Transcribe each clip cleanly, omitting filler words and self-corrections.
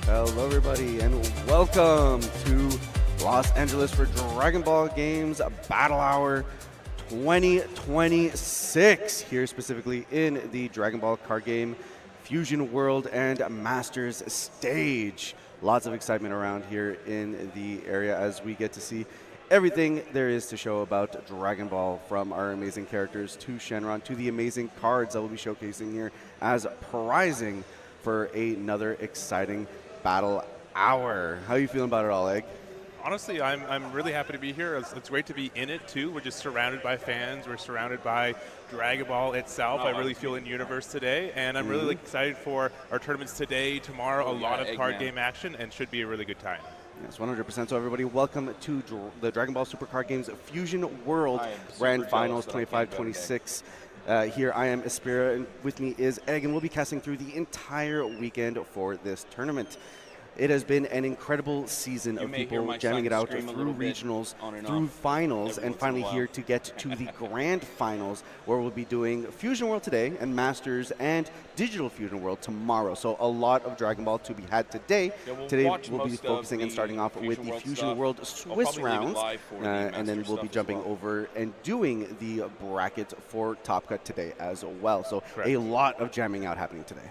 Hello, everybody, and welcome to Los Angeles for Dragon Ball Games Battle Hour 2026, here specifically in the Dragon Ball card game Fusion World and Masters stage. Lots of excitement around here in the area as we get to see everything there is to show about Dragon Ball, from our amazing characters to Shenron to the amazing cards that we'll be showcasing here as prizing for another exciting battle hour. How are you feeling about it all, Egg? Honestly, I'm really happy to be here. It's great to be in it, too. We're just surrounded by fans. We're surrounded by Dragon Ball itself. I really feel in universe today, and I'm really excited for our tournaments today, tomorrow. A lot of card game action, and should be a really good time. Yes, 100%. So everybody, welcome to the Dragon Ball Super Card Games Fusion World Grand Finals 25-26. Here I am, Aspira, and with me is Egg, and we'll be casting through the entire weekend for this tournament. It has been an incredible season of people jamming it out through regionals, through finals, and finally here to get to the grand finals, where we'll be doing Fusion World today and Masters and Digital Fusion World tomorrow. So a lot of Dragon Ball to be had today. Today we'll be focusing and starting off with the Fusion World Swiss rounds, and then we'll be jumping over and doing the bracket for Top Cut today as well. So a lot of jamming out happening today.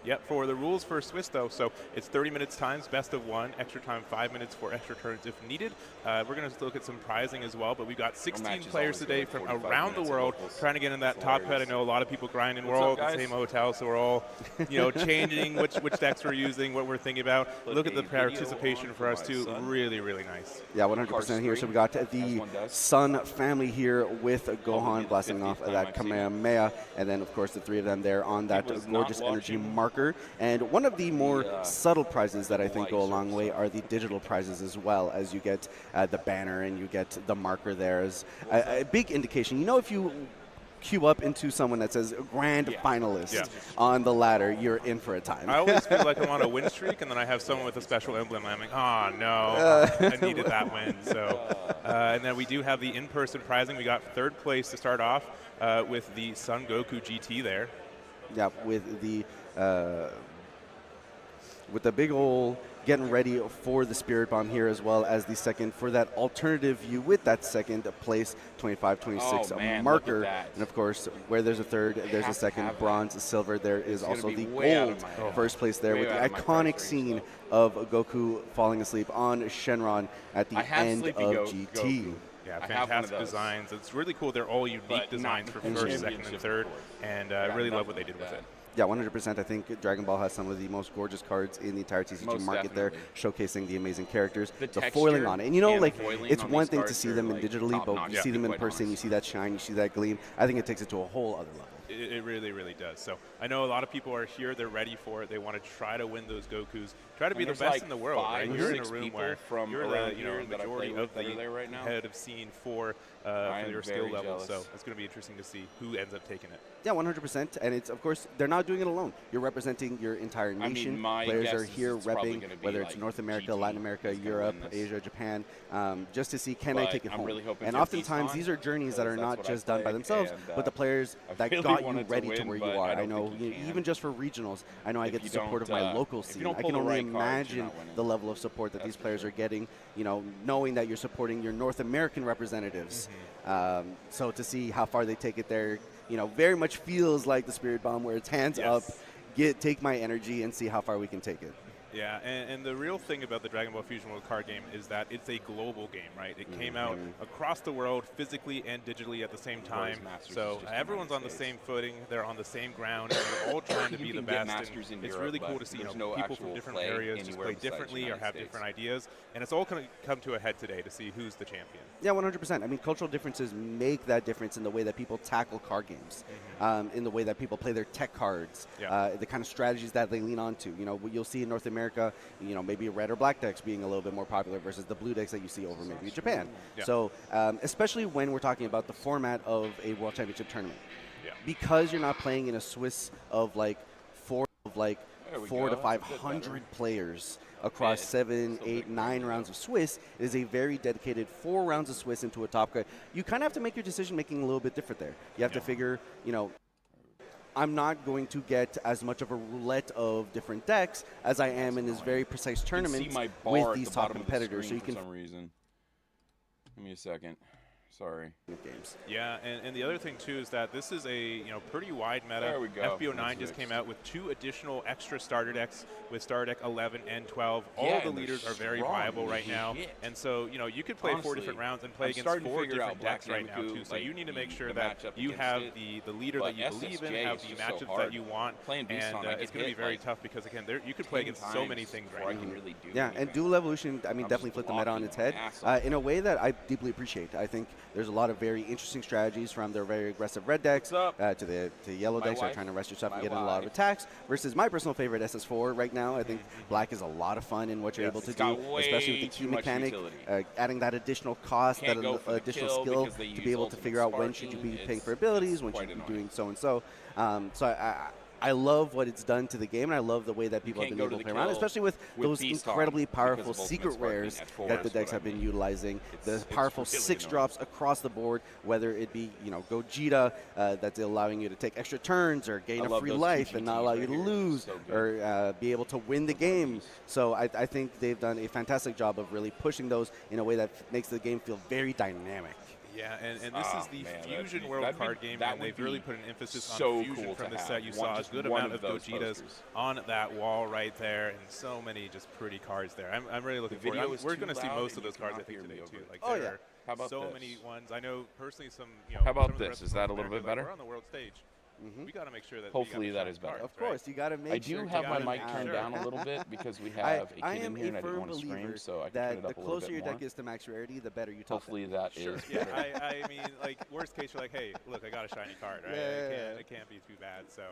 Yep, for the rules for Swiss, though, so it's 30 minutes times, best of one, extra time 5 minutes for extra turns if needed. We're going to look at some prizing as well, but we've got 16 players today from around the world trying to get in that top cut. I know a lot of people grinding. We're all at the same hotel, so we're all, changing which decks we're using, what we're thinking about. Look at the participation for us, too. Really, really nice. Yeah, 100% here. So we got the Sun family here with Gohan blasting off that Kamehameha, and then, of course, the three of them there on that gorgeous energy marker. And one of the more subtle prizes that I think go a long way are the digital prizes as well, as you get the banner and you get the marker there as a big indication. If you queue up into someone that says grand finalist on the ladder, you're in for a time. I always feel like I'm on a win streak, and then I have someone with a special emblem, and I'm like, oh, no, I needed that win. So, and then we do have the in-person prizing. We got third place to start off with the Son Goku GT there. Yeah, with the big ol' getting ready for the Spirit Bomb here, as well as the second for that alternative view with that second place 25-26 marker. And of course, where there's a third, there's a second, bronze, silver. There is also the gold first place there with the iconic scene of Goku falling asleep on Shenron at the end of GT. Yeah, fantastic designs. It's really cool. They're all unique designs for first, second, and third, and I really love what they did with it. Yeah, 100%. I think Dragon Ball has some of the most gorgeous cards in the entire TCG market there, showcasing the amazing characters, the foiling on it. And it's one thing to see them in digitally, but you see them in person, you see that shine, you see that gleam. I think it takes it to a whole other level. It really, really does. So I know a lot of people are here. They're ready for it. They want to try to win those Gokus. Try to be the best in the world. Right? You're in a room where you're the majority of the head of scene for your skill level. So it's going to be interesting to see who ends up taking it. Yeah, 100%. And it's, of course, they're not doing it alone. You're representing your entire nation. Players are here repping, whether it's North America, Latin America, Europe, Asia, Japan, just to see, can I take it home? And oftentimes, these are journeys that are not just done by themselves, but the players that got you ready to where you are. I know, even just for regionals, I know I get the support of my local scene. I can only imagine the level of support that these players are getting, knowing that you're supporting your North American representatives. So to see how far they take it there, very much feels like the Spirit Bomb, where it's hands up, take my energy and see how far we can take it. Yeah, and the real thing about the Dragon Ball Fusion World card game is that it's a global game, right? It came out across the world physically and digitally at the same time. So everyone's on the same footing. They're on the same ground. And they're all trying to be the best. And it's really cool to see people from different areas just play differently or have different ideas. And it's all going to come to a head today to see who's the champion. Yeah, 100%. I mean, cultural differences make that difference in the way that people tackle card games, in the way that people play their tech cards, the kind of strategies that they lean onto. You'll see in North America, maybe red or black decks being a little bit more popular versus the blue decks that you see over maybe Japan. So especially when we're talking about the format of a World Championship tournament. Because you're not playing in a Swiss of like 400 to 500 players across 7, 8, 9 rounds of Swiss, it is a very dedicated 4 rounds of Swiss into a top cut. You kind of have to make your decision making a little bit different there. You have to figure, I'm not going to get as much of a roulette of different decks as I am in this very precise tournament with these top competitors. So you can for some reason. Give me a second. Sorry. Games. Yeah, and the other thing too is that this is a pretty wide meta. There we go. FBO9 just came out with 2 additional extra starter decks with starter deck 11 and 12. All Yeah, the leaders are very viable right now, and so you could play 4 different rounds and play against 4 different decks right now too. So you need to make sure that you have the leader that you believe in, have the matchups that you want, and it's going to be very tough because again, you could play against so many things right now. Yeah, and Dual Evolution, I mean, definitely flipped the meta on its head in a way that I deeply appreciate. I think there's a lot of very interesting strategies from their very aggressive red decks to the yellow decks that are trying to rest yourself and get in a lot of attacks versus my personal favorite SS4 right now. I think black is a lot of fun in what you're able to do, especially with the key mechanic, adding that additional cost, that additional skill to be able to figure out when should you be paying for abilities, when should you be doing so and so. I love what it's done to the game, and I love the way that people have been able to play around, especially with those incredibly powerful secret rares that the decks have been utilizing. The powerful 6-drops across the board, whether it be Gogeta, that's allowing you to take extra turns or gain a free life and not allow you to lose, or be able to win the game. So I think they've done a fantastic job of really pushing those in a way that makes the game feel very dynamic. Yeah, and this is the Fusion World card game, and they've really put an emphasis on Fusion from the set. You saw a good amount of Gogetas on that wall right there, and so many just pretty cards there. I'm really looking forward. We're going to see most of those cards, I think, today, too. Like, there are so many ones. I know, personally, some, How about this? Is that a little bit better? We're on the world stage. We got to make sure that hopefully that is better. Of course, you got to make sure. I do have my mic turned down a little bit because we have a kid in here and I didn't want to scream, so I can turn it up a little bit more. The closer your deck is to max rarity, the better you talk. Hopefully that is better. I mean, like, worst case, you're like, hey, look, I got a shiny card, right? It can't be too bad. So,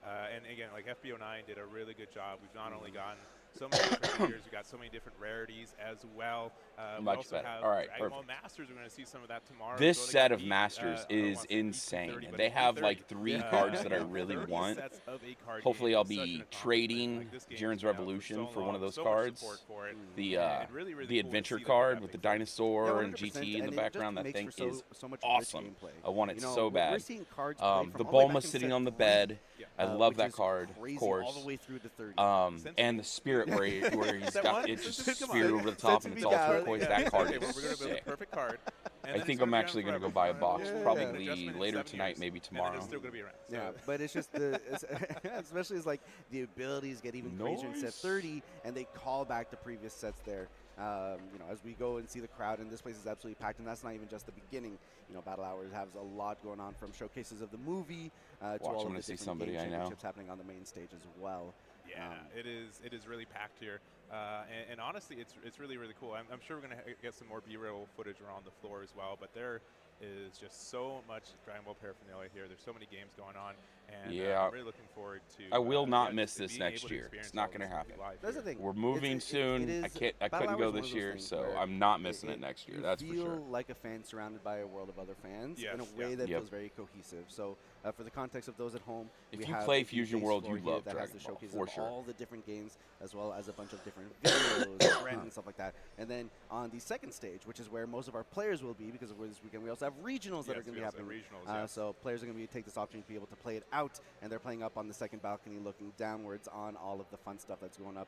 and again, like FBO9 did a really good job. We've not only gotten so many different leaders, we got so many different rarities as well. Much better. Have all right, Dragon Ball Masters. We're going to see some of that tomorrow. This set of Masters is insane. They have like 3 cards that I really want. Hopefully I'll be trading Jiren's Revolution for one of those cards. The Adventure card with the dinosaur and GT in the background. That thing is awesome. I want it so bad. The Bulma sitting on the bed. I love that card, of course. And the Spirit where he's got it's just Spirit over the top and it's all turquoise. That card is sick. Perfect card. I think I'm actually going to go buy a box probably later tonight, maybe tomorrow. Yeah, but it's just especially as like the abilities get even crazier in set 30, and they call back the previous sets there. As we go and see the crowd, and this place is absolutely packed, and that's not even just the beginning. Battle Hours has a lot going on, from showcases of the movie to all of the different game championships happening on the main stage as well. Yeah, it is really packed here, and honestly, it's really cool. I'm sure we're gonna get some more B-roll footage around the floor as well, but there is just so much Dragon Ball paraphernalia here. There's so many games going on, and I'm really looking forward to. I will not miss this next year. It's not going to happen. That's the thing. We're moving soon. I couldn't go this year, so I'm not missing it next year. That's for sure. You feel like a fan surrounded by a world of other fans in a way that feels very cohesive. So for the context of those at home, if you play Fusion World, you love Dragon Ball, for sure. All the different games, as well as a bunch of different videos and stuff like that. And then on the second stage, which is where most of our players will be, because of this weekend, we also have regionals that are going to be happening. So players are going to take this opportunity to be able to play it out, and they're playing up on the second balcony, looking downwards on all of the fun stuff that's going up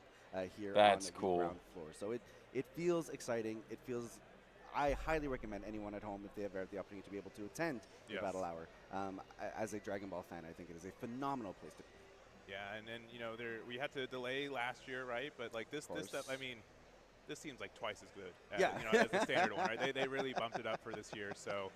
here on the ground floor. So it feels exciting. It feels. I highly recommend anyone at home, if they ever have the opportunity to be able to attend the Battle Hour. As a Dragon Ball fan, I think it is a phenomenal place to be. Yeah, and then we had to delay last year, right? But like this stuff, I mean, this seems like twice as good. As the standard one, right? They really bumped it up for this year, so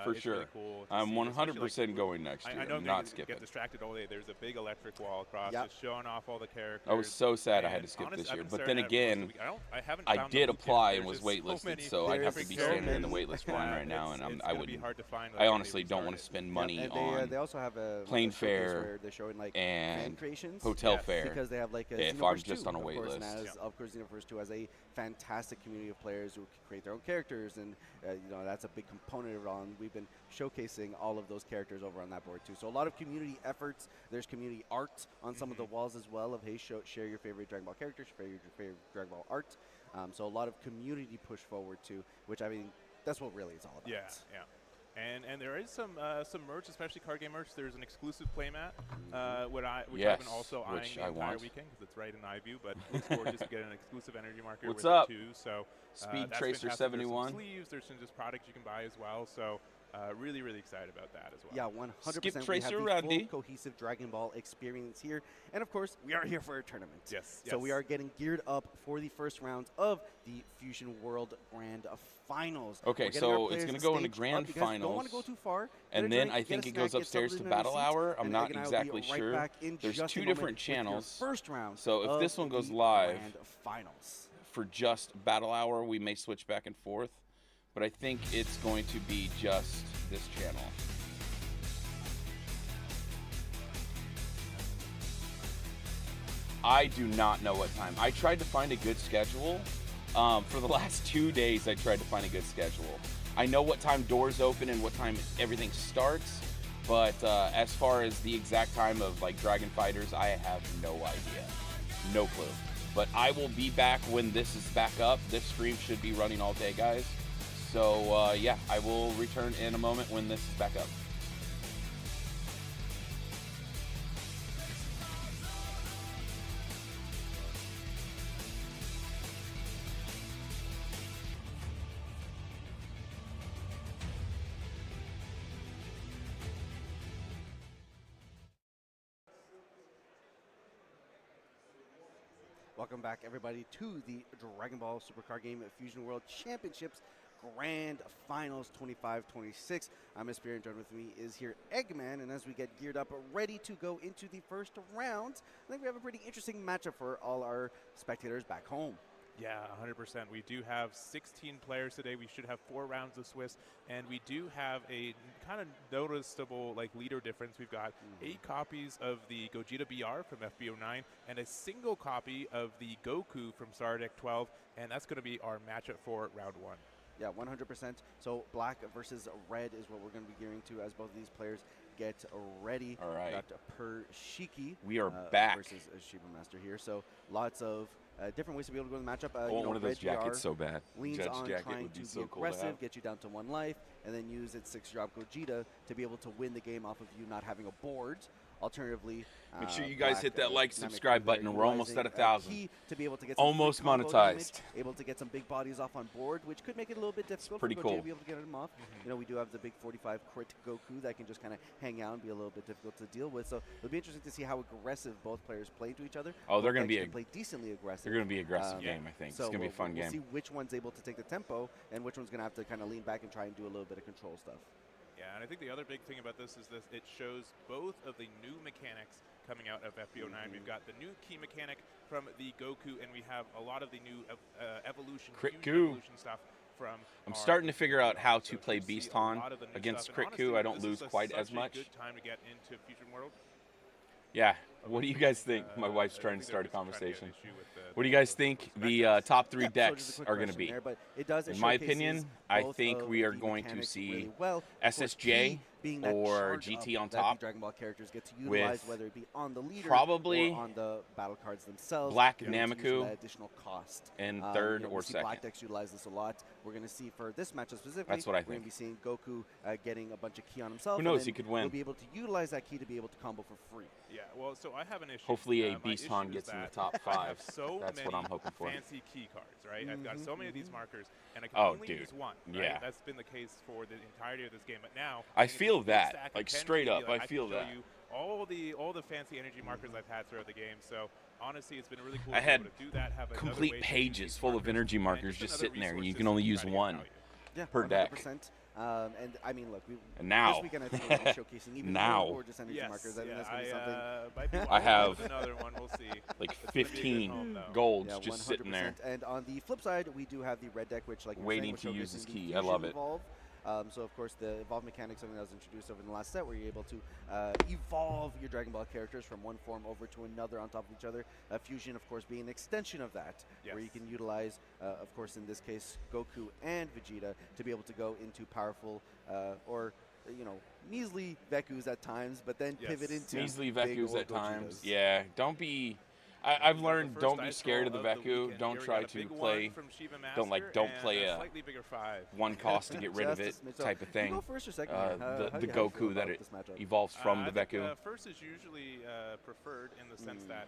for sure. Really cool. I'm 100% going next year. I know I'm not skipping. Get distracted all day. There's a big electric wall across, just showing off all the characters. I was so sad I had to skip this year, but then again, I did apply and was waitlisted, so I'd have to be standing in the waitlist line right now, and I wouldn't. I honestly don't want to spend money on they also have a plane fare they're showing like and creations, hotel fare, because they have like if I'm just on a waitlist. Of course, Xenoverse 2 has a fantastic community of players who create their own characters, and that's a big component of it all. And we've been showcasing all of those characters over on that board too. So a lot of community efforts. There's community art on some of the walls as well of, hey, share your favorite Dragon Ball characters, share your favorite Dragon Ball art. So a lot of community push forward too, which I mean, that's what really it's all about. Yeah. And there is some merch, especially card game merch. There's an exclusive playmat, which Yes, I've been also eyeing which the I entire want. weekend because it's right in eye view. But it looks gorgeous to get an exclusive energy marker What's with up? it too. So Speed that's Tracer fantastic. 71. There's some sleeves. There's some just products you can buy as well. So really, really excited about that as well. Yeah, 100%. Skip we Tracer have the Randy. full cohesive Dragon Ball experience here. And of course, we are here for a tournament. Yes. So we are getting geared up for the first rounds of the Fusion World Grand Finals. Okay, so it's going to go into Grand Finals. Don't want to go too far. And then I think it goes upstairs to Battle Hour. I'm not exactly sure. There's two different channels. First round. So if this one goes live for just Battle Hour, we may switch back and forth. But I think it's going to be just this channel. I do not know what time. I tried to find a good schedule. For the last 2 days, I tried to find a good schedule. I know what time doors open and what time everything starts, but as far as the exact time of like Dragon Fighters, I have no idea. No clue. But I will be back when this is back up. This stream should be running all day, guys. So yeah, I will return in a moment when this is back up. Welcome back, everybody, to the Dragon Ball Super Card Game Fusion World Championships Grand Finals 25-26. I'm Aspire, and joined with me is here Eggman, and as we get geared up, ready to go into the first round, I think we have a pretty interesting matchup for all our spectators back home. Yeah, 100%. We do have 16 players today. We should have 4 rounds of Swiss, and we do have a kind of noticeable like leader difference. We've got 8 copies of the Gogeta BR from FB09 and a single copy of the Goku from Star Deck 12, and that's going to be our matchup for round 1. Yeah, 100%. So black versus red is what we're going to be gearing to as both of these players get ready. All right. Got Shiki. We are back versus Shiba Master here. So lots of different ways to be able to go in the matchup. I want one of those jackets so bad. Leans Judge on jacket trying would be to so be cool to aggressive, have. get you down to 1 life, and then use its 6-drop Gogeta to be able to win the game off of you not having a board. Alternatively, make sure you guys black, hit that like, Namek subscribe button, and we're almost at 1,000. Key to be able to get some Almost free combo monetized. damage, able to get some big bodies off on board, which could make it a little bit difficult pretty for Gogeta cool. to be able to get them off. You know, we do have the big 45 crit Goku that can just kind of hang out and be a little bit difficult to deal with. So it'll be interesting to see how aggressive both players play to each other. Oh, they're going to be play decently aggressive. They're going to be aggressive game, I think. So it's going to be a fun we'll game. see which one's able to take the tempo and which one's going to have to kind of lean back and try and do a little bit of control stuff. Yeah, and I think the other big thing about this is that it shows both of the new mechanics coming out of FB09. We've got the new key mechanic from the Goku, and we have a lot of the new evolution, evolution stuff from. I'm starting to figure out how to play Beast Han against Crit Coup. I don't lose quite as much. Good time to get into Fusion World. Yeah. What do you guys think? My wife's trying to start a conversation. What do you guys think the top 3 decks are going to be? In my opinion, I think we are going to see SSJ or GT on top, Dragon Ball characters get to utilize, whether it be on the leader probably or on the battle cards themselves. Black Nameku additional cost in third or second. Black decks utilize this a lot. We're going to see for this matchup specifically. That's what I think. We're going to be seeing Goku getting a bunch of ki on himself. Who knows? He could win. We'll be able to utilize that ki to be able to combo for free. Yeah, well, so I have an issue. Hopefully a Beast Han gets in the top 5. That's what I'm hoping for. Fancy key cards, right? I've got so many of these markers, and I can only use one. Right? Yeah. That's been the case for the entirety of this game. But now I feel that, like straight up, I feel that. You all the fancy energy markers I've had throughout the game. So honestly, it's been really cool. I had to do that, have complete pages full of energy markers just sitting there. You can only use one per 100%. deck. And I mean, look, and now, this weekend I think we're showcasing even more gorgeous energy markers. I think that's going to be something. I have another one. We'll see. Like 15 golds just 100%. sitting there. And on the flip side, we do have the red deck, which like waiting to use his key. I love it. Evolve. So of course the evolve mechanic, something that was introduced over in the last set, where you're able to evolve your Dragon Ball characters from one form over to another on top of each other. Fusion, of course, being an extension of that, where you can utilize, of course, in this case, Goku and Vegeta to be able to go into powerful or measly Vekus at times, but then pivot into measly Vekus at times. Gogetas. Yeah, don't be. I've learned don't be scared of the Veku. Don't try to play. Don't play a one cost to get rid of it type of thing. You go first or second? The Goku that it evolves from the Veku. First is usually preferred in the sense that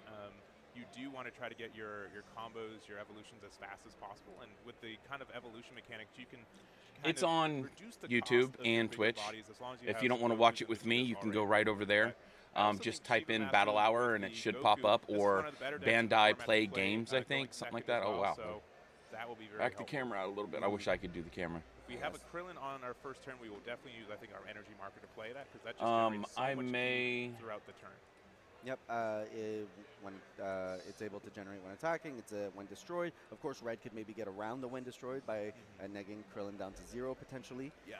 you do want to try to get your combos, your evolutions as fast as possible, and with the kind of evolution mechanics, you can. It's on YouTube and Twitch. If you don't want to watch it with me, you can go right over there. Just type in Battle Hour and it should pop up, or Bandai Play Games, I think, something like that. Oh, wow. Back the camera out a little bit. I wish I could do the camera. If we have a Krillin on our first turn, we will definitely use, I think, our energy marker to play that, because that just generates so much speed throughout the turn. Yep, when it's able to generate when attacking, it's when destroyed. Of course, red could maybe get around the when destroyed by negging Krillin down to 0 potentially. Yes.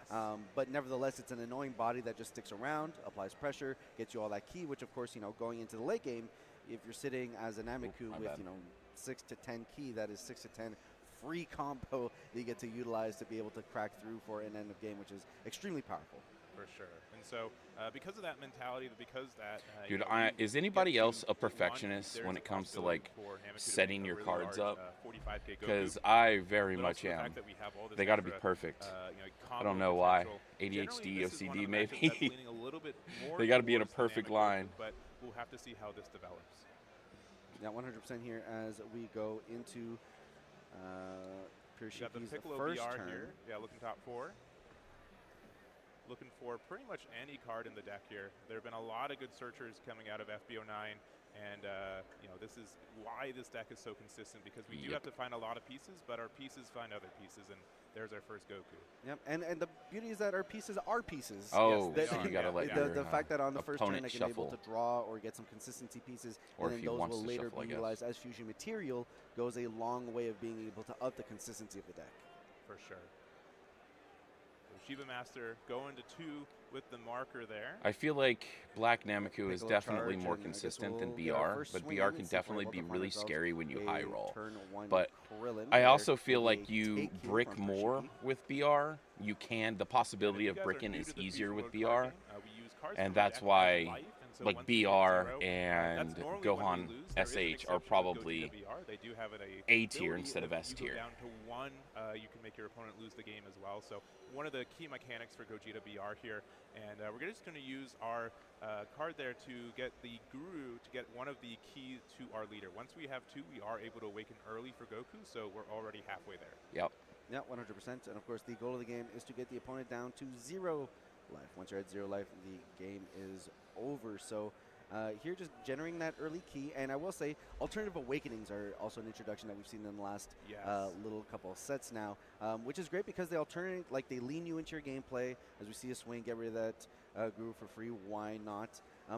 But nevertheless, it's an annoying body that just sticks around, applies pressure, gets you all that ki, which of course, going into the late game, if you're sitting as an Amiku with, 6 to 10 ki, that is 6 to 10 free combo that you get to utilize to be able to crack through for an end of game, which is extremely powerful. For sure. And so, because of that mentality, because that... Dude, is anybody else a perfectionist when it comes to, like, setting your cards up? Because I very much am. They got to be perfect. I don't know why. ADHD, OCD, maybe. They got to be in a perfect line. But we'll have to see how this develops. Yeah, 100% here as we go into Pirshiki's first turn. Here. Yeah, looking top 4. Looking for pretty much any card in the deck here. There have been a lot of good searchers coming out of FBO9, and this is why this deck is so consistent, because we do have to find a lot of pieces, but our pieces find other pieces, and there's our first Goku. Yep, and the beauty is that our pieces are pieces. Oh, yes, so you gotta let the fact that on the first turn I can shuffle. be able to draw or get some consistency pieces, or and then those will later shuffle, be utilized as fusion material, goes a long way of being able to up the consistency of the deck. For sure. Shiba Master going to 2 with the marker there. I feel like Black Nameku is definitely more consistent than BR, but BR can definitely be really scary when you high roll. But I also feel like you brick more with BR. The possibility of bricking is easier with BR, and that's why like BR and Gohan SH are probably A tier instead of S tier. Down to 1, you can make your opponent lose the game as well. So one of the key mechanics for Gogeta BR here, and we're just going to use our card there to get the Guru to get one of the keys to our leader. Once we have 2, we are able to awaken early for Goku, so we're already halfway there. Yep. Yeah, 100%. And of course, the goal of the game is to get the opponent down to 0 life. Once you're at 0 life, the game is over. So here, just generating that early key, and I will say alternative awakenings are also an introduction that we've seen in the last little couple of sets now, which is great because they alternate, like they lean you into your gameplay. As we see a swing, get rid of that Guru for free, why not?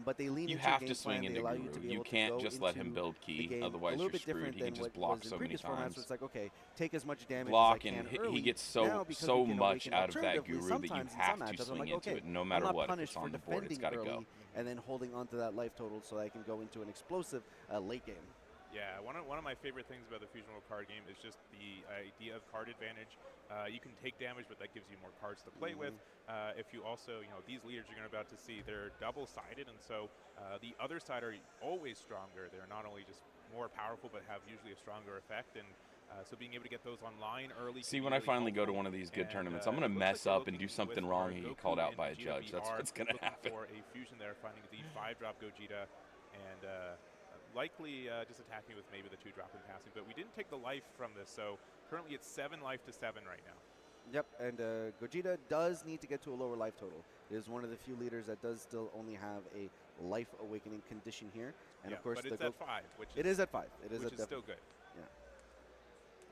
But they lean you into have your to game swing plan. into They allow Guru. you to be You able can't to just go let him into build the key, game otherwise a little you're bit screwed. different He can than just what block was in so many previous formats, times. where it's like, okay, take as much damage Block, as I and can early. he gets Now, so we can much awaken out of that alternatively, Guru that you sometimes in have some to matchups, I'm swing like, into okay, it. No I'm matter not what, if punished it's for on the board, it's defending got to go. early and then holding on to that life total so I can go into an explosive late game. Yeah, one of my favorite things about the Fusion World card game is just the idea of card advantage. You can take damage, but that gives you more cards to play with. If you also, these leaders you're about to see, they're double-sided, and so the other side are always stronger. They're not only just more powerful, but have usually a stronger effect, and so being able to get those online early. See, when I finally go to one of these good tournaments, I'm going to mess up and do something wrong and get called out by a judge. That's what's going to happen. For a fusion there, finding the 5-drop Gogeta, and likely just attacking with maybe the 2-drop and passing. But we didn't take the life from this, so currently it's 7 life to 7 right now. Yep, and Gogeta does need to get to a lower life total. It is one of the few leaders that does still only have a life awakening condition here. And of course, but it's at 5, which it is at 5. It is which is still good.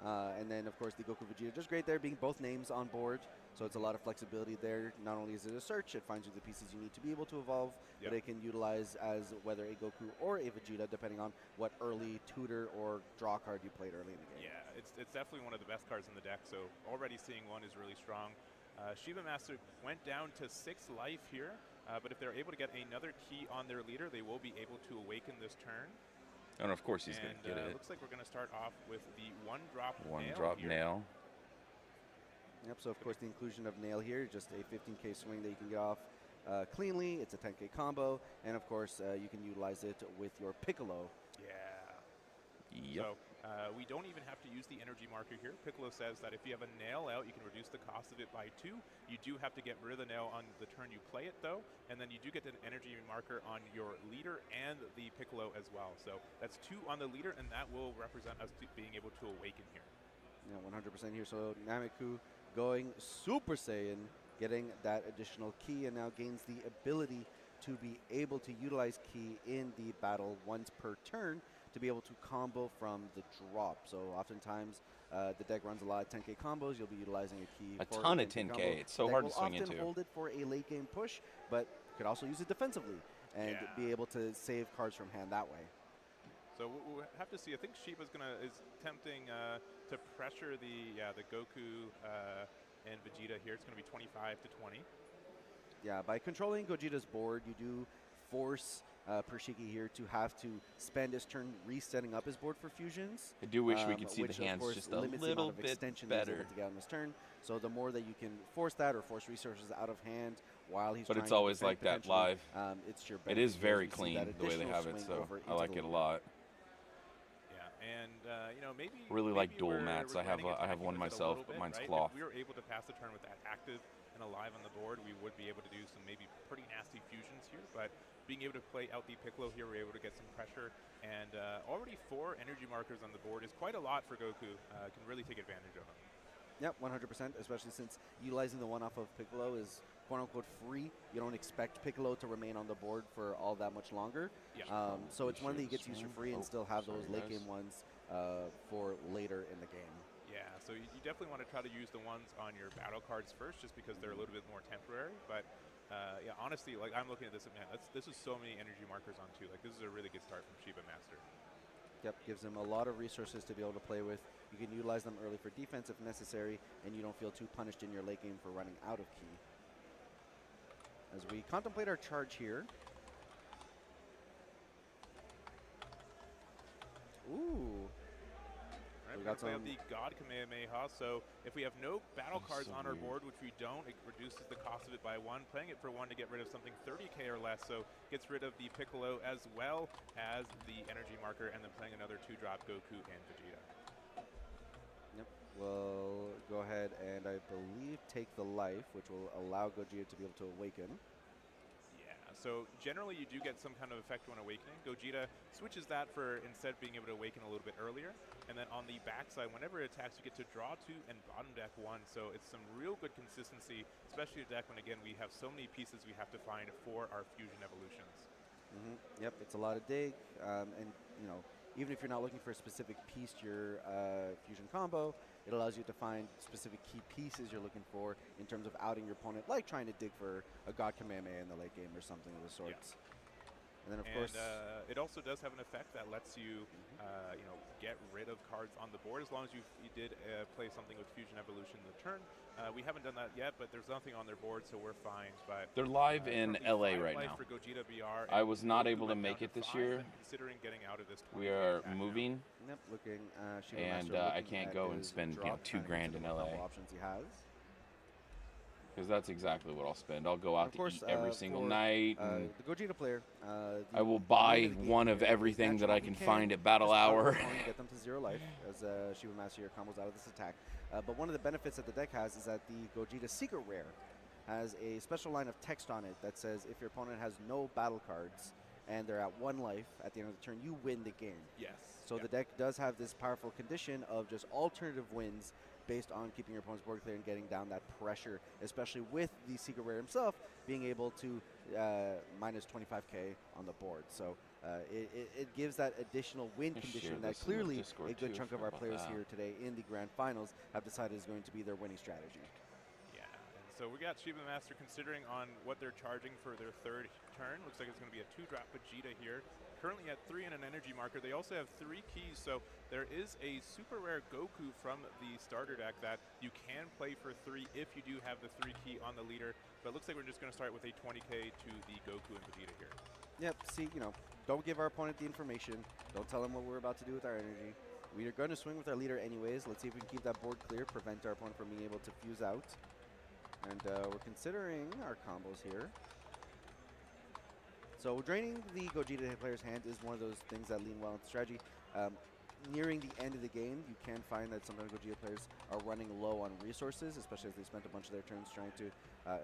Yeah. And then, of course, the Goku Vegeta, just great there, being both names on board. So it's a lot of flexibility there. Not only is it a search, it finds you the pieces you need to be able to evolve, but it can utilize as whether a Goku or a Vegeta, depending on what early tutor or draw card you played early in the game. Yeah, it's definitely one of the best cards in the deck, so already seeing one is really strong. Shiba Master went down to 6 life here, but if they're able to get another key on their leader, they will be able to awaken this turn. And of course he's going to get it. Looks like we're going to start off with the 1-drop nail. 1-drop nail. Yep, so of course the inclusion of nail here, just a 15k swing that you can get off cleanly. It's a 10k combo, and of course you can utilize it with your Piccolo. Yeah. Yep. So we don't even have to use the energy marker here. Piccolo says that if you have a nail out, you can reduce the cost of it by 2. You do have to get rid of the nail on the turn you play it, though, and then you do get an energy marker on your leader and the Piccolo as well. So that's 2 on the leader, and that will represent us being able to awaken here. Yeah, 100% here. So Nameku going Super Saiyan, getting that additional ki, and now gains the ability to be able to utilize ki in the battle once per turn to be able to combo from the drop. So oftentimes the deck runs a lot of 10k combos. You'll be utilizing a ki A for ton a of 10K. combo. It's so The deck hard will to swing often into. hold it for a late game push, but could also use it defensively and be able to save cards from hand that way. So we'll have to see. I think Shiba's is attempting to pressure the Goku and Vegeta here. It's going to be 25 to 20. Yeah, by controlling Gogeta's board, you do force Pershiki here to have to spend his turn resetting up his board for fusions. I do wish we could see the which hands of course just a limits the little amount of bit extension he's better. able to get on his turn. So the more that you can force that or force resources out of hand while he's But trying it's to always defend like that potentially, live. it's your It benefit is because very we see clean that the way they additional have it, swing so over I into like the it a lead. lot. Yeah, and you know, maybe Really like dual we're mats. I have regretting one attacking with it a myself, little but bit, mine's right? cloth. If we were able to pass the turn with that active and alive on the board, we would be able to do some maybe pretty nasty fusions here. But being able to play out the Piccolo here, we're able to get some pressure. And already 4 energy markers on the board is quite a lot for Goku. Can really take advantage of him. Yep, 100%, especially since utilizing the one off of Piccolo is quote-unquote free. You don't expect Piccolo to remain on the board for all that much longer. Yeah. So it's one that you get to use for free and still have those late guys. game ones for later in the game. Yeah, so you definitely want to try to use the ones on your battle cards first just because they're a little bit more temporary. But yeah, honestly, like I'm looking at this, man, this is so many energy markers on 2. Like this is a really good start from Shiba Master. Yep, gives them a lot of resources to be able to play with. You can utilize them early for defense if necessary, and you don't feel too punished in your late game for running out of ki. As we contemplate our charge here. Ooh. Right, We we're got going to some play out the God Kamehameha, so if we have no battle cards so on our weird. board, which we don't, it reduces the cost of it by 1. Playing it for 1 to get rid of something 30k or less, so gets rid of the Piccolo as well as the energy marker, and then playing another 2-drop Goku and Vegeta. Yep, we'll go ahead and I believe take the life, which will allow Gogeta to be able to awaken. So generally you do get some kind of effect when awakening. Gogeta switches that for instead being able to awaken a little bit earlier. And then on the backside, whenever it attacks, you get to draw 2 and bottom deck 1. So it's some real good consistency, especially a deck when, again, we have so many pieces we have to find for our fusion evolutions. Yep, it's a lot of dig. And, you know, even if you're not looking for a specific piece to your fusion combo, it allows you to find specific key pieces you're looking for in terms of outing your opponent, like trying to dig for a God Kamehameha in the late game or something of the sorts. And then, of course, it also does have an effect that lets you, you know, get rid of cards on the board as long as you did play something with Fusion Evolution in the turn. We haven't done that yet, but there's nothing on their board, so we're fine. But They're live in LA right life now. for Gogeta BR, I was not Goku able to went make down it this 5 year. and considering getting out of this We 20K are attack now. moving, yep, looking, Shiba and Master I looking can't at go and his spend drop $2 time grand into in the LA. combo options he has. Because that's exactly what I'll spend. I'll go out Of course, to eat every single for, night. the Gogeta player, I will buy the game one of here is everything that I naturally can you find at Battle just outrun Hour. your opponent, get them to 0 life as Shiba Master here combos out of this attack. But one of the benefits that the deck has is that the Gogeta Secret Rare has a special line of text on it that says if your opponent has no battle cards and they're at 1 life at the end of the turn, you win the game. Yes. So the deck does have this powerful condition of just alternative wins based on keeping your opponent's board clear and getting down that pressure, especially with the Secret Rare himself being able to minus 25k on the board. So it gives that additional win condition that clearly a good chunk of our players here today in the Grand Finals have decided is going to be their winning strategy. Yeah, and so we got Shiba Master considering on what they're charging for their 3rd turn. Looks like it's going to be a 2-drop Vegeta here. Currently at 3 and an energy marker. They also have 3 keys, so there is a super rare Goku from the starter deck that you can play for 3 if you do have the 3 key on the leader. But it looks like we're just going to start with a 20k to the Goku and Vegeta here. Yep, see, you know, don't give our opponent the information. Don't tell them what we're about to do with our energy. We are going to swing with our leader anyways. Let's see if we can keep that board clear, prevent our opponent from being able to fuse out. And we're considering our combos here. So draining the Gogeta player's hand is one of those things that lean well into strategy. nearing the end of the game, you can find that sometimes Gogeta players are running low on resources, especially as they spent a bunch of their turns trying to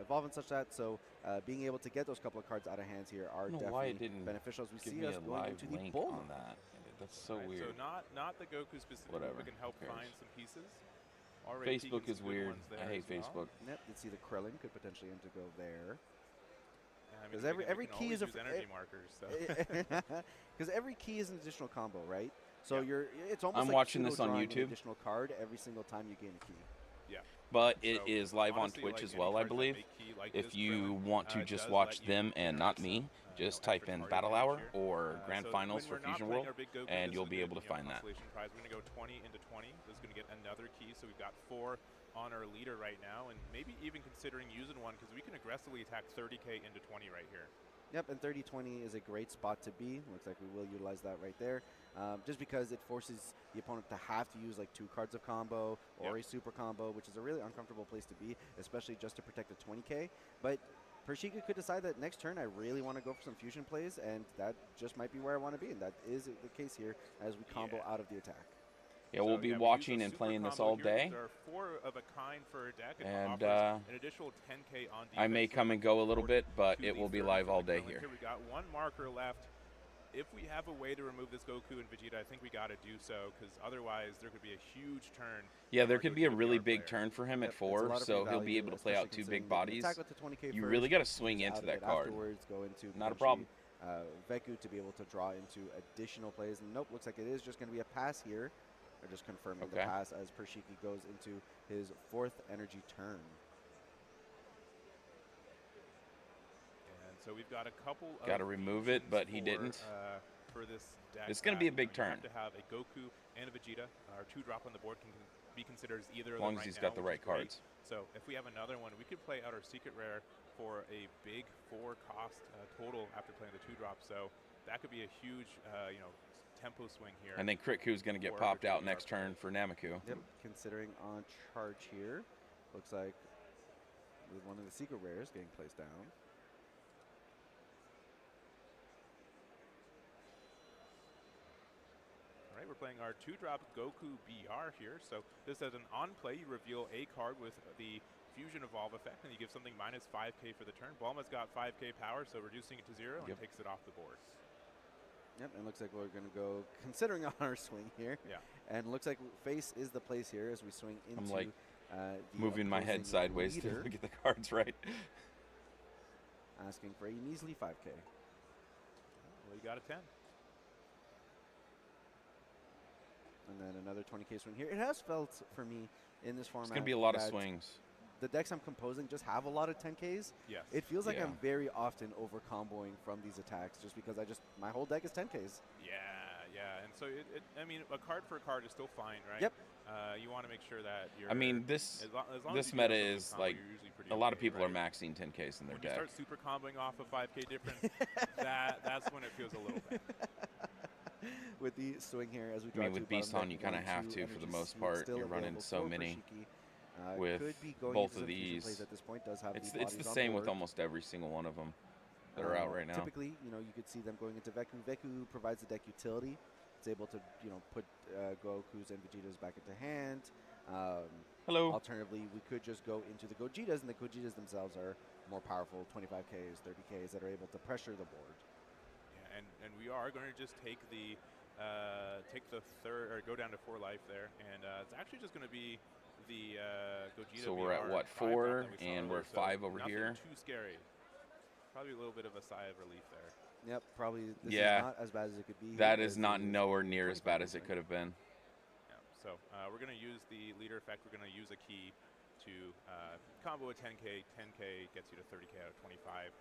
evolve and such that. So being able to get those couple of cards out of hands here are definitely beneficial as we see us going into the bowl. On that. That's so weird. So not the Goku specific, Whatever. but we can help find some pieces. Facebook is weird. I hate Facebook. Yep, you see the Krillin could potentially end to go there. Because every key is a energy markers. Because every key is an additional combo, right? So it's almost I'm like watching this on YouTube. An additional card every single time you gain a key. Yeah. But it is live on Twitch as well, I believe. If you want to just watch them and not me, just type in Battle Hour or Grand Finals for Fusion World, and you'll be able to find that. We're going to go 20 into 20. This is going to get another key, so we've got 4 on our leader right now, and maybe even considering using one because we can aggressively attack 30k into 20 right here. Yep, and 30-20 is a great spot to be. Looks like we will utilize that right there. Just because it forces the opponent to have to use like 2 cards of combo or a super combo, which is a really uncomfortable place to be, especially just to protect the 20k. But Pershika could decide that next turn I really want to go for some fusion plays, and that just might be where I want to be, and that is the case here as we combo out of the attack. Yeah, we'll be watching and playing this all day. There are 4 of a kind for a deck, and an additional 10k on defense. I may come and go a little bit, but it will be live all day here. We got 1 marker left. If we have a way to remove this Goku and Vegeta, I think we got to do so, because otherwise there could be a huge turn. Yeah, there could be a really big turn for him at 4, so he'll be able to play out 2 big bodies. You really got to swing into that card. Go into not a problem. Veku to be able to draw into additional plays. And nope, looks like it is just going to be a pass here. They're just confirming the pass as Pershiki goes into his 4th energy turn. And so we've got a couple. Got to remove it, but he didn't. For this deck, it's going to be a big turn. You have to have a Goku and a Vegeta. Our 2 drop on the board can be considered as either of them. As long as he's got the right cards. So if we have another one, we could play out our secret rare for a big 4 cost total after playing the 2 drop. So that could be a huge, tempo swing here. And then Kritku's going to get popped out next turn for Nameku. Yep, considering on charge here. Looks like with one of the secret rares getting placed down. All right, we're playing our 2-drop Goku BR here. So this as an on-play, you reveal a card with the Fusion Evolve effect, and you give something minus 5k for the turn. Bulma's got 5k power, so reducing it to 0 and takes it off the board. Yep, and looks like we're going to go considering on our swing here. Yeah. And looks like face is the place here as we swing into I'm like the moving my head sideways to get the cards right. Asking for a measly 5k. Well, you got a 10. And then another 20k swing here. It has felt for me in this format. It's going to be a lot of swings. The decks I'm composing just have a lot of 10Ks. Yes. It feels like I'm very often over comboing from these attacks just because my whole deck is 10Ks. Yeah. And so, I mean, a card for a card is still fine, right? Yep. You want to make sure that you're... I mean, this meta is like a lot of people are maxing 10Ks in their deck. When you start super comboing off a 5K difference, that's when it feels a little bad. With the swing here as we draw with Beast on, you kind of have to for the most part. You're running so many. With both of these, at this point, does have it's the same with almost every single one of them that are out right now. Typically, you could see them going into Veku. Veku provides the deck utility. It's able to, put Goku's and Vegeta's back into hand. Hello. Alternatively, we could just go into the Gogetas, and the Gogetas themselves are more powerful, 25Ks, 30Ks that are able to pressure the board. Yeah, and we are going to just take the 3rd, or go down to 4 life there, and it's actually just going to be the Gogeta. So we're at what, 4, and we're 5 over here. Too scary. Probably a little bit of a sigh of relief there. Yep, probably. This is not as bad as it could be. That is not nowhere near as bad as it could have been. Yeah. So we're going to use the leader effect. We're going to use a key to combo a 10k. 10k gets you to 30k out of 25.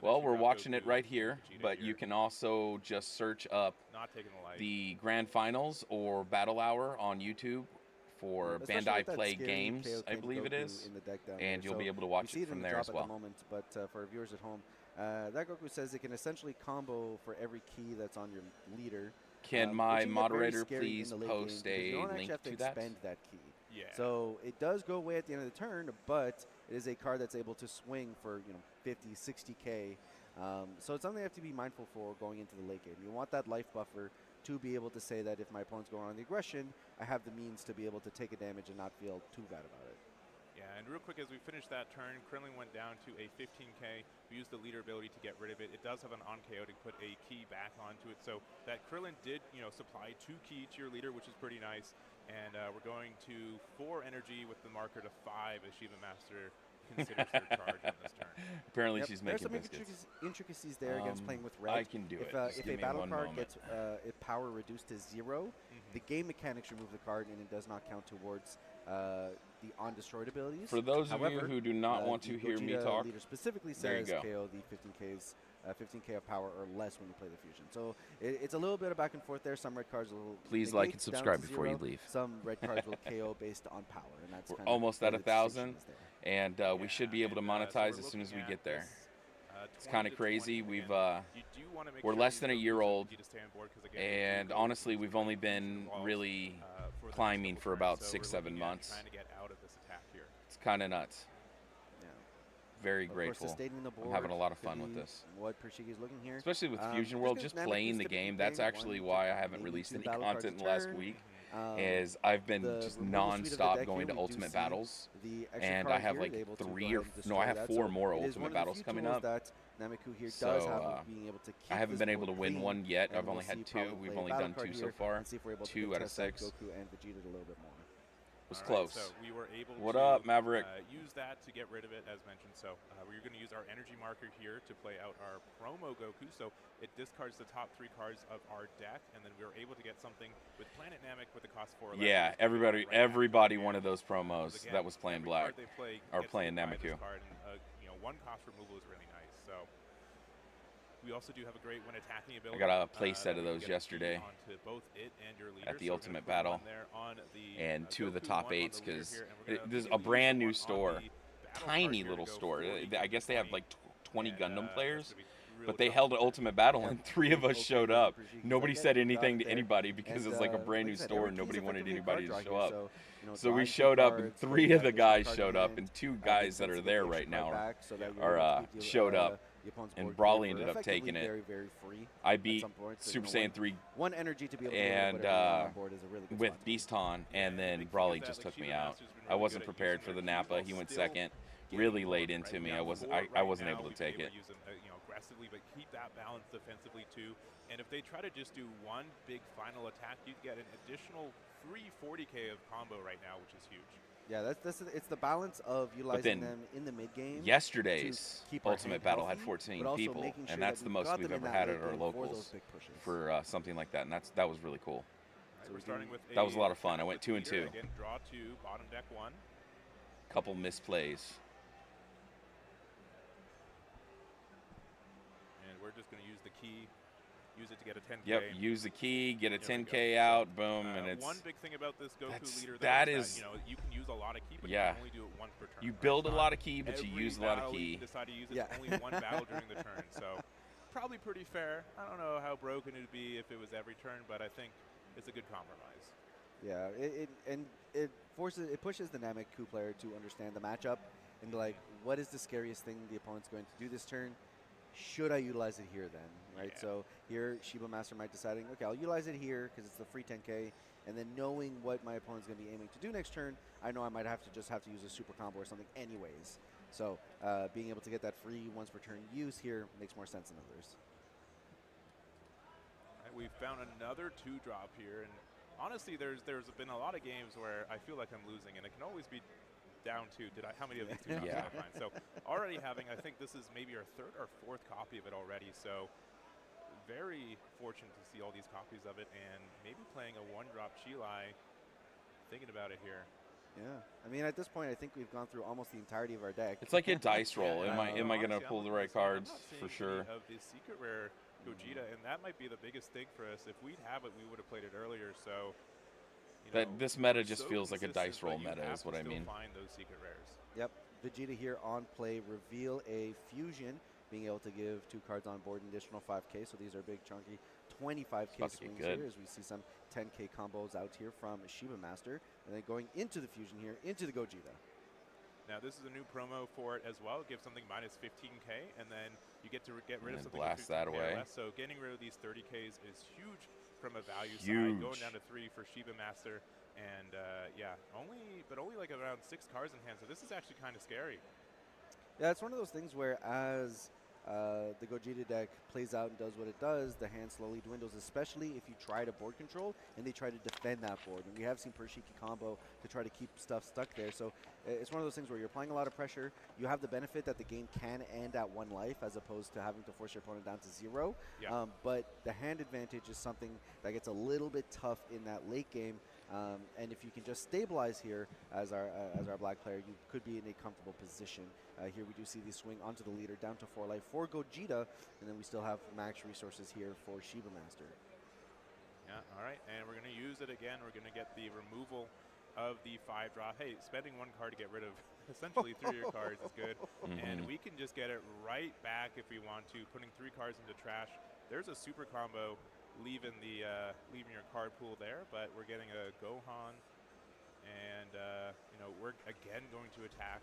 Well, we're watching it right here, but you can also just search up the Grand Finals or Battle Hour on YouTube for Bandai Play Games, I believe it is, and you'll be able to watch it from there as well. At the moment, but for viewers at home, that Goku says it can essentially combo for every key that's on your leader. Can my moderator please post a link to that? Spend that key. Yeah. So it does go away at the end of the turn, but it is a card that's able to swing for 50, 60k. So it's something you have to be mindful for going into the late game. You want that life buffer to be able to say that if my opponent's going on the aggression, I have the means to be able to take a damage and not feel too bad about it. Yeah, and real quick as we finish that turn, Krillin went down to a 15k. We used the leader ability to get rid of it. It does have an on-KO to put a key back onto it, so that Krillin did, supply 2 key to your leader, which is pretty nice. And we're going to 4 energy with the marker to 5 as Shiba Master considers her charge on this turn. Apparently she's making There's biscuits. some intricacies there against playing with red. I can do it. If a battle card gets power reduced to 0, the game mechanics remove the card and it does not count towards the on-destroyed abilities. For those of you who do not want to hear me talk, leader specifically says KO the 15k of power or less when you play the fusion. So it's a little bit of back and forth there. Some red cards will please like and subscribe before you leave. Some red cards will KO based on power, and that's we're kind almost of at 1,000, and we should be able to monetize as soon as we get there. It's kind of crazy. We're less than a year old, and honestly, we've only been really climbing for about 6-7 months. It's kind of nuts. Very grateful. I'm having a lot of fun with this. What Pershiki's looking here, especially with Fusion World, just playing the game. That's actually why I haven't released any content in the last week. Is I've been just non-stop going to Ultimate Battles, and I have like 4 more Ultimate Battles coming up. So I haven't been able to win one yet. I've only had 2. We've only done 2 so far. 2 out of 6. It was close. So we were able what up, Maverick? Use that to get rid of it, as mentioned. So we're going to use our energy marker here to play out our promo Goku. So it discards the top 3 cards of our deck, and then we were able to get something with Planet Namek with the cost 4. Yeah, everybody wanted those promos that was playing black or playing Nameku. And, 1 cost removal is really nice. So we also do have a great when attacking ability. I got a play set of those yesterday both it and your leader, at the Ultimate Battle, and 2 of the top 8s because this is a brand new store, tiny little store. I guess they have like 20 Gundam players, but they held an Ultimate Battle and 3 of us showed up. Nobody said anything to anybody because it's like a brand new store and nobody wanted anybody to show up. So we showed up, and 3 of the guys showed up, and 2 guys that are there right now showed up. And Brawley ended up taking it. I beat Super Saiyan 3 and with Beaston, and then Brawley just took me out. I wasn't prepared for the Nappa. He went second, really laid into me. I wasn't able to take it. Aggressively, but keep that balance defensively too. And if they try to just do 1 big final attack, you get an additional 340k of combo right now, which is huge. Yeah, it's the balance of utilizing them in the mid game. Yesterday's Ultimate Battle had 14 people, and that's the most we've ever had at our locals for something like that, and that was really cool. Right, we're starting with that was a lot of fun. I went 2 and 2. Again, draw 2, bottom deck 1. Couple misplays. And we're just going to use the key. Use it to get a 10k. Yep, use the key, get a 10k out, boom, and it's... One big thing about this Goku leader, that is you can use a lot of key, but you can only do it 1 per turn. You build a lot of key, but you use a lot of key. You decide to use it only 1 battle during the turn, so probably pretty fair. I don't know how broken it would be if it was every turn, but I think it's a good compromise. Yeah, it pushes the Nameku player to understand the matchup and like, what is the scariest thing the opponent's going to do this turn? Should I utilize it here then, right? Yeah. So here, Shiba Master might deciding, okay, I'll utilize it here because it's the free 10k, and then knowing what my opponent's going to be aiming to do next turn, I know I might have to use a super combo or something anyways. So being able to get that free once per turn use here makes more sense than others. Right, we've found another 2-drop here, and honestly, there's been a lot of games where I feel like I'm losing, and it can always be down to how many of these 2 drops did I find? So already having, I think this is maybe our 3rd or 4th copy of it already. So very fortunate to see all these copies of it, and maybe playing a 1-drop Chilai. Thinking about it here. Yeah, I mean, at this point, I think we've gone through almost the entirety of our deck. It's like a dice roll. Am I going to pull the right cards? For sure. Of the secret rare Gogeta, and that might be the biggest thing for us. If we'd have it, we would have played it earlier. So. This meta just feels like a dice roll meta is what I mean. Find those secret rares. Yep, Vegeta here on play, reveal a fusion, being able to give 2 cards on board, an additional 5k, so these are big chunky 25k swings here as we see some 10k combos out here from Shiba Master, and then going into the fusion here, into the Gogeta. Now this is a new promo for it as well. It gives something minus 15k, and then you get to get rid of something. Blast that away. So getting rid of these 30ks is huge from a value side, going down to 3 for Shiba Master. And yeah, only like around 6 cards in hand. So this is actually kind of scary. Yeah, it's one of those things where as the Gogeta deck plays out and does what it does, the hand slowly dwindles, especially if you try to board control and they try to defend that board. And we have seen Pershiki combo to try to keep stuff stuck there. So it's one of those things where you're applying a lot of pressure. You have the benefit that the game can end at 1 life as opposed to having to force your opponent down to 0. Yeah. But the hand advantage is something that gets a little bit tough in that late game. And if you can just stabilize here as our black player, you could be in a comfortable position. Here we do see the swing onto the leader, down to 4 life for Gogeta, and then we still have max resources here for Shiba Master. Yeah, all right, and we're going to use it again. We're going to get the removal of the 5 drop. Hey, spending 1 card to get rid of essentially 3 of your cards is good. And we can just get it right back if we want to, putting 3 cards into trash. There's a super combo leaving your card pool there, but we're getting a Gohan, and you know, we're again going to attack,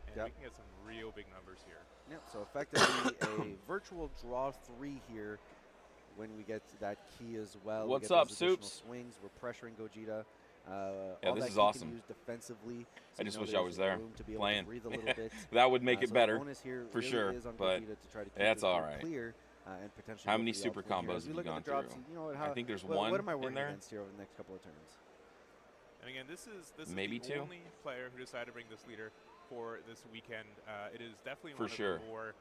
and we can get some real big numbers here. Yep. So effectively a virtual draw 3 here when we get to that key as well. What's we get up, those additional Soups? swings. We're pressuring Gogeta. Yeah, this is awesome. Use defensively, so I just wish I was there to be able playing. to breathe a little bit. That would make it so better, bonus here for really sure. is on But Gogeta to try to keep that's it all right. clear. And potentially How many go for the super ultimate here. combos As we have look you at gone the drops, through? you know what, I think there's what, one What am I in working there? against here over the next couple of turns? And again, this is Maybe the 2. only player who decided to bring this leader for this weekend. It is definitely For one sure. of the more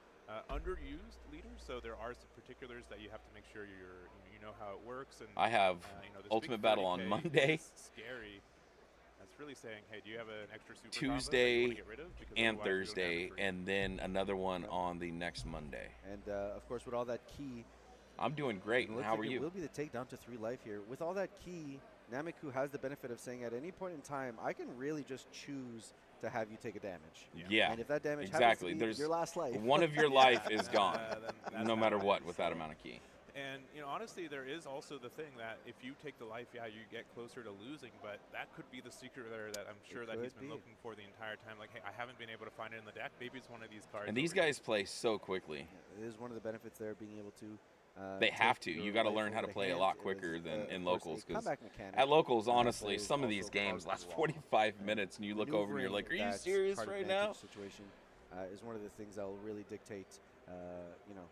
underused leaders. So there are some particulars that you have to make sure you know how it works. And I have you know, this Ultimate big Battle on 30K Monday, is scary. That's really saying, hey, do you have an extra super Tuesday, get rid of? Because and otherwise you go down to Thursday, 3. and then another one on the next Monday. And of course, with all that key, I'm doing great. it looks How like are it you? will be the takedown to 3 life here. With all that key, Nameku has the benefit of saying at any point in time, I can really just choose to have you take a damage. Yeah, And if that damage exactly. happens to be There's your last life, one of your life is gone, then no matter that's what, fine. with that amount of key. And you know, honestly, there is also the thing that if you take the life, yeah, you get closer to losing, but that could be the secret there that I'm sure that he's been looking for the entire time. Like, hey, I haven't been able to find it in the deck. Maybe it's one of these cards. And these guys play so quickly. It is one of the benefits there, being able to. They have to. You got to learn how to play a lot quicker than in locals. Because at locals, honestly, some of these games last 45 minutes, and you look over and you're like, "Are you serious right now?" Situation is one of the things that will really dictate. You know,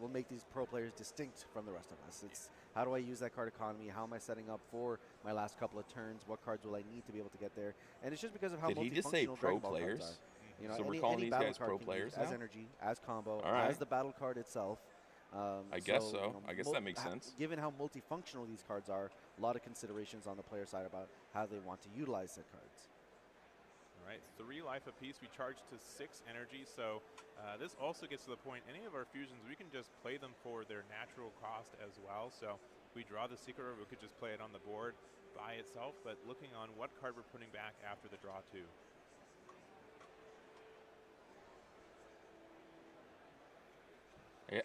will make these pro players distinct from the rest of us. It's how do I use that card economy? How am I setting up for my last couple of turns? What cards will I need to be able to get there? And it's just because of how Did he just say multifunctional pro Dragon Ball cards players? are. You know, So we're any calling these battle guys card pro can be players used as now? energy, as combo, All right. as the battle card itself. I guess so. I guess that makes sense. Given how multifunctional these cards are, a lot of considerations on the player side about how they want to utilize said cards. All right, 3 life apiece. We charge to 6 energy, so this also gets to the point, any of our fusions, we can just play them for their natural cost as well. So we draw the secret, or we could just play it on the board by itself, but looking on what card we're putting back after the draw 2.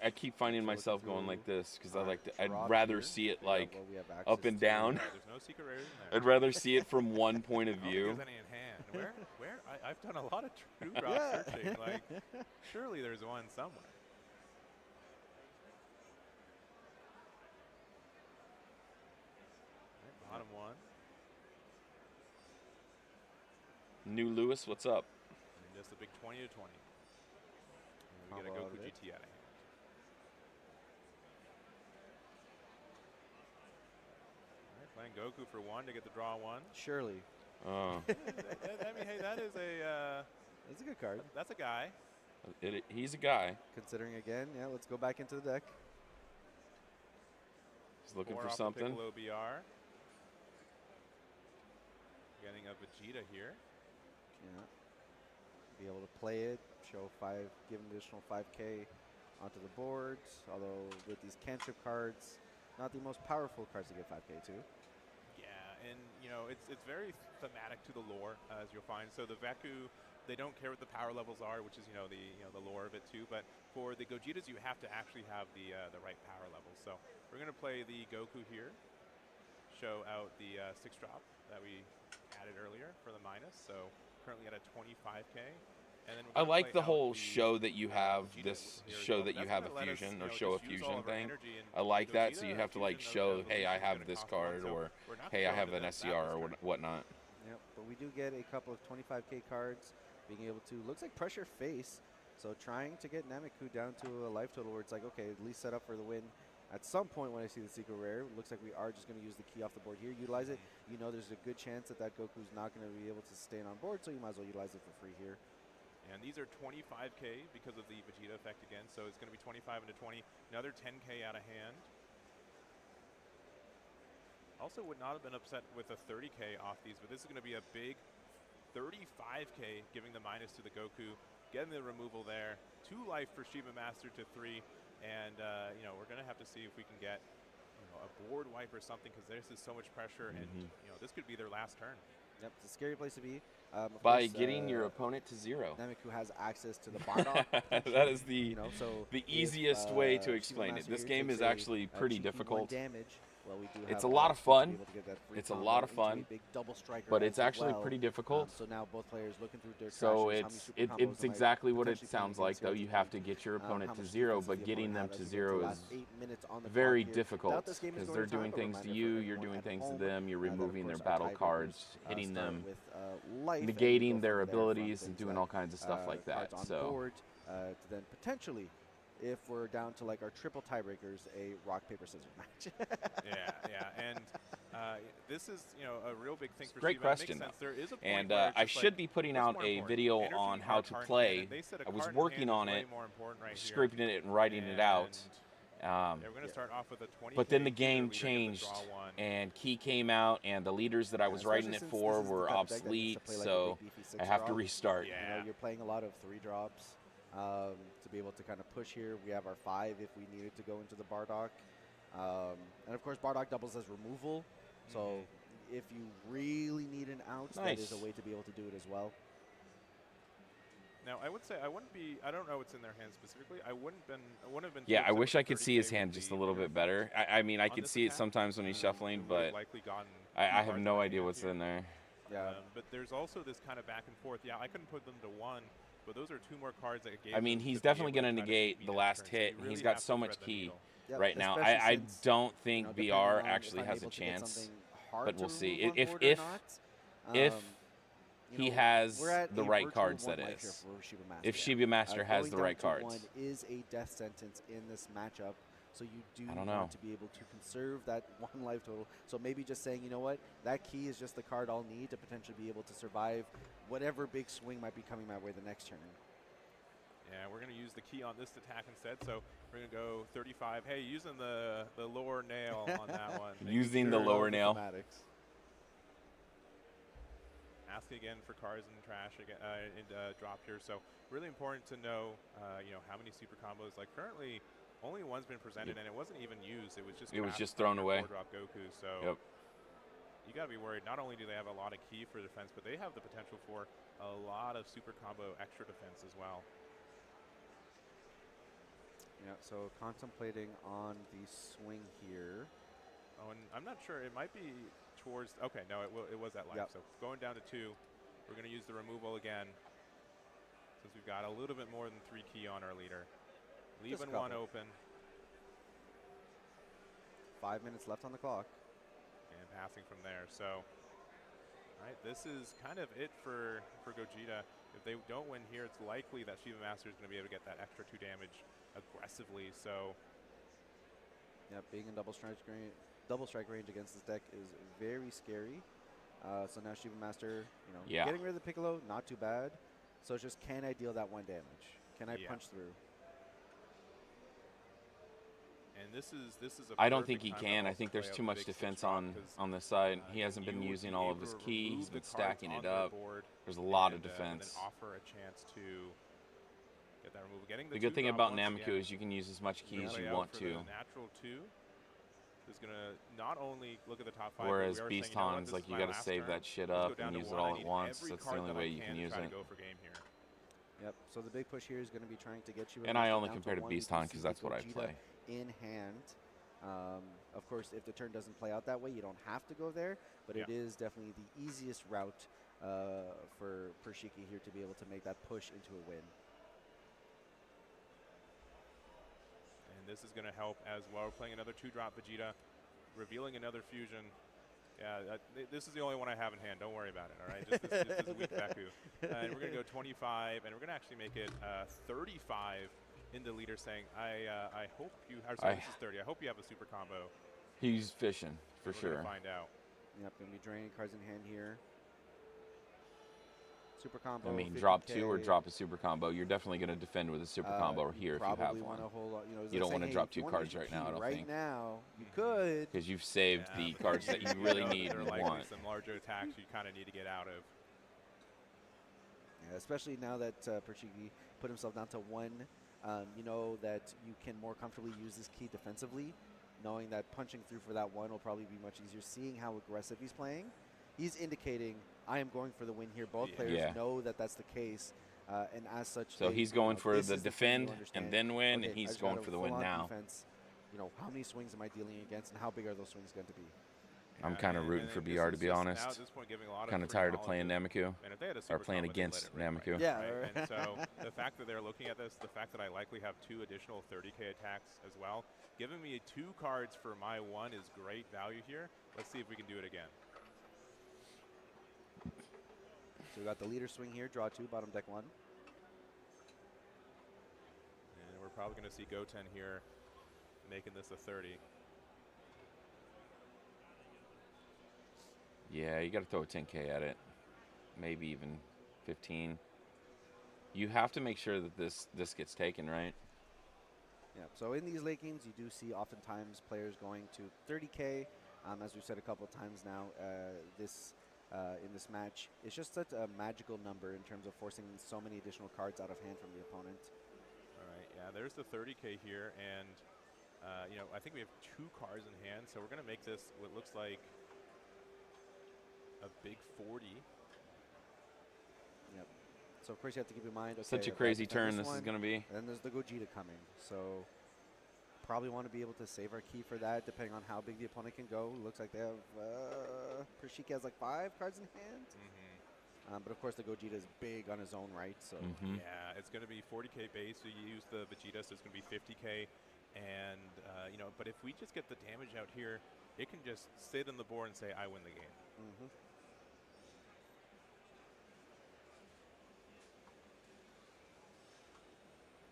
I keep finding myself going like this because I like to. I'd drop rather here. see it Yeah, like well, we have access up and to- down. Yeah, there's no secret rares in there. I'd rather see it from one point of I don't think view. there's any in hand. Where? I've done a lot of true drop searching. Like, surely there's one somewhere. Right, bottom 1. New Lewis, what's up? And just a big 20 to 20. And we get a Combo out Goku of it. GT out of hand. All right, playing Goku for 1 to get the draw 1. Surely. Oh, I mean, hey, that is a That's a good card. that's a guy. he's a guy. Considering again, yeah, let's go back into the deck. He's looking 4 for off the something. Piccolo BR. Getting a Vegeta here. Yeah. Be able to play it, show 5, give an additional 5K onto the board. Although with these cantrip cards, not the most powerful cards to get 5K to. Yeah, and you know it's very thematic to the lore, as you'll find. So the Veku, they don't care what the power levels are, which is the lore of it too. But for the Gogetas, you have to actually have the right power levels. So we're gonna play the Goku here, show out the 6 drop that we added earlier for the minus. So currently at a 25K, I like the whole show that you have, this show that you have a fusion or show a fusion thing. I like that, so you have to like show, hey, I have this card, or hey, I have an SCR or whatnot. Yep, but we do get a couple of 25k cards, being able to, looks like pressure face, so trying to get Nameku down to a life total where it's like, okay, at least set up for the win. At some point when I see the secret rare, it looks like we are just going to use the key off the board here, utilize it. You know there's a good chance that that Goku's not going to be able to stay on board, so you might as well utilize it for free here. And these are 25k because of the Vegeta effect again, so it's going to be 25 into 20, another 10k out of hand. Also would not have been upset with a 30k off these, but this is going to be a big 35k, giving the minus to the Goku, getting the removal there. 2 life for Shiba Master to 3, and you know, we're going to have to see if we can get a board wipe or something, because this is so much pressure, and you know, this could be their last turn. Yep, it's a scary place to be. By getting your opponent to 0. Nameku has access to the Bardock. That is the so the easiest way to explain it. This game is actually pretty difficult. Damage. Well, we do it's have a lot of fun. It's a lot of fun. But it's actually pretty difficult. So now both players looking through their so it's exactly what it sounds like, though. You have to get your opponent to 0, but getting them to 0 is very difficult, because they're doing things to you, you're doing things to them, you're removing their battle cards, hitting them, negating their abilities, and doing all kinds of stuff like that. So to then potentially, if we're down to like our triple tiebreakers, a rock paper scissors match. yeah, and this is a real big thing for great Shiba. question, and I should be putting out a video on how to play. I was working on it, scripting it and writing it out. But then the game changed, and Key came out, and the leaders that I was writing it for were obsolete, so I have to restart. Yeah. You're playing a lot of 3 drops. To be able to kind of push here. We have our 5 if we needed to go into the Bardock. And of course Bardock doubles as removal, so if you really need an out, that is a way to be able to do it as well. Now I would say I don't know what's in their hand specifically. I wouldn't have been Yeah, I wish I could see his hand just a little bit better. I mean, I could see it sometimes when he's shuffling, but I have no idea what's in there. Yeah. But there's also this kind of back and forth. Yeah, I couldn't put them to 1. But those are 2 more cards that gave. I mean, he's definitely going to negate the last hit. And he's got so much key right now. I don't think BR actually has a chance, but we'll see. If he has the right cards, that is. If Shiba Master has the right cards. 1 is a death sentence in this matchup. So you do want to be able to conserve that 1 life total. So maybe just saying, you know what, that key is just the card I'll need to potentially be able to survive whatever big swing might be coming my way the next turn. Yeah, we're going to use the key on this attack instead. So we're going to go 35. Hey, using the lower nail on that one. Using the lower nail. Ask again for cards and trash again drop here. So really important to know, how many super combos. Like currently, only one's been presented, and it wasn't even used. It was just thrown away. Drop Goku. So you got to be worried. Not only do they have a lot of key for defense, but they have the potential for a lot of super combo extra defense as well. Yeah. So contemplating on the swing here. Oh, and I'm not sure. It might be towards. Okay, no, it was at life. Yep. So going down to 2, we're going to use the removal again, since we've got a little bit more than 3 key on our leader. Leaving 1 open. 5 minutes left on the clock. And passing from there. So, all right, this is kind of it for Gogeta. If they don't win here, it's likely that Shiba Master is going to be able to get that extra 2 damage aggressively. So, yeah, being in double strike range against this deck is very scary. So now Shiba Master, getting rid of the Piccolo, not too bad. So it's just, can I deal that 1 damage? Can I punch through? And this is I don't think he can. I think there's too much defense on this side. He hasn't been using all of his key. He's been stacking it up. There's a lot of defense. Offer a chance to get that removal. The good thing about Nameku is you can use as much key as you want to. Natural 2 is going to not only look at the top 5. Whereas Beast Han's, like, you got to save that shit up and use it all at once. That's the only way you can use it. Yep. So the big push here is going to be trying to get you. And I only compare to Beast Han because that's what I play. In hand. Of course, if the turn doesn't play out that way, you don't have to go there, but it is definitely the easiest route for Shiki here to be able to make that push into a win. And this is going to help as well. We're playing another 2-drop Vegeta, revealing another fusion. Yeah, this is the only one I have in hand. Don't worry about it, all right? Just this is a weak Baku. And we're going to go 25, and we're going to actually make it 35 in the leader, saying, I hope you, sorry, this is 30. I hope you have a super combo. He's fishing, for sure. We're going to find out. Yep, going to be draining cards in hand here. Super combo. I mean, 50K. drop 2 or drop a super combo. You're definitely going to defend with a super combo here if you have probably one. want to hold on. You don't want to hey, drop if you 2 wanna cards use right now, I don't right think. now, you could. Because you've saved the cards that you really need There are and likely want. some larger attacks you kind of need to get out of. Yeah, especially now that Perchigi put himself down to 1. You know that you can more comfortably use this key defensively, knowing that punching through for that 1 will probably be much easier. Seeing how aggressive he's playing, he's indicating, I am going for the win here. Both players know that that's the case, and as such, So he's going for the defend and then win, and he's going for the win now. Defense. You know, how many swings am I dealing against, and how big are those swings going to be? I'm kind of rooting for BR, to be honest. Kind of tired of playing Nameku, or playing against Nameku. Yeah. Right? And so the fact that they're looking at this, the fact that I likely have 2 additional 30K attacks as well, giving me 2 cards for my 1 is great value here. Let's see if we can do it again. So we got the leader swing here, draw 2, bottom deck 1. And we're probably going to see Goten here making this a 30. Yeah, you got to throw a 10K at it. Maybe even 15. You have to make sure that this gets taken, right? Yeah, so in these late games, you do see oftentimes players going to 30K. As we've said a couple of times now, in this match, it's just such a magical number in terms of forcing so many additional cards out of hand from the opponent. All right, yeah, there's the 30K here, and you know, I think we have 2 cards in hand, so we're going to make this what looks like a big 40. Yep. So of course you have to keep in mind. Okay, Such a crazy turn this one, is going to be. And then there's the Gogeta coming, so probably want to be able to save our key for that, depending on how big the opponent can go. Looks like they have Pershiki has like 5 cards in hand. But of course the Gogeta is big on his own right, so yeah, it's going to be 40K base. So you use the Vegeta, so it's going to be 50K. And you know, but if we just get the damage out here, it can just sit on the board and say, I win the game.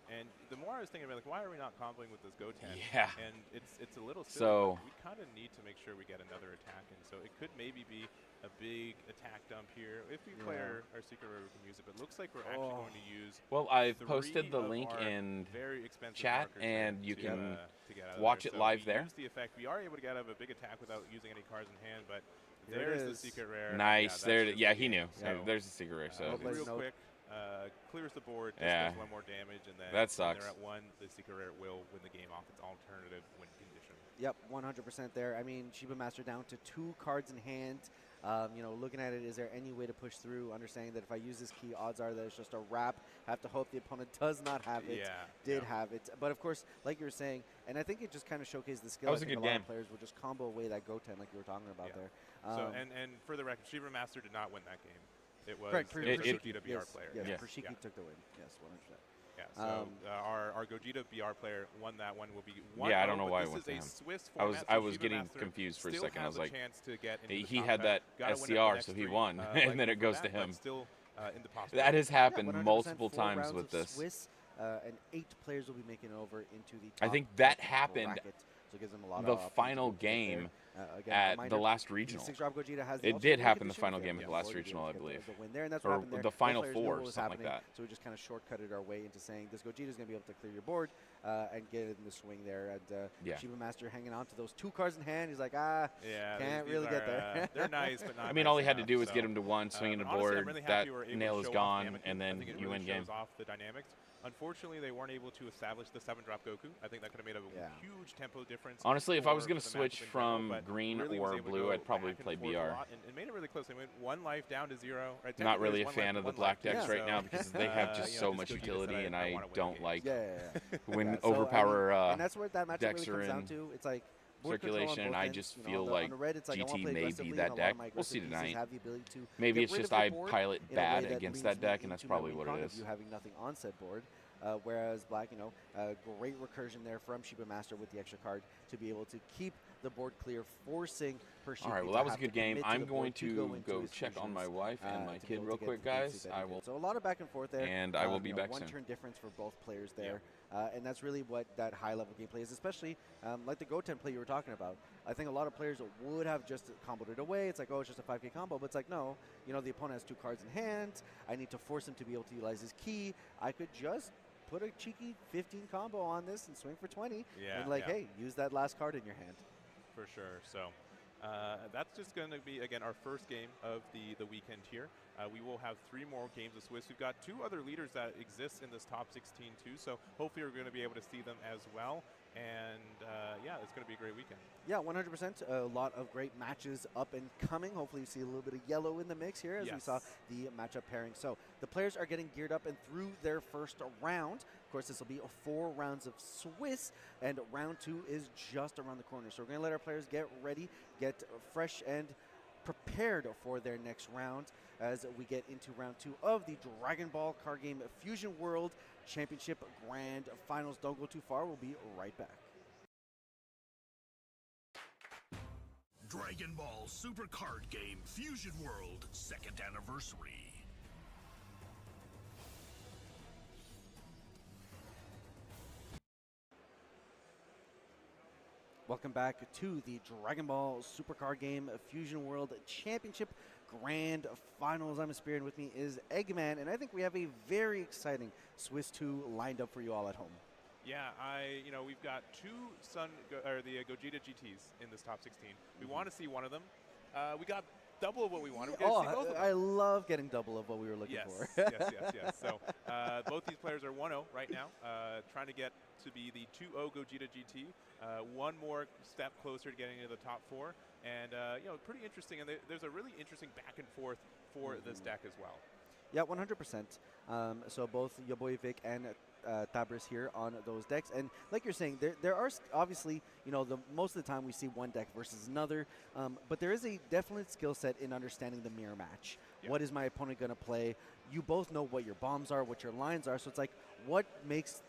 And the more I was thinking about, like, why are we not comboing with this Goten? Yeah. And it's a little silly, So but we kind of need to make sure we get another attack in. So it could maybe be a big attack dump here. If we play our secret rare, we can use it. But it looks like we're actually going to use. Well, I've 3 posted the of link our in very expensive chat, markers and you to can get out of watch there. it So live we there. use the effect. We are able to get out of a big attack without using any cards in hand, but Here there's it the is. secret rare. Nice. Yeah, there. that's Yeah, just he the knew. game. So, There's the secret rare. So Hopefully real note. quick, clears the board, just Yeah. does 1 more damage, and then That when sucks. they're at 1, the secret rare will win the game off its alternative win condition. Yep, 100% there. I mean, Shiba Master down to 2 cards in hand. You know, looking at it, is there any way to push through? Understanding that if I use this key, odds are that it's just a wrap. Have to hope the opponent does not have it. Yeah, Have it. But of course, like you were saying, and I think it just kind of showcased the skill. That was I a think good a lot game. of players will just combo away that Goten, like you were talking about there. So and for the record, Shiba Master did not win that game. It was correct. it was It- Gogeta BR player. Yes, Yes. Pershiki Yeah. took the win. Yes, 100%. Yeah, so our Gogeta BR player won that one. Will be 1-0. Yeah, I don't know why it this went is to a him. Swiss I was format, I so was Shiba getting Master confused for a still second. I has was a like, chance to get into the he top had 10. that Gotta win it the SCR, next so he 3, won, and then likely it goes for to that, him. but still in the possibility. That has happened 100%, multiple 4 times rounds with of this. Swiss, and 8 players will be making it over into the I top think that bracket, happened so it gives them a lot the of final opportunity to get game there. Again, at reminder, the last the regional. 6-drop Gogeta has the It ultimate did win happen the condition. final Yeah, game at the before last you regional, I get believe. The win there, and that's Or what happened there. the Both final players knew 4, what was something like happening, that. So we just kind of shortcutted our way into saying this Gogeta is going to be able to clear your board and get it in the swing there. And Yeah. Shiba Master hanging on to those 2 cards in hand. He's like, can't these really get are, there. they're nice, but not I mean, nice all he had to enough, do was so, get him to 1, swinging the honestly, board. I'm really happy That we were able to nail is show off gone, Nameku. and I then think it you really win game. shows off the dynamics. Unfortunately, they weren't able to establish the 7-drop Goku. I think that could have made a huge tempo difference. Honestly, if I was for going to the switch matchup in from general, but green really was or able to blue, go I'd probably back and play forth a BR. lot and made it really close. They went 1 life down to 0. Right? Not really a Technically, fan of the one black life decks down, right now because they have just you so know, much this Gogeta utility, said, and I I wanna win don't the like Yeah. when Yeah, so, overpower and that's what that matchup decks really are comes down in. to. It's like, board control on circulation, and both I ends. just You know, feel on the, like on the red, it's like, I wanna GT play may aggressively, be and that a lot deck. of my We'll see aggressive pieces tonight. have the ability to Maybe get it's rid just of the I board pilot in a bad way that against leads that me deck, and that's into my probably win what con it of is. you having nothing on said board. Whereas black, great recursion there from Shiba Master with the extra card to be able to keep the board clear, forcing Pershiba. All right, well, to that was a have to good game. commit to I'm the going board to go into go his check on my fusions, wife and my to be kid able real to get quick, the games guys. that he I did. will, So a lot of back and forth there. and I will be back one soon. turn difference for both players there. And that's really what that high-level gameplay is, especially like the Goten play you were talking about. I think a lot of players would have just comboed it away. It's like, oh, it's just a 5k combo. But it's like, no, the opponent has 2 cards in hand. I need to force him to be able to utilize his key. I could just put a cheeky 15 combo on this and swing for 20. Yeah, and hey, use that last card in your hand. For sure. So that's just going to be, again, our first game of the weekend here. We will have 3 more games of Swiss. We've got 2 other leaders that exist in this top 16 too, so hopefully we're going to be able to see them as well. And yeah, it's going to be a great weekend. Yeah, 100%. A lot of great matches up and coming. Hopefully you see a little bit of yellow in the mix here as we saw the matchup pairing. So the players are getting geared up and through their first round. Of course, this will be 4 rounds of Swiss, and round 2 is just around the corner. So we're going to let our players get ready, get fresh and prepared for their next round as we get into round 2 of the Dragon Ball card game Fusion World Championship Grand Finals. Don't go too far. We'll be right back. Dragon Ball Super Card Game Fusion World 2nd Anniversary. Welcome back to the Dragon Ball Super Card Game Fusion World Championship Grand Finals. I'm Aspire, and with me is Eggman, and I think we have a very exciting Swiss 2 lined up for you all at home. Yeah, we've got 2 the Gogeta GTs in this top 16. We want to see one of them. We got double of what we wanted. We Oh, see both of them. I love getting double of what we were looking for. yes. So both these players are 1-0 right now, trying to get to be the 2-0 Gogeta GT. One more step closer to getting into the top 4. And, pretty interesting. And there's a really interesting back and forth for this deck as well. Yeah, 100%. So both your boy Vic and Tabris here on those decks, and like you're saying, there are obviously most of the time we see one deck versus another, but there is a definite skill set in understanding the mirror match. Yeah. What is my opponent going to play? You both know what your bombs are, what your lines are, so it's like what makes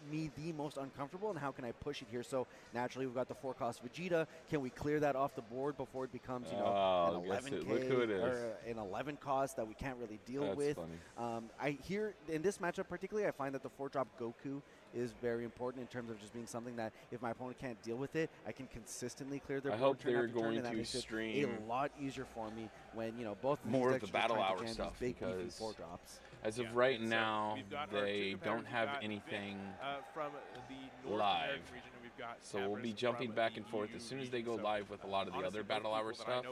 me the most uncomfortable and how can I push it here? So naturally we've got the 4-cost Vegeta. Can we clear that off the board before it becomes an 11k or an 11 cost that we can't really deal with? I hear in this matchup particularly, I find that the 4-drop Goku is very important in terms of just being something that if my opponent can't deal with it, I can consistently clear their board. I hope turn they're after turn, going and that to makes stream it a lot easier for me when both of more these of the decks are battle trying to hour jam stuff, these big because 4-drops. As of right now, we've got they don't have anything from the North live. American region, and we've got So we'll be jumping back and forth. As soon as they go live with a lot of the other battle hour stuff,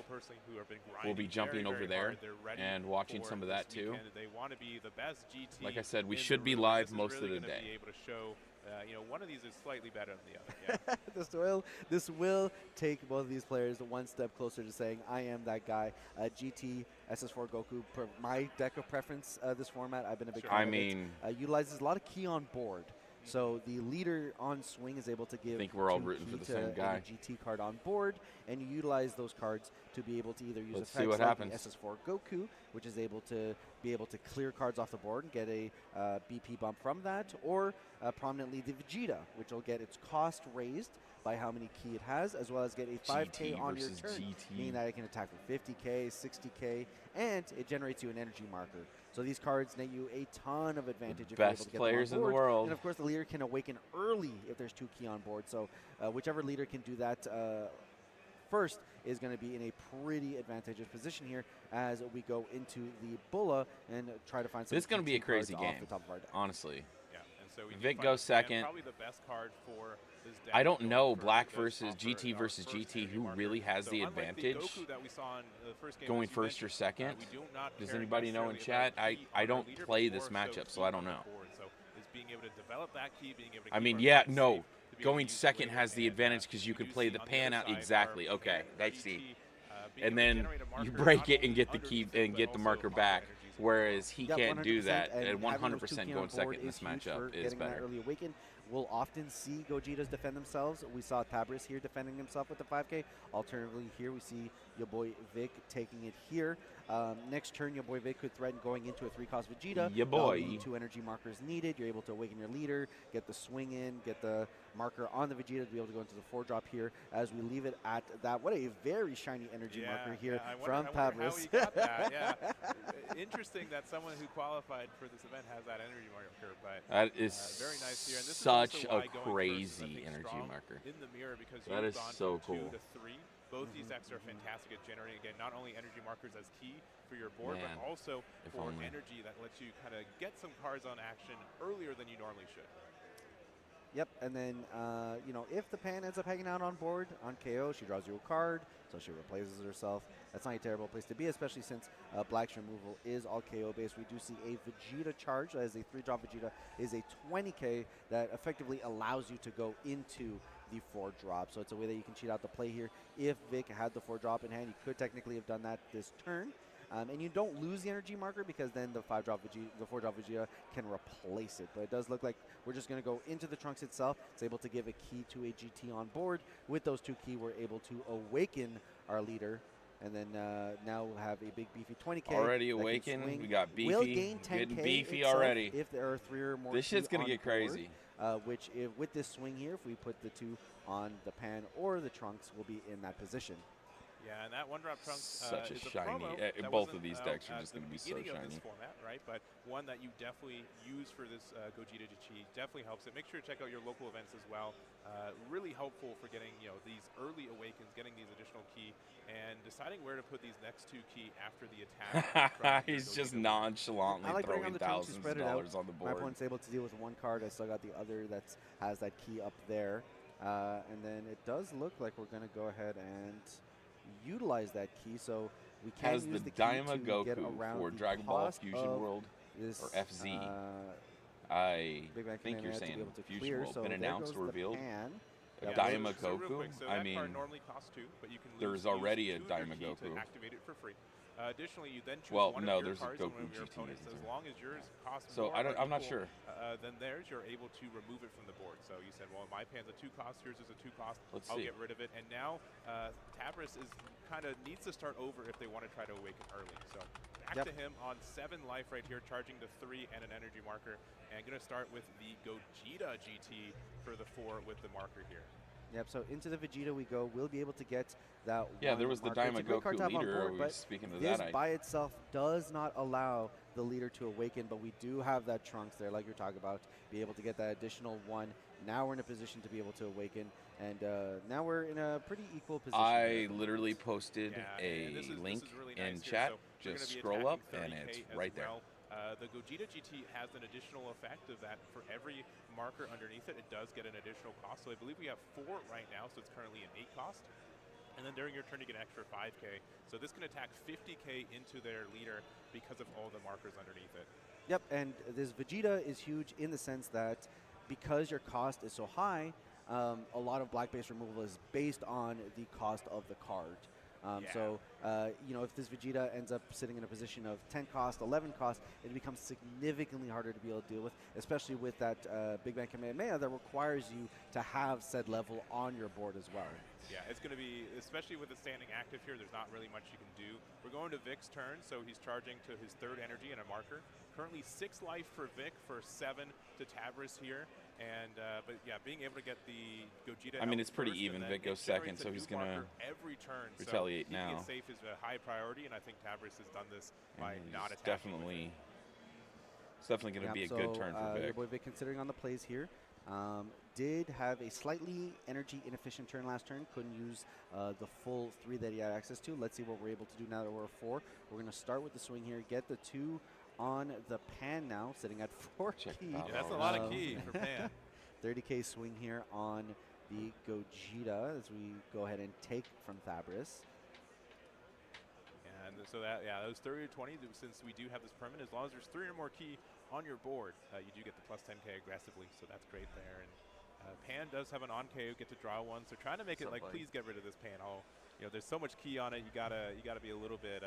we'll be jumping over there and watching some of that too. They want to be the best GT. Like I said, we should be live most of the day. Be able to show, one of these is slightly better than the other. Yeah. This will take both of these players one step closer to saying, I am that guy. GT, SS4 Goku, my deck of preference this format. I've been a big fan of it. Utilizes a lot of key on board. So the leader on swing is able to give. I think we're all rooting for the same guy. GT card on board, and you utilize those cards to be able to either use Let's effects see what like happens. the SS4 Goku, which is able to clear cards off the board and get a BP bump from that, or prominently the Vegeta, which will get its cost raised by how many key it has, as well as get a 5k on your turn, meaning that it can attack for 50k, 60k, and it generates you an energy marker. So these cards net you a ton of advantage if you're able to get players them on board. in the world. And of course, the leader can awaken early if there's 2 key on board. So whichever leader can do that first is going to be in a pretty advantageous position here as we go into the Bulla and try to find some. This is going to be a crazy game, honestly. Yeah, and so Vic goes second. Probably the best card for this deck. I don't know Black versus GT versus GT who really has the advantage going first or second. Does anybody know in chat? I don't play this matchup, so I don't know. I mean, yeah, no. Going second has the advantage because you can play the pan out. Exactly. Okay, I see. And then you break it and get the key and get the marker back. Whereas he can't do that, and 100% going second in this matchup is better. we'll often see Gogetas defend themselves. We saw Tabris here defending himself with the 5K. Alternatively, here we see your boy Vic taking it here. Next turn, your boy Vic could threaten going into a 3-cost Vegeta. Ya boy. The 2 energy markers needed. You're able to awaken your leader, get the swing in, get the marker on the Vegeta to be able to go into the 4-drop here as we leave it at that. What a very shiny energy marker here from Tabris. How he got that. Yeah. Interesting that someone who qualified for this event has that energy marker, but that is very nice here. And this such is a also why going crazy first is, energy marker. in the mirror, because That you've is gone so from 2 cool. to 3. Both these decks are fantastic at generating, again, not only energy markers as key for your board, Man, but also for only. energy that lets you kind of get some cards on action earlier than you normally should. Yep, and then, you know, if the Pan ends up hanging out on board on KO, she draws you a card, so she replaces herself. That's not a terrible place to be, especially since Black's removal is all KO based. We do see a Vegeta charge, as a 3-drop Vegeta is a 20K that effectively allows you to go into the 4-drop. So it's a way that you can cheat out the play here. If Vic had the 4-drop in hand, you could technically have done that this turn. And you don't lose the energy marker because then the 4-drop Vegeta can replace it. But it does look like we're just going to go into the Trunks itself. It's able to give a key to a GT on board. With those 2 keys, we're able to awaken our leader. And then now we'll have a big beefy 20K. Already awakened. We got beefy. Will gain 10K getting beefy itself already. if there are 3 or more. This shit's going to get crazy. Which, with this swing here, if we put the 2 on the Pan or the Trunks, will be in that position. Yeah, and that 1-drop Trunks Such a is shiny. promo that Both of wasn't these decks are just going to be so beginning of shiny. this format, right? But one that you definitely use for this Gogeta Chi definitely helps it. Make sure to check out your local events as well. Really helpful for getting these early awakens, getting these additional key, and deciding where to put these next 2 key after the attack. He's just nonchalantly I like throwing on the Trunks to thousands of spread it out. dollars on the My board. opponent's able to deal with 1 card. I still got the other that has that key up there. And then it does look like we're going to go ahead and utilize that key, so we can Has use the the key Daima to get Goku around for the Dragon Ball cost Fusion of World this, or FZ. Big Bang I think Command you're to be saying able to Fusion clear. World. So Been there announced, goes the revealed. Pan. A That Daima was- So real Goku. quick, so I that mean, card normally costs 2, but you can there's use already a 2 of your Daima key to Goku. activate it for free. Additionally, you then choose Well, one no, of your there's a cards and Goku one of your GT, opponents. isn't As there? long as yours costs So more I'm not equal, sure. Than theirs, you're able to remove it from the board. So you said, well, my Pan's a 2 cost, yours is a 2 cost. Let's I'll see. get rid of it. And now Tabris is kind of needs to start over if they want to try to awaken early. So back to him on 7 life right here, charging the 3 and an energy marker. And going to start with the Gogeta GT for the 4 with the marker here. Yep, so into the Vegeta we go. We'll be able to get that Yeah, one there was the marker. It's a Daima great card to Goku have on leader. board, We but speaking of this that, by itself does not allow the leader to awaken, but we do have that Trunks there, like you're talking about, be able to get that additional 1. Now we're in a position to be able to awaken, and now we're in a pretty equal position. I literally posted a and this is link really in nice here. chat. So we're Just gonna be scroll up, attacking and 30K it's as right there. well. The Gogeta GT has an additional effect of that for every marker underneath it, it does get an additional cost. So I believe we have 4 right now, so it's currently an 8 cost. And then during your turn, you get an extra 5K. So this can attack 50K into their leader because of all the markers underneath it. Yep, and this Vegeta is huge in the sense that because your cost is so high, a lot of black base removal is based on the cost of the card. So, you know, if this Vegeta ends up sitting in a position of 10 cost, 11 cost, it becomes significantly harder to be able to deal with, especially with that Big Bang Kamehameha that requires you to have said level on your board as well. Yeah, it's going to be, especially with it standing active here, there's not really much you can do. We're going to Vic's turn, so he's charging to his 3rd energy and a marker. Currently 6 life for Vic for 7 to Tabris here. And but yeah, being able to get the Gogeta. I mean, it's pretty first, even. and then Vic goes it generates second, so a he's new gonna marker every turn. retaliate so now. Keeping it safe is a high priority, and I think Tabris has done this by And not it's attacking. definitely, it's definitely going to be a so, good turn for your Vic. boy Vic, considering on the plays here, did have a slightly energy inefficient turn last turn. Couldn't use the full 3 that he had access to. Let's see what we're able to do now that we're 4. We're going to start with the swing here, get the 2 on the Pan now, sitting at 4 Check key. that Yeah, that's a out. lot of key for Pan. 30K swing here on the Gogeta as we go ahead and take from Fabris. And so that, yeah, those 30 to 20, since we do have this permanent, as long as there's 3 or more key on your board, you do get the plus 10K aggressively, so that's great there. And Pan does have an on KO, get to draw 1, so trying to make it like, please get rid of this Pan. Oh, you know, there's so much key on it, you gotta be a little bit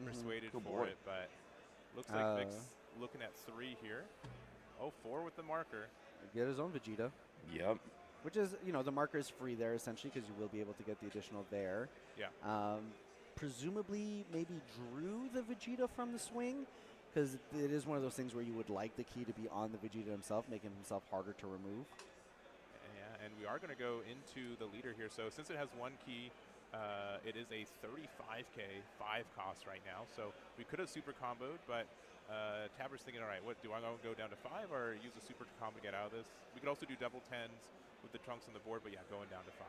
persuaded for it, but looks like Vic's looking at 3 here. Oh, 4 with the marker. get his own Vegeta. Yep. Which is, you know, the marker is free there essentially because you will be able to get the additional there. Yeah. Presumably maybe drew the Vegeta from the swing because it is one of those things where you would like the key to be on the Vegeta himself, making himself harder to remove. Yeah, and we are going to go into the leader here. So since it has one key, it is a 35k 5 cost right now. So we could have super comboed, but Taber's thinking, all right, what do I go down to 5 or use a super combo to get out of this? We could also do double 10s with the trunks on the board, but yeah, going down to 5.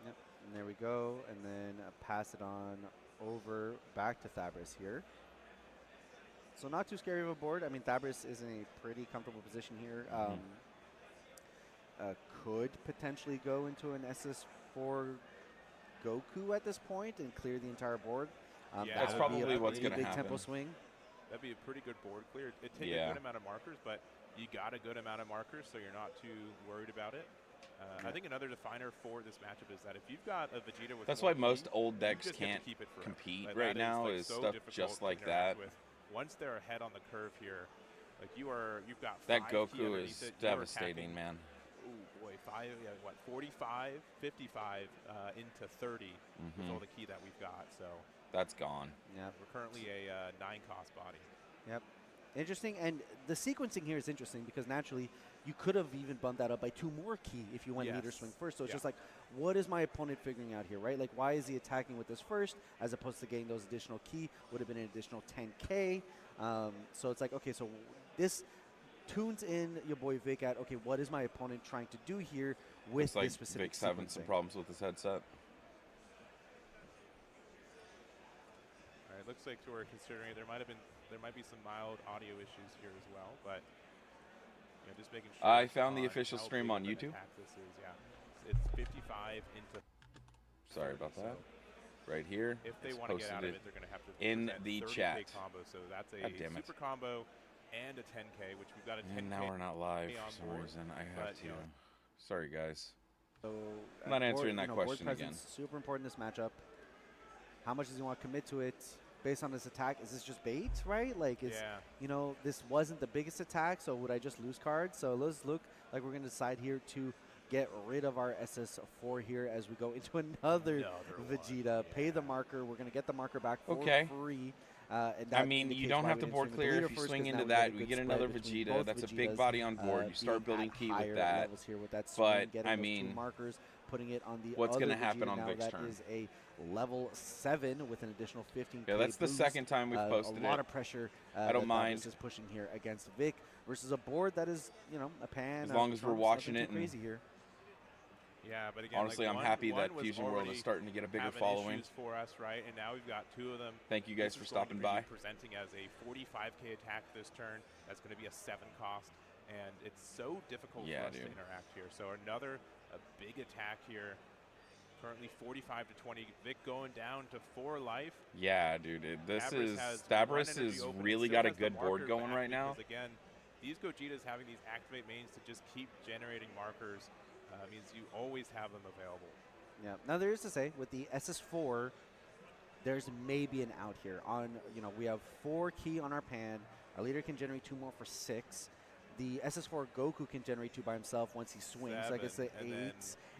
Yep, and there we go, and then pass it on over back to Thabris here. So not too scary of a board. I mean, Thabris is in a pretty comfortable position here. Could potentially go into an SS4 Goku at this point and clear the entire board. Yeah, that's probably what's going to big happen. tempo swing. That'd be a pretty good board clear. It'd take a good amount of markers, but you got a good amount of markers, so you're not too worried about it. I think another definer for this matchup is that if you've got a Vegeta with That's why most old you decks just get to can't keep it forever. compete Like, right that now like is so stuff difficult just to like interact that. with. Once they're ahead on the curve here, like you've got That 5 key Goku underneath is it, you're devastating, attacking, man. Oh boy, 45, 55 into 30 with all the key that we've got. So that's gone. Yeah, we're currently a 9 cost body. Yep. Interesting, and the sequencing here is interesting because naturally you could have even bumped that up by 2 more key if you went leader swing first. So it's just like, what is my opponent figuring out here, right? Like, why is he attacking with this first as opposed to getting those additional key? Would have been an additional 10k. So it's like, okay, so this tunes in your boy Vic at, okay, what is my opponent trying to do here with Looks this like specific Vic's having some sequencing? problems with his headset. All right, looks like we're considering it. There might be some mild audio issues here as well, but just making sure. I found the official stream on YouTube. This is, it's 55 into. Sorry about that. Right here. If they it's want to get out of posted it, they're going to have to in present the 30K chat. combo. So that's a God damn it. super combo and a 10k, which we've got a 10k. And now we're not live on for some board, reason. I have but, to. Sorry, guys. So I'm not answering that board question presence, again. Super important in this matchup. How much does he want to commit to it based on this attack? Is this just bait, right? Like, this wasn't the biggest attack, so would I just lose cards? So let's look like we're going to decide here to get rid of our SS4 here as we go into another Vegeta. Pay the marker. We're going to get the marker back for free. And that I mean, you don't have to board clear if you swing into that. We get another Vegeta. That's a big body on board. You start building key with that. Here with that swing, but, I mean, 2 markers, putting it on the what's going to happen on Vic's that turn? Is a level 7 with an additional 15. Yeah, that's the second time we've posted it. A lot of pressure. I don't mind. This is pushing here against Vic versus a board that is, a pan. As long as we're watching it. Crazy here. Yeah, but again, honestly, I'm happy that Fusion World is starting to get a bigger following for us, right? And now we've got 2 of them. Thank you guys for stopping by. Presenting as a 45k attack this turn. That's going to be a 7 cost, and it's so difficult for us to interact here. So a big attack here. Currently 45 to 20. Vic going down to 4 life. Yeah, dude. Stabris has really got a good board going right now. Again, these Gogetas having these activate mains to just keep generating markers means you always have them available. Yeah. Now there is to say with the SS4, there's maybe an out here. We have 4 key on our pan. Our leader can generate 2 more for 6. The SS4 Goku can generate 2 by himself once he swings. 7, like I said, 8.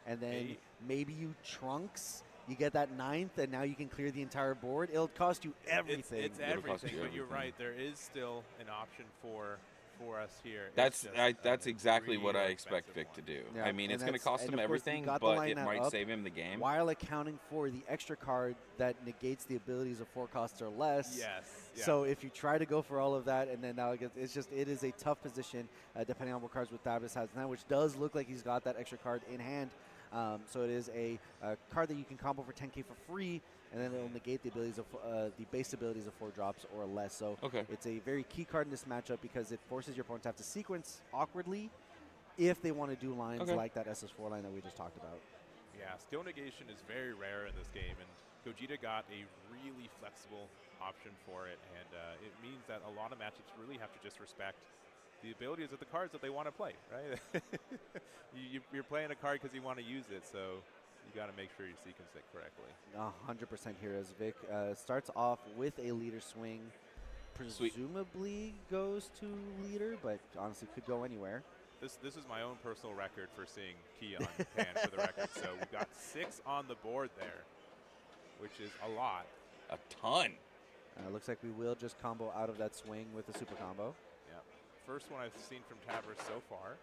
And then maybe you Trunks. You get that 9th, and now you can clear the entire board. It'll cost you everything. It's everything, but you're right. There is still an option for us here. That's exactly what I expect Vic to do. Yeah. I mean, it's going to cost him everything, but it might save him the game. While accounting for the extra card that negates the abilities of 4 costs or less. Yes. Yeah. So if you try to go for all of that, and then now it is a tough position depending on what cards with Thabris has now, which does look like he's got that extra card in hand. So it is a card that you can combo for 10k for free, and then it'll negate the abilities of the base abilities of 4 drops or less. So it's a very key card in this matchup because it forces your opponent to have to sequence awkwardly if they want to do lines like that SS4 line that we just talked about. Yeah, skill negation is very rare in this game, and Gogeta got a really flexible option for it, and it means that a lot of matchups really have to just respect the abilities of the cards that they want to play, right? You're playing a card because you want to use it, so you got to make sure you sequence it correctly. 100% here as Vic starts off with a leader swing, presumably goes to leader, but honestly could go anywhere. This is my own personal record for seeing Ki on pan for the record. So we've got 6 on the board there, which is a lot. A ton. Looks like we will just combo out of that swing with the super combo. Yeah. First one I've seen from Tavros so far.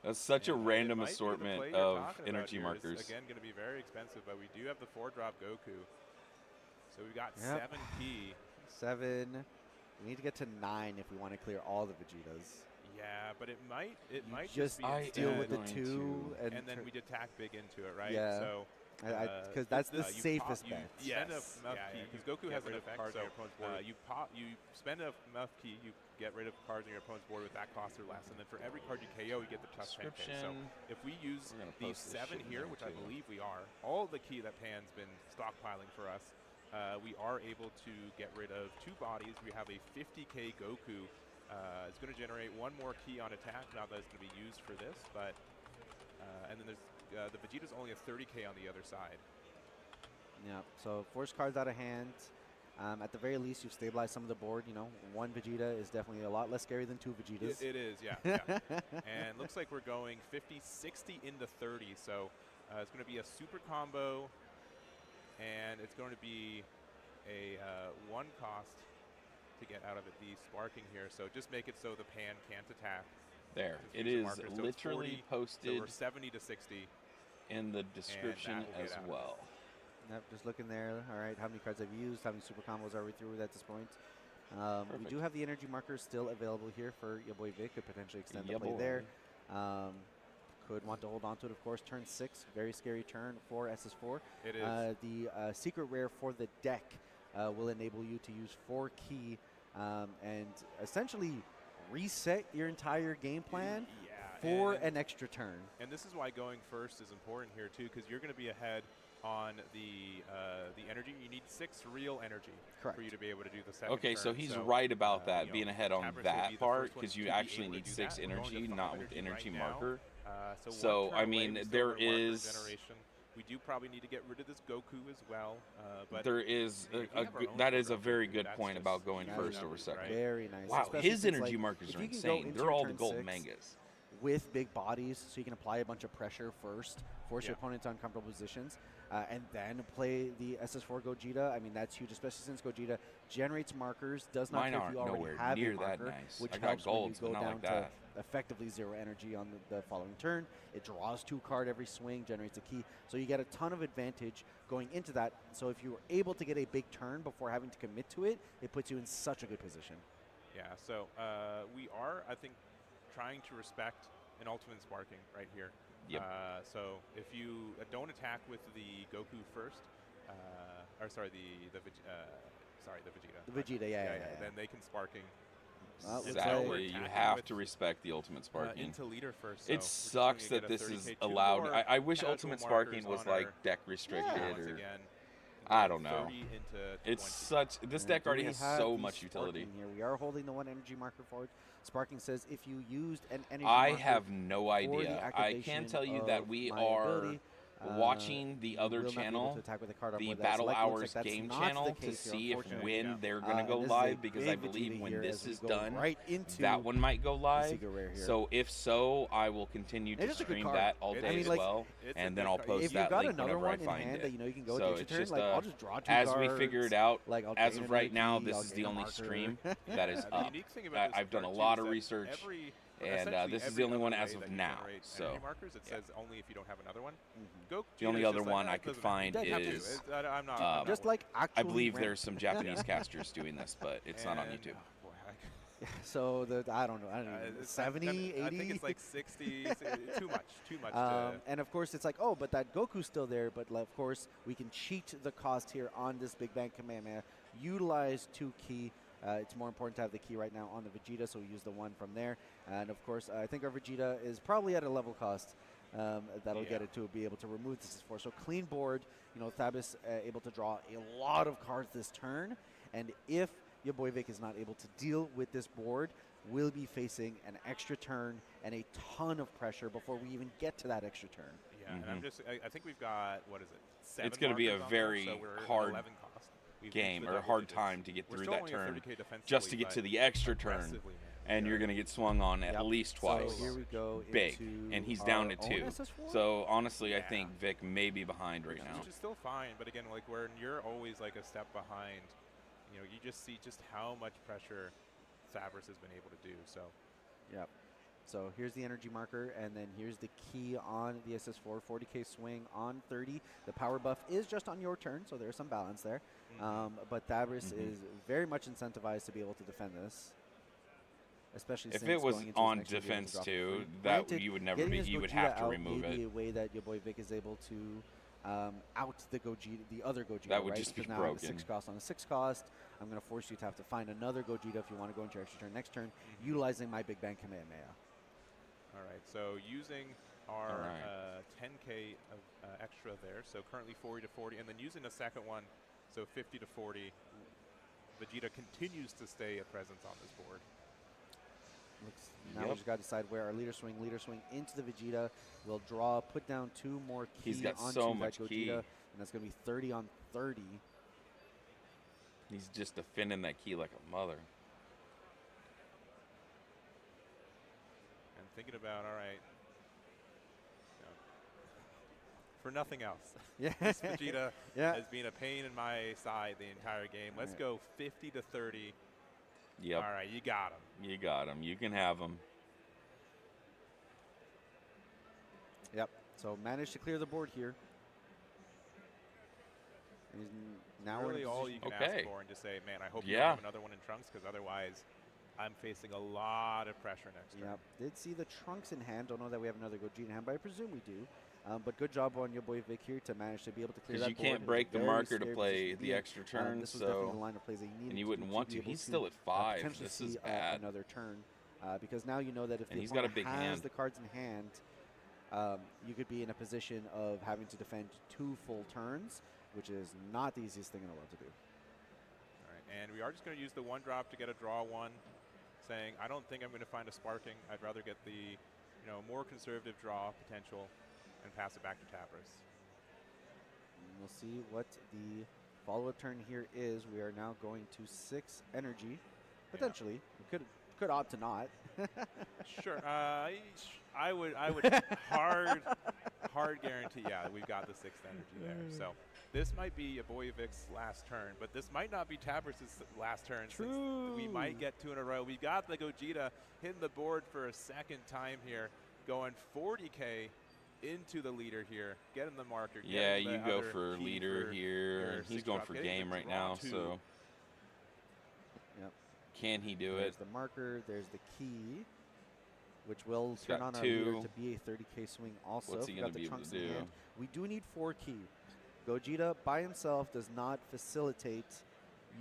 That's such a And random it might be the assortment play you're of talking about energy here. markers. It's, again, going to be very expensive, but we do have the 4-drop Goku. So we've got 7 Ki. 7. We need to get to 9 if we want to clear all the Vegetas. Yeah, but it might just be deal with the going 2 and then we'd attack big into it, right? Yeah. So because that's the safest bet. Yes, because Goku has an effect. So you spend enough Ki, you get rid of cards on your opponent's board with that cost or less, and then for every card you KO, you get the tough pancake. So if we use these 7 here, which I believe we are, all the Ki that Pan's been stockpiling for us, we are able to get rid of 2 bodies. We have a 50k Goku. It's going to generate 1 more Ki on attack. Not that it's going to be used for this, but and then there's the Vegeta's only a 30k on the other side. Yeah, so force cards out of hand. At the very least, you've stabilized some of the board. You know, 1 Vegeta is definitely a lot less scary than 2 Vegetas. It is, yeah. And looks like we're going 50, 60 into 30. So it's going to be a super combo, and it's going to be a 1 cost to get out of it, the sparking here. So just make it so the Pan can't attack. There, it is marker. So literally 40, posted so we're 70 to 60. in the description as well. Yep, just looking there. All right, how many cards have you used? How many super combos are we through at this point? We do have the energy markers still available here for your boy Vic. Could potentially extend the play there. Could want to hold on to it, of course. Turn 6, very scary turn for SS4. It is. The secret rare for the deck will enable you to use 4 Ki and essentially reset your entire game plan for an extra turn. And this is why going first is important here too, because you're going to be ahead on the energy. You need 6 real energy for you to be able to do the second Okay, turn. so he's right about that, being ahead on that part, because you actually need 6 energy, not with energy marker. So I mean, there is. We do probably need to get rid of this Goku as well. But there is that is a very good point about going first over second. Right? Very nice. Wow, especially his energy markers are insane. They're all the gold mangas. With big bodies, so you can apply a bunch of pressure first, force your opponent to uncomfortable positions, and then play the SS4 Gogeta. I mean, that's huge, especially since Gogeta generates markers, does not care if you already have a marker, which helps when you go down to effectively 0 energy on the following turn. It draws 2 cards every swing, generates a Ki, so you get a ton of advantage going into that. So if you were able to get a big turn before having to commit to it, it puts you in such a good position. Yeah, so we are, I think, trying to respect an ultimate sparking right here. Yep. So if you don't attack with the Goku first, or sorry, the Vegeta. The Vegeta, yeah. Then they can sparking. Exactly. You have to respect the ultimate sparking. Into leader first. So it sucks that this is allowed. I wish ultimate sparking was like deck restricted or. I don't know. It's such. This deck already has so much utility. Here we are holding the 1 energy marker forward. Sparking says if you used an energy I marker have no idea. I can tell you that we are watching the other channel, the Battle Hours game channel, to see if when they're going to go live, because I believe when this is done, that one might go live. So if so, I will continue to stream that all day as well, and then I'll post that link whenever I find it. So it's just as we figure it out, as of right now, this is the only stream that is up. I've done a lot of research. And this is the only one as of now. So markers, it says only if you don't have another one. The only other one I could find is I'm not just like I believe there's some Japanese casters doing this, but it's not on YouTube. So I don't know, 70, 80? I think it's like 60, too much. And of course it's like, oh, but that Goku's still there, but of course we can cheat the cost here on this Big Bang Kamehameha, utilize 2 Ki. It's more important to have the Ki right now on the Vegeta, so we use the 1 from there. And of course, I think our Vegeta is probably at a level cost that'll get it to be able to remove this 4. So clean board, Thabis able to draw a lot of cards this turn. And if your boy Vic is not able to deal with this board, we'll be facing an extra turn and a ton of pressure before we even get to that extra turn. Yeah, and I think we've got, what is it, 7 It's going to be a very so we're hard 11 cost. game or a hard time to get through that turn just to get to the extra turn, and you're going to get swung on at least twice. So here we go. Big, and he's down to 2. So honestly, I think Vic may be behind right now. Which is still fine, but again, like when you're always like a step behind, you know, you just see just how much pressure Fabris has been able to do. So, yep. So here's the energy marker, and then here's the key on the SS4, 40k swing on 30. The power buff is just on your turn, so there's some balance there. But Fabris is very much incentivized to be able to defend this. Especially if since it was going into on defense too, that you would never be. You would have to remove it. Maybe a way that your boy Vic is able to out the Gogeta, the other Gogeta. That would right? just be now broken. On the 6 cost, on a 6 cost, I'm going to force you to have to find another Gogeta if you want to go into your extra turn next turn, utilizing my Big Bang Kamehameha. All right, so using our 10k of extra there, so currently 40 to 40, and then using a second one, so 50 to 40, Vegeta continues to stay a presence on this board. Now we just got to decide where our leader swing into the Vegeta. We'll draw, put down 2 more key He's got onto so that much Gogeta, key. and that's going to be 30 on 30. He's just defending that key like a mother. And thinking about, all right, for nothing else. Yeah. This Vegeta has been a pain in my side the entire game. Let's go 50 to 30. Yep. All right, you got him. You got him. You can have him. Yep. So managed to clear the board here. He's now really all you can ask for, and just say, man, I hope you don't have another one in Trunks, because otherwise I'm facing a lot of pressure next turn. Yep. Did see the Trunks in hand. Don't know that we have another Gogeta in hand, but I presume we do. But good job on your boy Vic here to manage to be able to clear that board. Because you can't break the marker to play the extra turn, this was definitely the line of plays that you needed. And you wouldn't want to. He's still at 5. This is bad. Another turn, because now you know that if the he's got a opponent big has hand. the cards in hand, you could be in a position of having to defend 2 full turns, which is not the easiest thing in the world to do. All right, and we are just going to use the 1 drop to get a draw 1, saying I don't think I'm going to find a sparking. I'd rather get the more conservative draw potential and pass it back to Tabris. We'll see what the follow-up turn here is. We are now going to 6 energy, potentially. We could opt to not. Sure, I would hard guarantee. Yeah, we've got the 6th energy there. So this might be a boy Vic's last turn, but this might not be Tabris' last turn. True. Since we might get 2 in a row. We got the Gogeta hitting the board for a second time here, going 40k. Into the leader here, getting the marker. Yeah, you go for leader here. He's going for game right now, so. Yep. Can he do There's it? the marker. There's the key, which will He's turn got on our 2. leader to be a 30k swing also. What's he going to be able to do? We do need 4 key. Gogeta by himself does not facilitate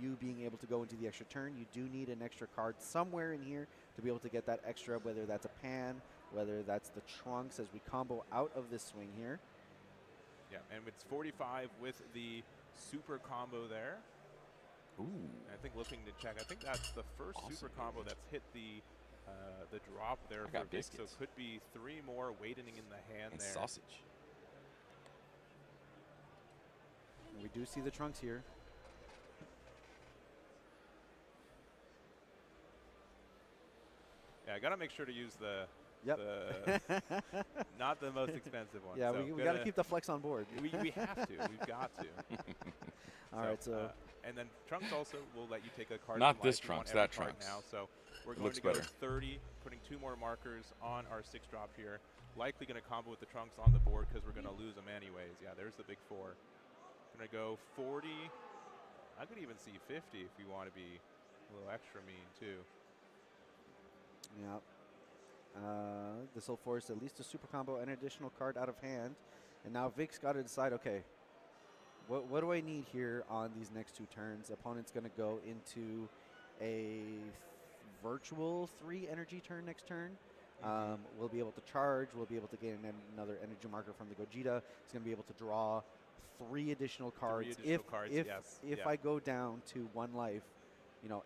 you being able to go into the extra turn. You do need an extra card somewhere in here to be able to get that extra, whether that's a pan, whether that's the Trunks as we combo out of this swing here. Yeah, and it's 45 with the super combo there. Ooh. I think looking to check, I think that's the first super combo that's hit the drop there for Vic, so it could be 3 more waiting in the hand and there. Sausage. And we do see the Trunks here. Yeah, I got to make sure to use the not the most expensive one. Yeah, so we got to keep the flex on board. We have to. We've got to. All right, so. And then Trunks also will let you take a card. Not this Trunks, that Trunks. Now, so we're going to go 30, putting 2 more markers on our 6 drop here. Likely going to combo with the Trunks on the board because we're going to lose them anyways. Yeah, there's the big 4. Going to go 40. I could even see 50 if you want to be a little extra mean too. Yeah. This will force at least a super combo and an additional card out of hand. And now Vic's got to decide, okay, what do I need here on these next 2 turns? Opponent's going to go into a virtual 3 energy turn next turn. We'll be able to charge. We'll be able to get another energy marker from the Gogeta. He's going to be able to draw 3 additional cards. If I go down to 1 life,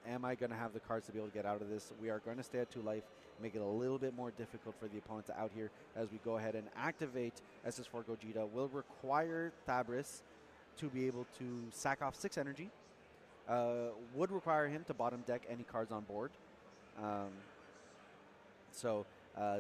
am I going to have the cards to be able to get out of this? We are going to stay at 2 life, make it a little bit more difficult for the opponent to out here as we go ahead and activate SS4 Gogeta. Will require Fabris to be able to sack off 6 energy would require him to bottom deck any cards on board.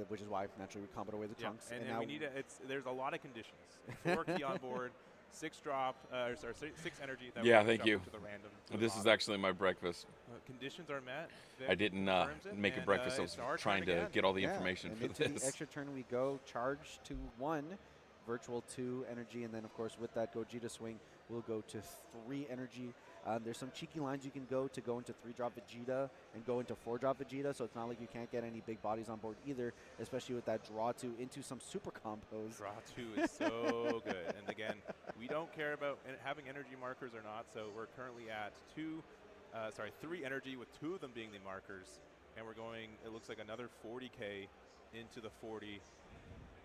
Which is why naturally we comboed away the trunks. And now we need there's a lot of conditions. 4 key on board, 6 drop, sorry, 6 energy. That Yeah, will thank jump you. up to the random, to the This is bottom. actually my breakfast. Conditions are met. Vic I didn't confirms it, make a and, breakfast. I it's was our trying turn to again. get all the Yeah, information and for into this. the extra turn we go, charge to 1, virtual 2 energy, and then of course with that Gogeta swing, we'll go to 3 energy. There's some cheeky lines you can go into 3-drop Vegeta and go into 4-drop Vegeta, so it's not like you can't get any big bodies on board either, especially with that draw 2 into some super combos. Draw 2 is so good. And again, we don't care about having energy markers or not, so we're currently at 3 energy with 2 of them being the markers. And we're going, it looks like another 40k into the 40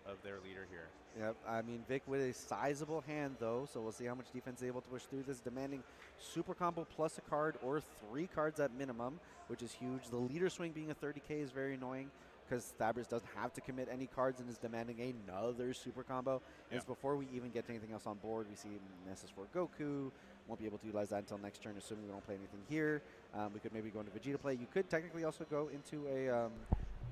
of their leader here. Yep, I mean, Vic with a sizable hand, though, so we'll see how much defense is able to push through this, demanding super combo plus a card or 3 cards at minimum, which is huge. The leader swing being a 30k is very annoying because Thabris doesn't have to commit any cards and is demanding another super combo. And it's before we even get to anything else on board. We see SS4 Goku. Won't be able to utilize that until next turn, assuming we don't play anything here. We could maybe go into Vegeta play. You could technically also go into a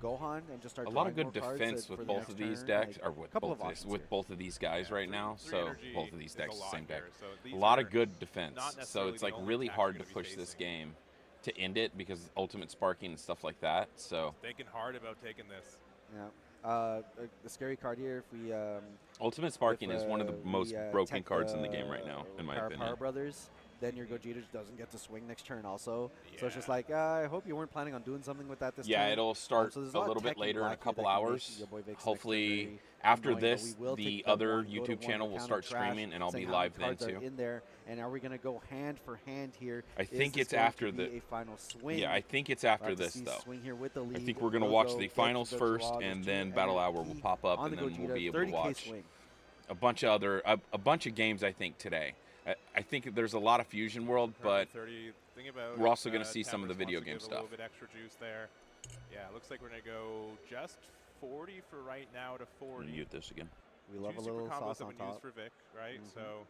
Gohan and just start A lot of drawing good more cards defense for with the both next of these turn, decks, like or with couple both of of these, options with here. both of these guys right now. Three So energy both of these is a decks, lot same deck. here, so A these lot are of good defense. not So necessarily it's the like only really attacks hard you're to gonna be push this facing. game to end it because ultimate sparking and stuff like that. So Thinking hard about taking this. Yeah. The scary card here, if we ultimate sparking is one of the we, most broken tech cards in the game right now, in my Power opinion. Brothers, then your Gogeta doesn't get to swing next turn also. So it's just Yeah. like, I hope you weren't planning on doing something with that this Yeah, turn. it'll start So there's a lot of little bit tech later in a black here couple that can make hours. your boy Vic's next turn Hopefully, very after annoying, but this, we will the take other one, go to YouTube one, channel will counter start trash, streaming, and I'll saying be how many live then cards are too. in there, and are we going to go hand for hand here? I Is think this it's going to after be the. a final swing? Yeah, I think it's We'll after have to this see though. swing here with the I lead. think we're gonna We'll watch go the get finals the first, draw, and those then two Battle Hour will MP pop up, on and the then we'll Gogeta, be able to 30K watch swing. a bunch of a bunch of games. I think today. I think there's a lot of Fusion World, but 30. Think about we're also gonna see some of the Tavros video wants to game give stuff. A little bit extra juice there. Yeah, it looks like we're gonna go just 40 for right now to I'm 40. gonna mute this again. We love a 2 super little combos sauce have on been used top. for Vic, right? Mhm. So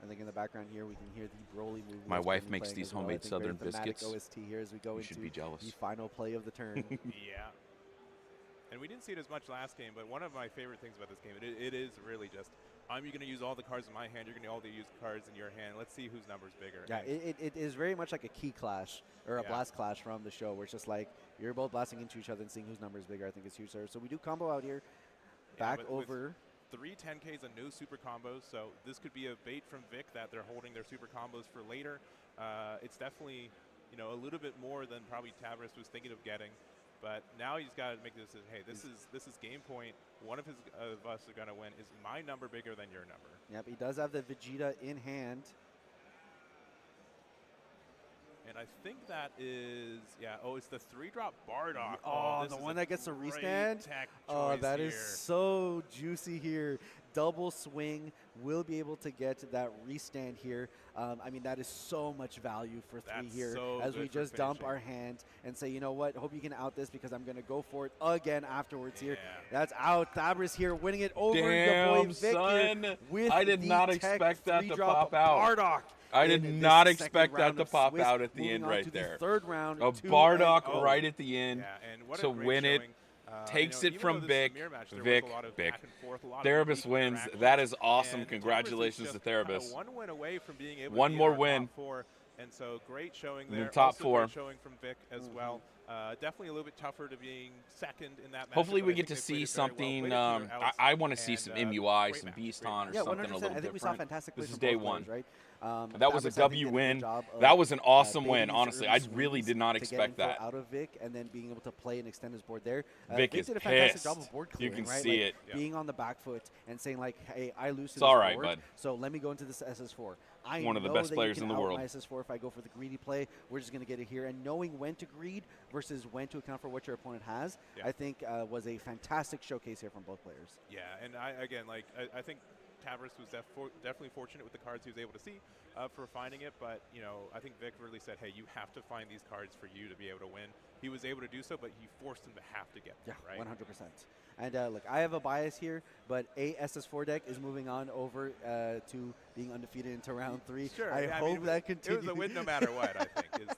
I think in the background here we can hear the Broly movie. My that's wife currently makes playing these as well. I homemade think Southern very thematic biscuits. OST here as we go You into should be jealous. the final play of the turn. yeah. And we didn't see it as much last game, but one of my favorite things about this game, it is really just, I'm going to use all the cards in my hand, you're going to all use cards in your hand. Let's see whose number's bigger. Yeah, And it is very much like a key clash or a Yeah. blast clash from the show, where it's just like you're both blasting into each other and seeing whose number is bigger. I think is huge there. So we do combo out here, back but with over. 3 10Ks and no super combos, so this could be a bait from Vic that they're holding their super combos for later. It's definitely, a little bit more than probably Tavris was thinking of getting. But now he's got to make the decision. Hey, this is game point. One of us are going to win. Is my number bigger than your number? Yep, he does have the Vegeta in hand. And I think that is, it's the 3-drop Bardock. Oh, this the is one a that gets a great restand. tech Oh, choice that is here. so juicy here. Double swing, will be able to get that restand here. I mean, that is so much value for 3 That's here so as good we for just dump finishing. our hand and say, you know what, hope you can out this because I'm going to go for it again afterwards here. Yeah. That's out. Thabris here winning it over your Damn, boy Vic here son. with I did the not tech expect that to 3-drop pop out. Bardock. I did in not this second expect that round to of pop Swiss, out at the moving end on right to there. The third round. A 2-0. Bardock right at the end. Yeah, and what to a great win it. showing. Takes Even it from though this is a Vic. mirror match, there was Vic. a lot of Vic. back and forth, a lot of Therabus deep wins. interactions. That is awesome. And Congratulations Therabus to is just kinda Therabus. one win away from being able One to be more in our win. top 4. And so great showing In the there. top Also 4. Great showing from Vic as well. Definitely a little bit tougher to being second in that match. Hopefully we get to see something. I want to see some MUI, some Beaston, or Yeah, something 100%. a little I think we saw different. fantastic play This is from day both one. players, right? That was a Thabris, I think, W did a good win. job of, That was an awesome baiting win, his honestly. early I really swings did not to get expect info that. out of Vic and then being able to play and extend his board there. Vic is did a fantastic job pissed. of board You clearing, can right? see Like, it. being on the back foot and saying like, hey, I lose to It's this all right, board, bud. so let me go into this SS4. I One of the know best that players you in can the out world. my SS4 if I go for the greedy play. We're just going to get it here. And knowing when to greed versus versus when to account for what your opponent has, Yeah. I think was a fantastic showcase here from both players. Yeah, and I think Tavris was definitely fortunate with the cards he was able to see for finding it, but I think Vic really said, hey, you have to find these cards for you to be able to win. He was able to do so, but he forced him to have to get them, right? 100%. And look, I have a bias here, but SS4 deck is moving on over to being undefeated into round 3. Sure. I hope that continues. It was a win no matter what, I think,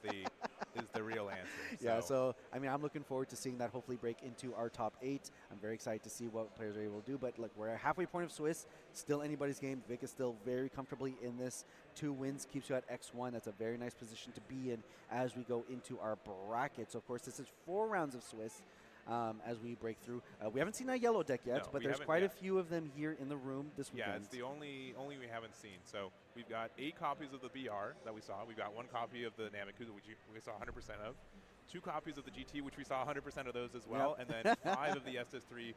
is the real answer. Yeah, so I mean, I'm looking forward to seeing that hopefully break into our top 8. I'm very excited to see what players are able to do. But look, we're at halfway point of Swiss. Still anybody's game. Vic is still very comfortably in this. 2 wins keeps you at X1. That's a very nice position to be in as we go into our bracket. So of course, this is 4 rounds of Swiss. As we break through. We haven't seen a yellow deck yet, No, but we there's haven't quite yet. a few of them here in the room this weekend. Yeah, it's the only we haven't seen. So we've got 8 copies of the BR that we saw. We've got 1 copy of the Nameku, which we saw 100% of. 2 copies of the GT, which we saw 100% of those as well. Yep. And then 5 of the SS3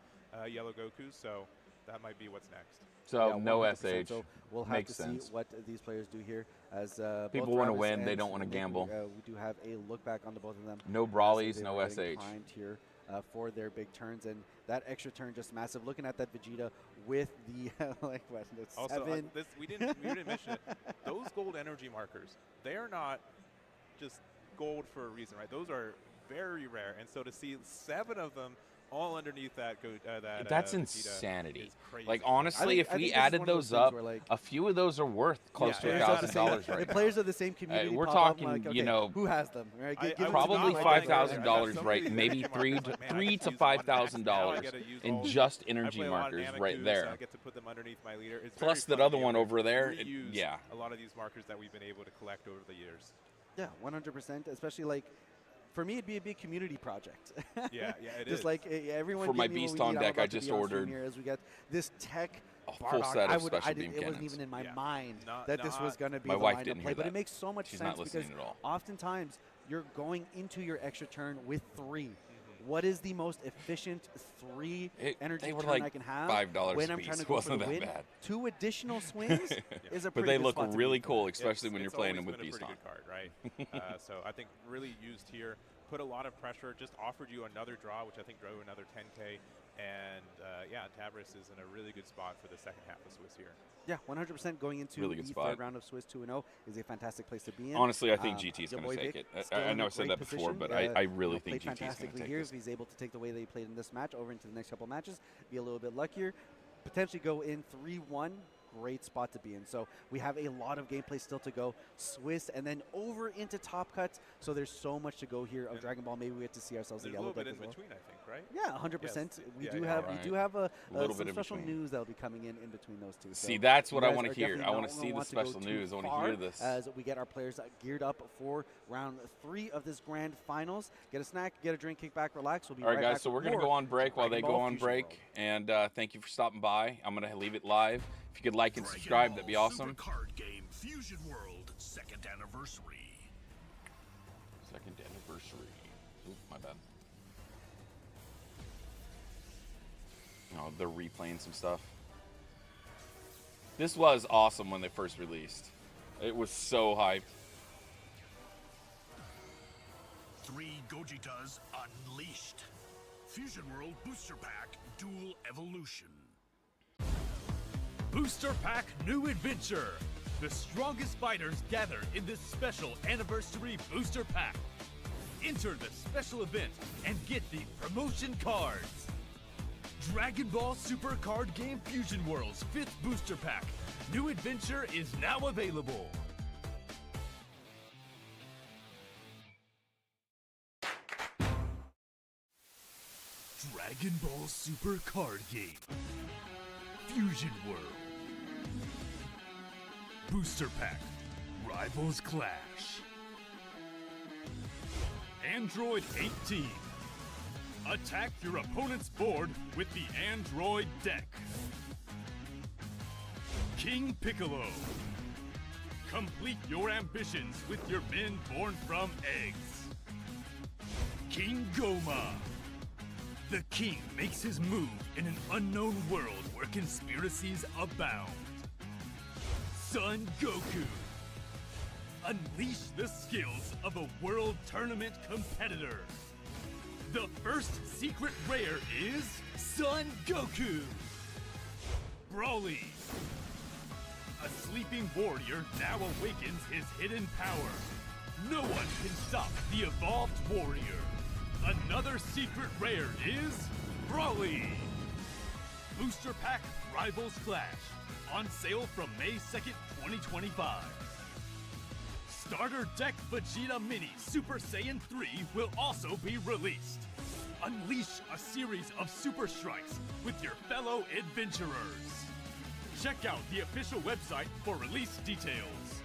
yellow Gokus. So that might be what's next. So Yeah, no 100%. SH. So we'll have Makes to sense. see what these players do here. As People want to win, they don't wanna gamble. We do have a look back on the both of them. No As brawlies, they no were getting SH. primed here for their big turns, and that extra turn just massive. Looking at that Vegeta with the like what? That's Also, 7. we didn't mention it. Those gold energy markers, they are not just gold for a reason, right? Those are very rare, and so to see 7 of them all underneath that That's Vegeta insanity. is crazy. Like honestly, if I think we this is added one of those those things up, where, like, a few of those are worth close Yeah, to yeah, $1,000 right The now. players of the same community. we're pop up, talking, like, okay, you know, who has them? Right? I Give it to Probably me. $5,000 right, maybe $3,000 to $5,000 in just energy markers right there. I get to put them underneath my leader. It's Plus very that fun other to be one able over to there, reuse yeah. a lot of these markers that we've been able to collect over the years. Yeah, 100%. Especially like, for me, it'd be a big community project. Yeah, it Just is. like everyone. For my give me what we Beast on need. I'm deck, about I to just be on stream ordered here as we get this tech. a full Bardock. set of I special didn't, beam it wasn't cannons. even in my Yeah. mind Not- that this was not- going to be My the wife line didn't to play, hear but that. it makes so much She's sense not because listening at all. oftentimes you're going into your extra turn with 3. What is the most efficient 3 energy they were turn like I can have $5 when a I'm piece. trying to go Wasn't for the that win? bad. 2 additional swings is a But pretty they good look spot to be really in. cool, especially when you're playing them always with been a Beast pretty on. good card, right? So I think really used here, put a lot of pressure, just offered you another draw, which I think drove another 10K. And yeah, Tavris is in a really good spot for the second half of Swiss here. Yeah, 100% going into Really good the spot. 3rd round of Swiss 2-0 is a fantastic place to be in. Honestly, I think GT is your going to boy take Vic it. still I in know a I said great that before, position. but I really Played think GT is going to fantastically take here. this. If he's able to take the way that he played in this match over into the next couple of matches, be a little bit luckier, potentially go in 3-1. Great spot to be in. So we have a lot of gameplay still to go. Swiss and then over into Top Cuts. So there's so much to go here of And Dragon Ball. Maybe we get to see ourselves a There's a yellow little deck bit in as well. between, I think, right? Yeah, 100%. Yes. We Yeah, do yeah. have Right. we do have Little some bit in special between. news that will be coming in between those two. See, So that's what you I guys want are to hear. definitely I want not to gonna see the want to go special too news. I want to far hear this. as we get our players geared up for round 3 of this grand finals. Get a snack, get a drink, kick back, relax. We'll be All right, right guys, back so we're with going to more go on break while they Dragon go Ball on Fusion break. World. And thank you for stopping by. I'm going to leave it live. If you could like and Dragon subscribe, Ball that'd be awesome. Super Card Game Fusion World 2nd anniversary. Second anniversary. Oop, my bad. Oh, they're replaying some stuff. This was awesome when they first released. It was so hyped. 3 Gojitas unleashed. Fusion World Booster Pack Dual Evolution. Booster Pack New Adventure. The strongest fighters gather in this special anniversary booster pack. Enter the special event and get the promotion cards. Dragon Ball Super Card Game Fusion World's 5th booster pack. New Adventure is now available. Dragon Ball Super Card Game. Fusion World. Booster Pack. Rivals Clash. Android 18. Attack your opponent's board with the Android deck. King Piccolo. Complete your ambitions with your men born from eggs. King Goma. The king makes his move in an unknown world where conspiracies abound. Son Goku. Unleash the skills of a world tournament competitor. The first secret rare is Son Goku. Broly. A sleeping warrior now awakens his hidden power. No one can stop the evolved warrior. Another secret rare is Broly. Booster Pack Rivals Clash. On sale from May 2nd, 2025. Starter Deck Vegeta Mini Super Saiyan 3 will also be released. Unleash a series of super strikes with your fellow adventurers. Check out the official website for release details.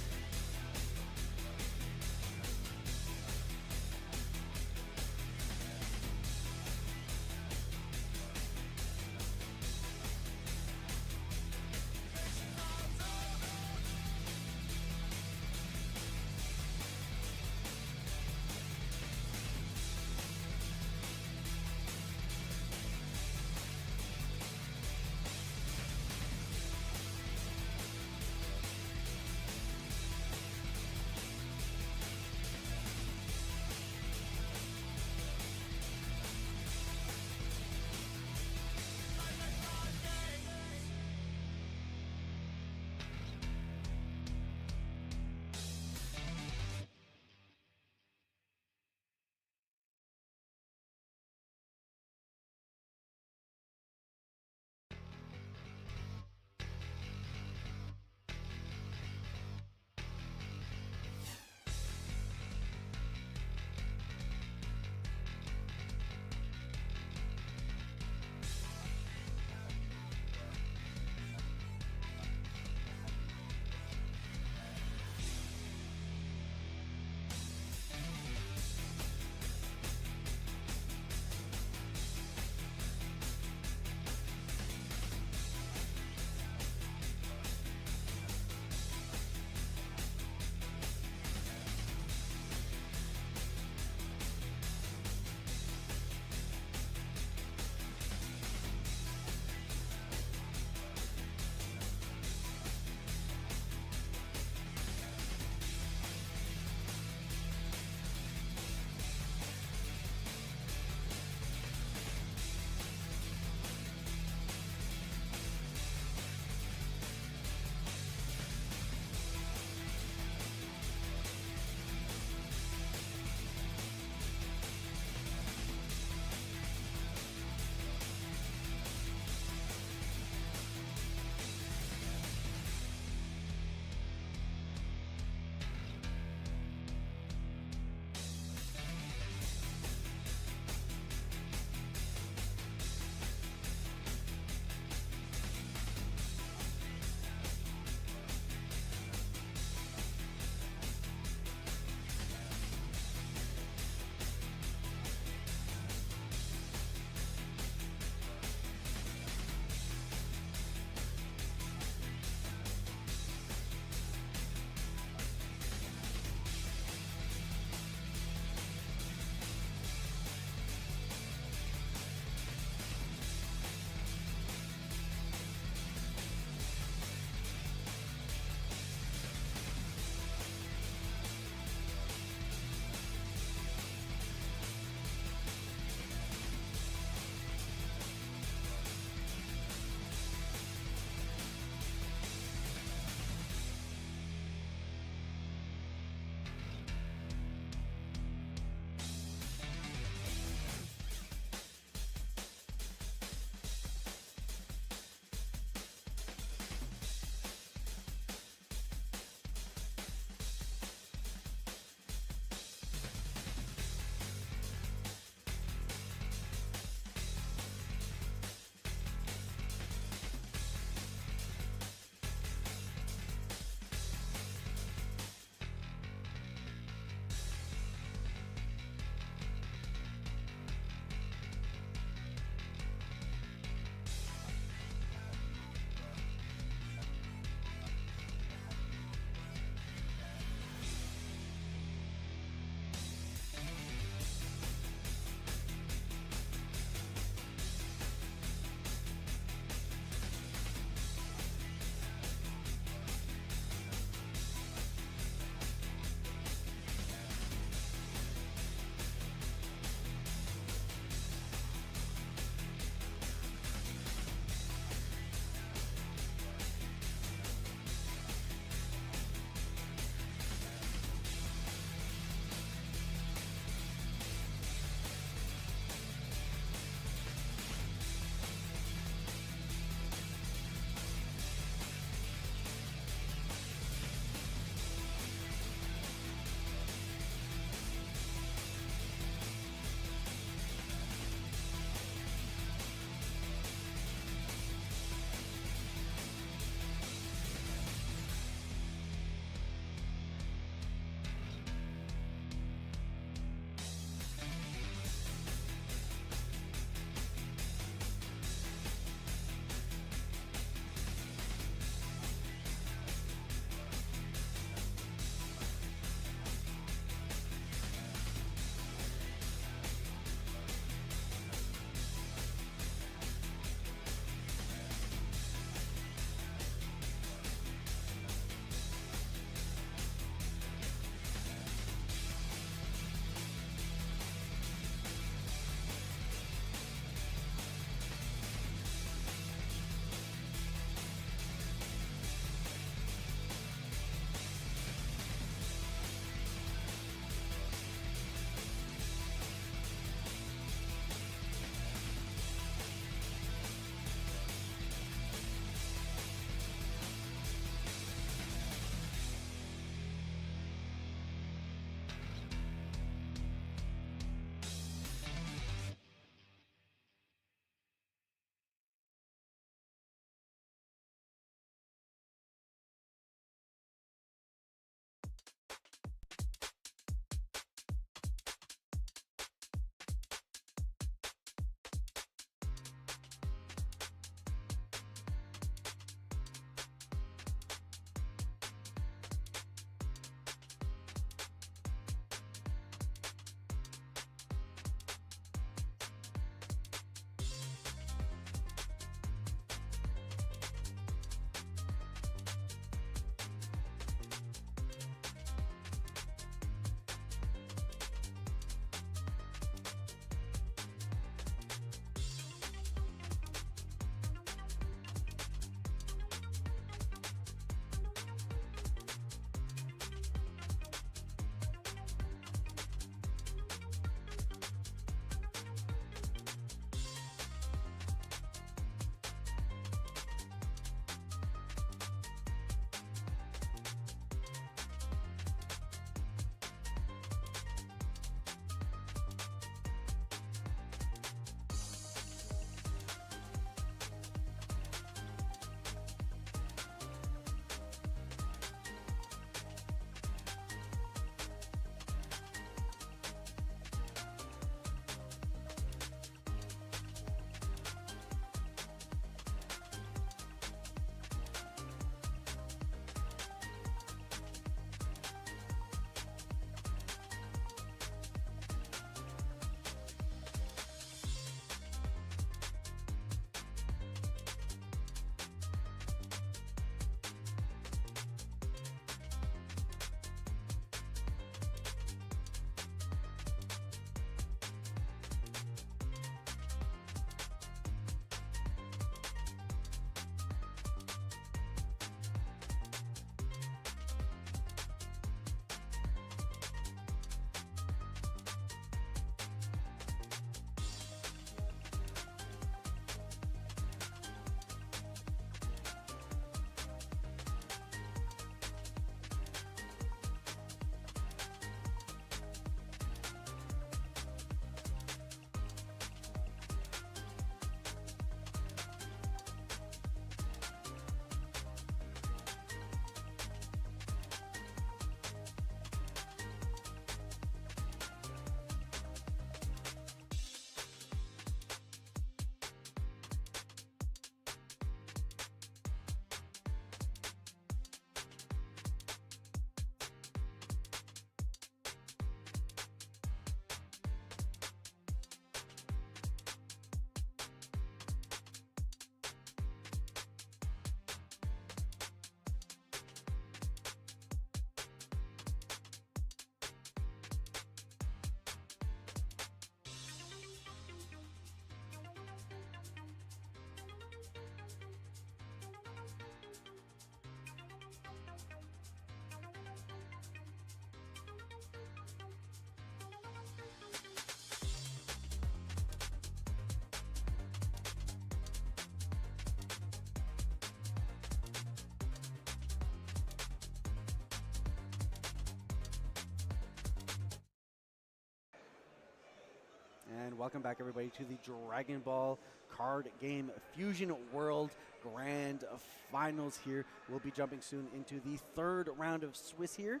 And welcome back, everybody, to the Dragon Ball Card Game Fusion World Grand Finals here. We'll be jumping soon into the third round of Swiss here.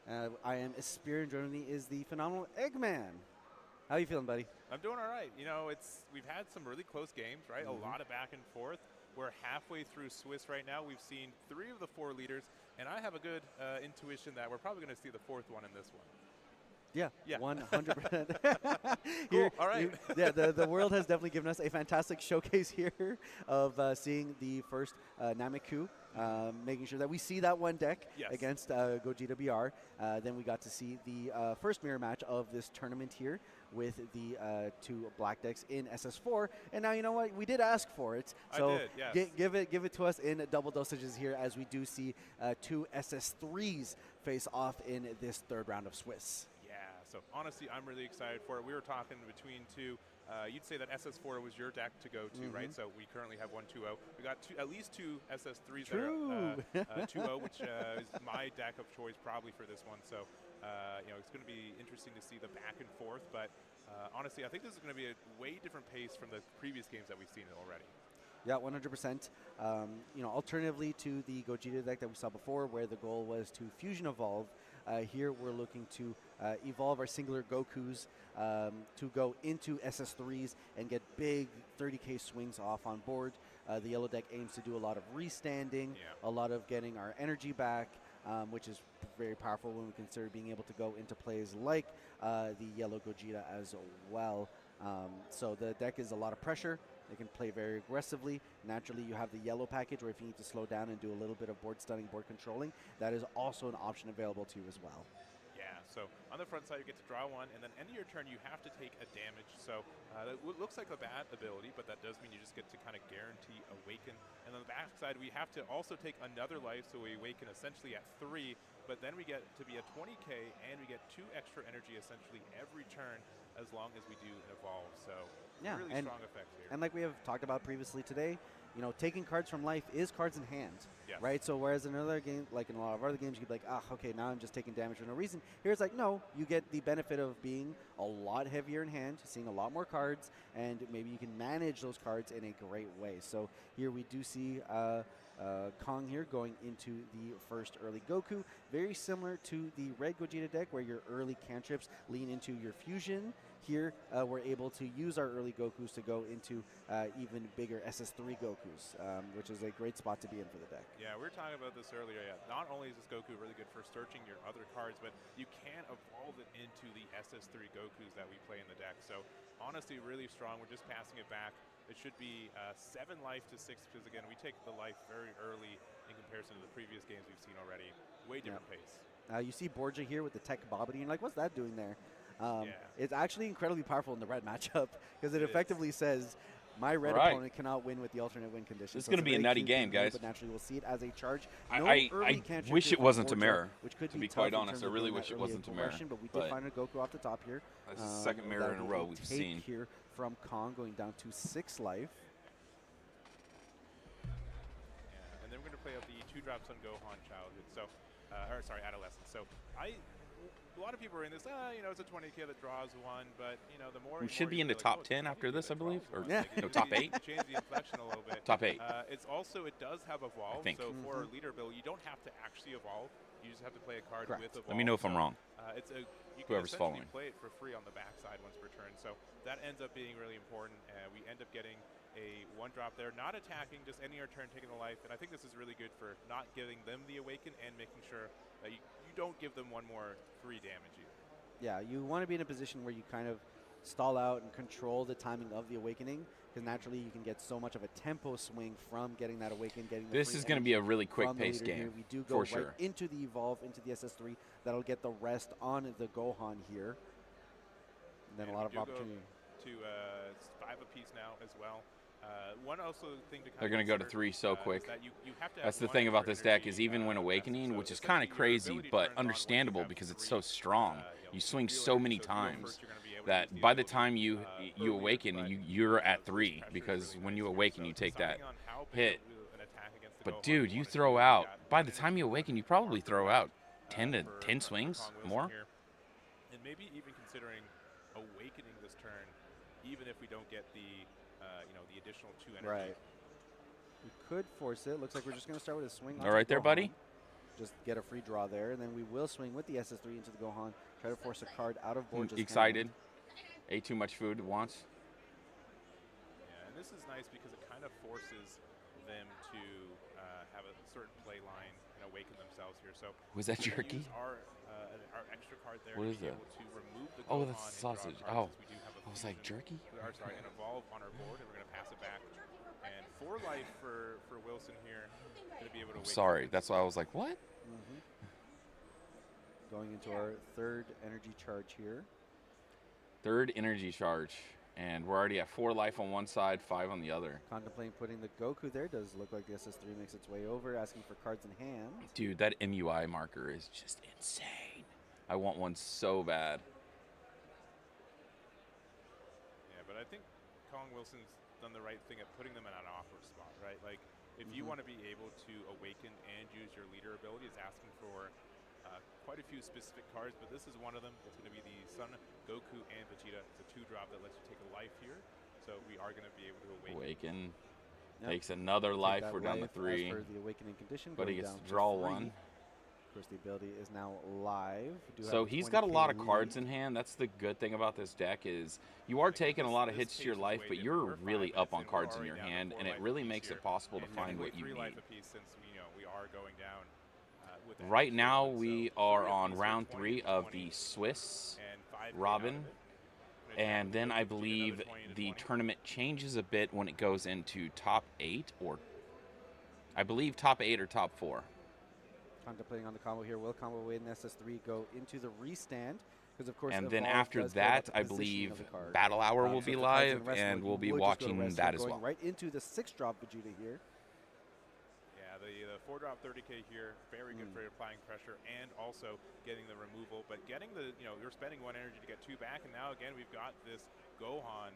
I am Espir, and joining me is the phenomenal Eggman. How you feeling, buddy? I'm doing all right. You know, we've had some really close games, right? A lot of back and forth. We're halfway through Swiss right now. We've seen 3 of the 4 leaders, and I have a good intuition that we're probably going to see the 4th one in this one. Yeah, yeah. 100%. Cool. All right. The world has definitely given us a fantastic showcase here of seeing the first Nameku, making sure that we see that one deck against Gogeta BR. Then we got to see the first mirror match of this tournament here with the 2 black decks in SS4. And now, you know what? We did ask for it. So I did, yes. give it to us in double dosages here as we do see 2 SS3s face off in this third round of Swiss. So honestly, I'm really excited for it. We were talking between 2. You'd say that SS4 was your deck to go to, right? So we currently have 1-2-0. We got at least 2 SS3s True. that are 2-0, which is my deck of choice probably for this one. So you know, it's going to be interesting to see the back and forth. But honestly, I think this is going to be a way different pace from the previous games that we've seen already. Yeah, 100%. You know, alternatively to the Gogeta deck that we saw before, where the goal was to fusion evolve, here we're looking to evolve our singular Gokus to go into SS3s and get big 30k swings off on board. The yellow deck aims to do a lot of restanding, a lot of getting our energy back, which is very powerful when we consider being able to go into plays like the yellow Gogeta as well. So the deck is a lot of pressure. They can play very aggressively. Naturally, you have the yellow package where if you need to slow down and do a little bit of board stunning, board controlling, that is also an option available to you as well. Yeah, so on the front side, you get to draw 1, and then end of your turn, you have to take a damage. So that looks like a bad ability, but that does mean you just get to kind of guarantee Awaken. And on the back side, we have to also take another life, so we awaken essentially at 3, but then we get to be at 20k, and we get 2 extra energy essentially every turn as long as we do evolve. So yeah, really strong effects here. And like we have talked about previously today, you know, taking cards from life is cards in hand, right? So whereas in another game, like in a lot of other games, you'd be like, okay, now I'm just taking damage for no reason. Here it's like, no, you get the benefit of being a lot heavier in hand, seeing a lot more cards, and maybe you can manage those cards in a great way. So here we do see Kong here going into the first early Goku, very similar to the red Gogeta deck where your early cantrips lean into your fusion. Here we're able to use our early Gokus to go into even bigger SS3 Gokus, which is a great spot to be in for the deck. Yeah, we were talking about this earlier. Yeah, not only is this Goku really good for searching your other cards, but you can evolve it into the SS3 Gokus that we play in the deck. So honestly, really strong. We're just passing it back. It should be 7 life to 6 because, again, we take the life very early in comparison to the previous games we've seen already. Way different pace. You see Borja here with the Tech Bobbity, and you're like, what's that doing there? It's actually incredibly powerful in the red matchup because it effectively says my red opponent cannot win with the alternate win condition. This is going to be a nutty game, guys. But naturally, we'll see it as a charge. I wish it wasn't Tamara, which could to be quite honest. I really wish it wasn't Tamara. But we did find a Goku off the top here. That's the second mirror in a row we've seen. Here from Kong going down to 6 life. Yeah, and then we're going to play out the 2 drops on Gohan Childhood. So, or sorry, Adolescence. So a lot of people are in this, you know, it's a 20k that draws 1, but, you know, the more... We should be in the top 10 after this, I believe, or no, top 8? Change the inflection a little bit. Top 8. It's also, it does have Evolve, so for a leader build, you don't have to actually evolve. You just have to play a card with Evolve. Let me know if I'm wrong. You Whoever's can following. play it for free on the backside once per turn, so that ends up being really important. We end up getting a 1-drop there, not attacking, just ending our turn, taking the life, and I think this is really good for not giving them the Awaken and making sure that you don't give them 1 more free damage either. Yeah, you want to be in a position where you kind of stall out and control the timing of the Awakening, because naturally you can get so much of a tempo swing from getting that Awaken, getting the This is going to be a really quick-paced game, here. We do go for sure. right into the Evolve, into the SS3. That'll get the rest on the Gohan here. And then a lot of opportunity. To 5 apiece now as well. One also thing to They're going to go to 3 so quick. That's the thing about this deck is even when Awakening, which is kind of crazy, but understandable because it's so strong. You swing so many times that by the time you awaken, you're at 3 because when you awaken, you take that hit. But dude, you throw out, by the time you awaken, you probably throw out 10 swings more. And maybe even considering awakening this turn even if we don't get the the additional 2 energy. Right. We could force it. Looks like we're just going to start with a swing. All right there, buddy. Just get a free draw there, and then we will swing with the SS3 into the Gohan. Try to force a card out of Borja's Excited. hand. Ate too much food at once. Yeah, and this is nice because it kind of forces them to have a certain play line and awaken themselves here. So was that we're gonna jerky? use our extra card there What to is be that? able to remove the Oh, Gohan that's and draw sausage. cards, Oh, since we do have a I was like, fusion- jerky? Sorry, an evolve on our board, and we're going to pass it back. And 4 life for Wilson here, going to be able to. Sorry, that's why I was like, what? Going into our third energy charge here. Third energy charge, and we're already at 4 life on one side, 5 on the other. Contemplating putting the Goku there. Does look like the SS3 makes its way over, asking for cards in hand. Dude, that MUI marker is just insane. I want one so bad. Yeah, but I think Kong Wilson's done the right thing at putting them in an awkward spot, right? Like, if you want to be able to awaken and use your leader ability, it's asking for quite a few specific cards, but this is one of them. It's going to be the Son, Goku, and Vegeta. It's a 2-drop that lets you take a life here, so we are going to be able to awaken. Yep. Takes another Take life. that We're down to life 3. As for the awakening condition, But he going gets down to draw 3. 1. Of course, the ability is now live. So he's got a lot of cards in hand. That's the good thing about this deck is you are taking a lot of hits to your life, but you're really up on cards in your hand, and it really makes it possible to find what you 3 life need. apiece, since we are going down. With that Right extra now, movement. we So are 3 on apiece, round 20 3 to of 20, the Swiss and 5 Robin. out of it. And then I believe Another 20 to the 20. tournament changes a bit when it goes into top 8, or I believe top 8 or top 4. Contemplating on the combo here. Will combo away in SS3 go into the restand? Because of course. And then Evolve after does care about that, the I positioning believe of the card. Battle Hour will So be if the card's in live, wrestler, and you we'll be would just go to watching wrestler, that as going well. right into the 6-drop Vegeta here. Yeah, the 4-drop 30k here, very good for applying pressure and also getting the removal. But getting the, you're spending 1 energy to get 2 back, and now again we've got this Gohan.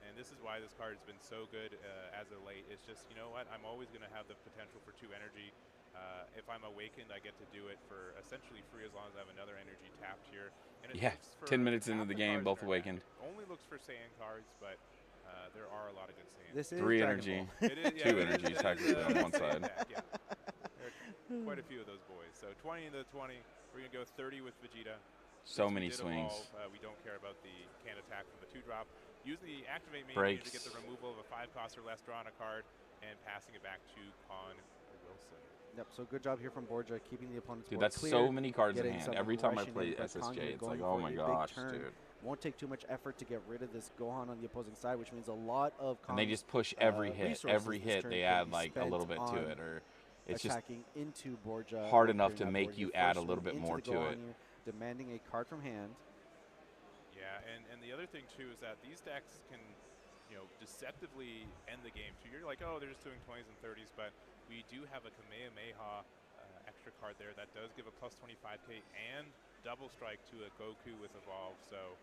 And this is why this card's been so good as of late. It's just, you know what, I'm always going to have the potential for 2 energy. If I'm awakened, I get to do it for essentially free as long as I have another energy tapped here. And it Yeah, looks for 10 minutes into half the game, cards both in our deck. awakened. It only looks for Saiyan cards, but there are a lot of good Saiyans. This is 3 Dragon energy. Ball. It is, 2 energies technically on one side. Yeah. There are quite a few of those boys. So 20 into 20. We're going to go 30 with Vegeta. So Since we many did swings. evolve, we don't care about the can attack from the 2-drop. Using the activate main Breaks. to get the removal of a 5-cost or less draw on a card and passing it back to Con Wilson. Yep. So good job here from Borja, keeping the opponent's Dude, board that's clear, so many cards in getting hand. some Every time I aggression play in, but SSJ, Kong it's going like, oh for my a big gosh, turn. dude. Won't take too much effort to get rid of this Gohan on the opposing side, which means a lot of And they Kong's, just push every hit. resources Every this hit, turn they can add be like a spent little bit to on it, or it's just attacking into Borja. hard and enough clearing to that make board. you Your add first a little swing bit into more the to Gohan it. here, demanding a card from hand. Yeah, and the other thing too is that these decks can, deceptively end the game too. You're like, oh, they're just doing 20s and 30s, but we do have a Kamehameha extra card there that does give a plus 25k and double strike to a Goku with Evolve. So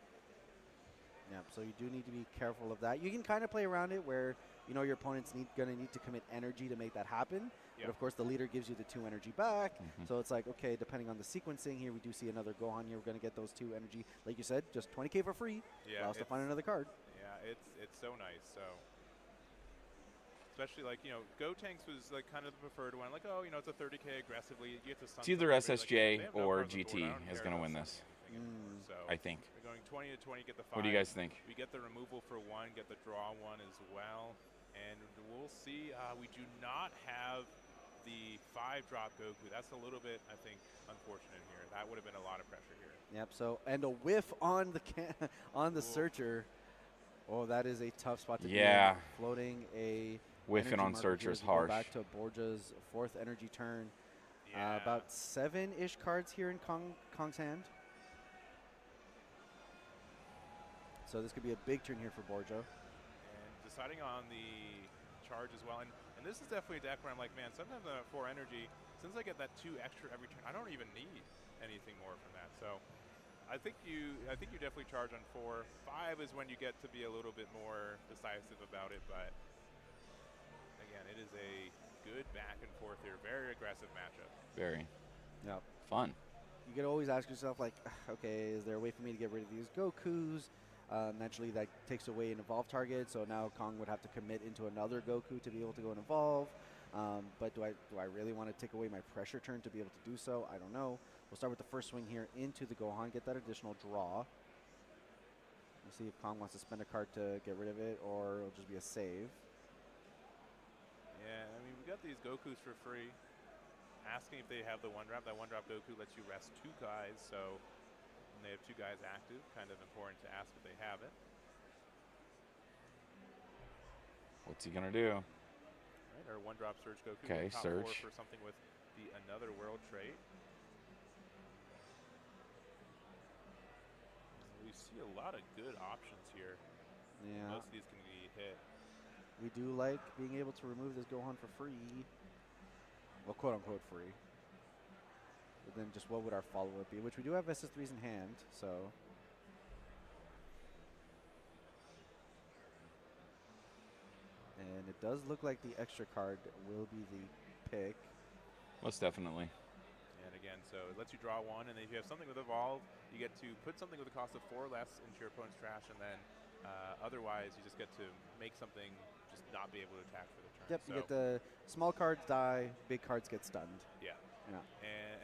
Yeah, so you do need to be careful of that. You can kind of play around it where, your opponent's going to need to commit energy to make that happen. Yeah. But of course, the leader gives you the 2 energy back. So it's like, okay, depending on the sequencing here, we do see another Gohan here. We're going to get those 2 energy. Like you said, just 20k for free. yeah, Allows us to find another card. Yeah, it's so nice. So especially like Gotenks was like kind of the preferred one. Like, oh, it's a 30k aggressively. You get to It's either SSJ or GT is going to win this, So I think. we're going 20 to 20, get the 5. What do you guys think? We get the removal for 1, get the draw 1 as well. And we'll see. We do not have the 5-drop Goku. That's a little bit, I think, unfortunate here. That would have been a lot of pressure here. Yep. So and a whiff on the on the searcher. Oh, that is a tough spot to be in. Floating a Whiffing energy on marker searcher here is as we go harsh. Back to Borja's 4th energy turn. Yeah. About 7-ish cards here in Kong's hand. So this could be a big turn here for Borja. And deciding on the charge as well. And this is definitely a deck where I'm like, man, sometimes I'm at 4 energy. Since I get that 2 extra every turn, I don't even need anything more from that. So I think you definitely charge on 4. 5 is when you get to be a little bit more decisive about it. But again, it is a good back and forth here. Very aggressive matchup. Very Yep. fun. You could always ask yourself, like, okay, is there a way for me to get rid of these Gokus? Naturally, that takes away an evolve target, so now Kong would have to commit into another Goku to be able to go and evolve. But do I really want to take away my pressure turn to be able to do so? I don't know. We'll start with the first swing here into the Gohan, get that additional draw. We'll see if Kong wants to spend a card to get rid of it, or it'll just be a save. Yeah, I mean, we got these Gokus for free. Asking if they have the one-drop. That one-drop Goku lets you rest 2 guys, so when they have 2 guys active, kind of important to ask if they have it. What's he gonna do? Right, our one-drop Surge Goku. Okay, top Surge. 4 for something with the Another World trait. We see a lot of good options here. Yeah. Most of these can be hit. We do like being able to remove this Gohan for free. Well, quote-unquote free. But then just what would our follow-up be? Which we do have SS3s in hand, so. And it does look like the extra card will be the pick. Most definitely. And again, so it lets you draw 1, and then if you have something with Evolve, you get to put something with a cost of 4 less into your opponent's trash, and then otherwise you just get to make something just not be able to attack for the turn. Yep, so you get the small cards die, big cards get stunned. Yeah. Yeah.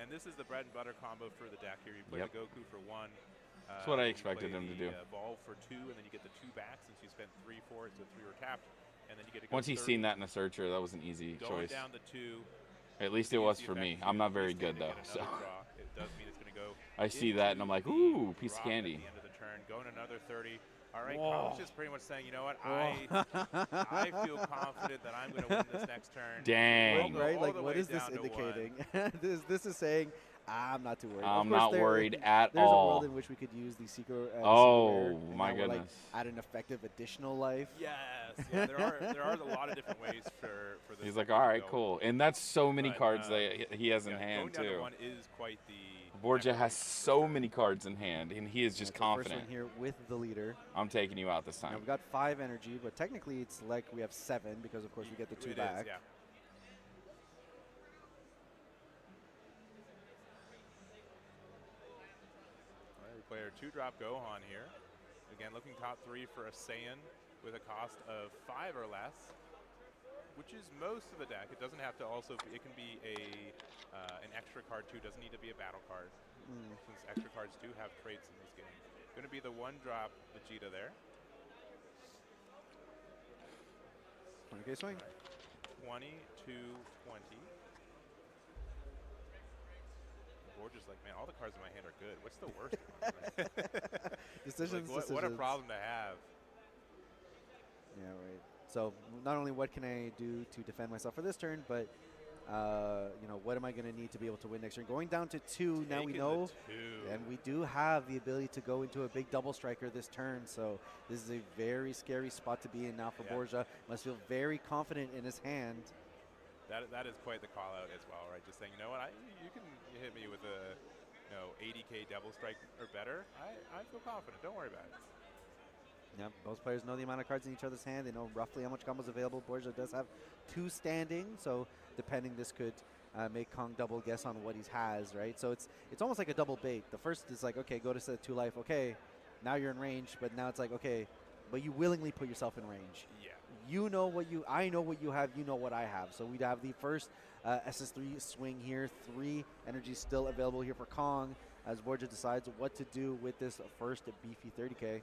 And this is the bread and butter combo for the deck here. You play Yep. the Goku for 1. That's what I you expected play him to the, do. Evolve for 2, and then you get the 2 back since you spent 3 for it, so 3 were tapped. And then you get to go Once he's 30. seen that in a searcher, that was an easy Going choice. down to 2. At least it was for me. I'm not very good though, so It does mean it's going to go. I see that and I'm like, into ooh, the piece of drop at candy. the end of the turn, going another 30. All right, Whoa. Kong's just pretty much saying, you know what, I feel confident that I'm going to win this next turn. Dang. We'll go Right? all Like, the what way is this down to 1. indicating? this is saying, I'm not too worried. I'm Of course, not worried at there's all. a world in which we could use the secret. Oh, secret rare, my and that would, like, goodness. add an effective additional life. Yes, yeah, there are a lot of different ways for this. He's like, to all right, go. cool. And that's so many But, cards that he has in Yeah, hand, going down to too. 1 is quite the. Borgia has so many cards in hand, and he is just That's the first confident. one here with the leader. I'm taking you out this Now time. we've got 5 energy, but technically it's like we have 7 because, of course, we get the 2 It back. is, yeah. All right, we play our 2-drop Gohan here. Again, looking top 3 for a Saiyan with a cost of 5 or less, which is most of the deck. It doesn't have to also be, it can be an extra card too. It doesn't need to be a battle card, since extra cards do have traits in this game. Going to be the 1-drop Vegeta there. 20k swing. 20 to 20. Borgia's like, man, all the cards in my hand are good. What's the worst one? Decisions, Like, what a decisions. problem to have. Yeah, right. So not only what can I do to defend myself for this turn, but you know, what am I going to need to be able to win next turn? Going down to 2, now we Taking know, the 2. and we do have the ability to go into a big double striker this turn. So this is a very scary spot to be in now for Yeah. Borgia. Must feel very confident in his hand. That is quite the call out as well, right? Just saying, you know what, you can hit me with a 80k double strike or better. I feel confident. Don't worry about it. Yeah, both players know the amount of cards in each other's hand. They know roughly how much combos available. Borgia does have 2 standing, so depending, this could make Kong double guess on what he has, right? So it's almost like a double bait. The first is like, okay, go to set 2 life. Okay, now you're in range, but now it's like, okay, but you willingly put yourself in range. Yeah. You know what I know what you have, you know what I have. So we'd have the first SS3 swing here. 3 energies still available here for Kong as Borgia decides what to do with this first beefy 30k.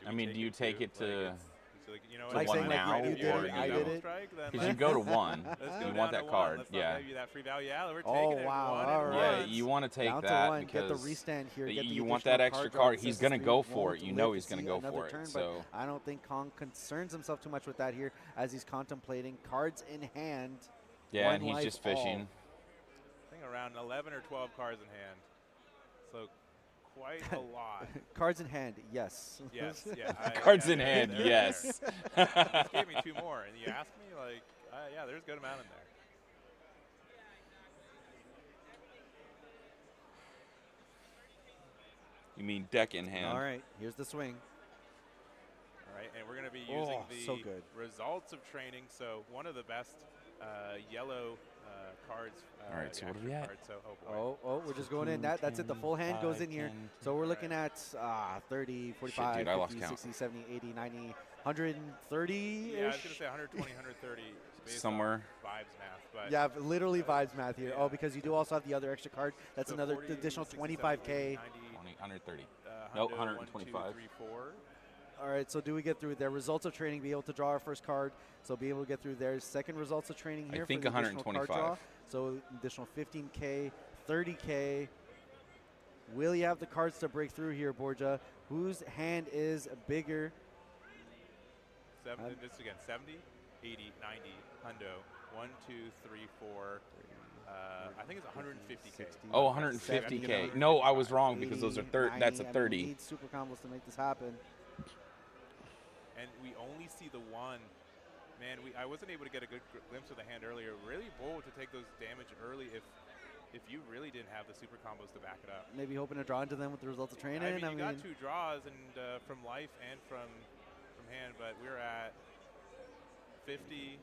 I mean, do you take it to you know, to Like one saying, like, now, you did or it, I you did go? it. Because you go to 1, Let's go you down want to that 1. card, Let's not yeah. give you that free value. Yeah, we're Oh, taking it. wow, 1 all and right. Yeah, 1. you want to take Down that to 1, get the because restand here. Get the you want additional that extra draw. card. He's going to SS3 go for won't it. You know live he's to going to see go another for turn, it. but So I don't think Kong concerns himself too much with that here as he's contemplating cards in hand. yeah, and One he's life just fishing. I think around 11 or 12 cards in hand. So quite a lot. Cards in hand, yes. Yes, yeah. Cards in hand, they're yes. there. Just gave me 2 more, and you asked me, like, yeah, there's a good amount in there. You mean deck in hand. All right, here's the swing. All right, and we're going to be using the so good. results of training. So one of the best yellow cards. All right, so what are we at? Cards, so, oh, boy. Oh, we're just going in. That's it. The full hand goes in here. 10, So we're looking at 30, 45, dude, I lost 50, count. 60, 70, 80, 90, 130-ish. Yeah, I was going to say 120, 130. Based Somewhere. on vibes math. But Yeah, literally vibes math here. Oh, because you do also have the other extra card. That's so another 40, additional 60, 25K. 70, 90, 130. Nope, 125. 1, 2, 3, 4. All right, so do we get through their results of training, be able to draw our first card, so be able to get through their second results of training here I think for the additional card 125. draw. So additional 15K, 30K. Will you have the cards to break through here, Borja? Whose hand is bigger? This again, 70, 80, 90, hundo, 1, 2, 3, 4. I think it's 150K. Oh, 150K. No, I was wrong because those are 30. That's a 30. I mean, we need super combos to make this happen. And we only see the one. Man, I wasn't able to get a good glimpse of the hand earlier. Really bold to take those damage early if you really didn't have the super combos to back it up. Maybe hoping to draw into them with the results of training. I mean, you got 2 draws and from life and from hand, but we're at 50,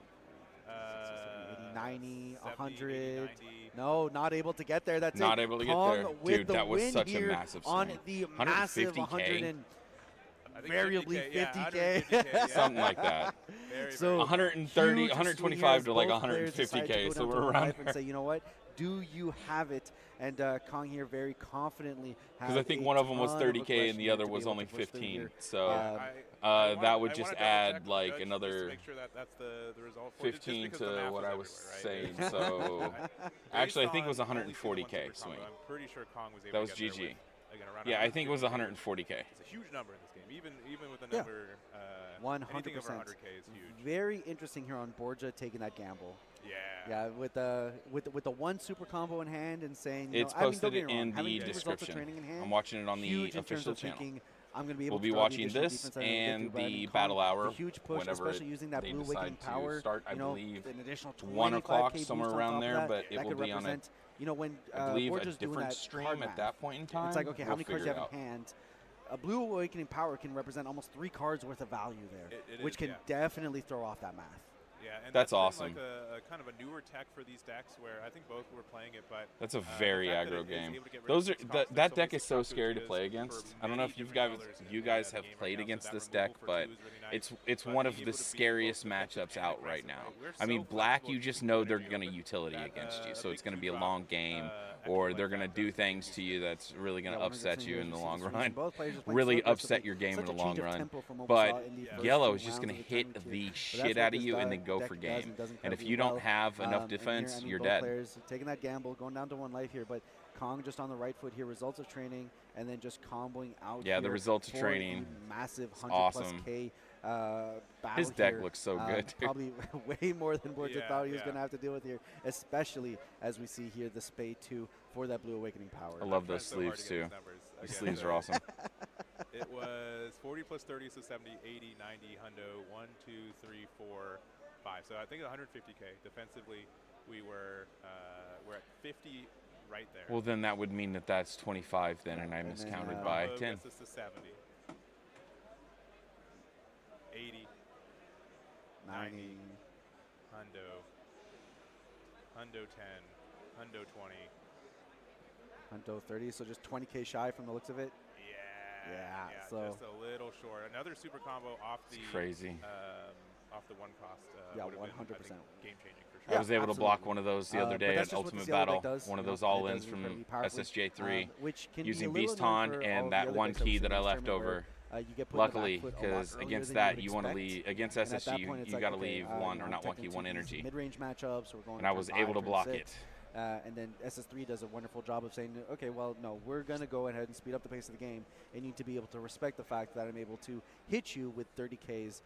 80, 90, 70, 100. 80, 90. No, not able to get there. That's Not it. able to get Kong there. with Dude, the that was win such a here massive on swing. the massive 100 and I think variably 50K, yeah, 50K. 150K, yeah. Something like that. Very, So very 130, huge 125 to like swing here as both players decide to 150K. go So down to we're one around life and there. say, you know what? Do you have it? And Kong here very confidently has Because I think a one of them was ton of 30K aggression and the here other to be was able only to push through 15. here. So I that would wanna just double add check the like judge just another to make sure that's the result for it, just 15 because the to math what was I was everywhere, right? saying. So actually, I think it was 140K swing. I'm pretty sure Kong was able That was to get GG. there with, again, around Yeah, I think it was 150K. 140K. It's a huge number in this game. Even with the Yeah. number, 100%. anything over 100K is huge. Very interesting here on Borja taking that gamble. Yeah. Yeah, with the one super combo in hand and saying, you It's know, I mean, don't posted get me wrong, in having the 2 results of description. training in hand, I'm watching it on the huge in terms official of channel. thinking, I'm going to be able We'll to be draw the watching additional this defense that I'm gonna and get through, but I the think battle Kong, hour the huge push, whenever especially using that they blue decide awakening to power. start, I you know, believe, an additional 1 o'clock, 25K somewhere boost on around top of there, that, but it that will could be on a, represent, you know, when I believe, a Borja's doing different that stream card at math, that point in time. it's like, okay, how We'll many cards do figure you it have in out. hand? A blue awakening power can represent almost 3 cards worth of value there, It which is, can yeah. definitely throw off that math. Yeah, and That's been awesome. Like a kind of a newer tech for these decks, where I think both were playing it, but That's a the very fact that aggro it is game. able to get rid Those are of its cost that is deck so is so disruptive scary to is play for against. I don't many know if you different guys colors in you the guys have game right played now, so against that this removal deck, for but 2 is really nice. it's But one being of able the to beat scariest both defensive matchups and out right aggressive, now. We're I mean, so black, flexible you with just the know they're energy going to over utility that, against you, a so it's big going to be a 2-drop, long game, extra or like they're going to that do does things easy. to you that's really going to Yeah, upset 100% you in the long seems run. both players just playing Really so upset aggressively. your game in Such the a long change of run. tempo from what we saw But in the first yellow few is just rounds going of to the hit tournament the too. But shit that's out what of this you and then go deck for does game. and does And if incredibly you don't well. have enough And here, defense, I mean, you're both dead. players taking that gamble, going down to 1 life here, but Kong just on the right foot here. Results of training, and then just comboing out. Yeah, the here results of for training. the massive 100+ awesome. K battle His deck here. looks so good, dude. Probably way more than Borja Yeah, thought he was yeah. going to have to deal with here, especially as we see here the Spade 2 for that blue awakening power. I love Tried those so hard to sleeves get too. these numbers. These Again, sleeves are awesome. It was 40 plus 30, so 70, 80, 90, hundo, 1, 2, 3, 4, 5. So I think 150K. Defensively, we're at 50 right there. Well, then that would mean that that's 25 then, and I And then, miscounted uh, by Combo 10. gets us to 70. 80, 90. hundo 10, hundo 20. Hundo 30, so just 20K shy from the looks of it. Yeah, so- just a little short. Another super combo off the It's crazy. off the 1 cost. Yeah, would've been, I 100%. think, game changing for I sure. was able to block one of those the other But day that's at just what Ultimate this yellow deck Battle. does, One of you know, those it does all-ins incredibly from powerfully, SSJ3 which can using be a Beast little known Taunt for all and of that the other one decks that key we've that I seen in this left tournament where, over. you get put on the back Luckily, foot a lot because earlier against than that would you want to expect. leave against And at that SSG point, it's you like, got to okay, leave you one know, or I'm not one protecting key, one these energy. Mid-range matchups, we're going And I turn was 5, able to turn block 6. it. And then SS3 does a wonderful job of saying, okay, well, no, we're going to go ahead and speed up the pace of the game. And you need to be able to respect the fact that I'm able to hit you with 30Ks,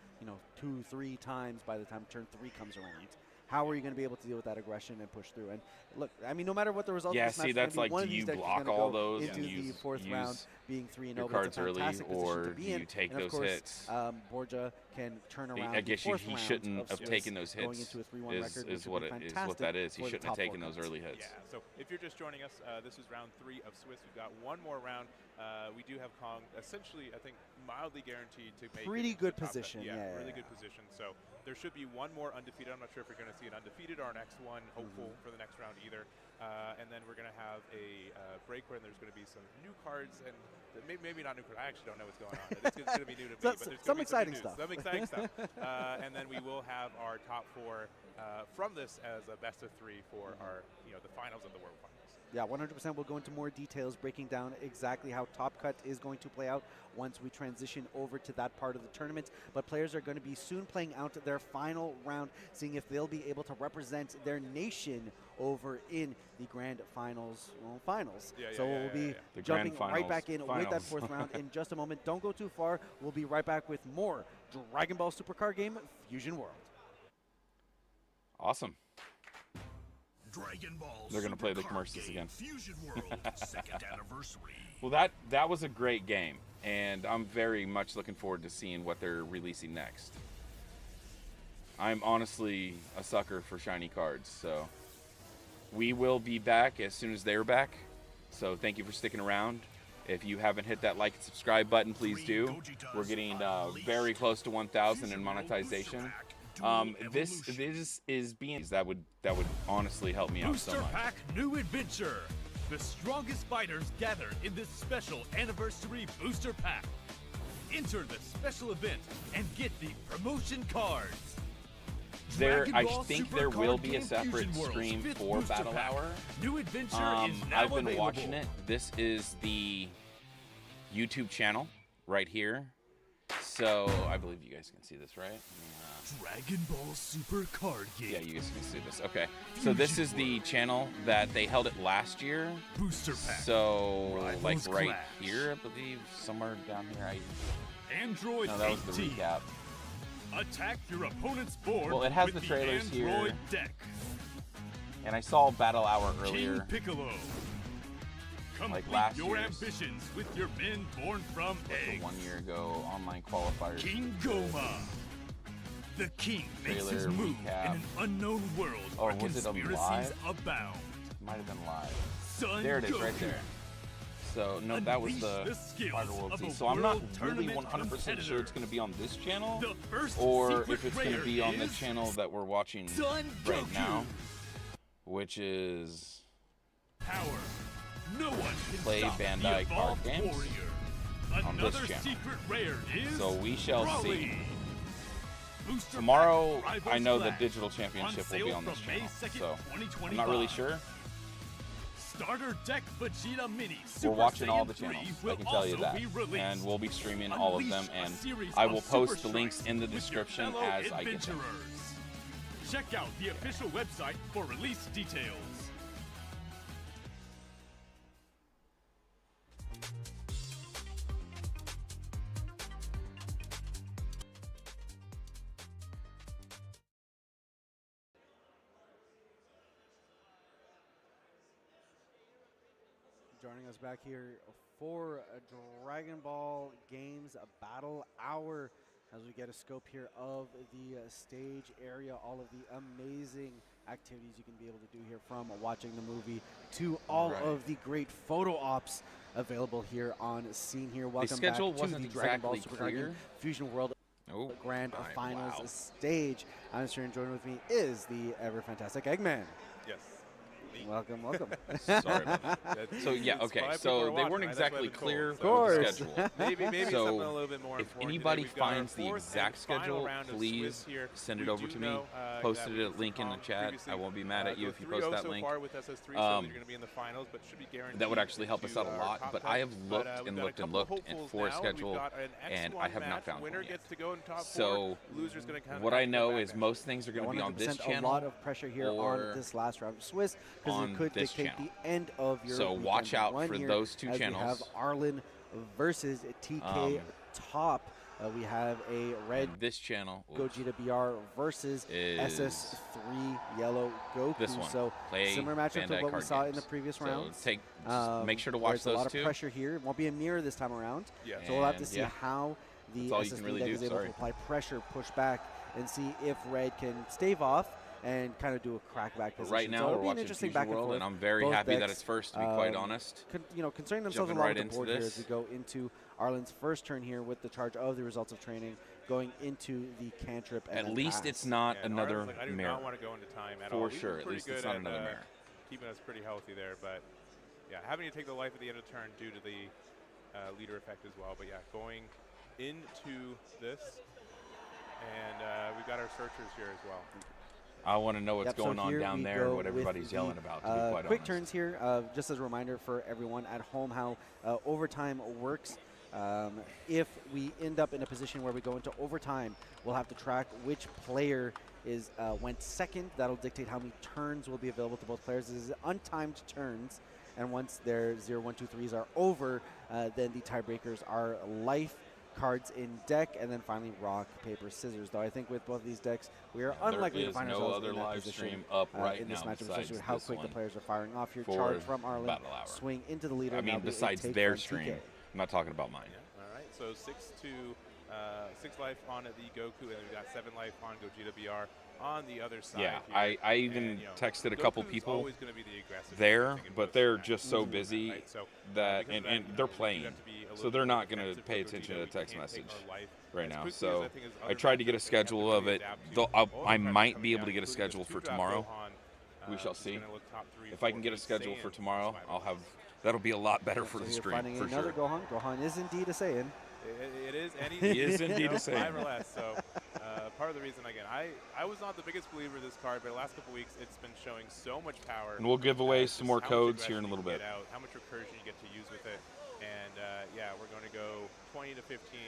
2-3 times by the time turn 3 comes around. How are you going to be able to deal with that aggression and push through? And look, I mean, no matter what the result Yeah, of this match see, is gonna that's be, like, one do of these you decks is block gonna all go those into and the use- 4th round use being 3-0. your but cards it's a early, fantastic position or to do be you in. take And of those course, hits? Borja can turn around. I guess the 4th he round shouldn't of have Swiss taken those going hits. into a 3-1 record, which Is would what be it is. What fantastic that is. He for the shouldn't top have taken 4 those cards. early hits. Yeah, so if you're just joining us, this is round 3 of Swiss. We've got one more round. We do have Kong essentially, I think, mildly guaranteed to make Pretty it good to the top 10. position, Yeah, yeah, really yeah. good position. So there should be one more undefeated. I'm not sure if we're going to see an undefeated or an X1 hopeful for the next round either. And then we're going to have a break where there's going to be some new cards and maybe not new cards. I actually don't know what's going on. It's going to be new to me, but there's some exciting stuff. Some exciting stuff. And then we will have our top 4 from this as a best of 3 for our the finals of the World Finals. Yeah, 100%. We'll go into more details, breaking down exactly how Top Cut is going to play out once we transition over to that part of the tournament. But players are going to be soon playing out their final round, seeing if they'll be able to represent their nation over in the Grand Finals. So we'll be jumping right back in with that 4th round in just a moment. Don't go too far. We'll be right back with more Dragon Ball Super Card Game Fusion World. Awesome. Dragon Ball They're going to play the Super commercials Card Game again. Fusion World 2nd anniversary. Well, that was a great game, and I'm very much looking forward to seeing what they're releasing next. I'm honestly a sucker for shiny cards, so we will be back as soon as they're back. So thank you for sticking around. If you haven't hit that like and subscribe button, please do. We're getting very close to 1,000 in monetization. This is being that would honestly help me out so Booster much. Pack New Adventure. The strongest fighters gather in this special anniversary booster pack. Enter the special event and get the promotion cards. I think there will be a separate stream for Battle Hour. New Adventure is now I've been available. watching it. This is the YouTube channel right here. So I believe you guys can see this, right? Dragon Ball Super Card Game. Yeah, you guys can see this. Okay. So this is the channel that they held it last year. Booster Pack. So Rivals like right Clash. here, I believe, somewhere down here. Android No, that was the 18. recap. Attack your opponent's board. Well, it has with the trailers here. Android deck. And I saw Battle Hour earlier. King Piccolo. Complete last your year's. ambitions with your men born from Like eggs. 1 year ago, online qualifiers. King Goma. The king makes his Trailer move recap. in an unknown world where was it a conspiracies live? abound. Might have been live. Son There it is, right Goku. there. So no, that was Unleash the the skills Fighter World of Z. a So I'm not world really tournament 100% sure it's going to be on this channel, The first or secret if it's going to rare be on the is channel that we're watching Son right Goku. now, which is Power. No one can Play stop Bandai the card evolved games warrior. on this Another channel. secret rare is So we shall see. Raleigh. Booster Tomorrow, Pack I know the Rivals Digital Clash. Championship will be sale on this from May channel, 2nd, so 2025. I'm not really sure. Starter Deck Vegeta Mini We're Super watching all Saiyan the 3 channels, I will can tell you also that, be released. and we'll be streaming all of them, Unleash a and series I of will Super post the links Strikes in the with your description fellow as I get them. adventurers. Check out the official website for release details. Joining us back here for a Dragon Ball Games Battle Hour as we get a scope here of the stage area, all of the amazing activities you can be able to do here, from watching the movie to all of the great photo ops available here on scene here. Welcome schedule back to wasn't the Dragon Ball exactly Super Card Game clear. Fusion World Oh, Grand my- Finals wow. stage. I'm sure, and joining with me is the ever fantastic Eggman. Yes. Welcome, welcome. Sorry about that. So yeah, That's okay. why So people are they watching, weren't right? That's why exactly I've been clear told, with course. the schedule. Maybe So, something a little bit more if important. anybody We've got our finds the fourth exact and final schedule, round of please Swiss here. send it We over do to me. know, Posted that a link in the Tom chat. previously, I won't be mad at you go if you 3-0 post that so link. far with SS3, so you're going to be in the finals, but should be guaranteed. That would actually help us out a to lot, our but top I have 10. looked But, and we've got looked and couple looked hopefuls for a now. schedule, We've got an and X1 I have not match. found Winner one yet. gets to go in top So, 4. Loser's going to kind of what I have to know go is back. most things are going to be on this 100% channel. a lot of pressure here or on this last round of Swiss, because on it could this dictate channel. the end of your So watch weekend out run for here, those two as channels. We have Arlen versus TK Top. We have a red And this channel, Gogeta BR versus is SS3 Yellow Goku. this one. So Play similar matchup to Bandai what we card saw in games. the previous So rounds. just make sure to watch There's those a lot two. of pressure here. It won't be a mirror this time around. Yeah. So we'll have to And, see yeah. how the That's all you SS3 can really deck do, is able sorry. to apply pressure, push back, and see if Red can stave off and kind of do a crackback But position. right so now, it'll we're be an watching interesting Fusion back and World, forth. and I'm very Both happy that decks, it's first, to be quite um, honest. Concerning themselves Jumping a lot right with the into board here this. as we go into Arlen's first turn here with the charge of the results of training going into the cantrip. And At least pass. it's not another like, I do mirror. not want to go into time at all. For sure. At least it's not another mirror. Keeping us pretty healthy there, but yeah, having to take the life at the end of turn due to the leader effect as well. But yeah, going into this, and we've got our searchers here as well. I want to know what's going so on down there and what everybody's the, yelling about, to be quite quick honest. turns here, just as a reminder for everyone at home how overtime works. If we end up in a position where we go into overtime, we'll have to track which player went second. That'll dictate how many turns will be available to both players. This is untimed turns, and once their 0, 1, 2, 3s are over, then the tiebreakers are life, cards in deck, and then finally rock, paper, scissors. Though I think with both of these decks, we are unlikely to find ourselves in that position in this matchup, especially with how quick the players are firing off. Your charge from Arlen, swing into the leader. I mean, besides their stream. I'm not talking about mine. Yeah. All right, so 6 life on the Goku, and we've got 7 life on Gogeta BR on the other side. Yeah, here. I even texted a couple Goku's people always gonna be the aggressive there, thing in but most they're matches. just so busy Right, so, that, because of and that, they're you playing, have to be a so little they're bit not going to defensive pay for attention Gogeta. to the We text can't take message our life right as now. quickly as So I think as I other tried to get a matchups that we have schedule to of really it. adapt to. Though All the I pressure might coming be able down, to get a including schedule this for 2-drop tomorrow. Gohan, We shall who's see. gonna look top 3, If I can 4, get a he's schedule for Saiyan tomorrow, survival. I'll have, that'll be a lot better for the You're stream, finding for another sure. Gohan. Gohan is indeed a Saiyan. It is, and He is indeed a Saiyan. 5 or less. So part of the reason, again, I was not the biggest believer of this card, but the last couple weeks it's been showing so much power. And we'll give away just some more how much codes here in a aggression little you bit. get out, how much recursion you get to use with it, and yeah, we're going to go 20 to 15,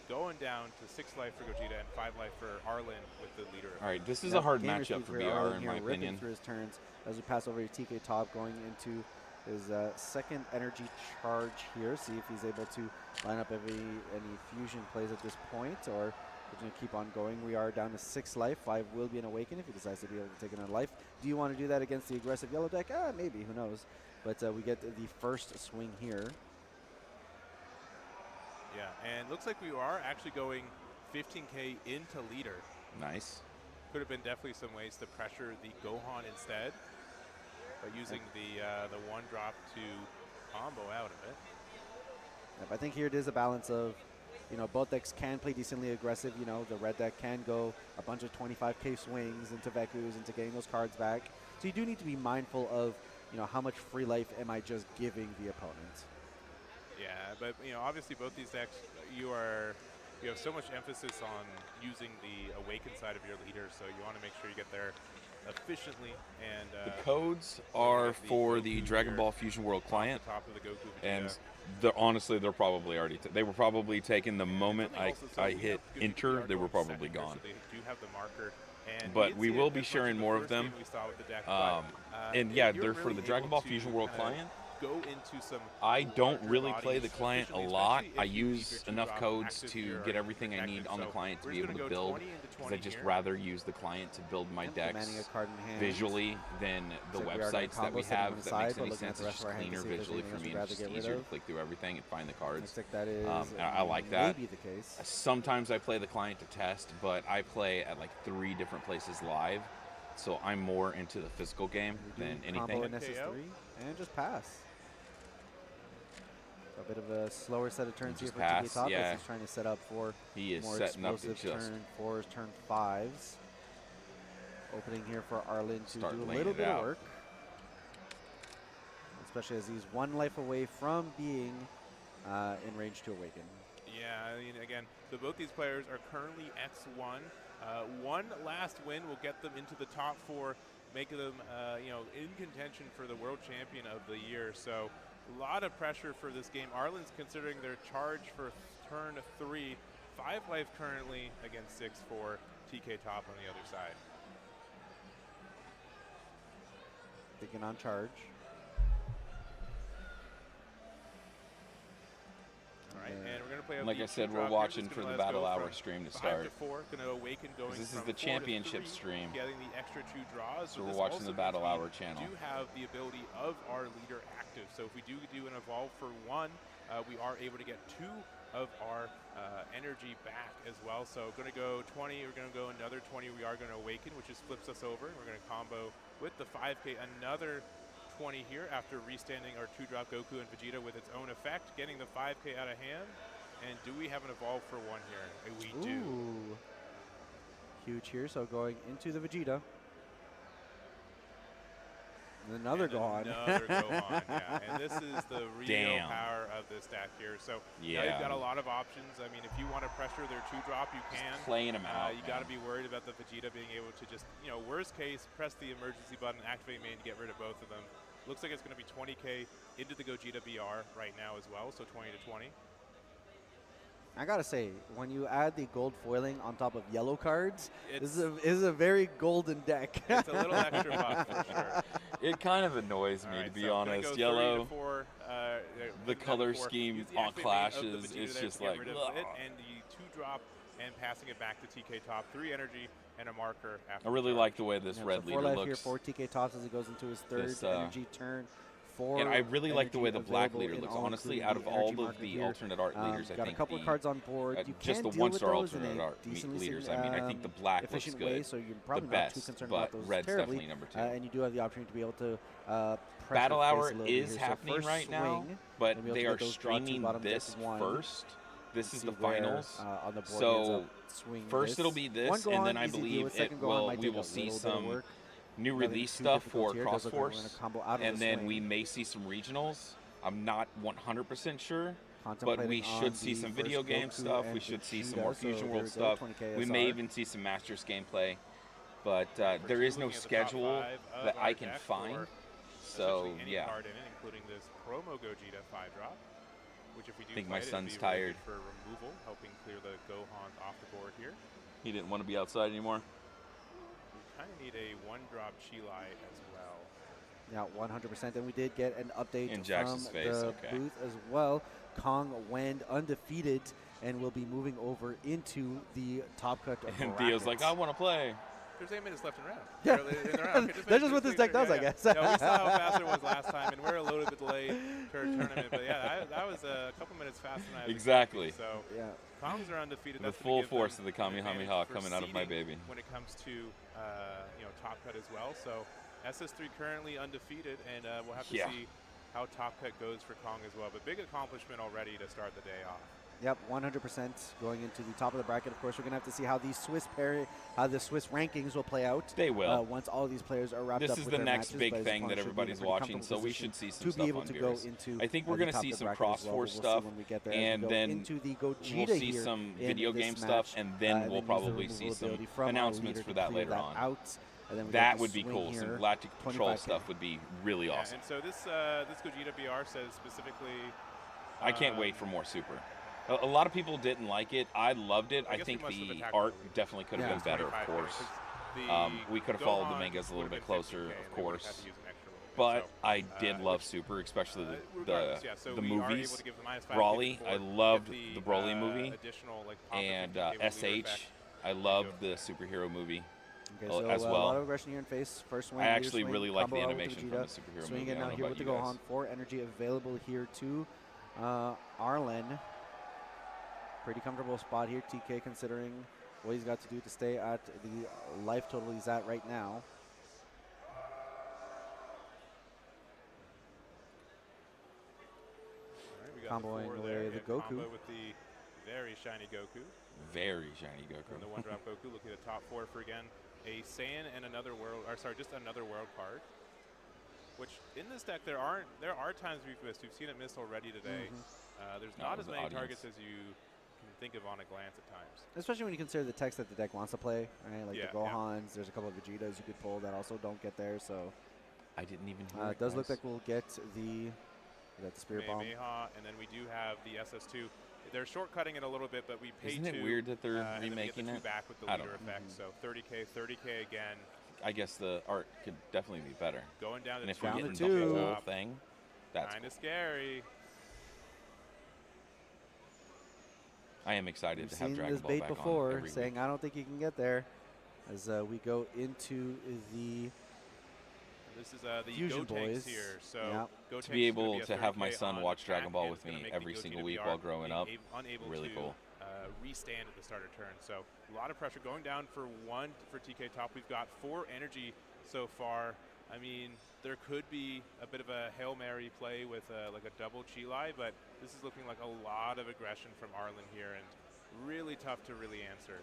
going down to 6 life for Gogeta and 5 life for Arlen with the leader. All right, this is a hard Gamer matchup speed for BR, Arlen in here, my ripping opinion. through his turns as we pass over to TK Top, going into his second energy charge here. See if he's able to line up any fusion plays at this point, or we're going to keep on going. We are down to 6 life. 5 will be an awaken if he decides to be able to take another life. Do you want to do that against the aggressive yellow deck? Maybe, who knows. But we get the first swing here. Yeah, and looks like we are actually going 15k into leader. Nice. Could have been definitely some ways to pressure the Gohan instead, by using the 1-drop to combo out of it. Yep, I think here it is a balance of, both decks can play decently aggressive. The red deck can go a bunch of 25k swings into Vekus, into getting those cards back. So you do need to be mindful of, how much free life am I just giving the opponent. Yeah, but obviously both these decks, you have so much emphasis on using the awaken side of your leader, so you want to make sure you get there efficiently. And The codes are for the Dragon Ball Fusion World client, top of the Goku and honestly, they're probably already. They were probably taken the moment I hit enter. They were probably gone. They do have the marker. But we will be sharing more of them. And yeah, they're for the Dragon Ball Fusion World client. Go into some I don't really play the client a lot. I use enough codes to get everything I need on the client to be able to build, because I just rather use the client to build my decks visually than the websites that we have. That makes any sense. It's just cleaner visually for me, and it's just easier to click through everything and find the cards. I like that. Sometimes I play the client to test, but I play at like 3 different places live, so I'm more into the physical game than anything. And just pass. A bit of a slower set of turns here for pass, TK Top, yeah. as he's trying to set up for He is more setting up explosive to just turn 4s, turn 5s. Opening here for Arlen to start do a laying little it bit of out. work. Especially as he's 1 life away from being in range to awaken. Yeah, I mean, again, so both these players are currently X1. One last win will get them into the top 4, making them, in contention for the world champion of the year. So a lot of pressure for this game. Arlen's considering their charge for turn 3, 5 life currently against 6 for TK Top on the other side. Thinking on charge. All right, and we're going to play. Like I said, we're watching for the Battle Hour stream to start. 5 to 4, going to awaken, going This is from the 4 to championship 3, stream. getting the extra 2 draws. So we're this watching also the Battle means Hour we channel. do have the ability of our leader active. So if we do an evolve for 1, we are able to get 2 of our energy back as well. So going to go 20, we're going to go another 20. We are going to awaken, which just flips us over. We're going to combo with the 5K, another 20 here after restanding our 2-drop Goku and Vegeta with its own effect, getting the 5K out of hand. And do we have an evolve for one here? We do. Ooh. Huge here, so going into the Vegeta. And another Gohan. Another Gohan, yeah. And this is the real power of this deck here. So now you've got a lot of options. I mean, if you want to pressure their 2-drop, you can. Just playing them out. You got to be worried about the Vegeta being able to just, worst case, press the emergency button, activate main to get rid of both of them. Looks like it's going to be 20K into the Gogeta BR right now as well, so 20 to 20. I gotta say, when you add the gold foiling on top of yellow cards, this is a very golden deck. It's a little extra buff for sure. It kind of annoys me, to be honest. Yellow, the color scheme on clashes, it's just like, and the 2-drop and passing it back to TK top, 3 energy and a marker after. I really like the way this red leader 4 life looks. here for TK Tops as he goes into his 3rd energy turn. And I really like the way the black leader looks. Honestly, out of all of the alternate art leaders, I got think a couple of cards on board. You just the can deal 1-star with those alternate art leaders. I mean, I think the black looks efficient good, way, so you're probably the not too best, concerned but about those red's terribly. definitely number 2. And you do have the opportunity to be able to Battle Hour is is happening right now, but they are streaming this first. This is the finals. On the board so first it'll be this, and then I believe we will see some new release stuff for Cross Force, and then we may see some regionals. I'm not 100% sure, but we should see some video game stuff. We should see some more Fusion World stuff. We may even see some Masters gameplay, but there is no schedule that I can find. So yeah. Including this promo Gogeta 5-drop, which if we do I think my son's really tired for removal, helping clear the Gohans off the board here. He didn't want to be outside anymore. We kind of need a 1-drop Chilai as well. Yeah, 100%. And we did get an update in from the booth as well. Kong went undefeated and will be moving over into the top cut. And Theo's like, I want to play. There's 8 minutes left in round. Yeah. That's just what this deck does, I guess. We saw how fast it was last time, and we're a little bit delayed for a tournament. But yeah, that was a couple minutes faster than I was expecting. So yeah, Kongs are undefeated. The full force of the Kamehameha coming out of my baby. When it comes to top cut as well. So SS3 currently undefeated, and we'll have to see how top cut goes for Kong as well. But big accomplishment already to start the day off. Yep, 100% going into the top of the bracket. Of course, we're gonna have to see how the Swiss rankings will play out. They will once all of these players are wrapped up. This is the next big thing that everybody's watching, so we should see some stuff on viewers. I think we're gonna see some cross-force stuff, and then we'll see some video game stuff, and then we'll probably see some announcements for that later on. That would be cool. Some Galactic Control stuff would be really awesome. And so this Gogeta BR says specifically. I can't wait for more Super. A lot of people didn't like it. I loved it. I think the art definitely could have been better, of course. We could have followed the mangas a little bit closer, of course. But I did love Super, especially the movies. Broly, I loved the Broly movie. And SH, I loved the superhero movie. Okay, so as well. A lot of aggression here in face. First swing. I actually really like the animation from the superhero movie. Swinging now here with the Gohan. 4 energy available here to Arlen. Pretty comfortable spot here, TK, considering what he's got to do to stay at the life total he's at right now. Comboing away the Goku. Combo with the very shiny Goku. Very shiny Goku. And the 1-drop Goku looking at the top 4 for again a Saiyan and another world, or sorry, just another world card. Which in this deck there are times we've missed. We've seen it missed already today. There's not as many targets as you can think of on a glance at times. Especially when you consider the text that the deck wants to play, right? Like the Gohans, there's a couple of Vegetas you could pull that also don't get there. So I didn't even hear it does look like we'll get the Spirit Bomb. And then we do have the SS2. They're shortcutting it a little bit, but we pay Isn't it weird that they're remaking it? Back with the leader effect. So 30K again. I guess the art could definitely be better. Going down to and if we're getting the whole thing, that's kind of scary. I am excited to have Dragon Ball back back before, on every saying week. I don't think you can get there. As we go into the this is the Fusion boys here. So to be able to have my son watch Dragon Ball with me every single week while growing up, really cool. Restand at the starter turn. So a lot of pressure going down for 1 for TK top. We've got 4 energy so far I mean, there could be a bit of a Hail Mary play with like a double Chilai, but this is looking like a lot of aggression from Arlen here, and really tough to really answer.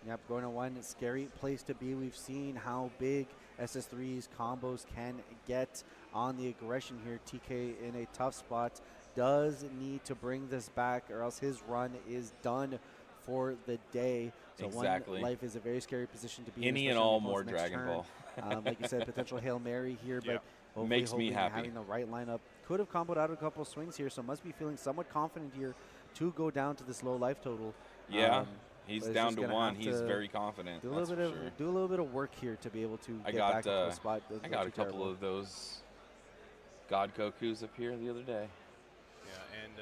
Yep, going to one scary place to be. We've seen how big SS3's combos can get on the aggression here. TK in a tough spot, does need to bring this back or else his run is done for the day. So exactly. One life is a very scary position to be in. Any and all more Dragon Ball. Like you said, potential Hail Mary here, but hopefully, makes me happy. Having the right lineup. Could have comboed out a couple of swings here, so must be feeling somewhat confident here to go down to this low life total. Yeah. He's down to one. He's very confident. Do a little bit of work here to be able to get back into a spot. I got a couple of those God Gokus up here the other day. Yeah, and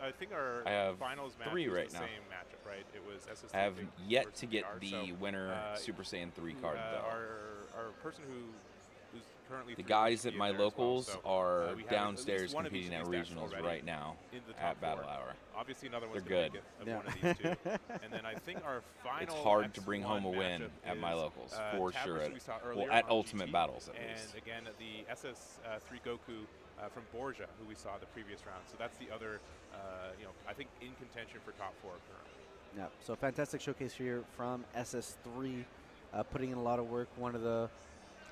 I think our finals match three was right the now. same matchup, right? It was SS3. I have yet to get VR, the winner Super Saiyan 3 card though. Our person who's currently the guys at my locals well, are downstairs competing at regionals right now at Battle Hour. Obviously, another one's They're good. One of these two. And then I think our final. It's hard to bring home a win at my locals for sure. Well, at Ultimate Battles at least. And again, the SS3 Goku from Borgia, who we saw the previous round. So that's the other, I think in contention for top 4 currently. Yeah. So fantastic showcase here from SS3, putting in a lot of work. One of the,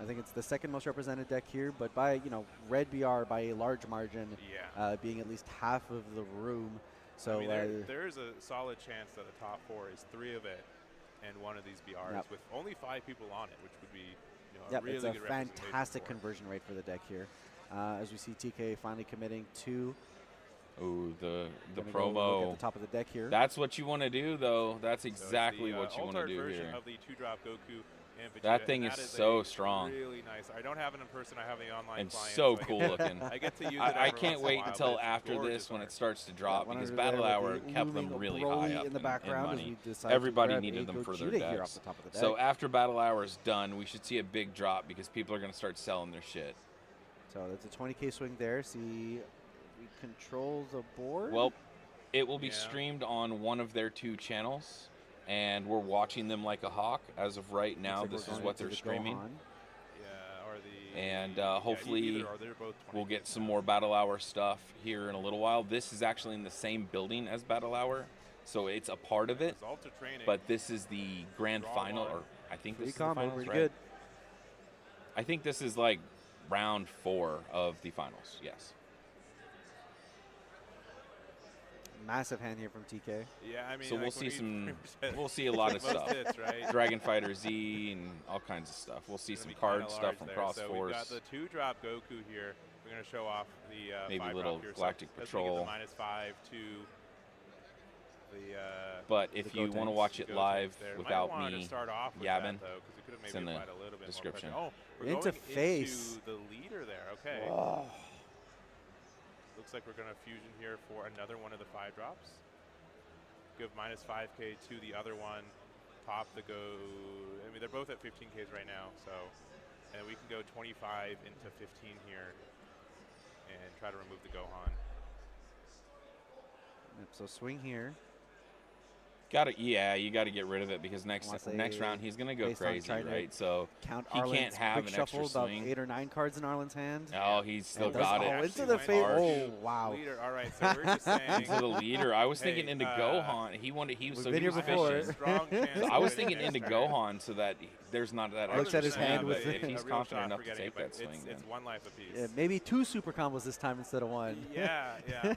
I think it's the second most represented deck here, but by Red BR by a large margin, being at least half of the room. So I mean, there is a solid chance that the top 4 is 3 of it, and one of these BRs with only 5 people on it, which would be a really good it's a fantastic conversion rate for the deck here. As we see TK finally committing to. Oh, the promo at the top of the deck here. That's what you want to do, though. That's exactly what you want to do version here. Of the 2-drop Goku and Vegeta, that thing is so strong. Really nice. I don't have it in person. I have the online. And client, so cool looking. I get to use it. I can't wait until after this when it starts to drop because Battle Hour kept them really high up in the background. In money. Everybody needed them for their decks. So after Battle Hour is done, we should see a big drop because people are going to start selling their shit. So that's a 20K swing there. See, we control the board. Well, it will be streamed on one of their 2 channels, and we're watching them like a hawk as of right now. Like this is what they're streaming. And hopefully we'll get some more Battle Hour stuff here in a little while. This is actually in the same building as Battle Hour, so it's a part of it. But this is the grand final, or I think this is the finals, right? Good. I think this is like round 4 of the finals. Yes. Massive hand here from TK. Yeah, I mean, so we'll see we'll see a lot of stuff. Right? Dragon Fighter Z and all kinds of stuff. We'll see some card stuff from Cross so Force. We've got the 2-drop Goku here. We're going to show off the maybe a 5 little here. Galactic so Patrol. The -5 to the. But if you want to watch it live without me yabbing, it's in the description. We're Interface. into the leader there. Okay. Whoa. Looks like we're going to fusion here for another one of the 5 drops. Give -5K to the other one. Pop the go. I mean, they're both at 15Ks right now, so. And we can go 25 into 15 here and try to remove the Gohan. Yep, so swing here. You got to get rid of it because next round he's gonna go crazy, right? So he can't have an extra swing. About 8 or 9 cards in Arlen's hand. Oh, he's still got it. Into the face. Oh wow! Leader. All right, so we're just saying into the leader. I was thinking into Gohan. He wanted. He was so he was before. fishing. So I was thinking into Gohan so that there's not that. Looks at his hand with if he's confident enough to take that swing. It's 1 life apiece. Yeah, maybe 2 super combos this time instead of 1. Yeah.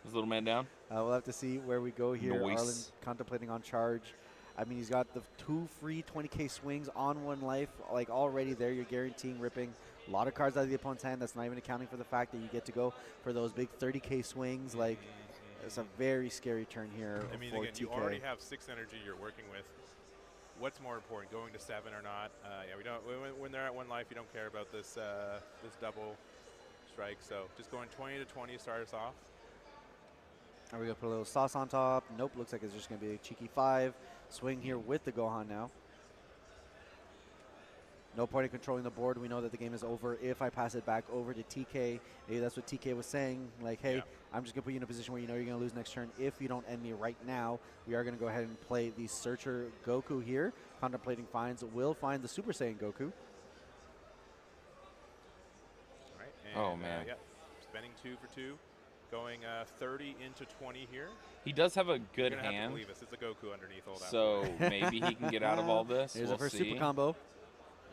Is little man down? We'll have to see where we go here. Nice. Arlen contemplating on charge. I mean, he's got the 2 free 20K swings on 1 life. Like already there, you're guaranteeing ripping a lot of cards out of the opponent's hand. That's not even accounting for the fact that you get to go for those big 30K swings. Like, it's a very scary turn here. I mean, for again, TK. you already have 6 energy you're working with. What's more important, going to 7 or not? We don't. When they're at 1 life, you don't care about this this double strike. So just going 20 to 20 to start us off. Are we going to put a little sauce on top? Nope, looks like it's just going to be a cheeky 5. Swing here with the Gohan now. No point in controlling the board. We know that the game is over if I pass it back over to TK. Maybe that's what TK was saying. Like, hey, I'm just going to put you in a position where you know you're going to lose next turn if you don't end me right now. We are going to go ahead and play the Searcher Goku here. Contemplating finds will find the Super Saiyan Goku. Oh, man. Yeah, spending 2 for 2, going 30 into 20 here. He does have a good You're gonna have to hand, believe us. It's a Goku underneath all that. so maybe he can get out of all this. Here's we'll the first see. super combo.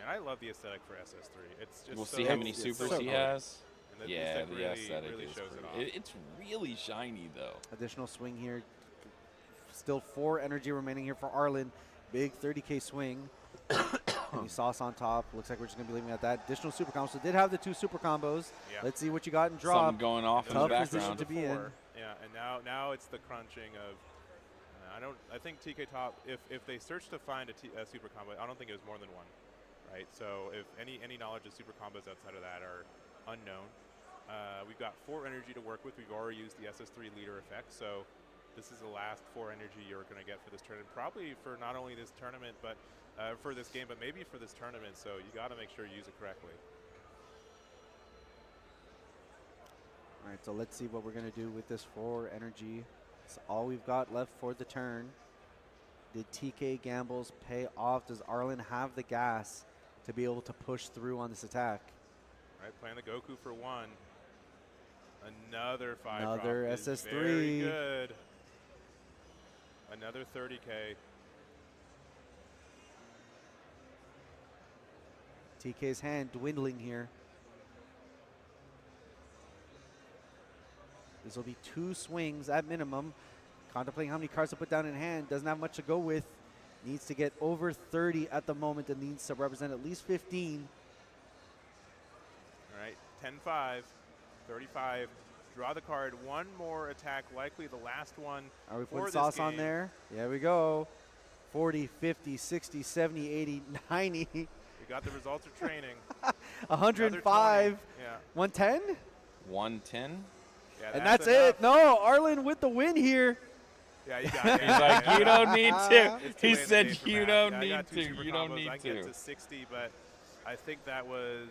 And I love the aesthetic for SS3. It's just We'll so, see how many it's supers so he good. has. And Yeah, the the aesthetic really is shows it pretty. off. It's really shiny, though. Additional swing here. Still 4 energy remaining here for Arlen. Big 30K swing. Any sauce on top. Looks like we're just going to be leaving it at that. Additional super combos. So did have the 2 super combos. Yeah. Let's see what you got in drop. Something going off in the Tough position background. to be in. Yeah, and now it's the crunching of. I think TK Top. If they search to find a super combo, I don't think it was more than 1, right? So if any knowledge of super combos outside of that are unknown, we've got 4 energy to work with. We've already used the SS3 leader effect, so this is the last 4 energy you're going to get for this tournament. Probably for not only this tournament, but for this game, but maybe for this tournament. So you got to make sure you use it correctly. All right, so let's see what we're going to do with this 4 energy. It's all we've got left for the turn. Did TK gambles pay off? Does Arlen have the gas to be able to push through on this attack? All right, playing the Goku for 1. Another 5 Another drop is SS3. very good. Another 30K. TK's hand dwindling here. This will be 2 swings at minimum. Contemplating how many cards to put down in hand. Doesn't have much to go with. Needs to get over 30 at the moment and needs to represent at least 15. All right, 10-5, 35. Draw the card. 1 more attack, likely the last one. Are we for putting this sauce on game. there? There we go. 40, 50, 60, 70, 80, 90. We got the results of training. 105. Yeah. 110? 110. Yeah, And that's it. enough. No, Arlen with the win here. Yeah, you got it. He's like, you don't need to. It's too He late in the said, day for you math. don't Yeah, I need got 2 to. super You don't combos. need I get to. to 60, but I think that was,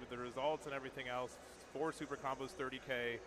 with the results and everything else, 4 super combos, 30K.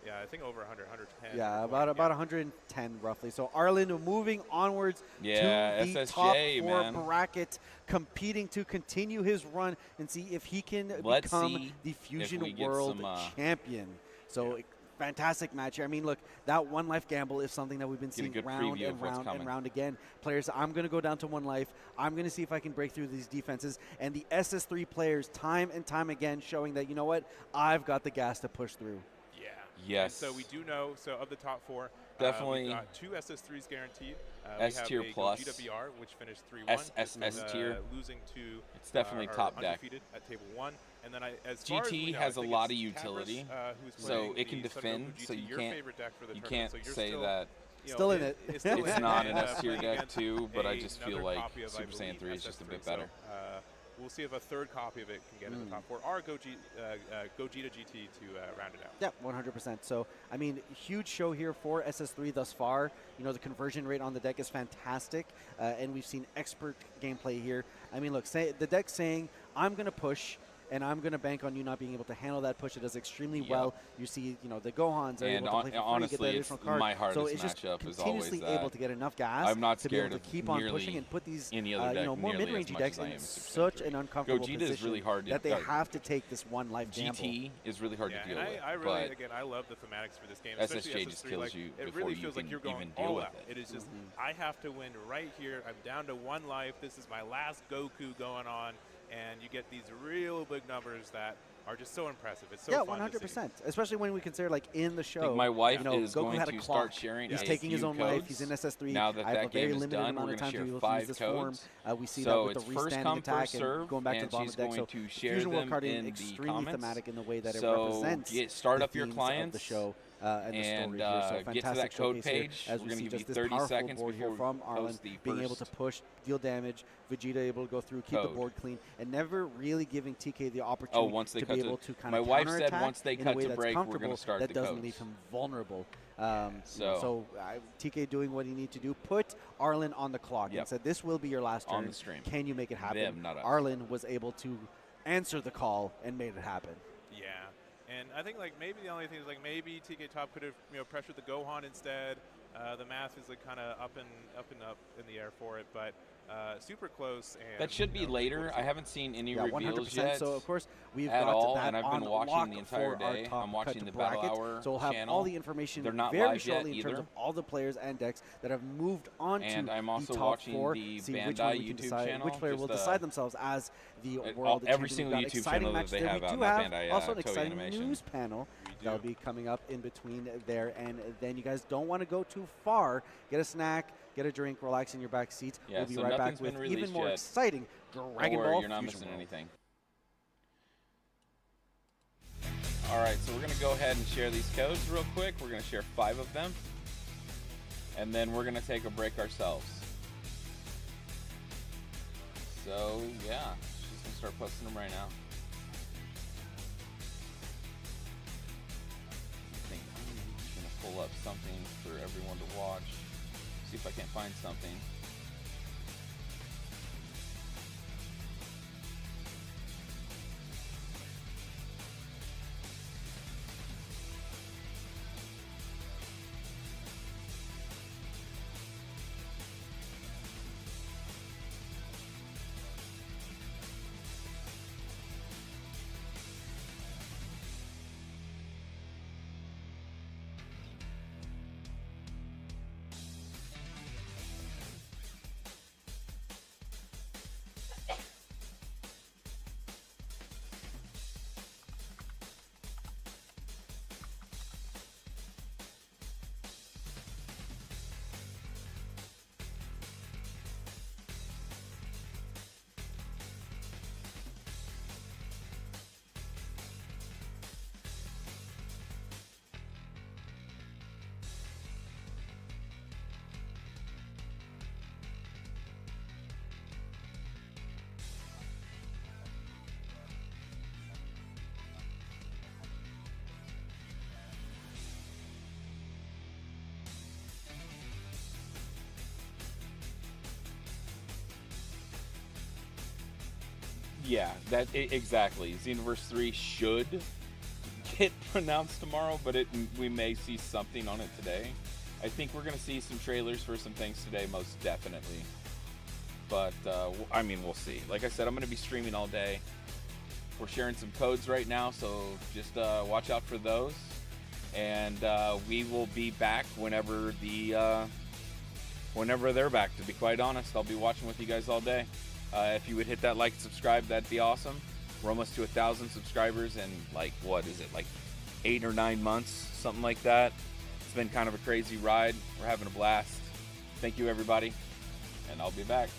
Yeah, I think over 100, 110. Yeah, about 110 roughly. So Arlen moving onwards Yeah, to the SSJ, top 4 man. bracket, competing to continue his run and see if he can Let's become see the if Fusion we get World some, champion. So fantastic match here. I mean, look, that 1 life gamble is something that we've been Get a seeing good round preview and of what's round and coming. round again. Players, I'm going to go down to 1 life. I'm going to see if I can break through these defenses. And the SS3 players, time and time again, showing that, you know what, I've got the gas to push through. Yeah. Yes. And so we do know, of the top 4, Definitely. we've got 2 SS3s guaranteed. S tier plus. We have a Gogeta BR, which finished 3-1. S tier. Losing to It's definitely our top deck. undefeated at table 1. And then as far as we GT know, has I a think lot of it's utility, Capris, who's so playing it can the Sun defend, Goku so GT, you your can't- favorite deck for the You tournament, can't so you're say still, that. Still in it. It's still It's in not it, an S tier playing deck against too, but I just feel another like copy of, I Super Saiyan believe, 3 is just a SS3. bit better. So, we'll see if a 3rd copy of it can get in the top 4. Or Gogeta GT to round it out. Yeah, 100%. So, I mean, huge show here for SS3 thus far. You know, the conversion rate on the deck is fantastic, and we've seen expert gameplay here. I mean, look, the deck's saying, I'm going to push, and I'm going to bank on you not being able to handle that push. It does extremely well. You see, you know, the Gohans are And able to play for free, honestly, get that it's additional card. my hardest so it's just matchup is always continuously that. able to get enough gas I'm not to be able scared to of keep on nearly pushing and put these any other you deck know, more nearly as mid-range much decks as I in am Super Saiyan such 3. an uncomfortable Gogeta position is really hard to that they have to take this 1 life gamble. GT is really hard to deal and with, I really, but again, I love the thematics for this game. SSJ especially just SS3, kills like, you it before really you feels like can you're going even deal all with out. it. It is just, I have to win right here. I'm down to 1 life. This is my last Goku going on, and you get these real big numbers that are just so impressive. It's so Yeah, fun to see. 100%. Especially when we consider, like, in the show. I think my wife you know, is Goku going had a to clock. start sharing He's a taking his few own life. codes. He's in SS3. Now that I have that a very game is limited done, amount we're of going time to to be share able to use 5 this form. codes. We see So that with it's the first restanding come, attack first serve, and going back to the and bottom she's of the deck. going So to share Fusion World them carding in the extremely comments. thematic in the way that it So represents start the up your themes clients of the show. And the and story here. So get to fantastic that code showcase here page. as We're we gonna see give just you this 30 powerful seconds board here before from we Arlen, post the being able to first push, deal damage, Vegeta able to go through, keep the code. board clean, and never really giving TK the opportunity once they to cut be to- able to kind my of wife said counterattack once they in a cut way to that's break, we're gonna comfortable, start that the doesn't codes. leave him vulnerable. So- TK doing what he needs to do, put Arlen on the clock Yep. and said, this will be your last turn. On the stream. Can you make it happen? Them, not us. Arlen was able to answer the call and made it happen. Yeah, and I think like maybe the only thing is like maybe TK Top could have pressured the Gohan instead. The math is like kind of up in the air for it, but super close. And that should be later. I haven't seen any reveals 100%. yet. So of course we've at got all, that and I've been on watching lock the entire for our day. top I'm watching cut the Battle bracket. Hour So we'll have channel. all the information They're not very live yet shortly in terms either. of all the players and decks that have moved on And to I'm also the top watching 4. the See Bandai which one we can YouTube decide, channel, which player will just, decide themselves as the every world champion. single We've got YouTube exciting channel that matches they there. have We on do that have Bandai, also an Toei exciting Animation. news panel that'll be coming up in between there and then. You guys don't want to go too far. Get a snack, get a drink, relax in your back seats. Yeah, we'll be so right back nothing's with been released even more yet. exciting Dragon Don't worry, Ball you're not Fusion missing World. anything. All right, so we're going to go ahead and share these codes real quick. We're going to share 5 of them, and then we're going to take a break ourselves. So, yeah, she's going to start posting them right now. I think I'm just going to pull up something for everyone to watch, see if I can't find something. Yeah, exactly. Xenoverse 3 should get pronounced tomorrow, but we may see something on it today. I think we're going to see some trailers for some things today, most definitely. But, I mean, we'll see. Like I said, I'm going to be streaming all day. We're sharing some codes right now, so just watch out for those. And we will be back whenever they're back, to be quite honest. I'll be watching with you guys all day. If you would hit that like and subscribe, that'd be awesome. We're almost to 1,000 subscribers in, like, what is it, like 8 or 9 months, something like that. It's been kind of a crazy ride. We're having a blast. Thank you, everybody, and I'll be back.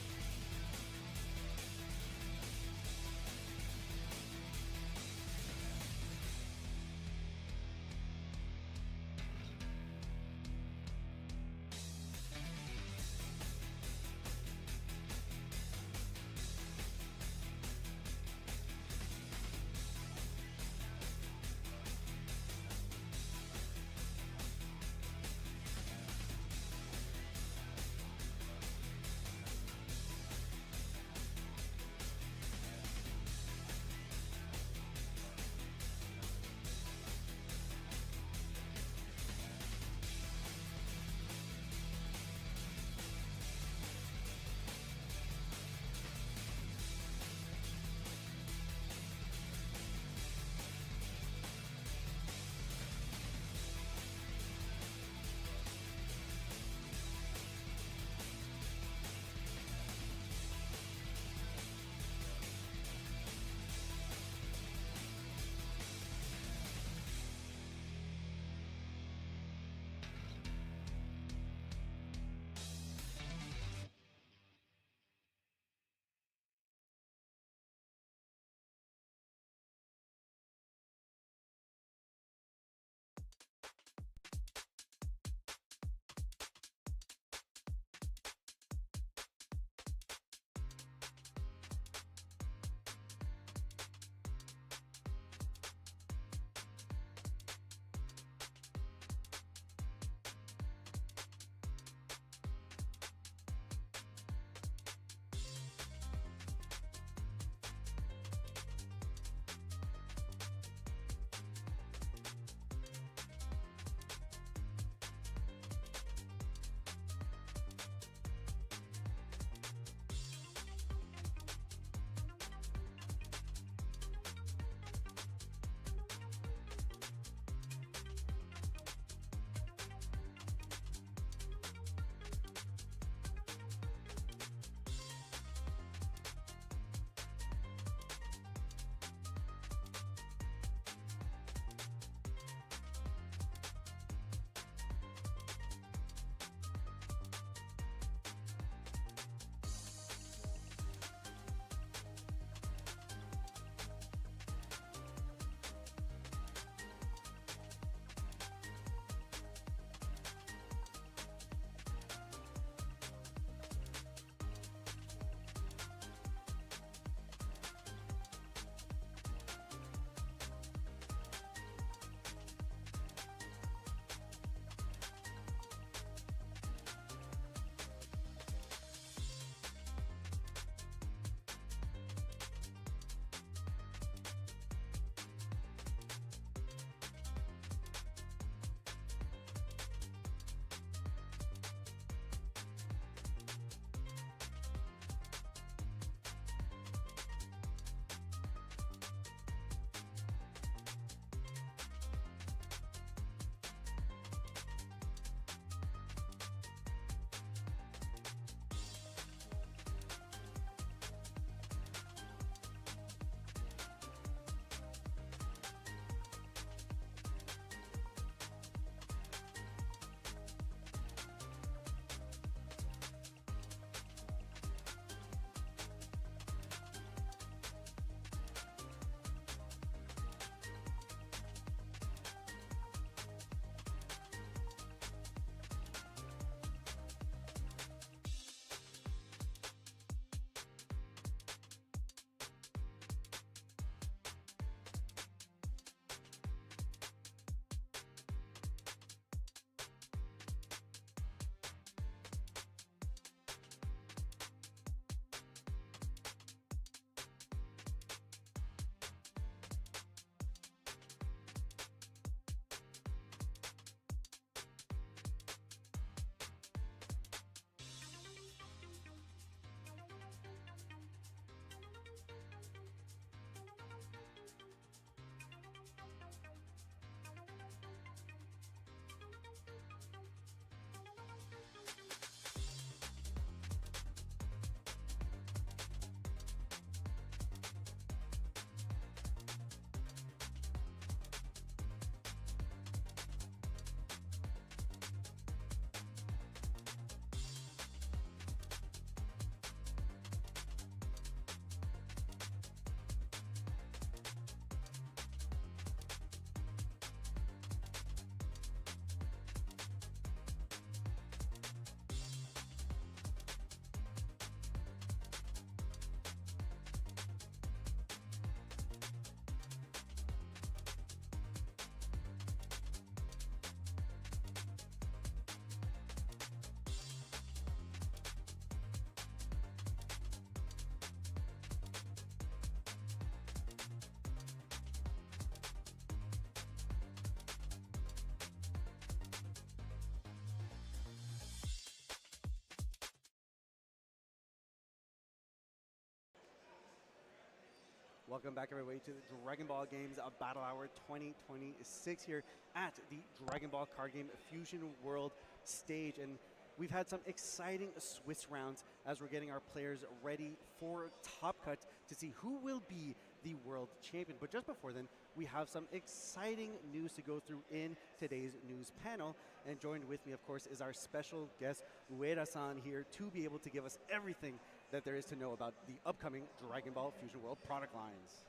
Welcome back, everybody, to the Dragon Ball Games Battle Hour 2026 here at the Dragon Ball Card Game Fusion World stage. And we've had some exciting Swiss rounds as we're getting our players ready for Top Cut to see who will be the world champion. But just before then, we have some exciting news to go through in today's news panel. And joined with me, of course, is our special guest, Ueda-san, here to be able to give us everything that there is to know about the upcoming Dragon Ball Fusion World product lines.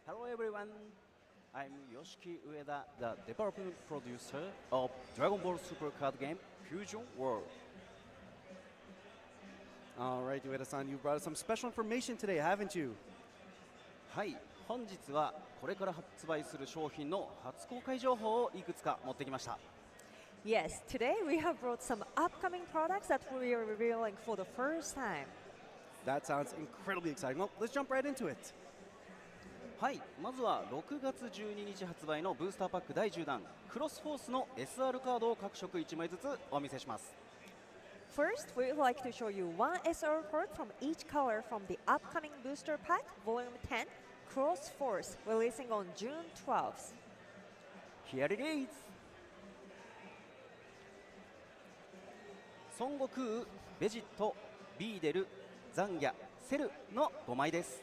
Hello everyone, I'm Yoshiki Ueda, the development producer of Dragon Ball Super card game Fusion World. All right, Ueda-san, you brought us some special information today, haven't you? はい、本日はこれから発売する商品の初公開情報をいくつか持ってきました。 Yes, today we have brought some upcoming products that we are revealing for the first time. That sounds incredibly exciting. Well, let's jump right into it. はい、まずは6月12日発売のブースターパック第10弾クロスフォースの SR カードを各色1枚ずつお見せします。 First, we would like to show you one SR card from each color from the upcoming booster pack, Volume 10, Cross Force, releasing on June 12th. Here it is! 孫悟空、ベジット、ビーデル、ザンギャ、セルの5枚です。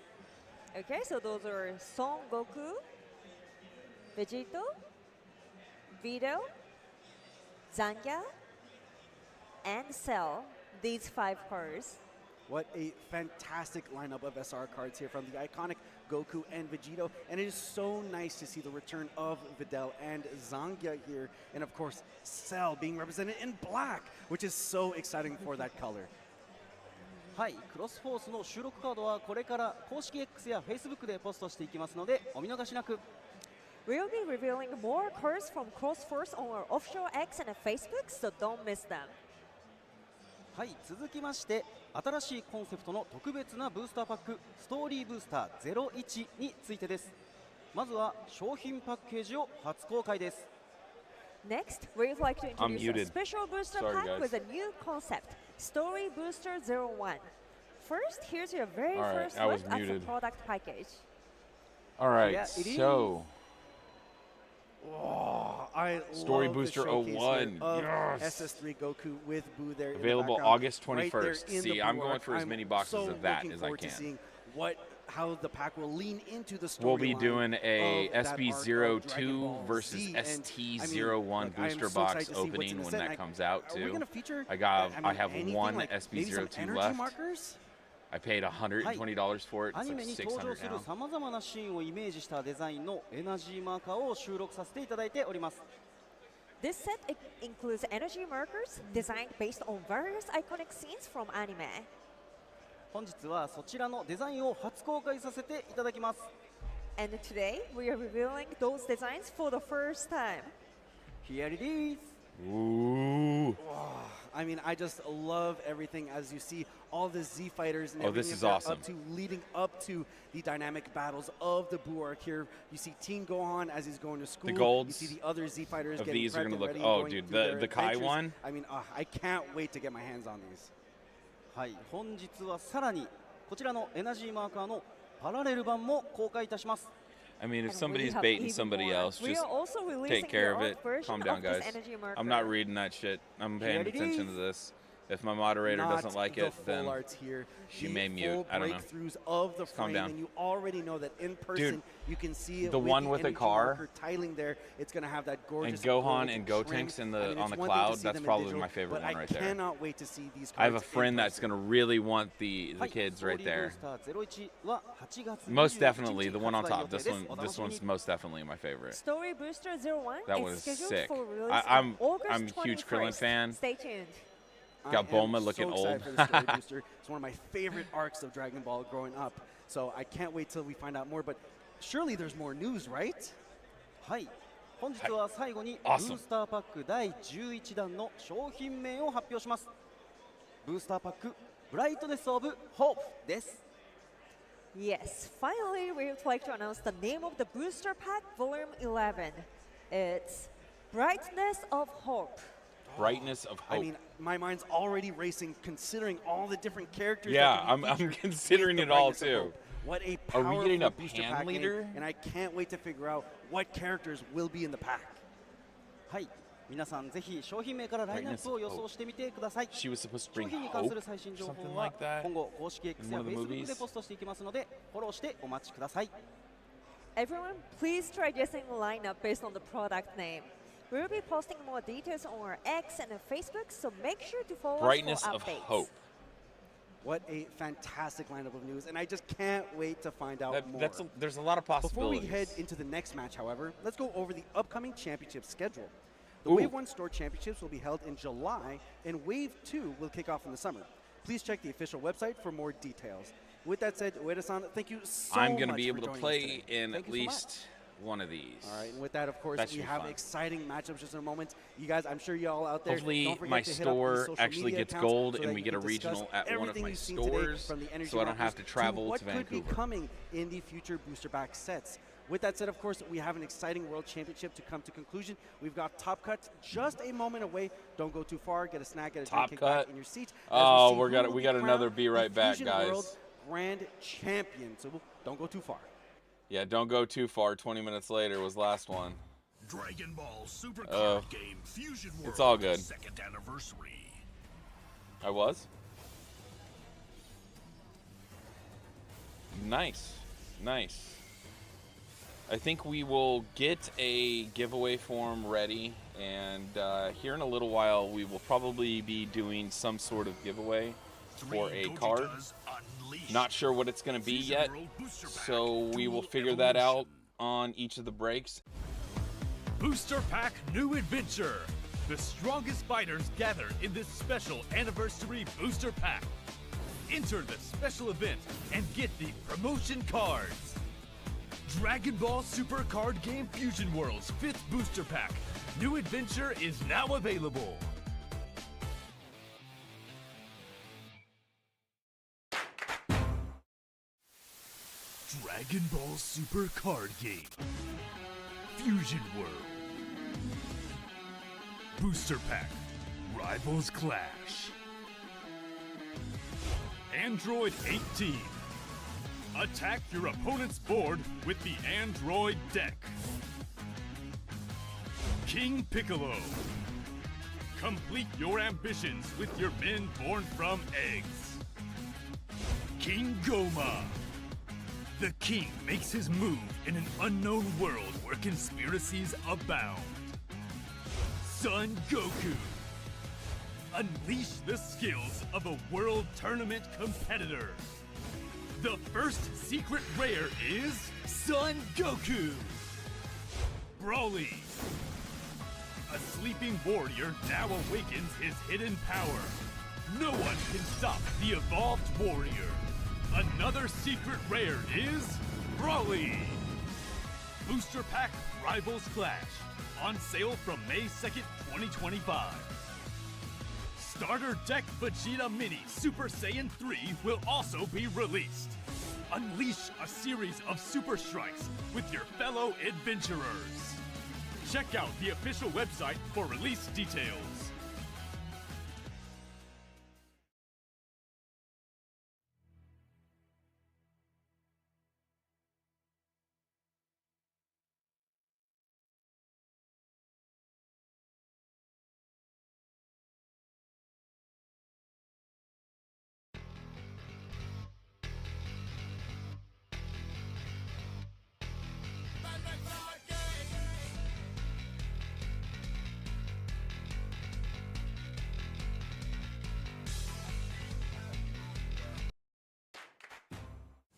Okay, so those are Son Goku, Vegito, Vito, Zangia, and Cell. These 5 cards. What a fantastic lineup of SR cards here from the iconic Goku and Vegito. And it is so nice to see the return of Videl and Zangia here. And of course, Cell being represented in black, which is so exciting for that color. はい、クロスフォースの収録カードはこれから公式 X や Facebook でポストしていきますのでお見逃しなく。 We'll be revealing more cards from Cross Force on our official X and Facebook, so don't miss them. はい、続きまして新しいコンセプトの特別なブースターパックストーリーブースター01についてです。まずは商品パッケージを初公開です。 Next, we'd like to I'm introduce a muted. special booster Sorry, pack guys. with a new concept, Story Booster 01. First, here's your very All right, first I was look at the muted. product package. All right, Yeah, it so Oh, I Story love Booster the showcase 01. here of Yes. SS3 Goku with Boo there. in the Available background, August right there 21st. in the See, I'm Boo going arc. for as I'm many boxes so of that looking as I forward to can. seeing how the pack will lean into the story. We'll be doing a of that arc of Dragon SB02 Ball versus Z. And, ST01 look, I am booster so box excited to see what's in opening the when set. that comes out Are we too. gonna feature, I have anything one like maybe some SB02 energy left. markers? I paid $120 for it. ア It's ニ like メに登場 $600する now. さまざまなシーンをイメージしたデザインのエナジーマーカーを収録させていただいております。 This set includes energy markers designed based on various iconic scenes from anime. 本日はそちらのデザインを初公開させていただきます。 And today, we are revealing those designs for the first time. Here it is! Ooh. I mean, I just love everything as you see all the Z fighters and Oh, this everything is that awesome. up to leading up to the dynamic battles of the Boo arc here. You see Teen Gohan as he's going to school. The golds You see the other Z fighters of getting these are prepped gonna and look- ready and oh, going dude, through the- their the Kai adventures. one? I mean, I can't wait to get my hands on these. はい、本日はさらにこちらのエナジーマーカーのパラレル版も公開いたします。 I mean, if And we somebody's have baiting even somebody more. else, We just are also take releasing care the of it. art version Calm down, of this guys. energy marker. I'm not reading that shit. I'm paying Here it attention to is. this. If my moderator Not doesn't like the it, full then arts here. she the may mute. full I don't know. breakthroughs of the calm frame, down. and you already know that in person you can see it the with one the with the energy car marker tiling there. It's going to have that gorgeous and Gohan gold and trim. Gotenks in the I mean, on it's the one thing to cloud, see that's them in probably digital, my favorite but one right I there. cannot wait to see these cards. I have a in friend that's person. going to really want the はい、 kids ストー right リーブー there. スター01は8月 Most 21 definitely, 日 the one on 発売 top. 予定 This です。 one, お楽 this しみに。 one's most definitely my favorite. Story Booster 01 That is was scheduled sick. for release I'm on August a huge Krillin 21st. fan. Stay tuned. I Got am Bulma looking so excited old. for the Story Booster. It's one of my favorite arcs of Dragon Ball growing up. So I can't wait till we find out more. But surely there's more news, right? はい、本日は最後にブ Awesome. ースターパック第11弾の商品名を発表します。ブースターパックブライトネスオブホープです。 Yes, finally, we would like to announce the name of the booster pack, Volume 11. It's Brightness of Hope. Brightness of I hope. mean, my mind's already racing considering all the different characters. Yeah, that can be I'm featured considering with it the all Brightness of too. Hope. What a Are we getting powerful a booster pan pack name, leader? and I can't wait to figure out what characters will be in the pack. はい、皆さんぜひ商品名からラインナップを予想してみてください。 She was supposed to 商 bring 品に関する hope, 最新情 something 報は like that. 今後公式 X や in one of the Facebook で movies. ポストしていきますのでフォローしてお待ちください。 Everyone, please try guessing the lineup based on the product name. We'll be posting more details on our X and Facebook, so make sure to follow Brightness us for of updates. hope. What a fantastic lineup of news, and I just can't wait to find out more. There's a lot of Before we possibilities. head into the next match, however, let's go over the upcoming championship schedule. The Ooh. Wave 1 Store Championships will be held in July, and Wave 2 will kick off in the summer. Please check the official website for more details. With that said, Ueda-san, thank you so much I'm going to be for able to joining us play today. in Thank at you so much. least one of these. All right, and with that, of course, That we should be have fun. exciting matchups just in a moment. You guys, I'm sure you all out there. Hopefully don't forget my to hit up the store social actually media gets accounts gold so and that we you get a can discuss regional at one of everything my you've seen today stores, from the energy so I don't have rockers to travel what to could be Vancouver. coming in the future booster back sets. With that said, of course, we have an exciting World Championship to come to conclusion. We've got Top Cut just a moment away. Don't go too far. Get a snack, get a drink, Top kick Cut? back in your seat. as Oh, see we who got will we be got another crowned Be the Right Back, Fusion World guys. Grand Champion. So don't go too far. Yeah, don't go too far. 20 minutes later was last one. Dragon Ball Super Oh. Card Game Fusion World It's all good. second anniversary. I was? Nice. Nice. I think we will get a giveaway form ready, and here in a little while we will probably be doing some sort of giveaway for a card. Not sure what it's going to be yet, so we will figure that out on each of the breaks. Booster Pack New Adventure. The strongest fighters gather in this special anniversary booster pack. Enter the special event and get the promotion cards. Dragon Ball Super Card Game Fusion World's 5th booster pack. New Adventure is now available. Dragon Ball Super Card Game. Fusion World. Booster Pack. Rivals Clash. Android 18. Attack your opponent's board with the Android deck. King Piccolo. Complete your ambitions with your men born from eggs. King Goma. The king makes his move in an unknown world where conspiracies abound. Son Goku. Unleash the skills of a world tournament competitor. The first secret rare is Son Goku. Broly. A sleeping warrior now awakens his hidden power. No one can stop the evolved warrior. Another secret rare is Broly. Booster Pack Rivals Clash. On sale from May 2nd, 2025. Starter Deck Vegeta Mini Super Saiyan 3 will also be released. Unleash a series of super strikes with your fellow adventurers. Check out the official website for release details.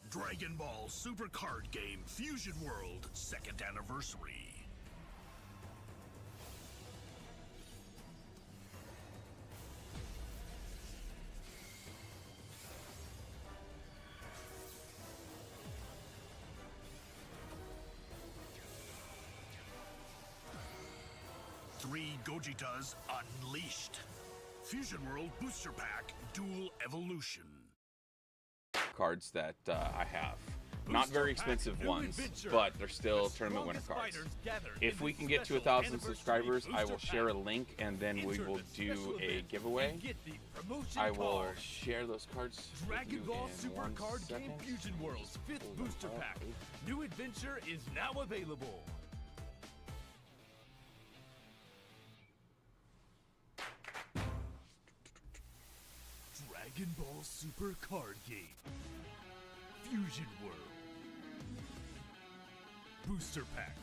Dragon Ball Super Card Game Fusion World second anniversary. Three Gojitas unleashed. Fusion World Booster Pack Dual Evolution. Cards that I have. Not very expensive ones, but they're still tournament winner cards. If we can get to 1,000 subscribers, I will share a link and then we will do a giveaway. I will share those cards. Dragon Ball Super 1 Card second. Game Fusion World's 5th booster pack. New adventure is now available. Dragon Ball Super Card Game Fusion World Booster Pack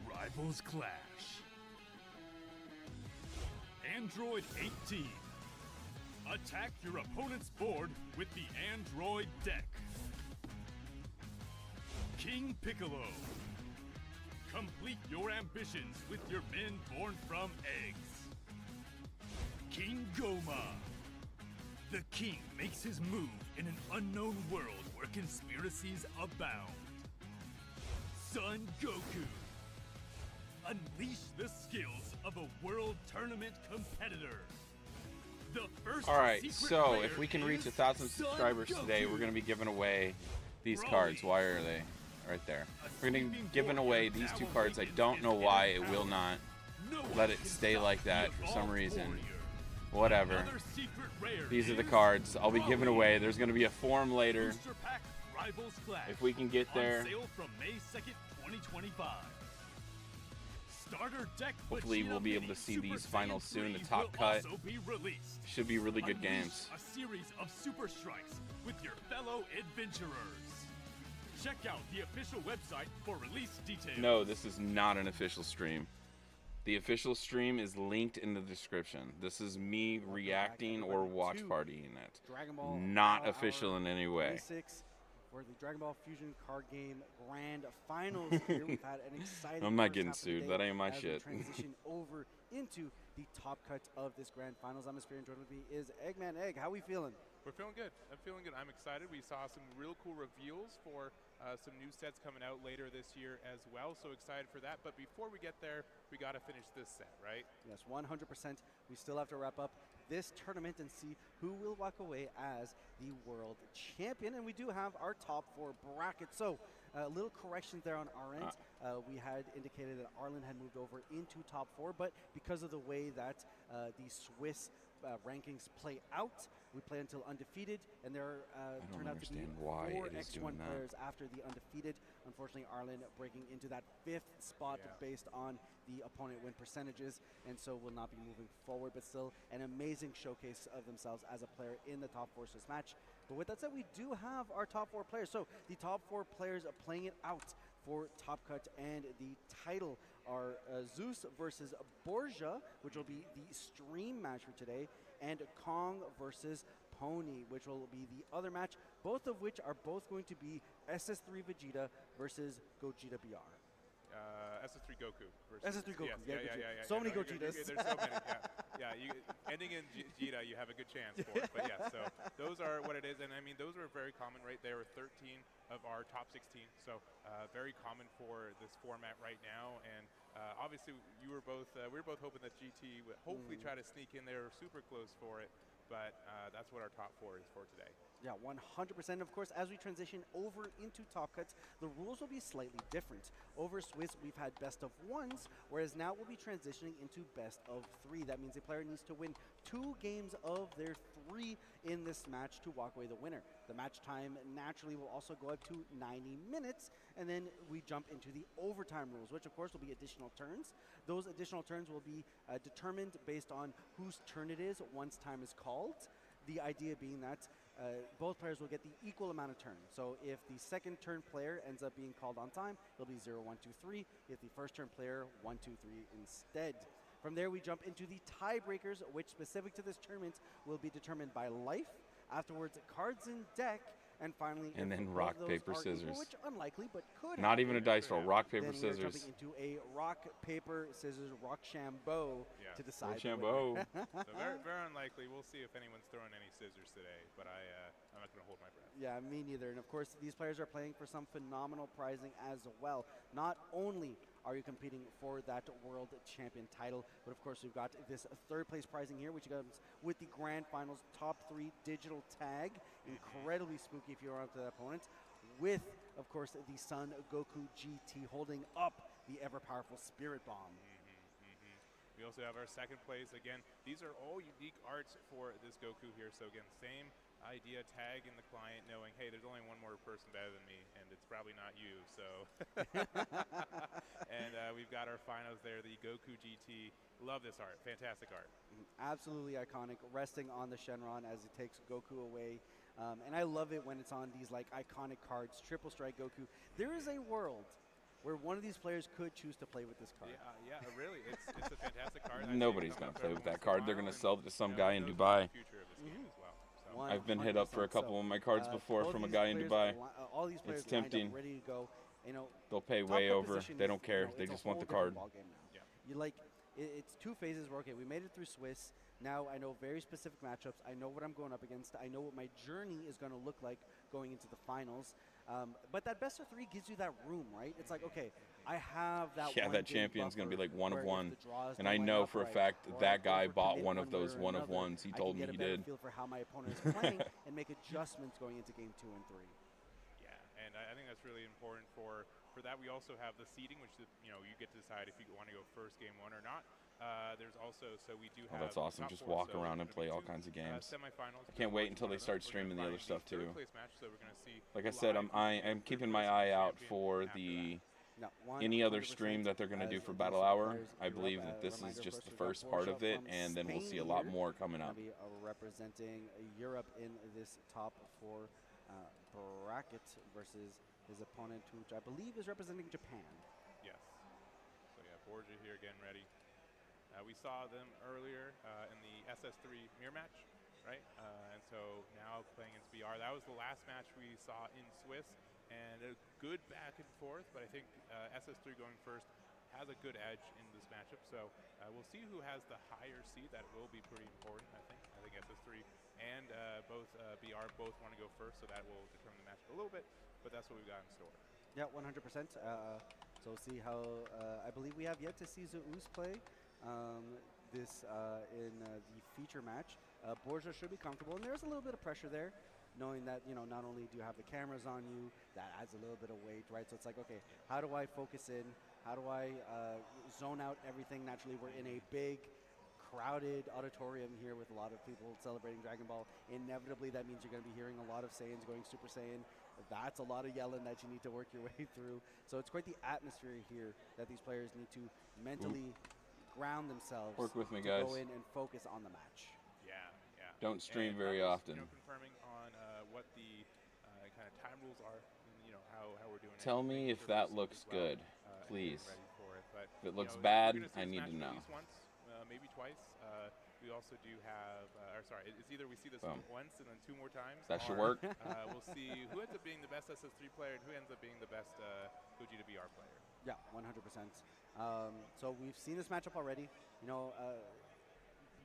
Rivals Clash. Android 18. Attack your opponent's board with the Android deck. King Piccolo. Complete your ambitions with your men born from eggs. King Goma. The king makes his move in an unknown world where conspiracies abound. Son Goku. Unleash the skills of a world tournament competitor. The first Alright, secret so player if we can reach is 1,000 Son subscribers today, Goku. we're going to be giving away these cards. Why are they? Right there. We're going to be giving away these two cards. I don't know why it will not No one let it can stay stop like that the for some Evolved reason. Warrior. Whatever. Another secret rare These are the is cards I'll be giving Broly. away. There's going to be a form later. Booster Pack Rivals Clash. If we can get there. On sale from May 2nd, 2025. Starter deck Hopefully Vegeta we'll be able Mini to see Super these Saiyan finals soon. The 3 top will cut also be released. should be really good Unleash games. A series of super strikes with your fellow adventurers. Check out the official website for release details. No, this is not an official stream. The official stream is linked in the description. This is me reacting or watch partying it. Dragon Ball Not Battle official Hour in any way. 26 for the Dragon Ball Fusion Card Game Grand Finals here. We've had an exciting I'm not first getting half of the sued. day That ain't my as we shit. transition over into the top cut of this Grand Finals. I'm Aspire, and joined with me is Eggman. Egg, how we feeling? We're feeling good. I'm feeling good. I'm excited. We saw some real cool reveals for some new sets coming out later this year as well. So excited for that. But before we get there, we got to finish this set, right? Yes, 100%. We still have to wrap up this tournament and see who will walk away as the world champion. And we do have our top 4 bracket. So a little correction there on our end. We had indicated that Arlen had moved over into top 4, but because of the way that the Swiss rankings play out, we play until undefeated, and there turned out to be understand why 4 it is X1 doing that. players after the undefeated. Unfortunately, Arlen breaking into that 5th spot based on the opponent win percentages, and so will not be moving forward, but still an amazing showcase of themselves as a player in the top 4 Swiss match. But with that said, we do have our top 4 players. So the top 4 players are playing it out for Top Cut and the title are Zeus versus Borgia, which will be the stream match for today, and Kong versus Pony, which will be the other match, both of which are both going to be SS3 Vegeta versus Gogeta BR. SS3 Goku. Versus SS3 Goku. Yes, Yeah. So many No, you're good, Gogetas. There's so many. Ending in Vegeta, you have a good chance for it. But yeah, so those are what it is. And I mean, those are very common right there. 13 of our top 16. So very common for this format right now. And obviously, we were both hoping that GT would hopefully try to sneak in there super close for it. But that's what our top 4 is for today. Yeah, 100%. Of course, as we transition over into Top Cuts, the rules will be slightly different. Over Swiss, we've had best of 1s, whereas now we'll be transitioning into best of 3. That means a player needs to win 2 games of their 3 in this match to walk away the winner. The match time naturally will also go up to 90 minutes, and then we jump into the overtime rules, which of course will be additional turns. Those additional turns will be determined based on whose turn it is once time is called. The idea being that both players will get the equal amount of turns. So if the second turn player ends up being called on time, it'll be 0, 1, 2, 3. If the first turn player, 1, 2, 3 instead. From there, we jump into the tiebreakers, which specific to this tournament will be determined by life. Afterwards, cards in deck. And finally, And if then both rock, of those paper, are equal, scissors. which unlikely, but could Not happen, even a dice roll. Rock, paper, then we're scissors. jumping into a rock, paper, scissors, Rochambeau to decide. the Rochambeau. winner. So very, very unlikely. We'll see if anyone's throwing any scissors today, but I'm not going to hold my breath. Yeah, me neither. And of course, these players are playing for some phenomenal prizing as well. Not only are you competing for that world champion title, but of course, we've got this 3rd place prizing here, which comes with the Grand Finals top 3 digital tag. Incredibly spooky if you're onto that opponent. with, of course, the Son Goku GT holding up the ever-powerful Spirit Bomb. We also have our second place. Again, these are all unique arts for this Goku here. So again, same idea, tag in the client, knowing, hey, there's only one more person better than me, and it's probably not you. So, and we've got our finals there, the Goku GT. Love this art, fantastic art. Absolutely iconic, resting on the Shenron as it takes Goku away. And I love it when it's on these like iconic cards, Triple Strike Goku. There is a world where one of these players could choose to play with this card. Yeah, really, it's a fantastic card. Nobody's going to play with that card. They're going to sell it to some guy in Dubai. I've been hit up for a couple of my cards before from a guy in Dubai. All these players It's tempting. ready to go. You know, They'll pay way over. They don't care. They just want the card. You like, it's two phases where, okay, we made it through Swiss. Now I know very specific matchups. I know what I'm going up against. I know what my journey is going to look like going into the finals. But that best of three gives you that room, right? It's like, okay, I have that. Yeah, that champion's going to be like one of one. And I know for a fact that guy bought one of those one of ones. He told me he did. Feel for how my opponent is playing and make adjustments going into game 2 and 3. Yeah, and I think that's really important for that. We also have the seeding, which you get to decide if you want to go first game 1 or not. There's also, so we do have. Oh, that's awesome. Just walk around and play all kinds of games. I can't wait until they start streaming the other stuff too. Like I said, I'm keeping my eye out for the any other stream that they're going to do for Battle Hour. I believe that this is just the first part of it, and then we'll see a lot more coming up. Representing Europe in this top 4 bracket versus his opponent, which I believe is representing Japan. Yes. So yeah, Borgia here again ready. We saw them earlier in the SS3 mirror match, right? And so now playing against BR. That was the last match we saw in Swiss, and a good back and forth, but I think SS3 going first has a good edge in this matchup. So we'll see who has the higher seed. That will be pretty important, I think. I think SS3 and both BR both want to go first, so that will determine the match a little bit, but that's what we've got in store. Yeah, 100%. So we'll see how, I believe we have yet to see Zeus play. This in the feature match. Borgia should be comfortable, and there's a little bit of pressure there, knowing that, not only do you have the cameras on you, that adds a little bit of weight, right? So it's like, okay, how do I focus in? How do I zone out everything? Naturally, we're in a big, crowded auditorium here with a lot of people celebrating Dragon Ball. Inevitably, that means you're going to be hearing a lot of Saiyans going Super Saiyan. That's a lot of yelling that you need to work your way through. So it's quite the atmosphere here that these players need to mentally ground themselves. Work with me, to guys. Go in and focus on the match. Yeah. Don't stream and very often. Confirming on what the kind of time rules are, and, how we're doing. Tell me if that looks good, please. If it looks we're bad, gonna see I this need match to know. At least once, maybe twice. We also do have, it's either we see this once and then 2 more times. That should work. We'll see who ends up being the best SS3 player and who ends up being the best Gogeta BR player. Yeah, 100%. So we've seen this matchup already.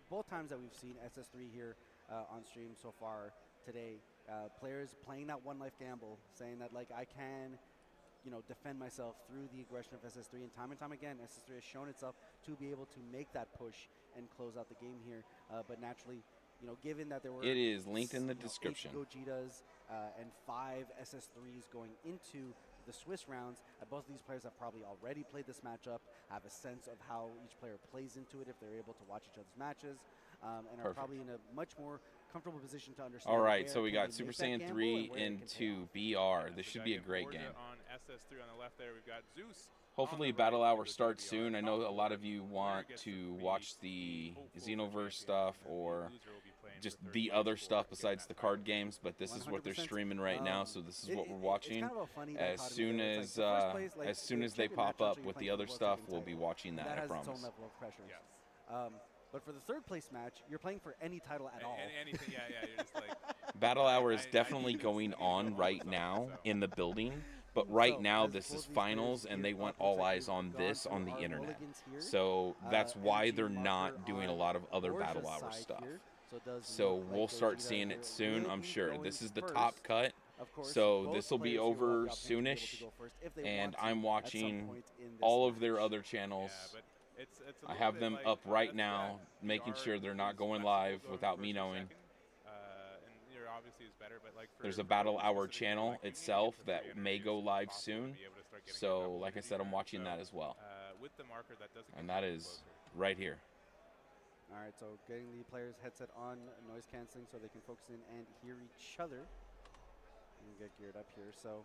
Both times that we've seen SS3 here on stream so far today, players playing that one life gamble, saying that like I can, defend myself through the aggression of SS3, and time again, SS3 has shown itself to be able to make that push and close out the game here. But naturally, given that there were it is linked in the description. 8 Gogetas and 5 SS3s going into the Swiss rounds, both of these players have probably already played this matchup, have a sense of how each player plays into it if they're able to watch each other's matches, and are probably in a much more comfortable position to understand. All right, so we got Super Saiyan 3 into BR. This should be a great game. On SS3 on the left there, we've got Zeus. Hopefully Battle Hour starts soon. I know a lot of you want to watch the Xenoverse stuff or just the other stuff besides the card games, but this is what they're streaming right now, so this is what we're watching. As soon as they pop up with the other stuff, we'll be watching that, I promise. Its own level of pressure. But for the 3rd place match, you're playing for any title at all. Anything, yeah. You're just like Battle Hour is definitely going on right now in the building. But right now, this is finals, and they want all eyes on this on the internet. So that's why they're not doing a lot of other Battle Hour stuff. So we'll start seeing it soon, I'm sure. This is the top cut, so this will be over soonish. And I'm watching all of their other channels. I have them up right now, making sure they're not going live without me knowing. obviously is better, but like there's a Battle Hour channel itself that may go live soon. So, like I said, I'm watching that as well. With the marker, that doesn't. And that is right here. All right, so getting the players' headset on, noise canceling, so they can focus in and hear each other. And get geared up here. So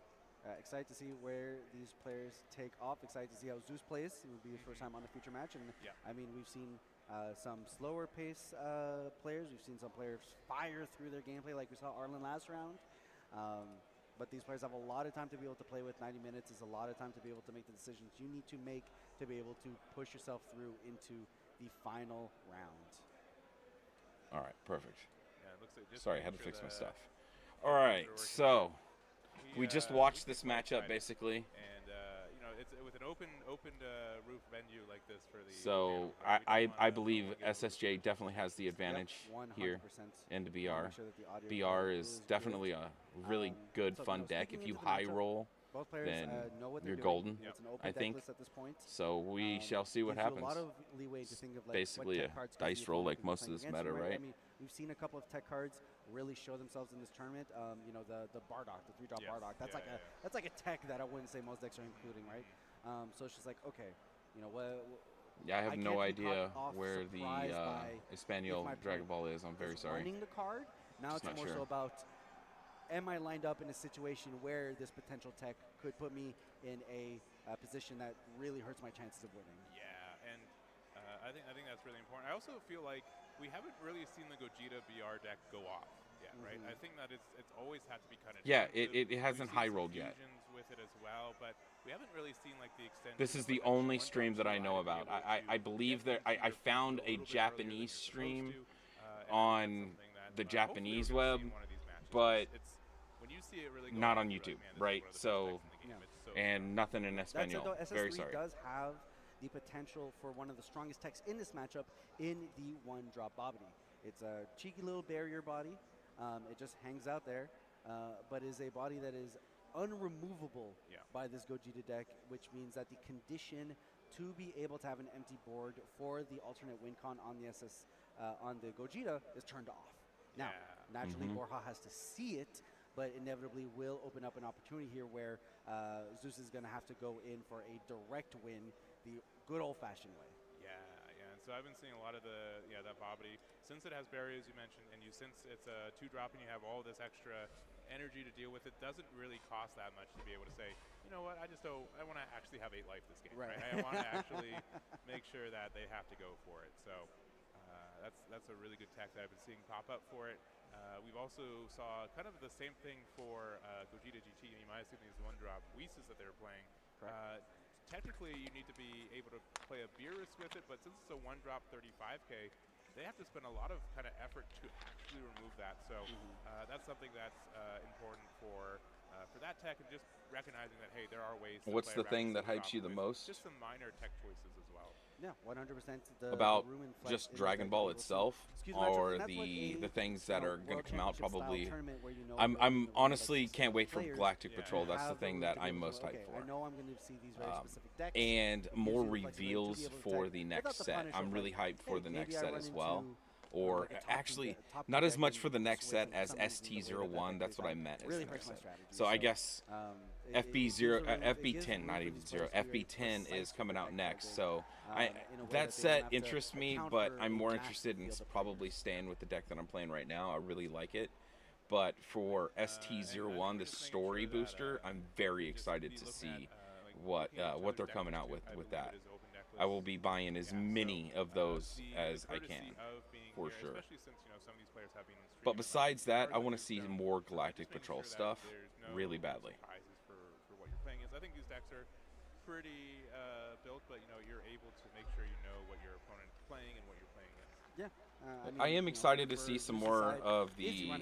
excited to see where these players take off. Excited to see how Zeus plays. It will be his first time on the feature match. And I mean, we've seen some slower pace players. We've seen some players fire through their gameplay, like we saw Arlen last round. But these players have a lot of time to be able to play with. 90 minutes is a lot of time to be able to make the decisions you need to make to be able to push yourself through into the final round. All right, perfect. Yeah, it looks like just Sorry, I had to fix my stuff. All right, so we just watched this matchup basically. And you know, it's with an open roof venue like this for the. So I believe SSJ definitely has the advantage here into BR. BR is definitely a really good, fun deck. If you high roll, then you're golden, I think. So we shall see what happens. Basically a dice roll like most of this meta, right? I mean, we've seen a couple of tech cards really show themselves in this tournament. You know, the Bardock, the 3-drop Bardock. That's like a tech that I wouldn't say most decks are including, right? So it's just like, okay, you know what? Yeah, I have no idea where the Espanol Dragon Ball is. I'm very sorry. Running the card. Now it's more so about, am I lined up in a situation where this potential tech could put me in a position that really hurts my chances of winning? Yeah, and I think that's really important. I also feel like we haven't really seen the Gogeta BR deck go off yet, right? I think that it's always had to be kind of. Yeah, it hasn't high rolled yet. With it as well, but we haven't really seen like the extent. This is the only stream that I know about. I believe that I found a Japanese stream on the Japanese web, but not on YouTube, right? So, and nothing in Espanol. Very sorry. does have the potential for one of the strongest techs in this matchup in the 1-drop Bobbity. It's a cheeky little barrier body. It just hangs out there, but is a body that is unremovable by this Gogeta deck, which means that the condition to be able to have an empty board for the alternate win con on the on the Gogeta is turned off. Now, naturally, Borja has to see it, but inevitably will open up an opportunity here where Zeus is going to have to go in for a direct win the good old-fashioned way. Yeah, and so I've been seeing a lot of that Bobbity, since it has barriers you mentioned, and since it's a 2-drop and you have all this extra energy to deal with, it doesn't really cost that much to be able to say, you know what, I want to actually have 8 life this game, right? I want to actually make sure that they have to go for it. So that's a really good tech that I've been seeing pop up for it. We've also saw kind of the same thing for Gogeta GT, and you might have seen these 1-drop Whis that they're playing. Technically, you need to be able to play a Beerus with it, but since it's a 1-drop 35K, they have to spend a lot of kind of effort to actually remove that. So that's something that's important for that tech, and just recognizing that, hey, there are ways to What's play the around thing this that hypes you the 1-drop most? Just some minor tech choices as well. Yeah, 100%. About just Dragon Ball itself, or the things that are going to come out probably. I'm honestly can't wait for Galactic Patrol. That's the thing that I'm most hyped for. I know I'm going to see these very specific decks. And more reveals for the next set. I'm really hyped for the next set as well. Or actually, not as much for the next set as ST01. That's what I meant. As the next set. So I guess FB10, not even 0. FB10 is coming out next. So that set interests me, but I'm more interested in probably staying with the deck that I'm playing right now. I really like it. But for ST01, the story booster, I'm very excited to see what they're coming out with that. I will be buying as many of those as I can, for sure. But besides that, I want to see more Galactic Patrol stuff really badly. I think these decks are pretty built, but you're able to make sure you know what your opponent is playing and what you're playing against. I am excited to see some more of the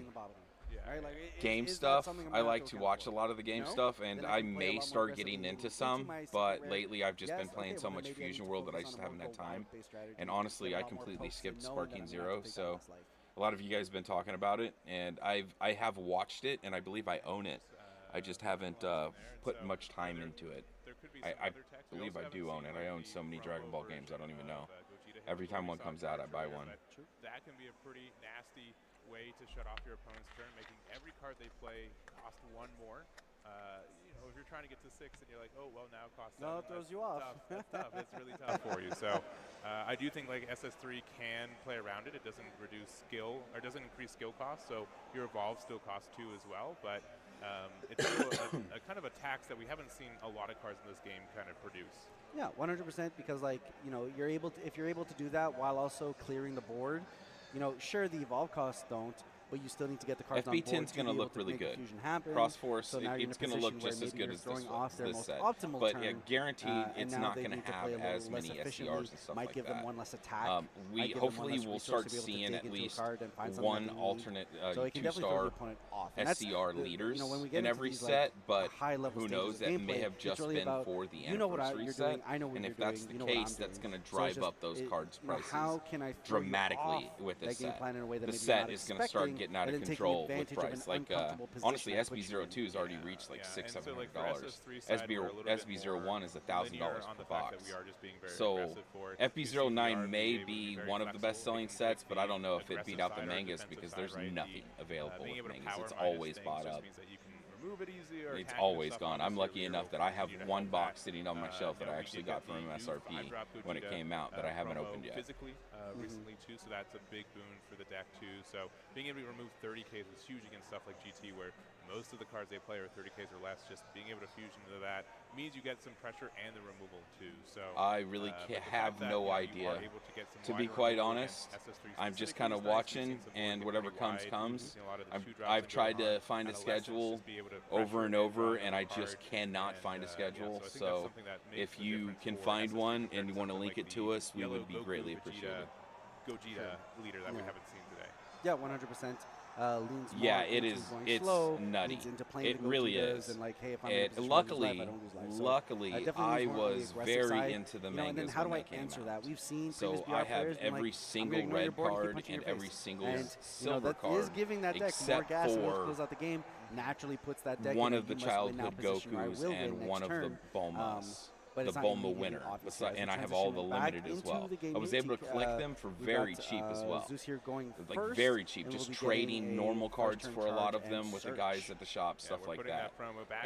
game stuff. I like to watch a lot of the game stuff, and I may start getting into some, but lately I've just been playing so much Fusion World that I just haven't had time. And honestly, I completely skipped Sparking Zero, so a lot of you guys have been talking about it, and I have watched it, and I believe I own it. I just haven't put much time into it. I believe I do own it. I own so many Dragon Ball games, I don't even know. Every time one comes out, I buy one. That can be a pretty nasty way to shut off your opponent's turn, making every card they play cost 1 more. You know, if you're trying to get to 6 and you're like, oh, well, now it costs 7. No, it throws you off. Tough. That's tough. It's really tough for you. So I do think like SS3 can play around it. It doesn't reduce skill, or doesn't increase skill cost, so your Evolve still costs 2 as well. But it's still a kind of a tax that we haven't seen a lot of cards in this game kind of produce. Yeah, 100%, because like, you know, you're able to, if you're able to do that while also clearing the board, you know, sure, the Evolve costs don't, but you still need to get the cards on board. FB10's going to look really good. Cross Force, so it's going to look just as good as this set. Optimal but turn, yeah, guaranteed it's not going to have as many SCRs and stuff might like give that. them one less attack. We hopefully will start seeing at least one alternate 2-star SCR leaders in every set, but who knows, that may have just been for the anniversary set. And if that's the case, that's going to drive up those cards' prices dramatically with this set. The set is going to start getting out of control with price. Like honestly, SB02 has already reached like $600-700. SB01 is $1,000 per box. So FB09 may be one of the best-selling sets, but I don't know if it beat out the mangas because there's nothing available with mangas. It's always bought up. It's always gone. I'm lucky enough that I have one box sitting on my shelf that I actually got from MSRP when it came out, that I haven't opened yet. Physically, recently too, so that's a big boon for the deck too. So being able to remove 30Ks is huge against stuff like GT, where most of the cards they play are 30Ks or less. Just being able to fusion into that means you get some pressure and the removal too. So I really have no idea. To be quite honest, I'm just kind of watching, and whatever comes. I've tried to find a schedule over and over, and I just cannot find a schedule. So if you can find one and you want to link it to us, we would be greatly appreciated. Gogeta leader that we haven't seen today. Yeah, 100%. Leans yeah, it's slow, nutty. It really is. And like, hey, if I'm luckily, I was very into the mangas. And then how do I answer that? We've seen so I have every single red card and every single silver card, is giving that deck more gas and close out the game. Naturally puts that deck one of the childhood Gokus and one of the Bulmas. The Bulma winner, and I have all the limited as well. I was able to collect them for very cheap as well. Like very cheap, just trading normal cards for a lot of them with the guys at the shop, stuff like that.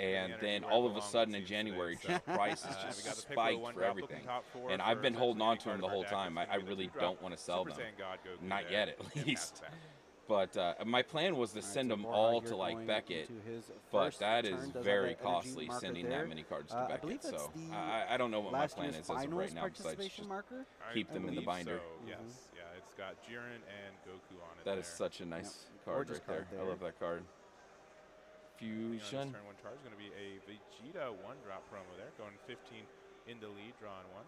And then all of a sudden in January, prices just spiked for everything. And I've been holding on to them the whole time. I really don't want to sell them, not yet at least. But my plan was to send them all to like Beckett, but that is very costly sending that many cards to Beckett. So I don't know what my plan is as of right now, besides just keep them in the binder. So, yes, yeah, it's got Jiren and Goku on it. That is such a nice card right there. I love that card. Fusion. Turn 1 charge is going to be a Vegeta 1-drop promo there, going 15 in the lead, drawing 1.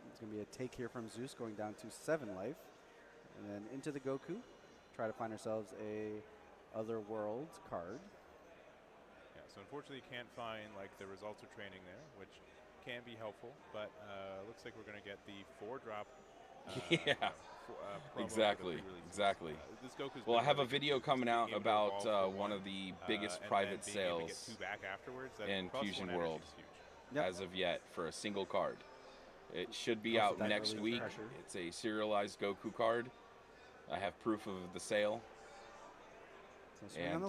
It's going to be a take here from Zeus, going down to 7 life, and then into the Goku. Try to find ourselves a other worlds card. Yeah, so unfortunately you can't find like the results of training there, which can be helpful, but looks like we're going to get the 4-drop. Exactly. Well, I have a video coming out about one of the biggest private sales in Fusion World as of yet for a single card. It should be out next week. It's a serialized Goku card. I have proof of the sale. And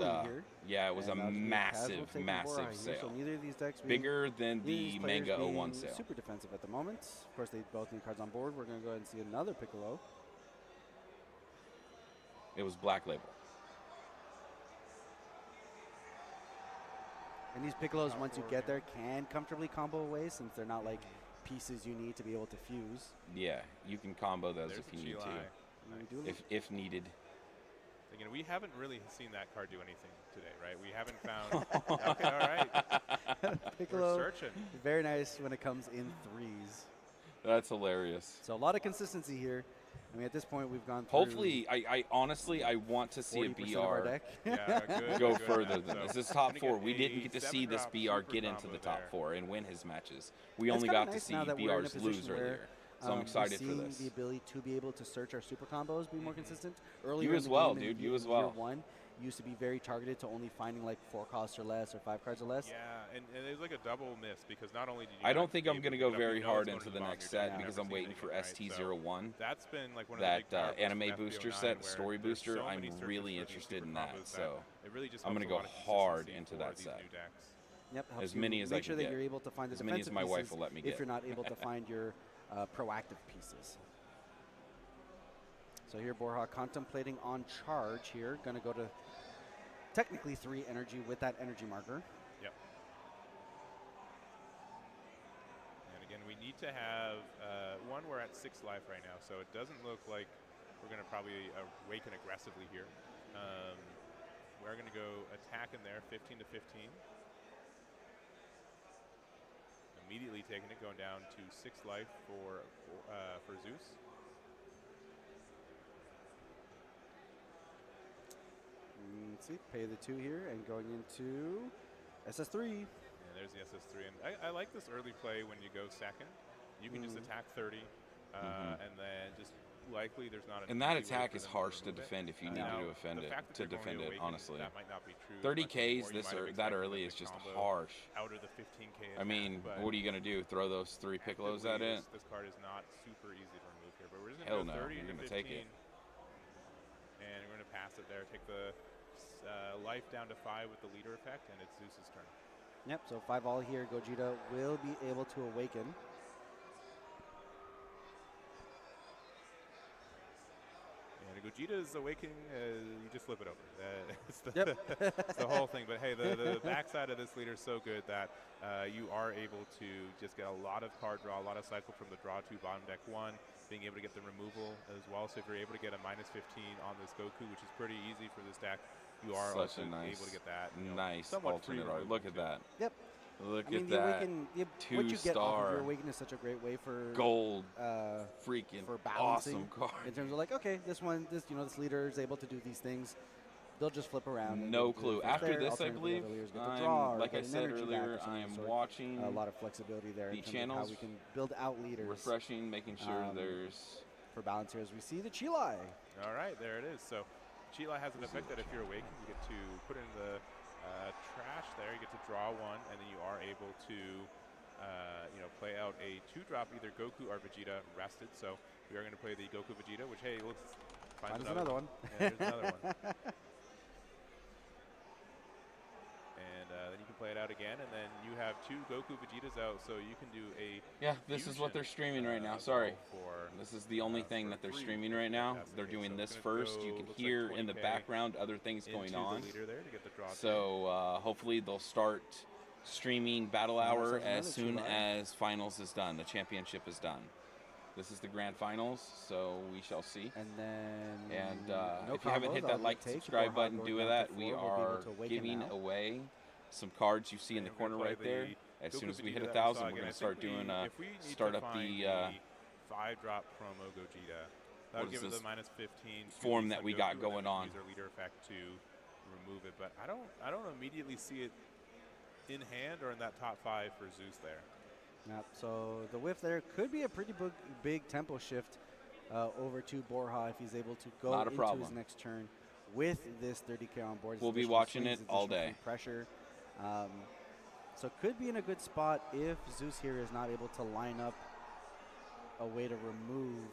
yeah, it was a massive sale. Bigger than the Manga 01 sale. Super defensive at the moment. Of course, they both need cards on board. We're going to go ahead and see another Piccolo. It was Black Label. And these Piccolos, once you get there, can comfortably combo away, since they're not like pieces you need to be able to fuse. Yeah, you can combo those if you need to. Nice. If needed. Again, we haven't really seen that card do anything today, right? We haven't found. Okay, all right. Piccolo, we're searching. Very nice when it comes in 3s. That's hilarious. So a lot of consistency here. I mean, at this point, we've gone through. Hopefully, I honestly want to see a BR go further than this. This top 4, we didn't get to see this BR get into the top 4 and win his matches. We only got to see BRs lose earlier. So I'm excited for this. The ability to be able to search our super combos, be more consistent. Earlier you as well, dude. You as well. One, used to be very targeted to only finding like 4 costs or less or 5 cards or less. Yeah, and there's like a double miss because not only did you I don't think I'm going to go very hard into the next set because I'm waiting for ST01. That's been like one that of the big anime booster set, story booster. I'm really interested in that, so I'm going to go hard into that set. Yep, as many as I can make sure that you're able to find the as many as my wife will let me get. If you're not able to find your proactive pieces. So here Borja contemplating on charge here, going to go to technically 3 energy with that energy marker. Yep. And again, we need to have one. We're at 6 life right now, so it doesn't look like we're going to probably awaken aggressively here. We're going to go attack in there, 15 to 15. Immediately taking it, going down to 6 life for Zeus. Let's see, pay the 2 here and going into SS3. Yeah, there's the SS3. And I like this early play when you go second. You can just attack 30, and then just likely there's not. And that attack is harsh to defend if you need to defend it. Honestly, that might not be true. 30 Ks that early is just harsh. Out of the 15K. I mean, what are you gonna do? Throw those 3 Piccolos at it? This card is not super easy to remove here, but we're just gonna go no, 30 you're to gonna 15, take it. And we're gonna pass it there. Take the life down to 5 with the leader effect, and it's Zeus's turn. Yep. So 5 all here. Gogeta will be able to awaken. Gogeta's awakening, you just flip it over. It's the whole thing. But hey, the backside of this leader is so good that you are able to just get a lot of card draw, a lot of cycle from the draw to bottom deck 1, being able to get the removal as well. So if you're able to get a -15 on this Goku, which is pretty easy for this deck, you are also able to get that. Nice alternate art. Look at that. Yep. Look I mean, at the that. Awaken, what you get off of your Awaken is such a great way for gold, freaking for balancing awesome card. In terms of like, okay, this leader is able to do these things. They'll just flip around. No clue. After this, I believe, like I said earlier, I am watching a lot of flexibility there the in terms channels, of how we can build out leaders. Refreshing, making sure there's for balance here as we see the Chilai. All right, there it is. So Chilai has an effect that if you're Awakened, you get to put in the trash there. You get to draw 1, and then you are able to, play out a 2-drop, either Goku or Vegeta rested. So we are going to play the Goku Vegeta, which finds another one. Yeah, there's another one. And then you can play it out again, and then you have 2 Goku Vegetas out, so you can do a. Yeah, this is what they're streaming right now. Sorry, this is the only thing that they're streaming right now. They're doing this first. You can hear in the background other things going on. So hopefully they'll start streaming Battle Hour as soon as finals is done. The championship is done. This is the grand finals, so we shall see. And then, if you haven't hit that like, subscribe button, do that. We are giving away some cards you see in the corner right there. As soon as we hit 1,000, we're going to start doing start up the 5-drop promo Gogeta. That would give it the -15 form that we got going on. Use our leader effect to remove it, but I don't immediately see it in hand or in that top 5 for Zeus there. Yep, so the whiff there could be a pretty big tempo shift over to Borja if he's able to go into his next turn with this 30K on board. We'll be watching it all day. Pressure. So could be in a good spot if Zeus here is not able to line up a way to remove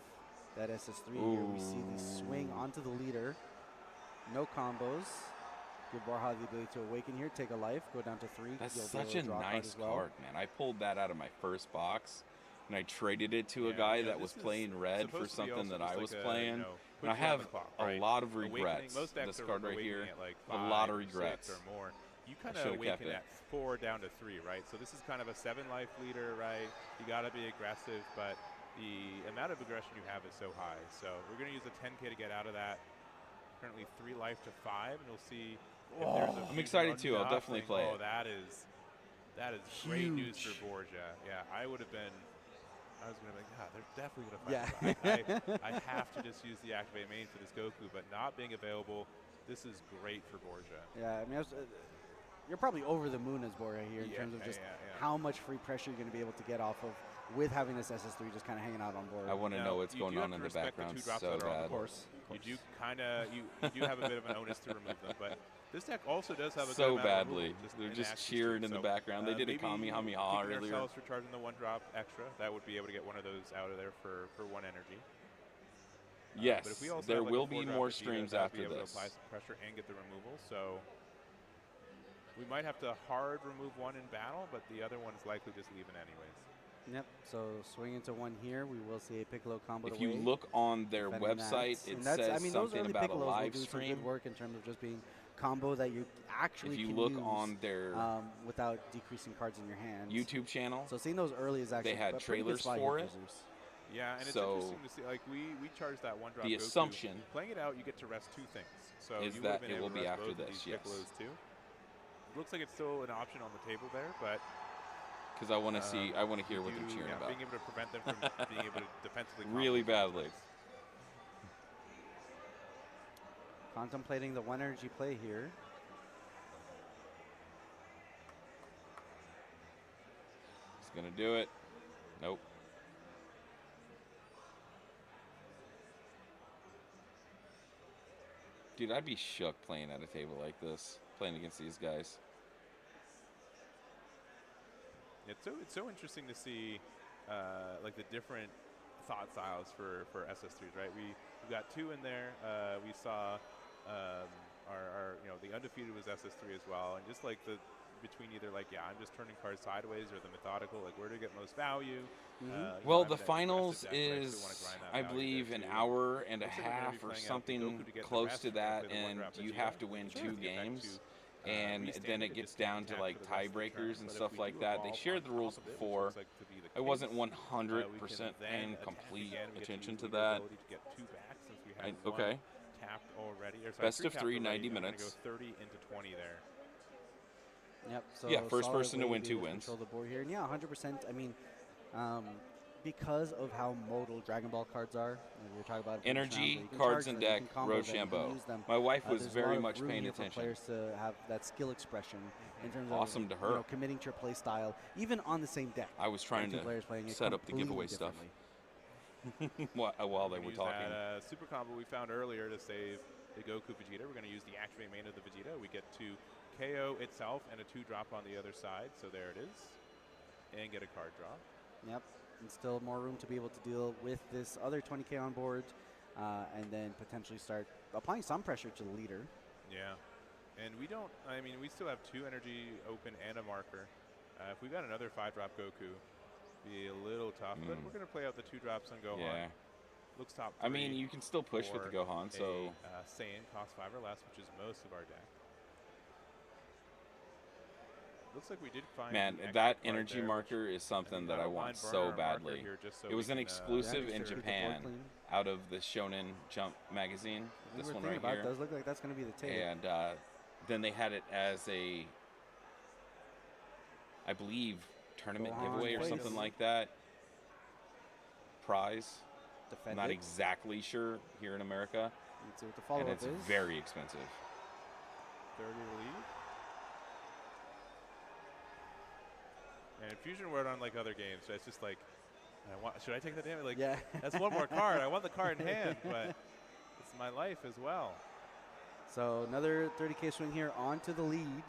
that SS3 here. We see the swing onto the leader. No combos. Give Borja the ability to awaken here, take a life, go down to 3. That's such a nice card, man. I pulled that out of my first box, and I traded it to a guy that was playing red for something that I was playing. And I have a lot of regrets. This card right here, a lot of regrets. You kind of awaken at 4 down to 3, right? So this is kind of a 7-life leader, right? You got to be aggressive, but the amount of aggression you have is so high. So we're going to use a 10K to get out of that. Currently 3 life to 5, and we'll see. I'm excited too. I'll definitely play it. That is great news for Borja. Yeah, I was going to be like, yeah, they're definitely going to fight. Yeah. I have to just use the activate main for this Goku, but not being available, this is great for Borja. Yeah, I mean, you're probably over the moon as Borja here in terms of just how much free pressure you're going to be able to get off of with having this SS3 just kind of hanging out on board. I want to know what's going on in the background so bad. Of course. course. you do have a bit of an onus to remove them, but this deck also does have a So good amount of badly. removal, They're in just action cheering stream. in the So, background. They did a maybe Kamehameha keeping earlier. ourselves for charging the 1-drop extra, that would be able to get one of those out of there for 1 energy. Yes, but if we also there have, like, will a be 4-drop more Vegeta, streams that would be after able this. to apply some pressure and get the removal. So we might have to hard remove one in battle, but the other one is likely just leaving anyways. Yep. So swing into one here. We will see a Piccolo combo. If you look on their website, it says those something early about a Piccolos will live do some stream. good work in terms of just being combo that you actually If you can look use, on their without decreasing cards in your hand. YouTube channel, So seeing those early is actually they had a pretty good trailers spot for here it. Zeus. Yeah, and it's So, interesting to see, like, we charged that 1-drop the Goku. assumption Playing it out, you get to rest 2 things. So is you that would've been it able will to be rest after both of this, these yes. Piccolos too. Looks like it's still an option on the table there, but because I want to see, I want to hear what they're cheering about. being able to prevent them from being able to defensively Really combo badly. Contemplating the 1 energy play here. He's gonna do it. Nope. Dude, I'd be shook playing at a table like this, playing against these guys. It's so interesting to see like the different thought styles for SS3s, right? We've got 2 in there. We saw our the undefeated was SS3 as well, and just like the between either like I'm just turning cards sideways or the methodical, like where to get most value. Well, the finals is, I believe, an hour and a half or something close to that, and you have to win 2 games. And then it gets down to like tiebreakers and stuff like that. They shared the rules before. I wasn't 100% paying complete attention to that. Okay. Tapped already. Best of 3, 90 minutes. Go 30 into 20 there. Yep. So Yeah, first solid person to way win be 2 able to wins. Control the board here, and yeah, 100%. I mean, because of how modal Dragon Ball cards are, we were talking about Energy, cards and deck, Rochambeau. My wife was very much paying attention. For players to have that skill expression in terms Awesome of to her. Committing to your play style, even on the same deck. I was trying Two players playing to it set up the completely giveaway stuff differently. while they were Use talking. that, super combo we found earlier to save the Goku Vegeta. We're going to use the activate main of the Vegeta. We get to KO itself and a 2-drop on the other side. So there it is. And get a card draw. Yep. And still more room to be able to deal with this other 20k on board, and then potentially start applying some pressure to the leader. Yeah. And we don't, I mean, we still have 2 energy open and a marker. If we got another 5-drop Goku, be a little tough, but we're going to play out the 2-drops on Gohan. Yeah. Looks top 3. I mean, you can still push with the Gohan, so. Saiyan costs 5 or less, which is most of our deck. Looks like we did find. Man, that energy marker is something that I want so badly. It was an exclusive in Japan out of the Shonen Jump magazine. This one right here. It does look like that's going to be the tail. And then they had it as a, I believe, tournament giveaway or something like that. Prize. Defended. Not exactly sure here in America. Let's see what the follow-up and it's is. very expensive. 30 lead. And Fusion World, unlike other games, so it's just like, should I take the damage? Like, yeah. That's one more card. I want the card in hand, but it's my life as well. So another 30k swing here onto the lead.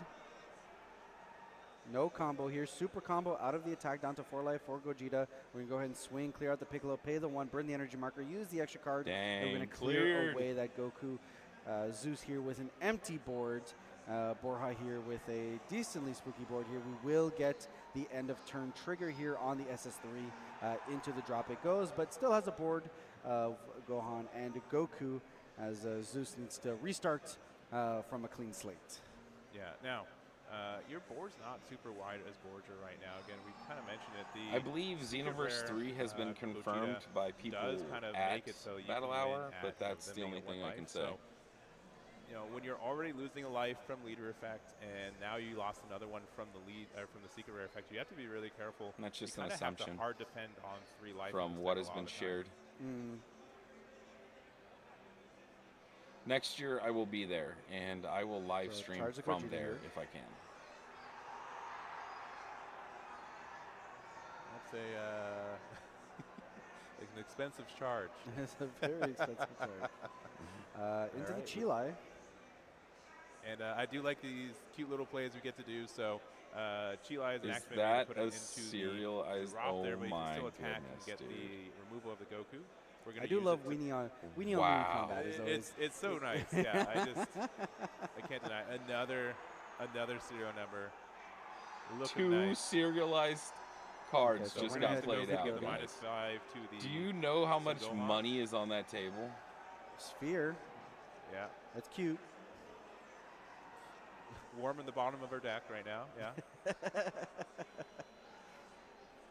No combo here. Super combo out of the attack down to 4 life for Gogeta. We're going to go ahead and swing, clear out the Piccolo, pay the 1, burn the energy marker, use the extra card. Dang, we're going to clear away that Goku. Zeus here with an empty board. Borja here with a decently spooky board here. We will get the end of turn trigger here on the SS3. Into the drop it goes, but still has a board of Gohan and Goku as Zeus needs to restart from a clean slate. Yeah, now, your board's not super wide as boards are right now. Again, we kind of mentioned it. I believe Xenoverse 3 has been confirmed by people at Battle Hour, but that's the only thing I can say. So, you know, when you're already losing a life from leader effect, and now you lost another one from the lead from the secret rare effect, you have to be really careful. And that's just an assumption. Have to hard defend on 3 life from what has been shared. Next year I will be there, and I will live stream from there if I can. That's an expensive charge. It's a very expensive charge. Into the right. Chile. And I do like these cute little plays we get to do. So Chile is an Is activate that put a it into serialized? the drop there, Oh but you can my still attack and goodness, get dude. the removal of the Goku. We're gonna I do use love it to- Weenie on Wow. combat. Is always It's so nice. Yeah, I can't deny it. another serial number. Looking Two nice. serialized cards Okay, so just we're got gonna played Get out, the guys. -5 to the. Do you know how much Gohan. money is on that table? Sphere. Yeah. That's cute. Warming the bottom of our deck right now. Yeah.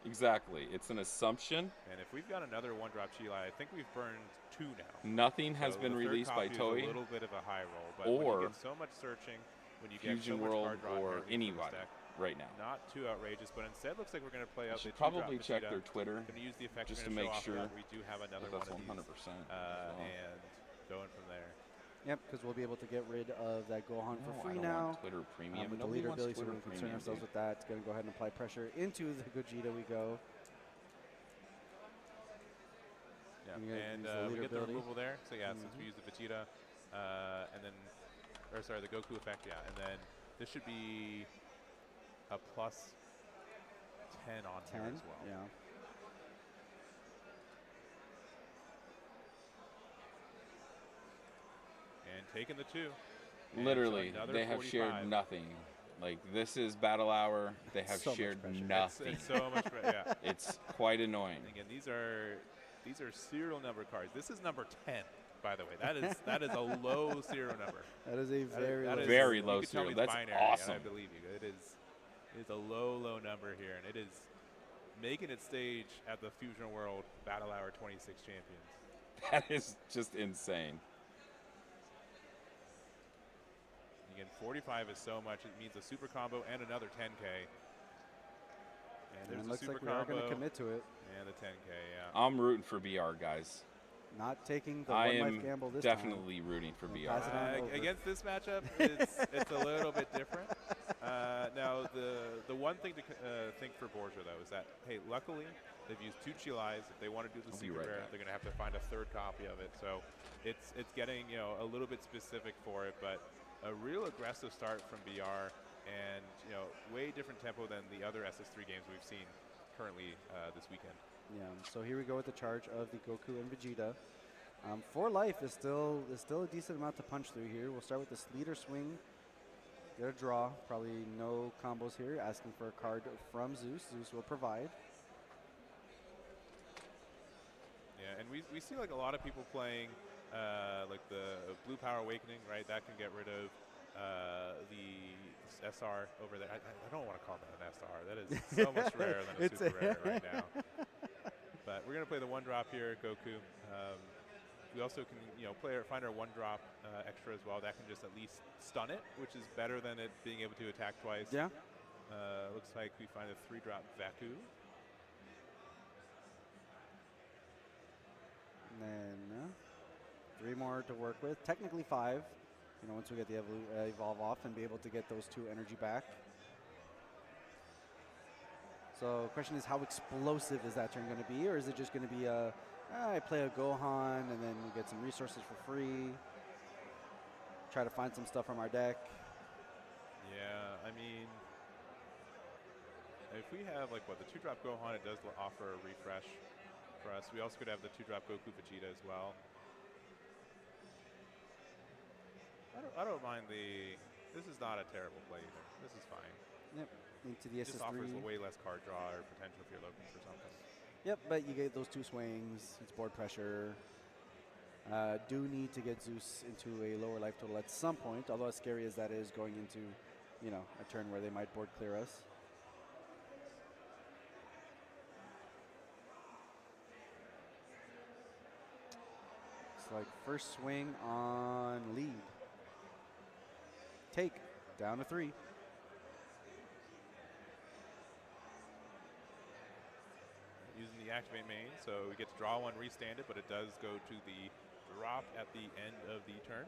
Exactly. It's an assumption. And if we've got another one-drop Chile, I think we've burned 2 now. Nothing has So been the third released by copy is Toei, a little bit of a high roll, but when or you get so much searching, when you get Fusion so much World, card draw or from this anybody deck, right now. not too outrageous, but instead looks like we're going to play I out the should two-drop probably check Vegeta. their Twitter Going to use the effect just we're to gonna make show off sure that we do have another that one that's of 100%. these, and going from there. Yep, because we'll be able to get rid of that Gohan No, for I free don't now. want Twitter Premium. With the Nobody leader wants ability, so Twitter we concern Premium, ourselves dude. with that. It's going to go ahead and apply pressure into the Gogeta we go. Yeah, And you're gonna and use the we leader get the ability. removal there. So yeah, since we use the Vegeta, and then, or sorry, the Goku effect, yeah, and then this should be a plus 10 on here 10? as well. Yeah. And taking the 2. And Literally, so another they have 45. shared nothing. Like, this is Battle Hour. They have So much shared pressure. nothing. It's so much, yeah. It's quite annoying. And again, these are serial number cards. This is number 10, by the way. That is a low serial number. That is a very That low is- Very you low could tell me serial. it's That's binary, and awesome. I believe you. It is a low number here, and it is making its stage at the Fusion World Battle Hour 26 champions. That is just insane. Again, 45 is so much. It means a super combo and another 10K. And there's And it a looks super like we are going combo to commit to it. and the 10K. Yeah. I'm rooting for BR, guys. Not taking the I one am life gamble this definitely rooting for We'll BR. pass it on over. Against this matchup, it's a little bit different. Now, the one thing to think for Borgia, though, is that, hey, luckily, they've used 2 Chilis. If they want to do the I'll be secret right rare, back. they're going to have to find a 3rd copy of it. So it's getting, a little bit specific for it, but a real aggressive start from BR and, way different tempo than the other SS3 games we've seen currently this weekend. Yeah, so here we go with the charge of the Goku and Vegeta. 4 life is still a decent amount to punch through here. We'll start with this leader swing. Get a draw. Probably no combos here. Asking for a card from Zeus. Zeus will provide. Yeah, and we see like a lot of people playing like the Blue Power Awakening, right? That can get rid of the SR over there. I don't want to call that an SR. That is so much rarer than a super rare right now. But we're going to play the 1-drop here, Goku. We also can, find our 1-drop extra as well. That can just at least stun it, which is better than it being able to attack twice. Yeah. Looks like we find a 3-drop Vaku. And then 3 more to work with. Technically 5. Once we get the evolve off and be able to get those 2 energy back. So the question is, how explosive is that turn going to be? Or is it just going to be I play a Gohan and then we get some resources for free. Try to find some stuff from our deck. Yeah, I mean, if we have the 2-drop Gohan, it does offer a refresh for us. We also could have the 2-drop Goku Vegeta as well. I don't mind this is not a terrible play either. This is fine. Yep, into the It just offers SS3. way less card draw or potential if you're looking for something. Yep, but you get those 2 swings. It's board pressure. Do need to get Zeus into a lower life total at some point, although as scary as that is going into, a turn where they might board clear us. It's like first swing on lead. Take, down to 3. Using the activate main, so we get to draw 1, restand it, but it does go to the drop at the end of the turn.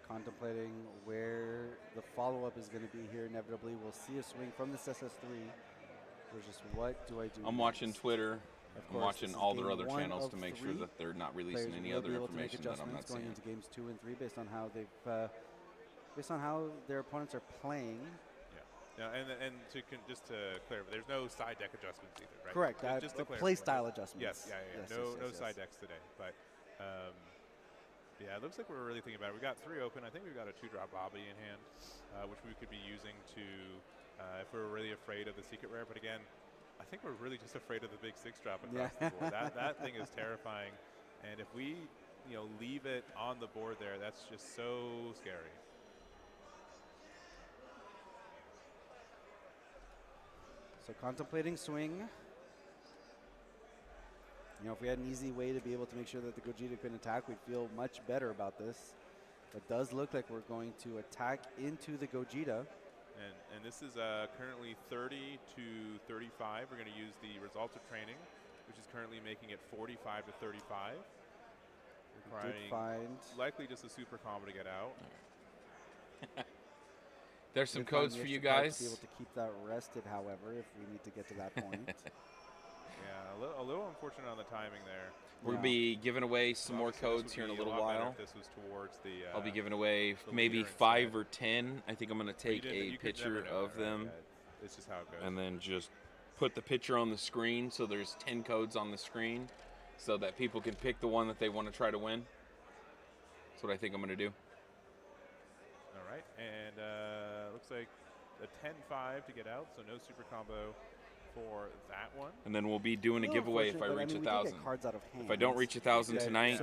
Contemplating where the follow-up is going to be here. Inevitably, we'll see a swing from this SS3. There's just, what do I do? I'm watching next? Twitter. Of I'm course, watching this is all their game other one channels of to make sure 3. that they're not Players releasing any will other be able to make information that I'm not adjustments going seeing. into games 2 and 3 based on how they've based on how their opponents are playing. Yeah, and just to clarify, there's no side deck adjustments either, right? Correct. Just to Play clarify. style adjustments. Yes, yeah. Yes, No yes. side decks today, but yeah, it looks like we're really thinking about it. We got 3 open. I think we've got a 2-drop lobby in hand, which we could be using to if we're really afraid of the secret rare. But again, I think we're really just afraid of the big 6-drop across the board. That thing is terrifying, and if we leave it on the board there, that's just so scary. So contemplating swing. If we had an easy way to be able to make sure that the Gogeta couldn't attack, we'd feel much better about this. It does look like we're going to attack into the Gogeta. And this is currently 30 to 35. We're going to use the results of training, which is currently making it 45 to 35. Requiring likely just a super combo to get out. There's some codes for you guys. To be able to keep that rested, however, if we need to get to that point. Yeah, a little unfortunate on the timing there. We'll be giving away some more codes here in a little while. This was towards the. I'll be giving away maybe 5 or 10. I think I'm going to take a picture of them. It's just how it goes. And then just put the picture on the screen, so there's 10 codes on the screen, so that people can pick the one that they want to try to win. That's what I think I'm going to do. All right, and looks like a 10-5 to get out, so no super combo for that one. And then we'll be doing a giveaway if I reach 1,000. If I don't reach 1,000 tonight,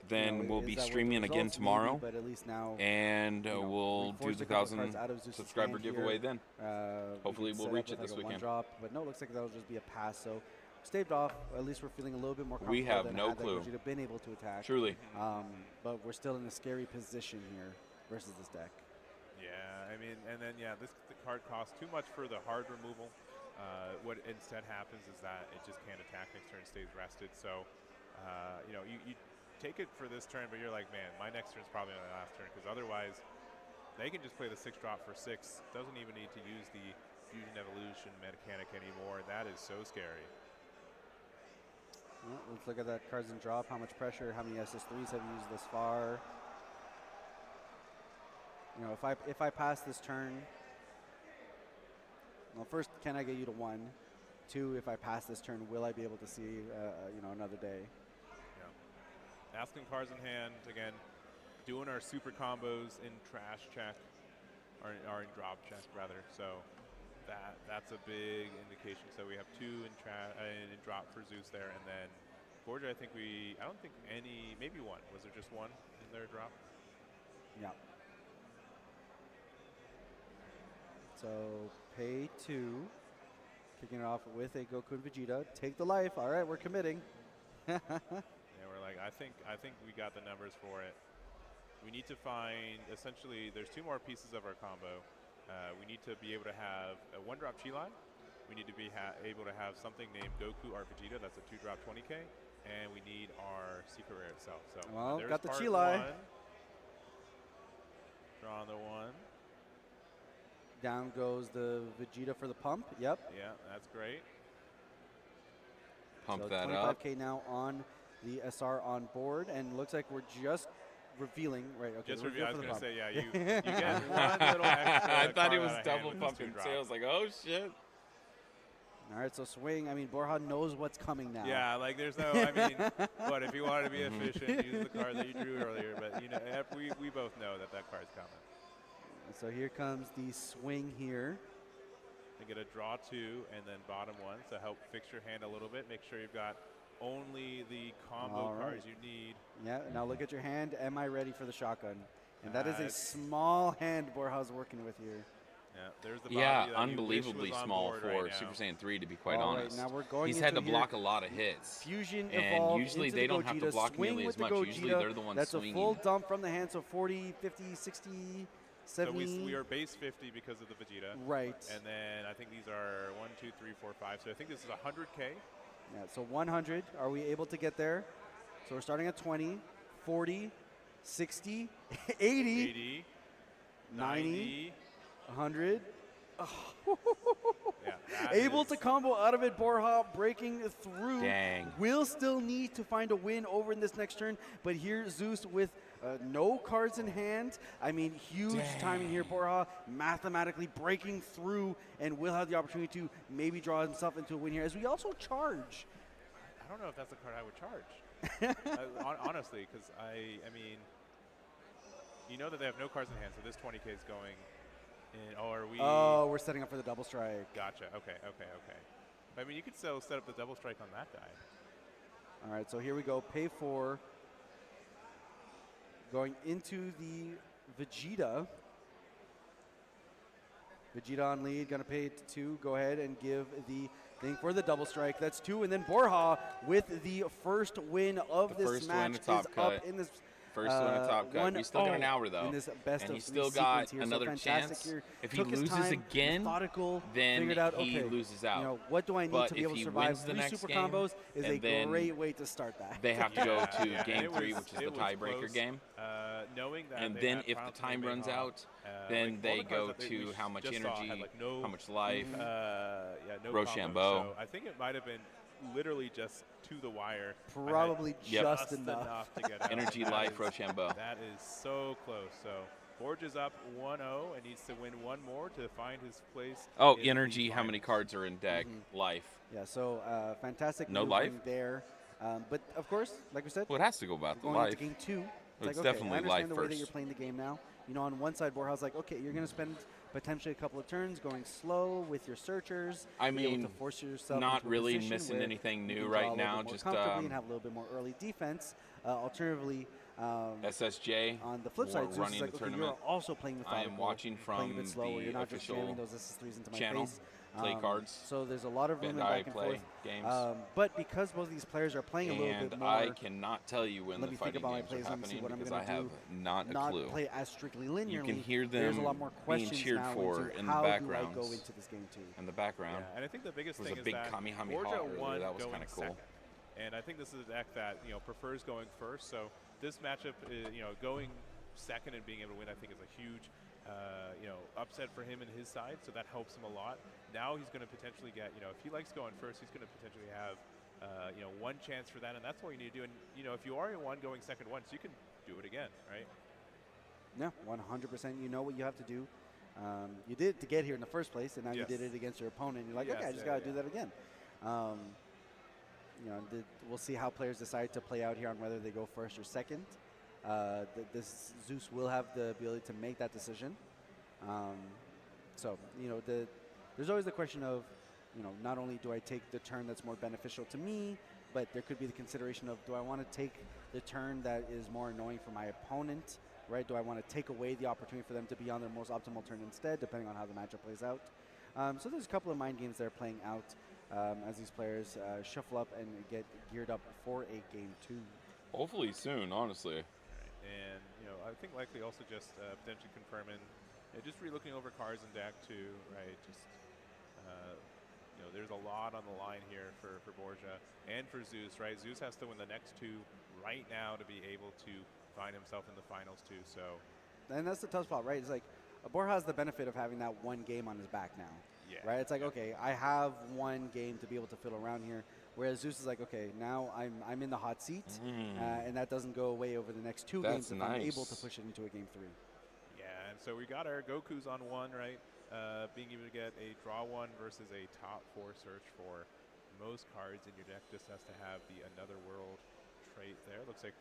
then we'll be streaming again tomorrow, but at least now, and we'll do the 1,000 subscriber giveaway then. Hopefully we'll reach it this weekend. Drop, but no, it looks like that'll just be a pass. So staved off. At least we're feeling a little bit more comfortable. We have than no had that clue. Gogeta been able to attack. Truly. But we're still in a scary position here versus this deck. Yeah, I mean, and then the card costs too much for the hard removal. What instead happens is that it just can't attack next turn, stays rested. So, you take it for this turn, but you're like, man, my next turn is probably my last turn, because otherwise they can just play the 6-drop for 6. Doesn't even need to use the Fusion Evolution mechanic anymore. That is so scary. Well, let's look at that cards and drop. How much pressure? How many SS3s have you used thus far? If I pass this turn. Well, first, can I get you to 1? 2, if I pass this turn, will I be able to see, another day? Yeah. Asking cards in hand, again, doing our super combos in trash check, or in drop check, rather. So that's a big indication. So we have 2 in drop for Zeus there, and then Borgia, I don't think any, maybe 1. Was there just 1 in their drop? Yeah. So pay 2, kicking it off with a Goku and Vegeta. Take the life. All right, we're committing. Yeah, we're like, I think we got the numbers for it. We need to find, essentially, there's 2 more pieces of our combo. We need to be able to have a 1-drop Chi-Line. We need to be able to have something named Goku or Vegeta. That's a 2-drop 20K. And we need our secret rare itself. So well, there's got the part Chi-Line. 1. Draw the 1. Down goes the Vegeta for the pump. Yep. Yeah, that's great. Pump so that up. 25K now on the SR on board, and looks like we're just revealing. Right. Okay. Just reveal. I was going to say, yeah, you get one little extra. I thought he was double pumping. So I was like, oh shit. All right, so swing. I mean, Borja knows what's coming now. Yeah, like there's no. I mean, what if you wanted to be efficient, use the card that you drew earlier. But we both know that card's coming. So here comes the swing here. You get a draw 2 and then bottom 1. So help fix your hand a little bit. Make sure you've got only the combo cards you need. Yeah. Now look at your hand. Am I ready for the shotgun? And that is a small hand Borja's working with here. Yeah, there's the unbelievably small for Super Saiyan 3, to be quite honest. Now we're going He's had to block a lot of hits. Fusion and usually into they the don't have to block nearly as much. Usually they're the ones swinging. That's a full dump from the hand, so 40, 50, 60, 70. So we are base 50 because of the Vegeta. Right. And then I think these are 1, 2, 3, 4, 5. So I think this is 100K. Yeah, so 100. Are we able to get there? So we're starting at 20, 40, 60, 80, 90, 100. Oh. Yeah, Able to combo out of it, Borja breaking through. Dang. Will still need to find a win over in this next turn, but here Zeus with no cards in hand. I mean, huge timing here. Borja mathematically breaking through and will have the opportunity to maybe draw himself into a win here as we also charge. I don't know if that's a card I would charge. Honestly, because I mean, you know that they have no cards in hand, so this 20K is going in. Oh, are we? Oh, we're setting up for the double strike. Gotcha. Okay. I mean, you could still set up the double strike on that guy. All right, so here we go. Pay 4. Going into the Vegeta. Vegeta on lead, gonna pay it to 2. Go ahead and give the thing for the double strike. That's 2, and then Borja with the first win of this match is up in this. First one at Top Cut. He's still got an hour, though. In this best and of he's still 3 got sequence here. another so fantastic chance. here. If he Took his loses time, again, methodical, then figured out, he okay, loses out. You know, what do I need But to be if able to he survive? wins the 3 next super game, combos is a and then great way to start that. They have to go to Yeah, game it 3, was- which is it the was tiebreaker close. game. Knowing that And they then had if the problems time with runs Mayhaw, out, like then all they the go cards that we to how much just saw energy, had, like, no, how much life. no Rochambeau. combos. So I think it might have been literally just to the wire. Probably Yep. just enough. to get out. Energy, That life, is- Rochambeau. That is so close. So Borge is up 1-0 and needs to win one more to find his place. Oh, in the energy, how many finals. cards are in deck? Life. Yeah, so fantastic No maneuvering life? there. But of course, like we said, Well, it has to go about the going life. into game 2. It's like, definitely okay, I understand life the way that first. you're playing the game now. You know, on one side, Borja's like, okay, you're going to spend potentially a couple of turns going slow with your searchers. I be able mean, to force yourself not into a really position missing where anything you new can draw a right little now, bit more just, comfortably and have a little bit more early defense. Alternatively, SSJ on the flip for side, Zeus running is like, the okay, tournament. you're also playing I methodical. am watching playing a from bit slower. the You're not just jamming official those SS3s into my channel, face. play cards. So there's a lot of room in Bandai back and play forth. games. But because both of these players are playing a little bit And more, I cannot tell you when let the me think fighting about my games plays. are Let me see happening what I'm because I going have to not do. a Not clue. play as strictly linearly. You can hear There's a them lot more being questions cheered now for into in the how backgrounds. do I go into this game too? In the background. Yeah, and I think the biggest There was thing a is big that Kamehameha Borja earlier. won That was going kinda cool. second. And I think this is a deck that prefers going first. So this matchup, going second and being able to win, I think is a huge, upset for him and his side. So that helps him a lot. Now he's going to potentially get, if he likes going first, he's going to potentially have, one chance for that, and that's all you need to do. And if you are in one going second once, you can do it again, right? Yeah, 100%. You know what you have to do. You did it to get here in the first place, and now you Yes. did it against your opponent. You're like, Yes, okay, I just yeah, got to do that again. We'll see how players decide to play out here on whether they go first or second. This Zeus will have the ability to make that decision. There's always the question of, not only do I take the turn that's more beneficial to me, but there could be the consideration of, do I want to take the turn that is more annoying for my opponent, right? Do I want to take away the opportunity for them to be on their most optimal turn instead, depending on how the matchup plays out? So there's a couple of mind games that are playing out as these players shuffle up and get geared up for a game 2. Hopefully soon, honestly. And I think likely also just potentially confirming, just re-looking over cards in deck too, right? Just there's a lot on the line here for Borja and for Zeus, right? Zeus has to win the next 2 right now to be able to find himself in the finals too. So, and that's the tough spot, right? It's like Borja has the benefit of having that one game on his back now, right? It's like, okay, I have one game to be able to fiddle around here. Whereas Zeus is like, okay, now I'm in the hot seat, and that doesn't go away over the next 2 games if I'm able to push it into a game 3. Yeah, and so we got our Gokus on 1, right? Being able to get a draw 1 versus a top 4 search for most cards in your deck just has to have the Another World trait there. Looks like,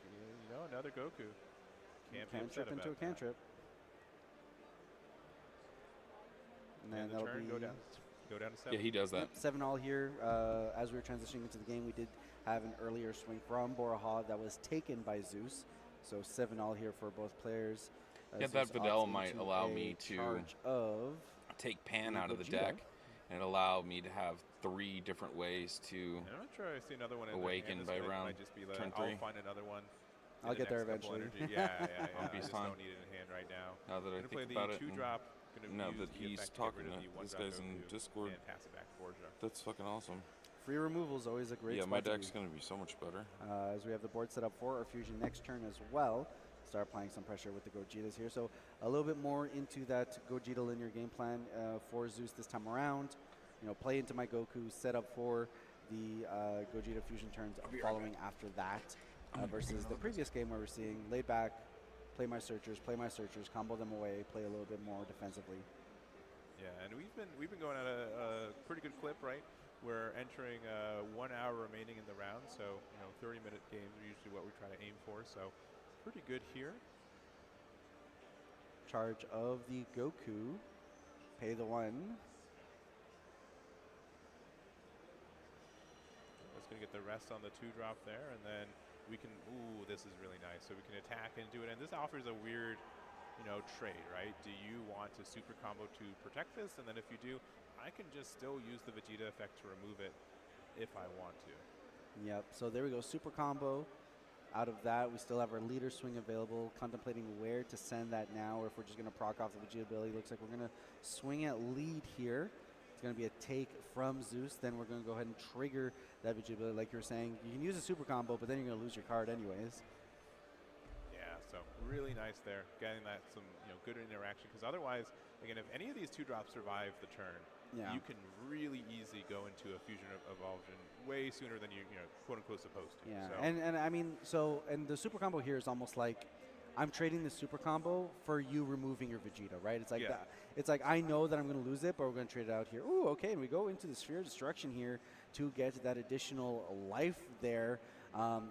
another Goku. Can't be upset Cantrip into a about that. cantrip. And the that'll turn be go down to 7. Yeah, he does that. 7-all here. As we were transitioning into the game, we did have an earlier swing from Borja that was taken by Zeus. So 7-all here for both players. Yeah, Zeus that Videl opts might into allow a me to charge of take Pan out of the Vegeta. deck and allow me to have 3 different ways to I'm not sure I see another one in awaken there. by It round might just be like, turn I'll 3. find another one. I'll get there next couple eventually. energy. Yeah. I'll I be just fine. don't need it in hand right now. Now that I Gonna play think about the it, 2-drop. now that he's talking to these guys in Discord, and pass it back to Borja. that's fucking awesome. Free removal is always a great Yeah, spot my to deck's be. going to be so much better. As we have the board set up for our Fusion next turn as well. Start applying some pressure with the Gogetas here. So a little bit more into that Gogeta linear game plan for Zeus this time around. play into my Goku, set up for the Gogeta fusion turns following after that, versus the previous game where we're seeing laid back, play my searchers, combo them away, play a little bit more defensively. Yeah, and we've been going at a pretty good clip, right? We're entering 1 hour remaining in the round, so 30-minute games are usually what we try to aim for. So pretty good here. Charge of the Goku, pay the 1. That's going to get the rest on the 2-drop there, and then we can, ooh, this is really nice. So we can attack into it, and this offers a weird, trade, right? Do you want to super combo to protect this? And then if you do, I can just still use the Vegeta effect to remove it if I want to. Yep, so there we go, super combo. Out of that, we still have our leader swing available, contemplating where to send that now, or if we're just going to proc off the Vegeta ability. Looks like we're going to swing at lead here. It's going to be a take from Zeus. Then we're going to go ahead and trigger that Vegeta ability. Like you were saying, you can use a super combo, but then you're going to lose your card anyways. Yeah, so really nice there, getting that some good interaction. Because otherwise, again, if any of these 2-drops survive the turn, you can really easily go into a fusion evolution way sooner than you quote unquote supposed to. Yeah, so. and I mean, and the super combo here is almost like I'm trading the super combo for you removing your Vegeta, right? It's like that. It's like I know that I'm going to lose it, but we're going to trade it out here. Ooh, okay, and we go into the Sphere of Destruction here to get that additional life there,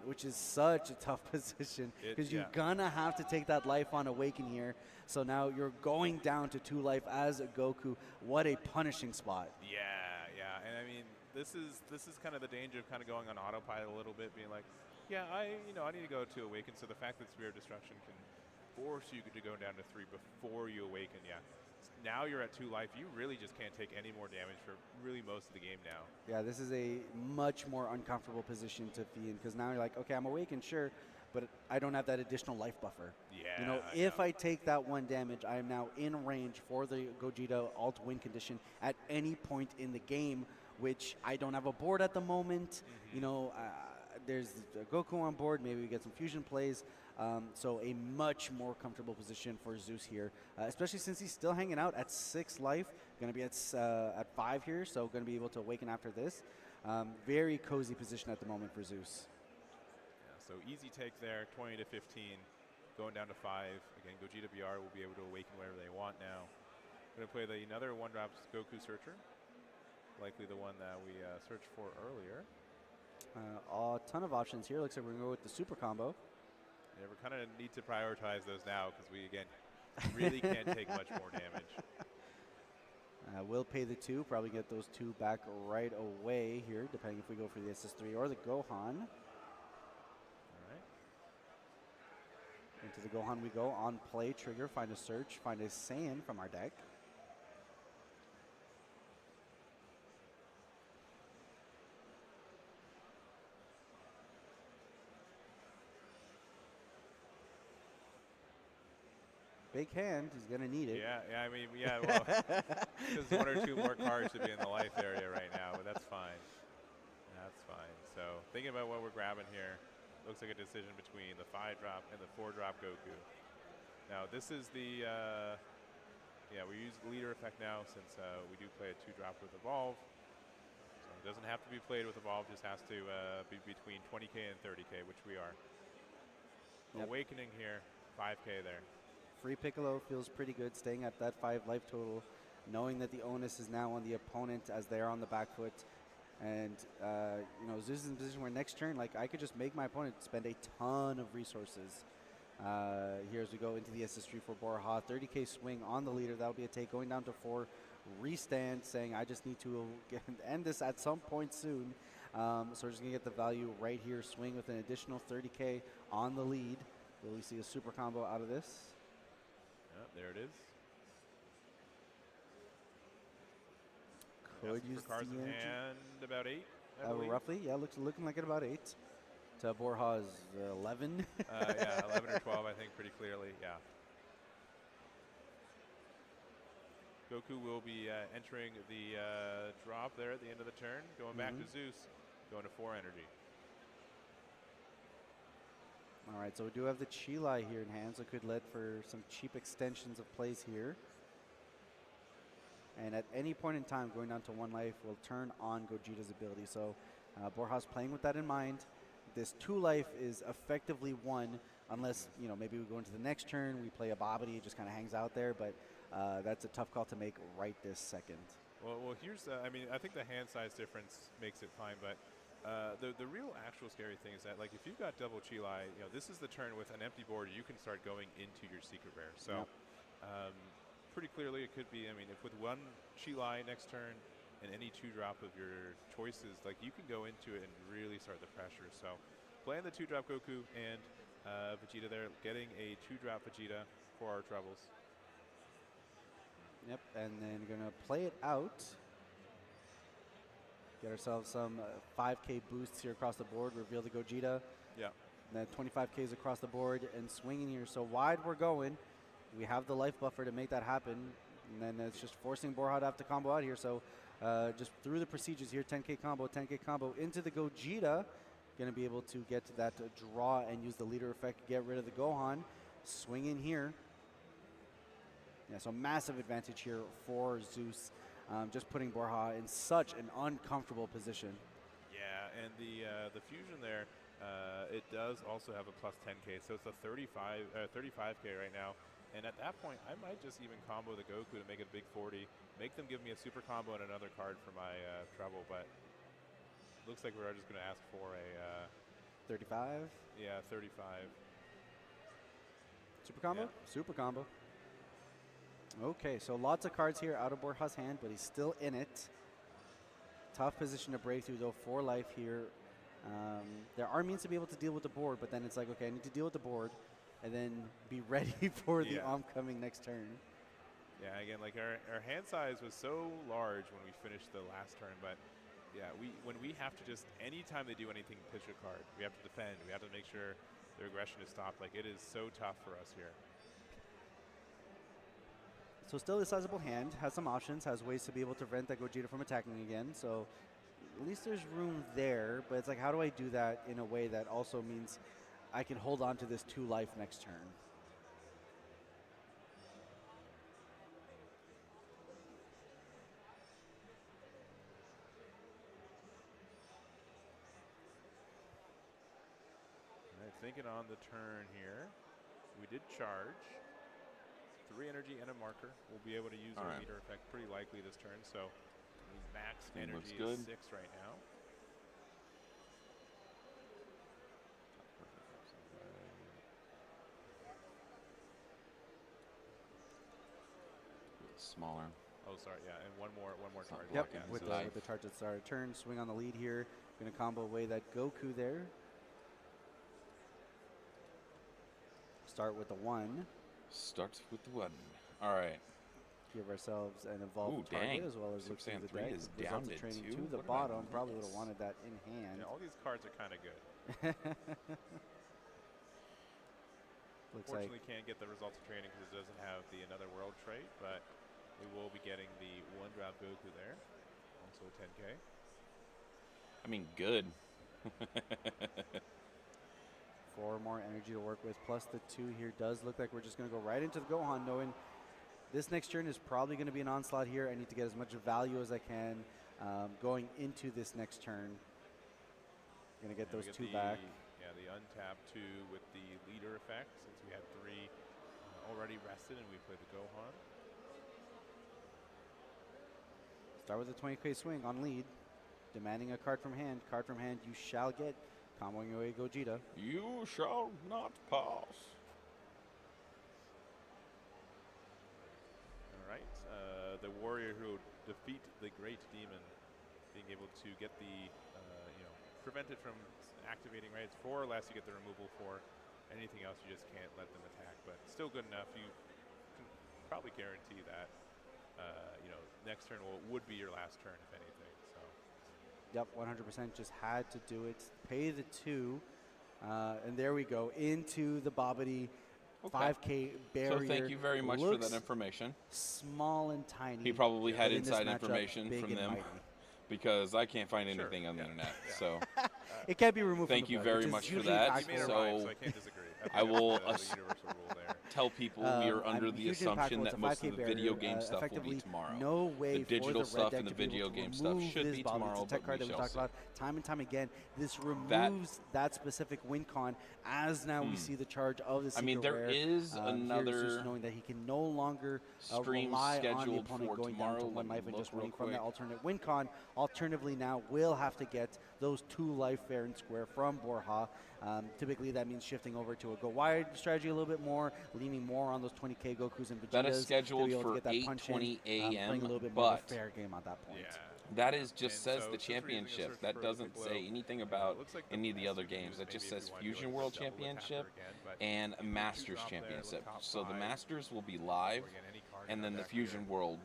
which is such a tough position because you're gonna have to take that life on Awaken here. So now you're going down to 2 life as a Goku. What a punishing spot. Yeah, and I mean, this is kind of the danger of kind of going on autopilot a little bit, being like, yeah, I need to go to Awaken. So the fact that Sphere of Destruction can force you to go down to 3 before you Awaken, now you're at 2 life. You really just can't take any more damage for really most of the game now. Yeah, this is a much more uncomfortable position to be in because now you're like, okay, I'm Awakened, sure, but I don't have that additional life buffer. Yeah. If I take that 1 damage, I am now in range for the Gogeta alt win condition at any point in the game, which I don't have a board at the moment. There's Goku on board. Maybe we get some fusion plays. So a much more comfortable position for Zeus here, especially since he's still hanging out at 6 life. Going to be at 5 here, so going to be able to Awaken after this. Very cozy position at the moment for Zeus. Yeah, so easy take there, 20 to 15, going down to 5. Again, Gogeta BR will be able to Awaken wherever they want now. Going to play another 1-drop Goku Searcher, likely the one that we searched for earlier. A ton of options here. Looks like we're going to go with the super combo. Yeah, we kind of need to prioritize those now because we, again, really can't take much more damage. We'll pay the 2, probably get those 2 back right away here, depending if we go for the SS3 or the Gohan. All right. Into the Gohan we go. On play, trigger, find a search, find a Saiyan from our deck. Big hand, he's going to need it. Yeah, I mean, well, there's 1 or 2 more cards to be in the life area right now, but that's fine. That's fine. So thinking about what we're grabbing here, looks like a decision between the 5-drop and the 4-drop Goku. Now this is the, we use the leader effect now since we do play a 2-drop with Evolve. So it doesn't have to be played with Evolve, just has to be between 20k and 30k, which we are. Yep. Awakening here, 5k there. Free Piccolo feels pretty good, staying at that 5 life total, knowing that the onus is now on the opponent as they're on the back foot. And, Zeus is in a position where next turn, I could just make my opponent spend a ton of resources. Here as we go into the SS3 for Borja. 30k swing on the leader. That'll be a take going down to 4. Restand, saying I just need to end this at some point soon. So we're just going to get the value right here. Swing with an additional 30k on the lead. Will we see a super combo out of this? There it is. Could use cards in hand, about 8. Roughly, yeah, looking like at about 8. To Borja's 11. 11 or 12, I think, pretty clearly. Yeah. Goku will be entering the drop there at the end of the turn, going back to Zeus, going to 4 energy. All right, so we do have the Chilai here in hand, so it could lead for some cheap extensions of plays here. and at any point in time, going down to 1 life will turn on Gogeta's ability. So Borja's playing with that in mind. This 2 life is effectively 1, unless, maybe we go into the next turn, we play a Bobbity, it just kind of hangs out there, but that's a tough call to make right this second. Well, here's, I think the hand size difference makes it fine, but the real actual scary thing is that, like, if you've got double Chilai, this is the turn with an empty board, you can start going into your secret rare. So pretty clearly it could be, if with 1 Chilai next turn and any 2-drop of your choices, like, you can go into it and really start the pressure. So playing the 2-drop Goku and Vegeta there, getting a 2-drop Vegeta for our troubles. Yep, and then going to play it out. Get ourselves some 5K boosts here across the board. Reveal the Gogeta. Yeah. Then 25Ks across the board and swinging here. So wide we're going. We have the life buffer to make that happen. And then it's just forcing Borja to have to combo out here. So just through the procedures here, 10K combo into the Gogeta. Going to be able to get to that draw and use the leader effect, get rid of the Gohan. Swing in here. Yeah, so massive advantage here for Zeus. Just putting Borja in such an uncomfortable position. Yeah, and the fusion there, it does also have a plus 10K, so it's a 35K right now. And at that point, I might just even combo the Goku to make it a big 40, make them give me a super combo and another card for my treble, but looks like we're just going to ask for a 35? Yeah, 35. Super combo? Yeah. Super combo. Okay, so lots of cards here out of Borja's hand, but he's still in it. Tough position to break through, though, 4 life here. There are means to be able to deal with the board, but then it's like, okay, I need to deal with the board and then be ready for the oncoming next turn. Yeah, again, like our hand size was so large when we finished the last turn, but yeah, when we have to just, anytime they do anything, pitch a card, we have to defend, we have to make sure their aggression is stopped. Like, it is so tough for us here. So still a sizable hand, has some options, has ways to be able to prevent that Gogeta from attacking again. So at least there's room there, but it's like, how do I do that in a way that also means I can hold on to this 2 life next turn? Thinking on the turn here, we did charge. 3 energy and a marker. We'll be able to use our leader effect pretty likely this turn. So max energy is 6 right now. Smaller. Oh, sorry. Yeah, and one more charge. Yep, with the charge at the start of turn, swing on the lead here. Going to combo away that Goku there. Start with the 1. Starts with the 1. All right. Give ourselves an evolved target as well as look through the deck. Is down to training 2 to the bottom. Probably would have wanted that in hand. Yeah, all these cards are kind of good. Unfortunately, can't get the results of training because it doesn't have the Another World trait, but we will be getting the 1-drop Goku there. Also a 10K. I mean, good. 4 more energy to work with, plus the 2 here. Does look like we're just going to go right into the Gohan, knowing this next turn is probably going to be an onslaught here. I need to get as much value as I can going into this next turn. Going to get those 2 back. Yeah, the untapped 2 with the leader effect, since we had 3 already rested and we played the Gohan. Start with a 20K swing on lead, demanding a card from hand. Card from hand you shall get. Comboing away Gogeta. You shall not pass. All right. The warrior who will defeat the great demon, being able to get the, prevent it from activating, right? It's 4 or less, you get the removal for. Anything else, you just can't let them attack. But still good enough. You can probably guarantee that, next turn would be your last turn, if anything. So. Yep, 100% just had to do it. Pay the 2. And there we go. Into the Bobbity 5K barrier. So thank you very much for that information. Small and tiny. He probably had inside information from them because I can't find anything on the internet. So it can't be removed. Thank you very much for that. So I can't disagree. I will the universal rule there. tell people we are under the huge impact assumption was that a most 5K of the video barrier, game stuff will be effectively tomorrow. no way The digital for the red stuff deck and the to be able video to game stuff remove should this be Bobby. tomorrow, It's a tech but card we that we shall talked see. about time and time again. This removes that specific win con as now we see the charge of the secret I mean, there rare. is Here's another just knowing that he can no longer stream rely on the scheduled opponent for going down to tomorrow. one Let me life and look just winning real from that quick. alternate win con. Alternatively, now will have to get those 2 life fair and square from Borja. Typically, that means shifting over to a go wide strategy a little bit more, leaning more on those 20K Gokus and Vegetas. That is scheduled to be able for to get that punch in, 8:20 a.m., playing a little bit more of but a fair game at that point. Yeah. that is just And says so the since we're using a championship. search That for doesn't Piccolo, say anything it about looks like any of the best other to use games. That maybe just if you says wanna do Fusion like a World double Championship attacker again, but and you put two Masters drop there, Championship. look top So the 5, Masters will be live, or again, any card and in then our the deck Fusion here. World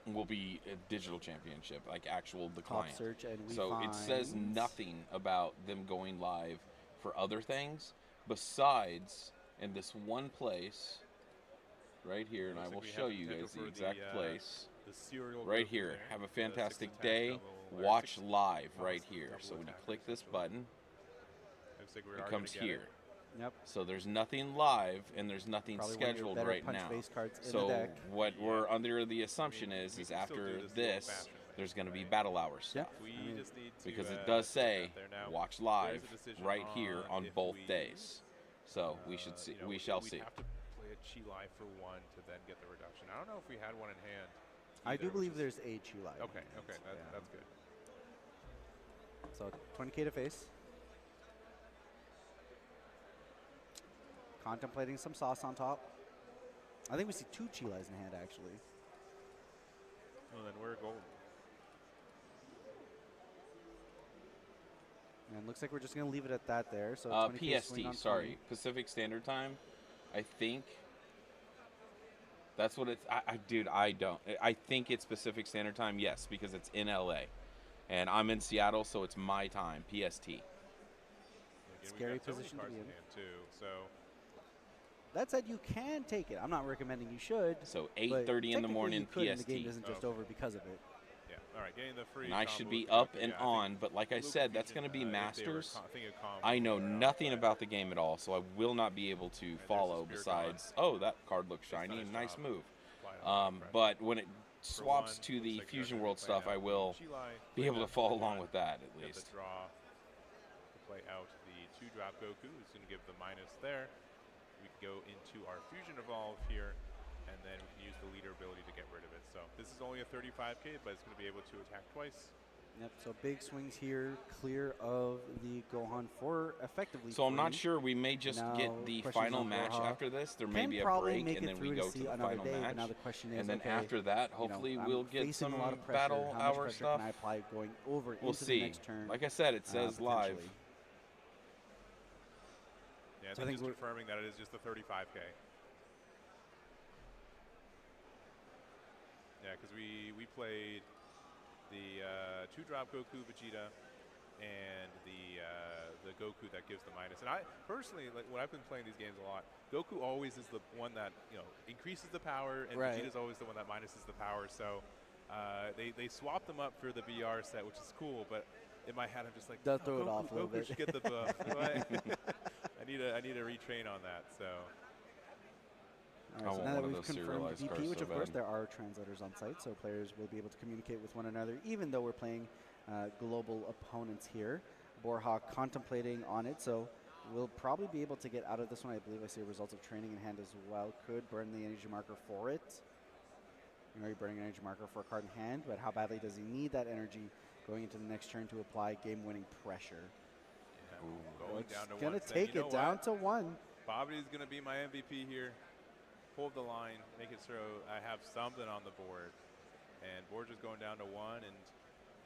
will be a digital championship, like actual the Top client. search and we So find it says nothing about them going live for other things besides in this one place right here, and I Looks will like we show have you potential guys the for exact the, place. The serial Right Goku here. there, Have a the 6 and fantastic 10 day. double, or Watch 6 live right double here. So when you attacker, click this essentially. button, Looks like we it are comes gonna get here. it. Yep. So there's nothing live and there's nothing Probably one of your scheduled better right punch now. face cards in the So deck. what we're under the assumption we is can still after do this the this, old-fashioned way, there's going to be right? battle hour stuff. Yep. We I mean, just need to, Because it does put that say there now. watch There live is a decision right here on if both we, days. So we should see. you know, We shall we'd see. have to play a Chi Live for 1 to then get the reduction. I don't know if we had one in hand. I do either, believe which there's a Chi Live. Okay, okay, that's good. So 20K to face. Contemplating some sauce on top. I think we see 2 Chi Lives in hand actually. Well, then we're golden. And looks like we're just going to leave it at that there. So 20K swing on PST, sorry, 20. Pacific Standard Time. I think that's what it's. Dude, I don't. I think it's Pacific Standard Time. Yes, because it's in LA, and I'm in Seattle, so it's my time. PST. Again, Scary we've got so many position to cards be in in. hand too. So That said, you can take it. I'm not recommending you should. So but 8:30 in the technically morning you could, and PST. the game isn't just over because of it. yeah, all right, getting the free. And I combo should be with up Goku, and yeah, I on, think but like I Luke said, that's Fusion, going to be if they were Masters. thinking combo, I know they're nothing but about the game at all, so I will not be able to there's follow a spear besides, oh, that card looks Based on shiny his and nice job. move. apply it on the But when it For swaps 1, to looks the like they're Fusion gonna World play stuff, out I will the Chi-Lai, be play able to out follow the along one, with that at get least. the draw to play out the 2-drop Goku. It's going to give the minus there. We can go into our Fusion Evolve here, and then we can use the leader ability to get rid of it. So this is only a 35K, but it's going to be able to attack twice. Yep, so big swings here, clear of the Gohan for effectively So I'm not free. sure. We may just Now, get the questions final on match Borja. after this. There may Can be a probably break, make and it then through we to go see to the another final day, match. but now the question is, And then okay, after that, you know, hopefully I'm we'll get facing some a lot of pressure. battle How much hour pressure stuff. can I apply going over We'll into see. the next turn? Like I said, it says live. potentially. Yeah, I So I think think just we're- confirming that it is just the 35K. Yeah, because we played the 2-drop Goku Vegeta and the Goku that gives the minus. And I personally, like when I've been playing these games a lot, Goku always is the one that increases the power, and Right. Vegeta's always the one that minuses the power. So they swapped them up for the VR set, which is cool. But in my head, I'm just like, Does "Oh, throw it Goku, off a little Goku bit." should get the buff. I need to retrain on that. So. All I right, so want now that one of we've those confirmed serialized VP, cards which so of course bad. there are translators on site, so players will be able to communicate with one another, even though we're playing global opponents here. Borja contemplating on it, so we'll probably be able to get out of this one. I believe I see results of training in hand as well. Could burn the energy marker for it. You're already burning an energy marker for a card in hand, but how badly does he need that energy going into the next turn to apply game-winning pressure? Yeah, going It's down to gonna 1. So take you know it down what? to 1. Bobby is going to be my MVP here. Hold the line, make it so I have something on the board. And Borja's going down to 1, and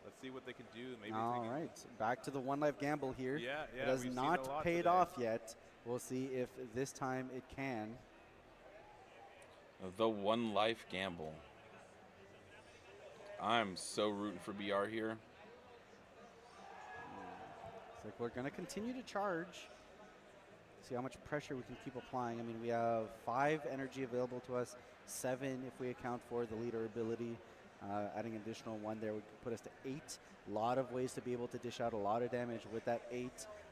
let's see what they can do. Maybe All right, back to the one-life gamble here. Yeah, It has we've seen a not lot paid today. off yet. We'll see if this time it can. The one life gamble. I'm so rooting for BR here. It's like we're going to continue to charge. See how much pressure we can keep applying. I mean, we have 5 energy available to us, 7 if we account for the leader ability. Adding an additional 1 there would put us to 8. A lot of ways to be able to dish out a lot of damage with that 8.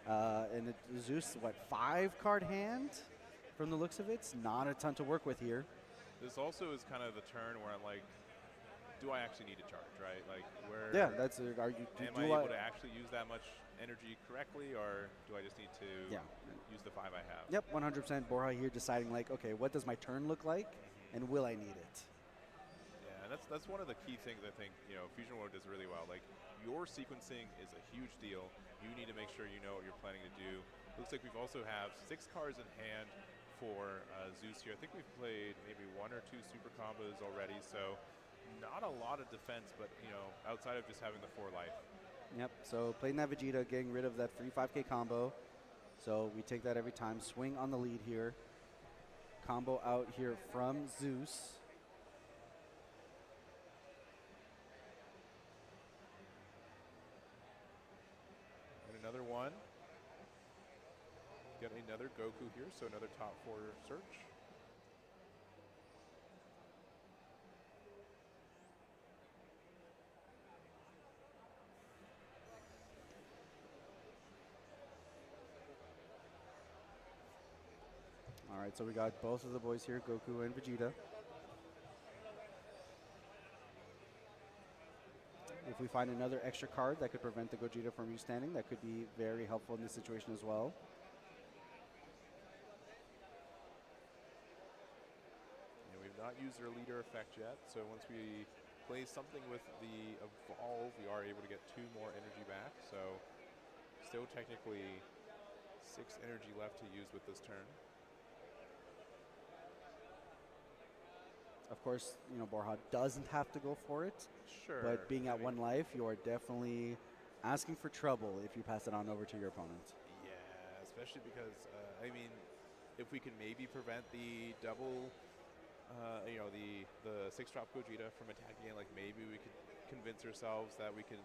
And Zeus, what, 5-card hand? From the looks of it, it's not a ton to work with here. This also is kind of the turn where I'm like, do I actually need to charge, right? Like, where? Yeah, that's are you? Am I able to actually use that much energy correctly, or do I just need to use the 5 I have? Yep, 100% Borja here deciding like, okay, what does my turn look like, and will I need it? Yeah, and that's one of the key things I think Fusion World does really well. Like, your sequencing is a huge deal. You need to make sure you know what you're planning to do. Looks like we've also have 6 cards in hand for Zeus here. I think we've played maybe 1 or 2 super combos already, so not a lot of defense, but outside of just having the 4 life. Yep, so playing that Vegeta, getting rid of that free 5k combo. So we take that every time. Swing on the lead here. Combo out here from Zeus. And another one. Got another Goku here, so another top 4 search. All right, so we got both of the boys here, Goku and Vegeta. If we find another extra card that could prevent the Gogeta from restanding, that could be very helpful in this situation as well. We've not used our leader effect yet, so once we play something with the evolve, we are able to get 2 more energy back. So still technically 6 energy left to use with this turn. Of course, Borja doesn't have to go for it. Sure. But being at 1 life, you are definitely asking for trouble if you pass it on over to your opponent. Yeah, especially because, if we can maybe prevent the double, the 6-drop Gogeta from attacking it, like maybe we could convince ourselves that we can,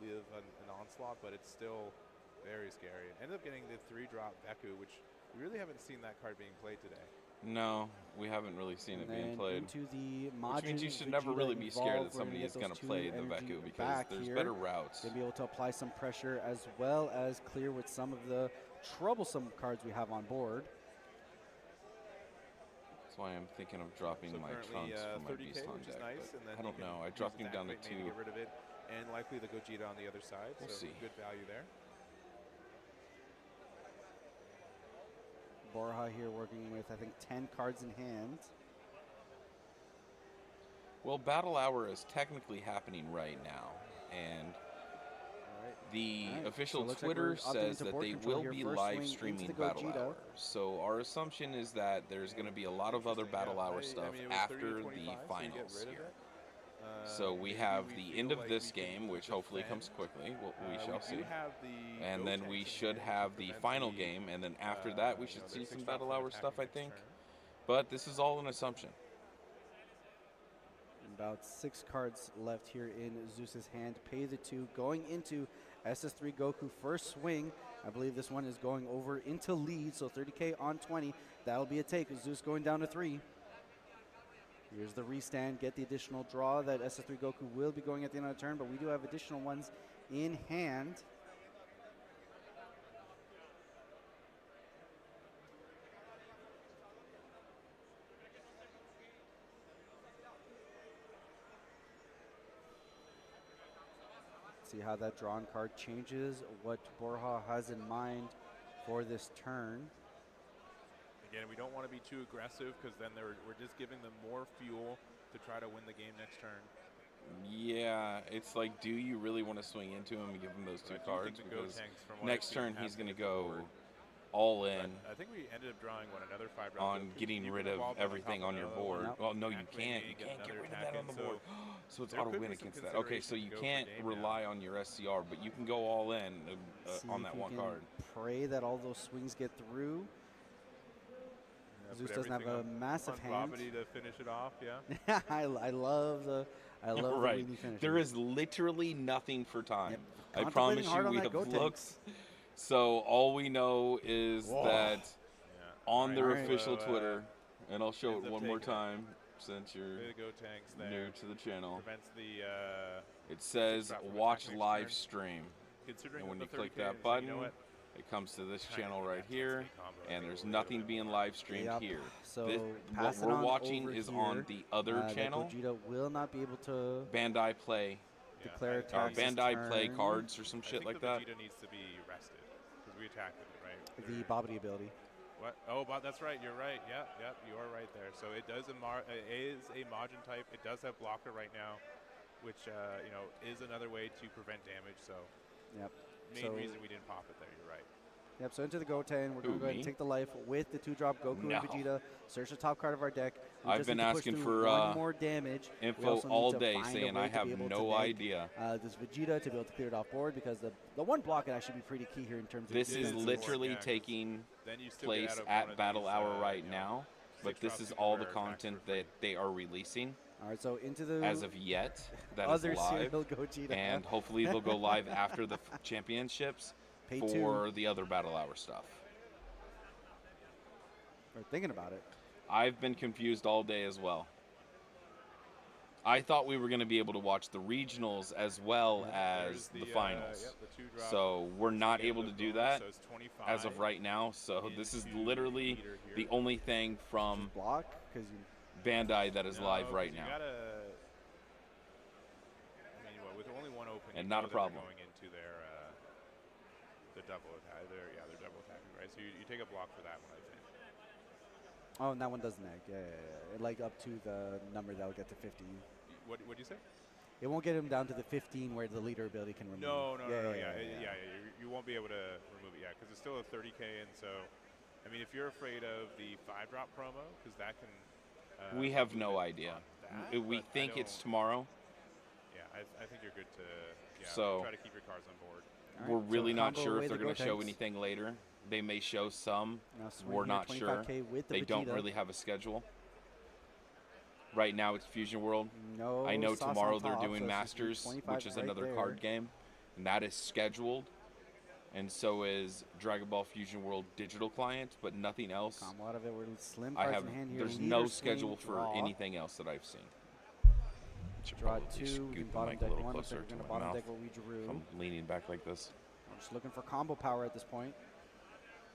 live an onslaught, but it's still very scary. Ended up getting the 3-drop Deku, which we really haven't seen that card being played today. No, we haven't really seen it being played. Into the which means you should never really be scared that somebody is going to play the Deku because there's better routes. Going to be able to apply some pressure as well as clear with some of the troublesome cards we have on board. That's why I'm thinking of dropping my Trunks for my Beaston deck. Nice, and then I don't know. I dropped him down to 2. Get rid of it, and likely the Gogeta on the other side. We'll see. Good value there. Borja here working with, I think, 10 cards in hand. Well, Battle Hour is technically happening right now, and the official Twitter says that they will be live streaming Battle Hour. So our assumption is that there's going to be a lot of other Battle Hour stuff after the finals here. So we have the end of this game, which hopefully comes quickly. We shall see. And then we should have the final game, and then after that we should see some Battle Hour stuff, I think. But this is all an assumption. About 6 cards left here in Zeus's hand. Pay the 2 going into SS3 Goku first swing. I believe this one is going over into lead, so 30k on 20. That'll be a take. Zeus going down to 3. Here's the restand, get the additional draw that SS3 Goku will be going at the end of the turn, but we do have additional ones in hand. See how that drawn card changes, what Borja has in mind for this turn. Again, we don't want to be too aggressive because then we're just giving them more fuel to try to win the game next turn. Yeah, it's like, do you really want to swing into him and give him those 2 cards? Because next turn he's going to go all in. I think we ended up drawing another 5 on getting rid of everything on your board. Well, no, you can't. You can't get rid of that on the board. So it's auto win against that. Okay, so you can't rely on your SCR, but you can go all in on that 1 card. Pray that all those swings get through. Zeus doesn't have a massive hand. To finish it off, yeah. I love the right. the finishes. There is literally nothing for time. Yep. I promise you, we have looked. So all we know is that on their official Twitter, and I'll show it one more time since you're new to the channel. It says watch live stream. And when you click that button, It comes to this channel right here, and there's nothing being live streamed here. So What pass it we're on watching over is here. on the other channel. Gogeta will not be able to Bandai Play, declare or attacks this Bandai Play turn. cards or some shit like that. Vegeta needs to be rested because we attacked it, right? The Bobbity ability. What? Oh, that's right. You're right. Yep. You are right there. So it does it is a Majin type. It does have blocker right now, which you know is another way to prevent damage. So Yep. main reason we didn't pop it there. You're right. Yep, so into the Goten, we're going to go ahead and me? take the life with the 2-drop Goku No. and Vegeta. Search the top card of our deck. We I've just been need to push asking through for one more damage. We info also need all to day find a saying way I to have be able to no make, idea. this Vegeta to be able to clear it off board because the one block can actually be pretty key here in terms of This is defenses. literally Yeah, 'cause taking Then you still get place out of one at of Battle these, Hour right you know, now, but six this drop is super all the rare attacks content for free. that they are releasing All right, so into the as of yet. That other is live, serial Gogeta. and hopefully they'll go live after the championships Pay for 2. the other Battle Hour stuff. We're thinking about it. I've been confused all day as well. I thought we were going to be able to watch the regionals as well as There's the finals. Yep, the 2-drop. So we're not Get able to the do bonus, that so it's 25 as of right now. So this is into literally meter here. the only thing from Block, because you Bandai that is No, live right 'cause now. You gotta, I mean, with only one open, And you not know a that problem. they're going into their double attack. They're double attacking, right? So you take a block for that one, I think. Oh, and that one does neg. Yeah. Like up to the number that'll get to 50. What do you say? It won't get him down to the 15 where the leader ability can remove. No. Yeah. You won't be able to remove it, because it's still a 30K, and so, I mean, if you're afraid of the 5-drop promo, because that can. We have move no it idea. on that, We but I think it's don't- tomorrow. Yeah, I think you're good to. Yeah, So- try to keep your cards on board. All right, We're really so not combo sure away if they're the going to show Gotenks. anything later. They may show some. Now swing We're here, not sure. 25K with the They don't Vegeta. really have a schedule. Right now it's Fusion World. No I know sauce on tomorrow they're top, doing so it's just Masters, 25 which is right another there. card game, and that is scheduled. And so is Dragon Ball Fusion World digital client, but nothing else. Combo out of it. We're slim I cards have. in hand here. There's Leader no swing, schedule for draw. anything else that I've seen. Should Draw probably 2. scoot the Bottom mic deck a little 1. Looks closer like to we're going to my bottom mouth. deck what we drew. If I'm leaning back like this. I'm just looking for combo power at this point.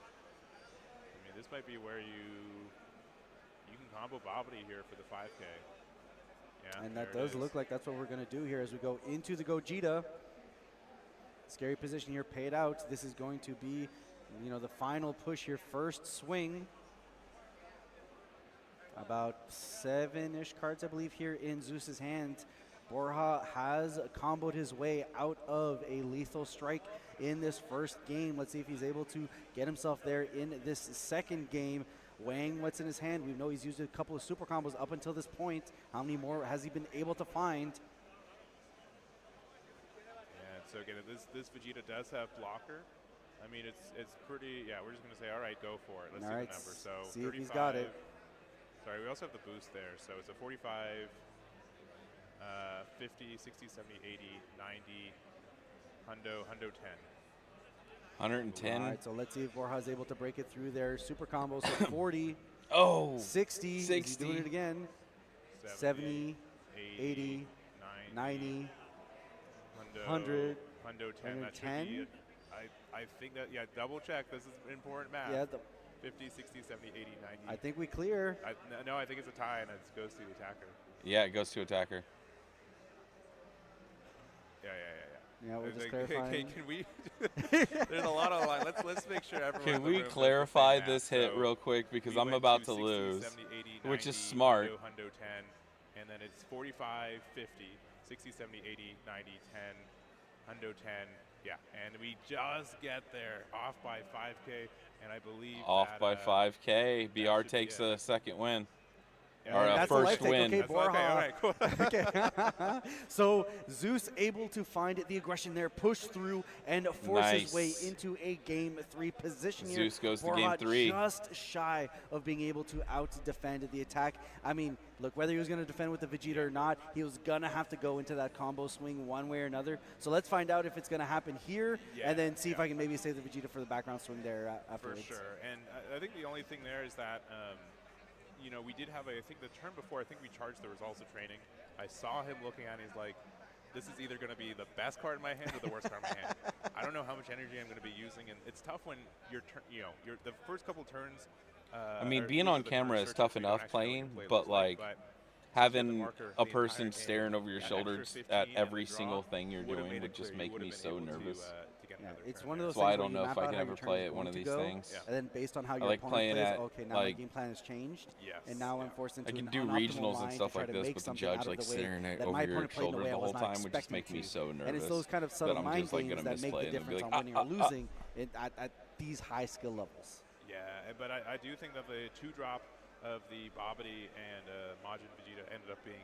I mean, this might be where you can combo Bobbity here for the 5K. Yeah, And that there it does is. look like that's what we're going to do here as we go into the Gogeta. Scary position here, paid out. This is going to be, the final push here. First swing. About 7-ish cards, I believe, here in Zeus's hand. Borja has comboed his way out of a lethal strike in this first game. Let's see if he's able to get himself there in this second game. Weighing what's in his hand. We know he's used a couple of super combos up until this point. How many more has he been able to find? Yeah, so again, this Vegeta does have blocker. I mean, it's pretty. Yeah, we're just gonna say, all right, go for it. Let's All see right, the number. So see if 35. he's got it. Sorry, we also have the boost there. So it's a 45, 50, 60, 70, 80, 90, hundo 10. 110. All right, so let's see if Borja's able to break it through their super combos. So 40, Oh, 60, is he 60. doing it again? 70, 80, 90, 100, hundo 10. That should be it. I think that, yeah, double check. This is important math. Yeah, 50, 60, 70, 80, 90. I think we clear. No, I think it's a tie, and it goes to the attacker. Yeah, it goes to attacker. Yeah. Yeah, we're It's just like, clarifying. can we? There's a lot on the line. Let's make sure everyone. Can in the we room does the clarify same this math. hit So real quick because we I'm went about to 60, lose, 70, 80, which 90, is smart. Hundo 10, and then it's 45, 50, 60, 70, 80, 90, 10, hundo 10. Yeah, and we just get there, off by 5K, and I believe Off that, by 5K. that BR should be takes it. a second win. Yeah, Or a that's a first life take. win. Okay, That's okay, all right, cool. Okay. So Zeus able to find the aggression there, push through, and force his way Nice. into a game 3 position here. Zeus goes to Borja game 3. just shy of being able to out-defend the attack. I mean, look, whether he was going to defend with the Vegeta or not, he was going to have to go into that combo swing one way or another. So let's find out if it's going to happen here, and then see if I can maybe save the Vegeta for the background swing there For afterwards. sure, and I think the only thing there is that, we did have I think the turn before, I think we charged the results of training. I saw him looking at it, he's like, this is either going to be the best card in my hand or the worst card in my hand. I don't know how much energy I'm going to be using, and it's tough when you're the first couple turns. I mean, being on camera is tough enough playing, but like having a person staring over your shoulders at every single thing you're doing would just make me so nervous. Yeah, it's one of those That's why I things don't know if I can ever play at one of these things. And then based on how your like opponent playing plays, at, okay, now like, my game plan has changed, Yes, and now I'm forced into I can an do unoptimal regionals line and stuff to try like to this, make but the something out judge of like the way staring that over my your opponent played in a shoulder way I the was whole not time would just expecting make me to. so nervous. And it's those kind of subtle that I'm mind just like games gonna that make the misplay it and be difference like, on winning or losing at these high skill levels. Yeah, but I do think that the 2-drop of the Babidi and Majin Vegeta ended up being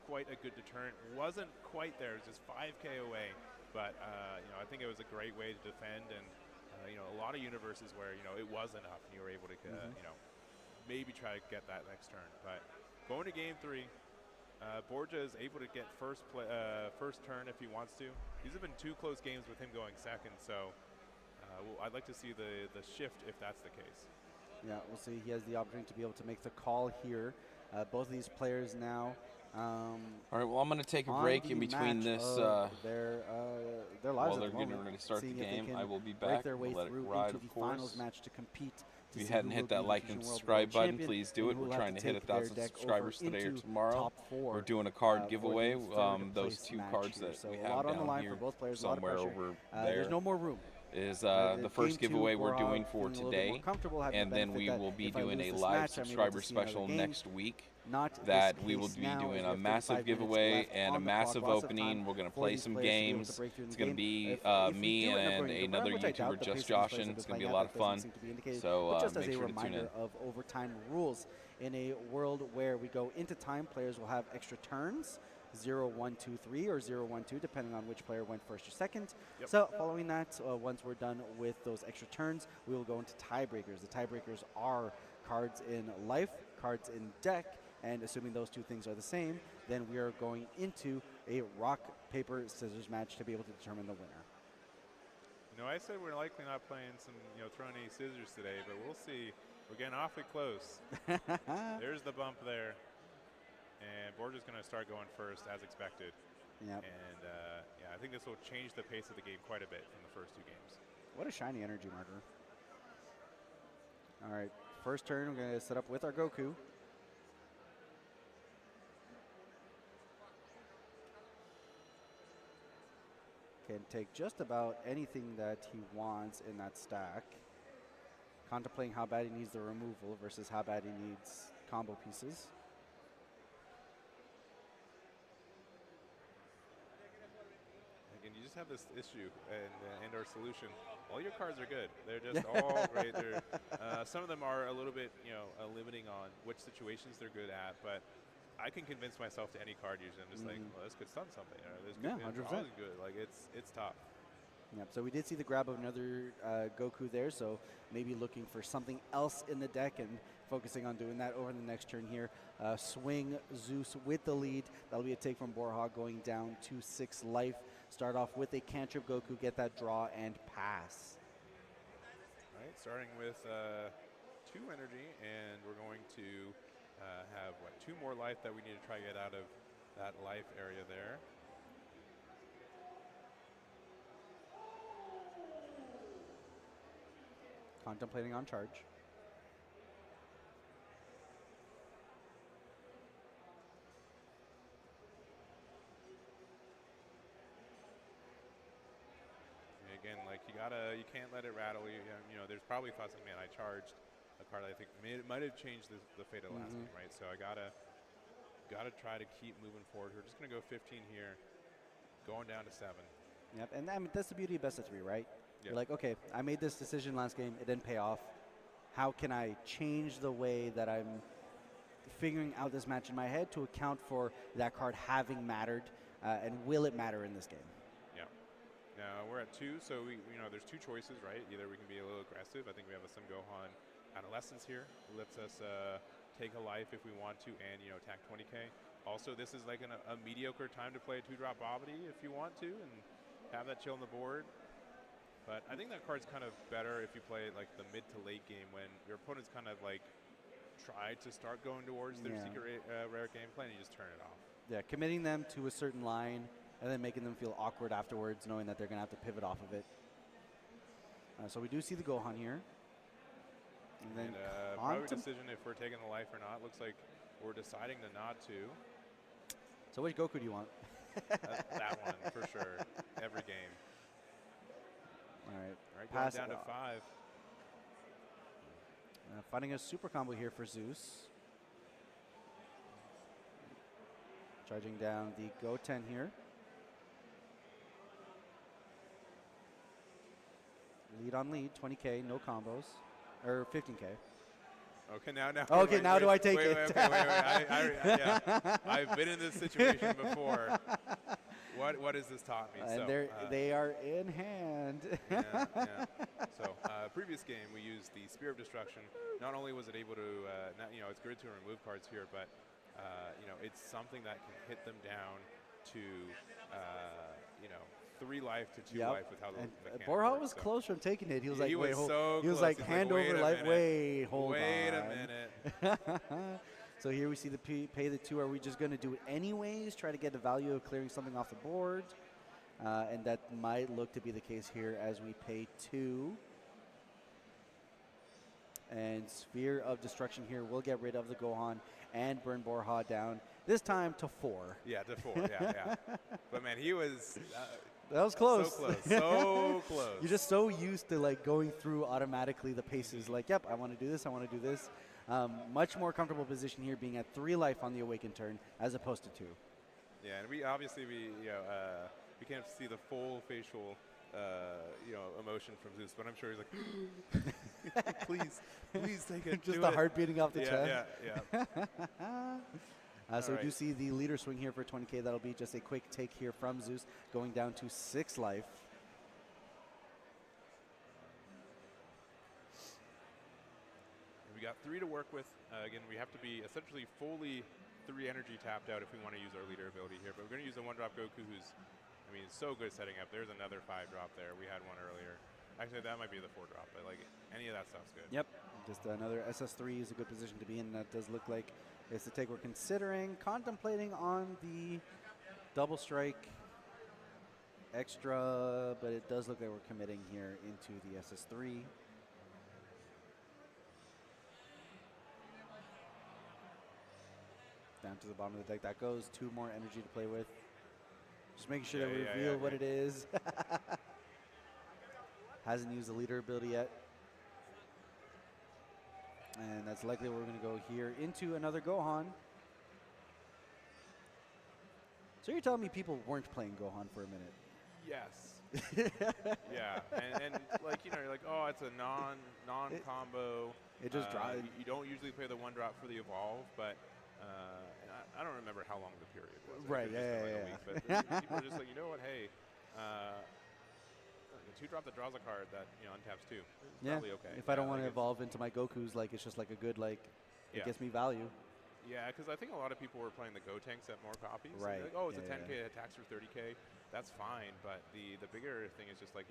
quite a good deterrent. Wasn't quite there; it was just 5K away. But I think it was a great way to defend, and a lot of universes where it was enough, and you were able to maybe try to get that next turn. But going to game 3, Borja is able to get first turn if he wants to. These have been 2 close games with him going second, so I'd like to see the shift if that's the case. Yeah, we'll see. He has the opportunity to be able to make the call here. Both of these players now. All right, well, I'm going to take a break in between this. Their lives while at they're the getting moment, ready to start the seeing if they game, can I will be break back. their way We'll let it through ride, into of the course. finals match to compete. If you hadn't hit that like and subscribe button, please do it. We're trying to hit 1,000 subscribers today or tomorrow. We're doing a card giveaway. Those 2 cards that we have down here somewhere over there. There's no more room. Is the first giveaway we're doing for today, and then we will be doing a live subscriber special next week that we will be doing a massive giveaway and a massive opening. We're going to play some games. It's going to be me and another YouTuber, Just Joshin. It's going to be a lot of fun. So just as make a sure to tune in. reminder of overtime rules, in a world where we go into time, players will have extra turns. 0, 1, 2, 3, or 0, 1, 2, depending on which player went first or second. Yep. So following that, once we're done with those extra turns, we will go into tiebreakers. The tiebreakers are cards in life, cards in deck, and assuming those 2 things are the same, then we are going into a rock, paper, scissors match to be able to determine the winner. I said we're likely not playing some, throwing any scissors today, but we'll see. We're getting awfully close. There's the bump there. And Borja's going to start going first, as expected. Yep. And, I think this will change the pace of the game quite a bit from the first 2 games. What a shiny energy marker. All right, first turn, we're going to set up with our Goku. Can take just about anything that he wants in that stack. Contemplating how bad he needs the removal versus how bad he needs combo pieces. Again, you just have this issue and our solution. All your cards are good. They're just all great. They're, some of them are a little bit, limiting on which situations they're good at, but I can convince myself to any card usually. I'm just like, well, this could stun something. Or this could, 100%. Good. Like, it's tough. Yep, so we did see the grab of another Goku there, so maybe looking for something else in the deck and focusing on doing that over the next turn here. Swing Zeus with the lead. That'll be a take from Borja going down to 6 life. Start off with a cantrip Goku, get that draw and pass. All right, starting with 2 energy, and we're going to have, 2 more life that we need to try to get out of that life area there. Contemplating on charge. Again, like you can't let it rattle you. There's probably thoughts like, man, I charged a card that I think might have changed the fate of the last game, right? So I gotta try to keep moving forward. We're just gonna go 15 here, going down to 7. Yep, and I mean, that's the beauty of best of 3, right? Yep. You're like, okay, I made this decision last game, it didn't pay off. How can I change the way that I'm figuring out this match in my head to account for that card having mattered, and will it matter in this game? Now we're at 2, so there's 2 choices, right? Either we can be a little aggressive. I think we have a Sun Gohan Adolescence here. It lets us take a life if we want to, and attack 20k. Also, this is like a mediocre time to play a 2-drop Babidi if you want to, and have that chill on the board. But I think that card's kind of better if you play it like the mid to late game when your opponent's kind of like tried to start going towards their secret rare game plan, and you just turn it off. Yeah, committing them to a certain line and then making them feel awkward afterwards, knowing that they're going to have to pivot off of it. So we do see the Gohan here. And then probably decision if we're taking the life or not. Looks like we're deciding to not to. So which Goku do you want? That one, for sure. Every game. All right. All right, going down to 5. Finding a super combo here for Zeus. Charging down the Goten here. Lead on lead, 20K, no combos. Or 15K. Okay, now. Okay, now do I take it? Wait. Yeah. I've been in this situation before. What has this taught me? And they are in hand. Yeah. So, previous game we used the Spear of Destruction. Not only was it able to, it's good to remove cards here, but it's something that can hit them down to, 3 life to 2 life with how the mechanic Borja works. was close from taking it. He was he like, was so he was close. like, He's hand wait over a life. minute. Wait, hold on. Wait a minute. So here we see the pay the 2. Are we just going to do it anyways? Try to get the value of clearing something off the board, and that might look to be the case here as we pay 2. And Sphere of Destruction here will get rid of the Gohan and burn Borja down. This time to 4. Yeah, to 4. Yeah. But man, he was. That was close. So close. So close. You're just so used to like going through automatically the paces. Like, yep, I want to do this. I want to do this. Much more comfortable position here, being at 3 life on the awakened turn as opposed to 2. Yeah, and we can't see the full facial, emotion from Zeus, but I'm sure he's like, please take it. Just the heart beating off the chest. Yeah. So we do see the leader swing here for 20K. That'll be just a quick take here from Zeus, going down to 6 life. We got 3 to work with. Again, we have to be essentially fully 3 energy tapped out if we want to use our leader ability here. But we're going to use the 1-drop Goku, who's, so good setting up. There's another 5-drop there. We had one earlier. Actually, that might be the 4-drop, but like any of that stuff's good. Yep. Just another SS3 is a good position to be in. That does look like it's the take we're contemplating on the double strike extra, but it does look like we're committing here into the SS3. Down to the bottom of the deck. That goes 2 more energy to play with. Just making sure that we reveal what it is. Hasn't used the leader ability yet. And that's likely where we're going to go here into another Gohan. So you're telling me people weren't playing Gohan for a minute? Yes. Yeah. And you're like, oh, it's a non-combo. It just drives. You don't usually play the 1-drop for the evolve, but I don't remember how long the period was. Right, yeah. But people are just like, you know what, hey, 2-drop that draws a card that untaps 2. It's probably okay. If I don't want to evolve into my Gokus, it's just like a good it gets me value. Yeah, because I think a lot of people were playing the Gotenks at more copies. Right. Like, oh, it's a 10K, it attacks for 30K. That's fine, but the bigger thing is just like,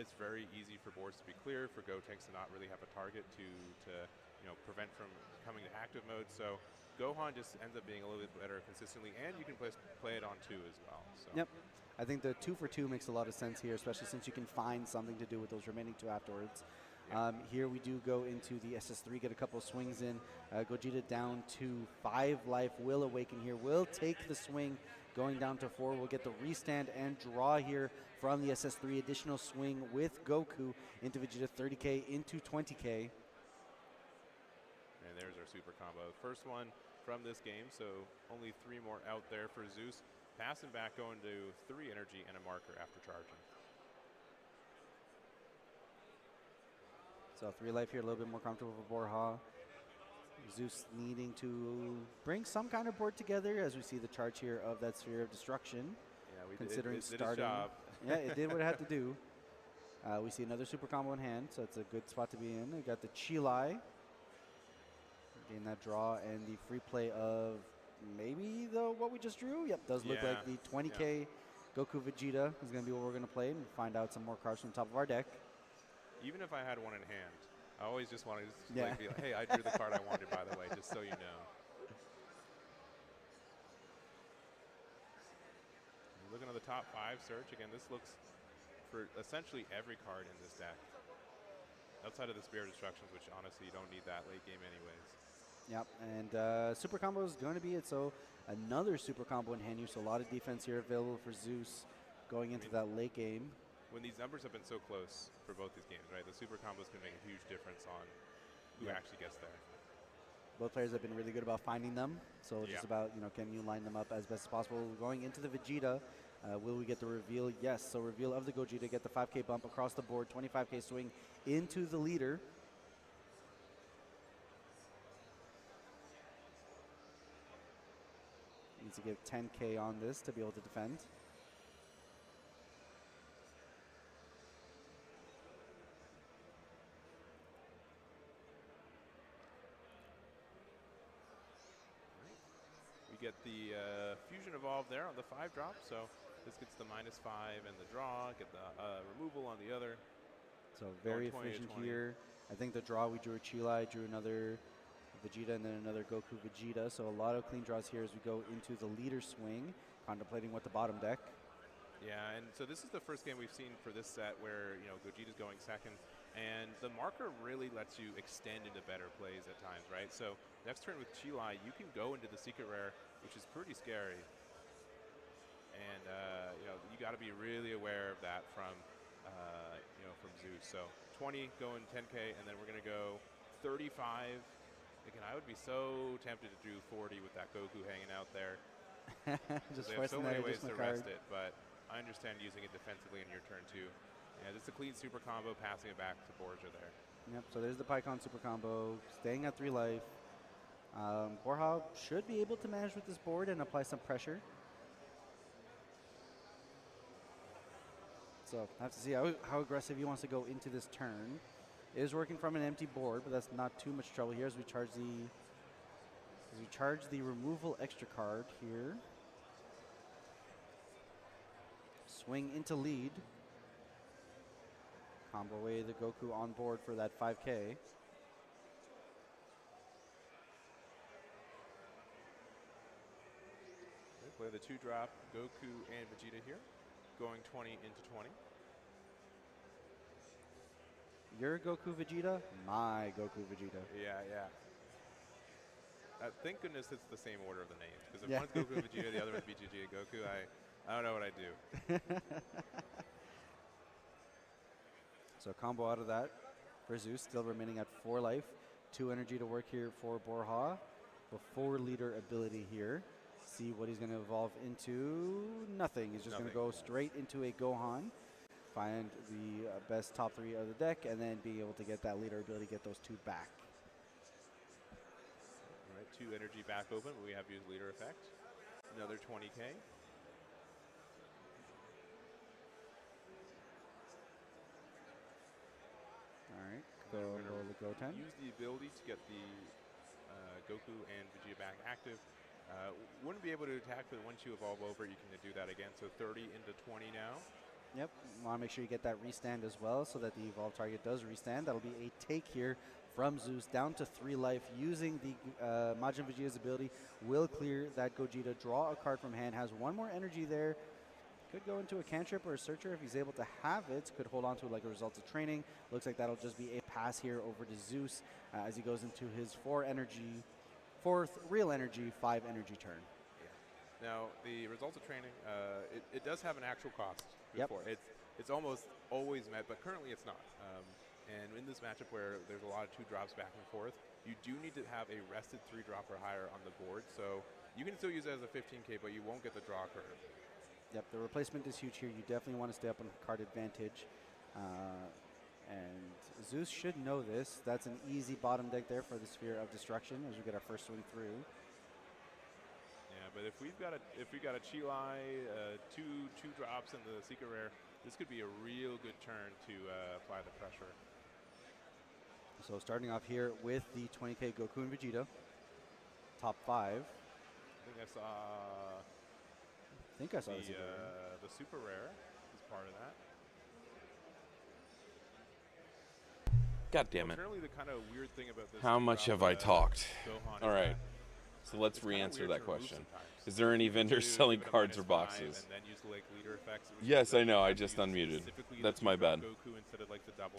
it's very easy for boards to be clear, for Gotenks to not really have a target to prevent from coming to active mode. So Gohan just ends up being a little bit better consistently, and you can play it on 2 as well. So. Yep. I think the 2 for 2 makes a lot of sense here, especially since you can find something to do with those remaining 2 afterwards. Yeah. Here we do go into the SS3, get a couple of swings in. Gogeta down to 5 life, will awaken here, will take the swing, going down to 4. We'll get the restand and draw here from the SS3. Additional swing with Goku into Vegeta, 30K into 20K. And there's our super combo. First one from this game, so only 3 more out there for Zeus. Passing back, going to 3 energy and a marker after charging. So 3 life here, a little bit more comfortable for Borja. Zeus needing to bring some kind of board together as we see the charge here of that Sphere of Destruction. Yeah, considering it starting. Did its job. Yeah, it did what it had to do. We see another super combo in hand, so it's a good spot to be in. We got the Chilai. Gain that draw and the free play of maybe what we just drew. Yep, does look like the 20K Goku Vegeta is going to be what we're going to play and find out some more cards from the top of our deck. Even if I had one in hand, I always just wanted to be like, hey, I drew the card I wanted, by the way, just so you know. Looking at the top 5 search, again, this looks for essentially every card in this deck. Outside of the Spear of Destructions, which honestly you don't need that late game anyways. Yep, and super combo is going to be it. So another super combo in hand here. So a lot of defense here available for Zeus going into that late game. When these numbers have been so close for both these games, right? The super combos can make a huge difference on who actually gets there. Both players have been really good about finding them. So it's just about, can you line them up as best as possible. Going into the Vegeta, will we get the reveal? Yes. So reveal of the Gogeta, get the 5K bump across the board, 25K swing into the leader. Needs to get 10K on this to be able to defend. We get the Fusion Evolve there on the 5-drop, so this gets the -5 and the draw, get the removal on the other. So very efficient here. I think the draw, we drew a Chilai, drew another Vegeta, and then another Goku Vegeta. So a lot of clean draws here as we go into the leader swing, contemplating what the bottom deck. Yeah, and so this is the first game we've seen for this set where, Gogeta's going second, and the marker really lets you extend into better plays at times, right? So next turn with Chilai, you can go into the secret rare, which is pretty scary. And, you got to be really aware of that from Zeus. So 20 going 10K, and then we're going to go 35. Again, I would be so tempted to do 40 with that Goku hanging out there. Just they have so many ways to rest it, but I understand using it defensively in your turn too. Yeah, just a clean super combo, passing it back to Borja there. Yep, so there's the Pycon super combo, staying at 3 life. Borja should be able to manage with this board and apply some pressure. So I have to see how aggressive he wants to go into this turn. It is working from an empty board, but that's not too much trouble here as we charge the removal extra card here. Swing into lead. Combo away the Goku on board for that 5K. Play the 2-drop Goku and Vegeta here, going 20 into 20. Your Goku Vegeta, my Goku Vegeta. Yeah. Thank goodness it's the same order of the names, because if one's Goku Vegeta, the other one's Vegeta Goku, I don't know what I'd do. So combo out of that for Zeus, still remaining at 4 life. 2 energy to work here for Borja. Before leader ability here. See what he's going to evolve into. Nothing. He's just going to go straight into a Gohan. Find the best top 3 of the deck, and then be able to get that leader ability, get those 2 back. All right, 2 energy back open. We have used leader effect. Another 20K. All right, go time. Use the ability to get the Goku and Vegeta back active. Wouldn't be able to attack, but once you evolve over, you can do that again. So 30 into 20 now. Yep, want to make sure you get that restand as well so that the evolved target does restand. That'll be a take here from Zeus down to 3 life using the Majin Vegeta's ability. Will clear that Gogeta, draw a card from hand, has 1 more energy there. Could go into a cantrip or a searcher if he's able to have it. Could hold on to it like a result of training. Looks like that'll just be a pass here over to Zeus as he goes into his 4th real energy, 5 energy turn. Yeah. Now, the results of training, it does have an actual cost. Before. Yep. It's almost always met, but currently it's not. And in this matchup where there's a lot of 2-drops back and forth, you do need to have a rested 3-drop or higher on the board. So you can still use it as a 15K, but you won't get the draw curve. Yep, the replacement is huge here. You definitely want to stay up on card advantage. And Zeus should know this. That's an easy bottom deck there for the Sphere of Destruction as we get our first swing through. Yeah, but if we've got a Chilai, 2 drops in the secret rare, this could be a real good turn to apply the pressure. So starting off here with the 20K Goku and Vegeta, top 5. I think I saw the super rare is part of that. God damn it. Apparently the kind of weird thing about this. How much have I talked? All right. So let's re-answer that question. Is there any vendors selling cards or boxes? Yes, I know. I just unmuted. That's my bad.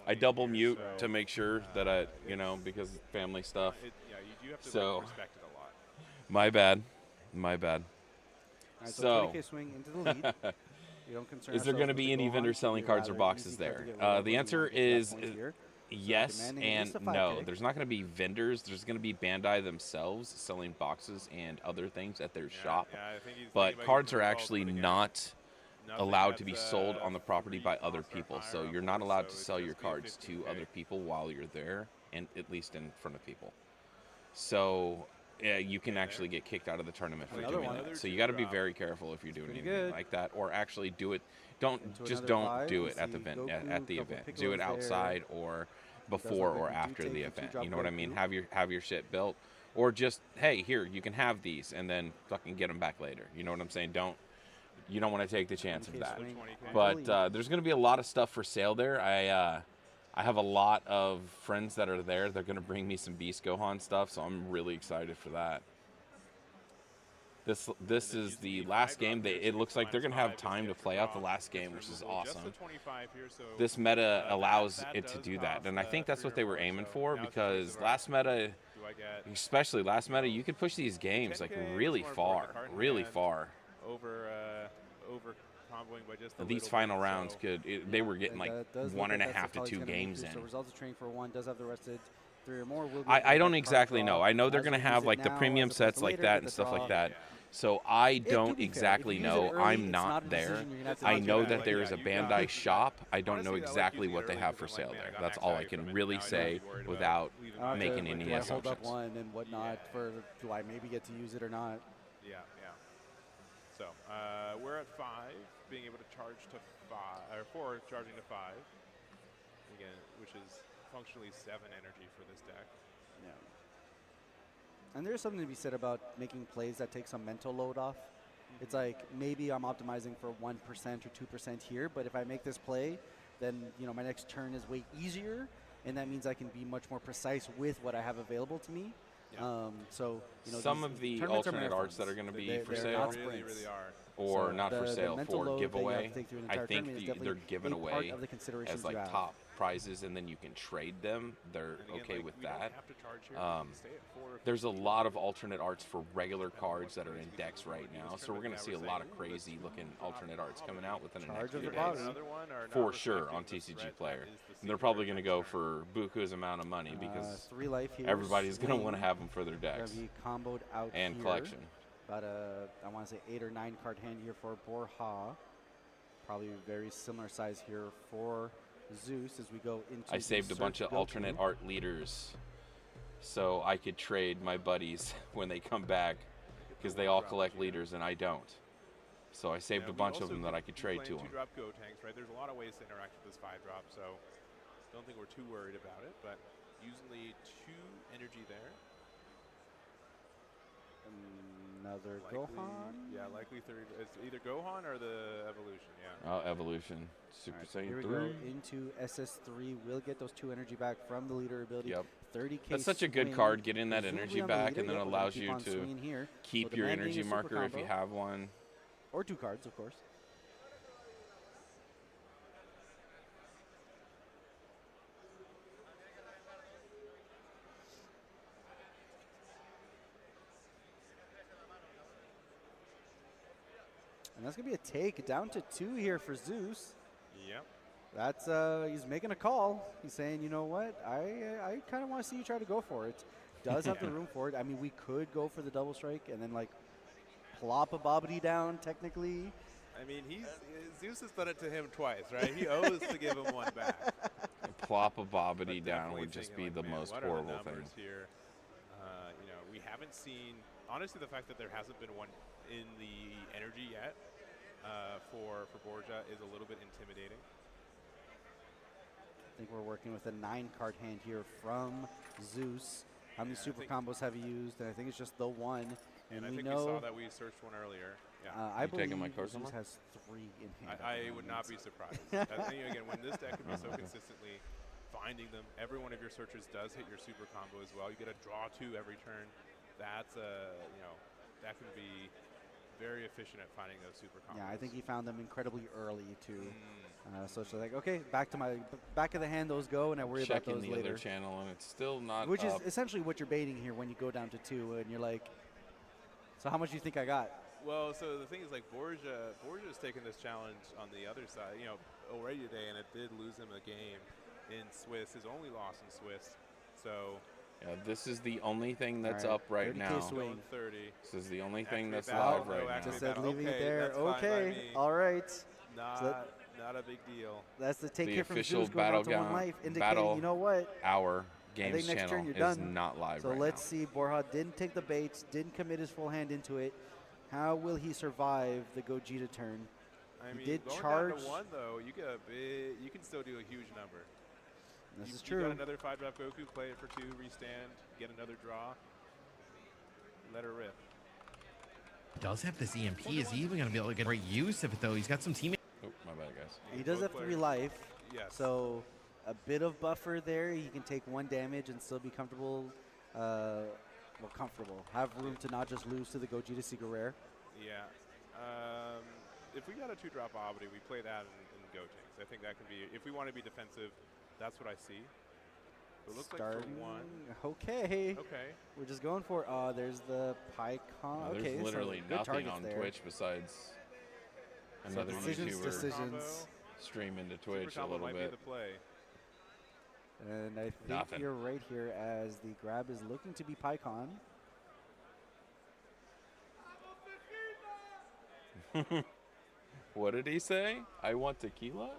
I double mute to make sure that I, because family stuff. So, my bad. My bad. All right, so 20K swing into the lead. We don't concern Is there going to be any vendors selling cards or boxes there? The answer is yes and no. There's not going to be vendors. There's going to be Bandai themselves selling boxes and other things at their shop. But cards are actually not allowed to be sold on the property by other people. So you're not allowed to sell your cards to other people while you're there, and at least in front of people. So you can actually get kicked out of the tournament for doing that. So you got to be very careful if you're doing anything like that, or actually do it. Don't do it at the event. Do it outside or before or after the event. You know what I mean? Have your shit built, or just, hey, here, you can have these, and then fucking get them back later. You know what I'm saying? You don't want to take the chance of that. But there's going to be a lot of stuff for sale there. I have a lot of friends that are there. They're going to bring me some Beast Gohan stuff, so I'm really excited for that. This is the last game. It looks like they're going to have time to play out the last game, which is awesome. This meta allows it to do that, and I think that's what they were aiming for, because last meta, especially last meta, you could push these games like really far. These final rounds they were getting like 1.5 to 2 games in. Results of training for one does have the rested 3 or more. I don't exactly know. I know they're going to have like the premium sets like that and stuff like that. So I don't exactly know. I'm not there. I know that there is a Bandai shop. I don't know exactly what they have for sale there. That's all I can really say without making any assumptions. Hold up one and whatnot for, do I maybe get to use it or not? Yeah. So we're at 5, being able to charge to 5, or 4 charging to 5, again, which is functionally 7 energy for this deck. Yeah. And there's something to be said about making plays that take some mental load off. It's like, maybe I'm optimizing for 1% or 2% here, but if I make this play, then my next turn is way easier, and that means I can be much more precise with what I have available to me. Yeah. So some of the alternate arts that are going to be for sale, really are. Or not for sale, for giveaway. I think they're given away as like top prizes, and then you can trade them. They're okay with that. There's a lot of alternate arts for regular cards that are in decks right now, so we're going to see a lot of crazy looking alternate arts coming out within the next few days. For sure on TCG Player. And they're probably going to go for buku's amount of money, because 3 life here, everybody's going to want to have them for their decks comboed out and here. collection. About I want to say 8 or 9 card hand here for Borja. Probably very similar size here for Zeus as we go into. I saved a bunch of alternate art leaders so I could trade my buddies when they come back, because they all collect leaders and I don't. So I saved a bunch of them that I could trade to them. 2-drop Go tanks, right? There's a lot of ways to interact with this 5-drop, so don't think we're too worried about it. But usually 2 energy there. Another Gohan. Yeah, likely 3. It's either Gohan or the Evolution. Yeah. Oh, Evolution. Super Saiyan 3. Here we go into SS3. We'll get those 2 energy back from the leader ability. Yep. 30K. That's such a good card, getting that energy back, and then it allows you to keep your energy marker if you have one. Or 2 cards, of course. And that's going to be a take down to 2 here for Zeus. Yep. That's he's making a call. He's saying, you know what, I kind of want to see you try to go for it. Does have the room for it. I mean, we could go for the double strike and then like plop a Bobbity down technically. I mean, Zeus has done it to him twice, right? He owes to give him one back. Plop a Bobbity down would just be the most horrible thing. Here? We haven't seen, honestly, the fact that there hasn't been one in the energy yet for Borja is a little bit intimidating. I think we're working with a 9-card hand here from Zeus. How many super combos have you used? And I think it's just the one. And I we think know we saw that we searched one earlier. Yeah. I believe my card Zeus has 3 in hand. I would not be surprised. Again, when this deck can be so consistently finding them, every one of your searchers does hit your super combo as well. You get a draw 2 every turn. That's that can be very efficient at finding those super combos. Yeah, I think he found them incredibly early too. So it's like, okay, back of the hand, those go, and I worry about those the later. other channel, and it's still not Which up. is essentially what you're baiting here when you go down to 2, and you're like, so how much do you think I got? Well, so the thing is, like, Borgia's taken this challenge on the other side, you know, already today, and it did lose him a game in Swiss, his only loss in Swiss. So Yeah, this is the only thing that's All up right 30K now. swing. 30. This is the only thing that's battle, live no, right now. actually Just said battle. leaving it Okay, there. that's fine by Okay, me. all right. Not a big deal. That's the take The hit from official Zeus going down to 1 Battleground life, indicating, battle you know what? Our I games think next channel turn you're is done. not live So right let's now. see. Borja didn't take the baits, didn't commit his full hand into it. How will he survive the Gogeta turn? I He mean, did going charge. down to 1 though, you get a big. You can still do a huge number. This is You true. got another 5-drop Goku, play it for 2, restand, get another draw, let her rip. Does have this EMP. Is he even going to be able to get great use of it, though? He's got some teammates. Oh, my bad, guys. He does Both have 3 players. life. Yes. So a bit of buffer there. He can take 1 damage and still be comfortable. Well, comfortable. Have room to not just lose to the Gogeta Secret Rare. Yeah. If we got a 2-drop Obity, we play that in Gotenks. I think that can be, if we want to be defensive, that's what I see. It looks like for 1. Okay. Okay. We're just going for, there's the PyCon. There's Okay, literally so good nothing targets on there. Twitch besides So another decisions. YouTuber stream into Twitch Super a combo little might bit. be the play. And I think Nothing. you're right here as the grab is looking to be PyCon. What did he say? I want tequila?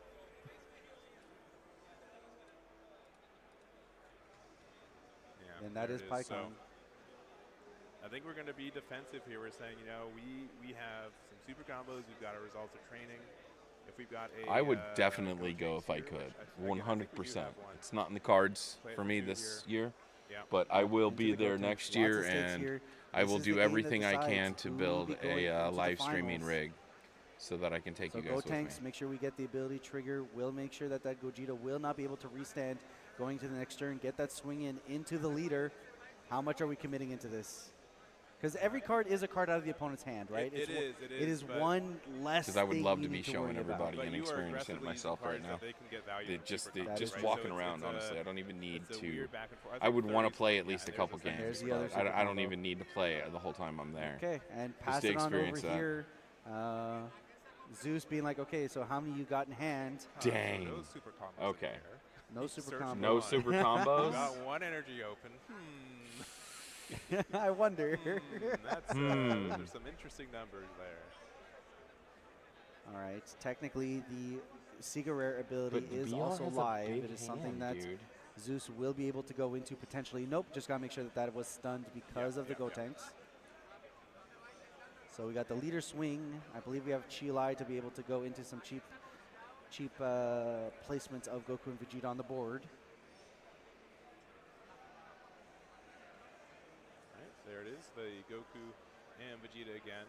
Yeah. And that there is it PyCon. So I think we're going to be defensive here. We're saying, you know, we have some super combos. We've got our results of training. If we've got a, I would definitely go if I Gotenks could. here, which I think we do 100%. have one. It's not in the cards Play it for for me 2 this here. year, Yeah. but I will Into be the there Gotenks. next Lots year, of stakes and here. I This will is the do game that everything I can decides to who will build be going a into the live streaming finals. rig so that I can take So you guys Go with Tanks, me. make sure we get the ability trigger. We'll make sure that that Gogeta will not be able to restand going to the next turn. Get that swing in into the leader. How much are we committing into this? Because every card is a card out of the opponent's hand, right? It It is, is but- one less Because I would thing love we to be need showing worry about. everybody But and you are experiencing it aggressively myself using right cards now. that they can get value They in just, super combos, That is right? true. walking So around, it's honestly. I don't even need it's a to. weird back and forth. I would think want to 30 play at yeah, least a there's couple second games. There's the other but super I don't combo. even need to play the whole time I'm there. Okay, and pass to it on over experience that. here. Zeus being like, okay, so how many you got in hand? Dang. No super combos in Okay. there. No super Search combo. No One. super We combos? got 1 energy open. I wonder. That's, those are some interesting numbers there. All right. Technically, the Secret Rare ability But is BR also has a live. big It is something hand, that dude. Zeus will be able to go into potentially. Nope. Just gotta make sure that that was stunned because of the Gotenks. So we got the leader swing. I believe we have Chilai to be able to go into some cheap placements of Goku and Vegeta on the board. All right, there it is, the Goku and Vegeta again.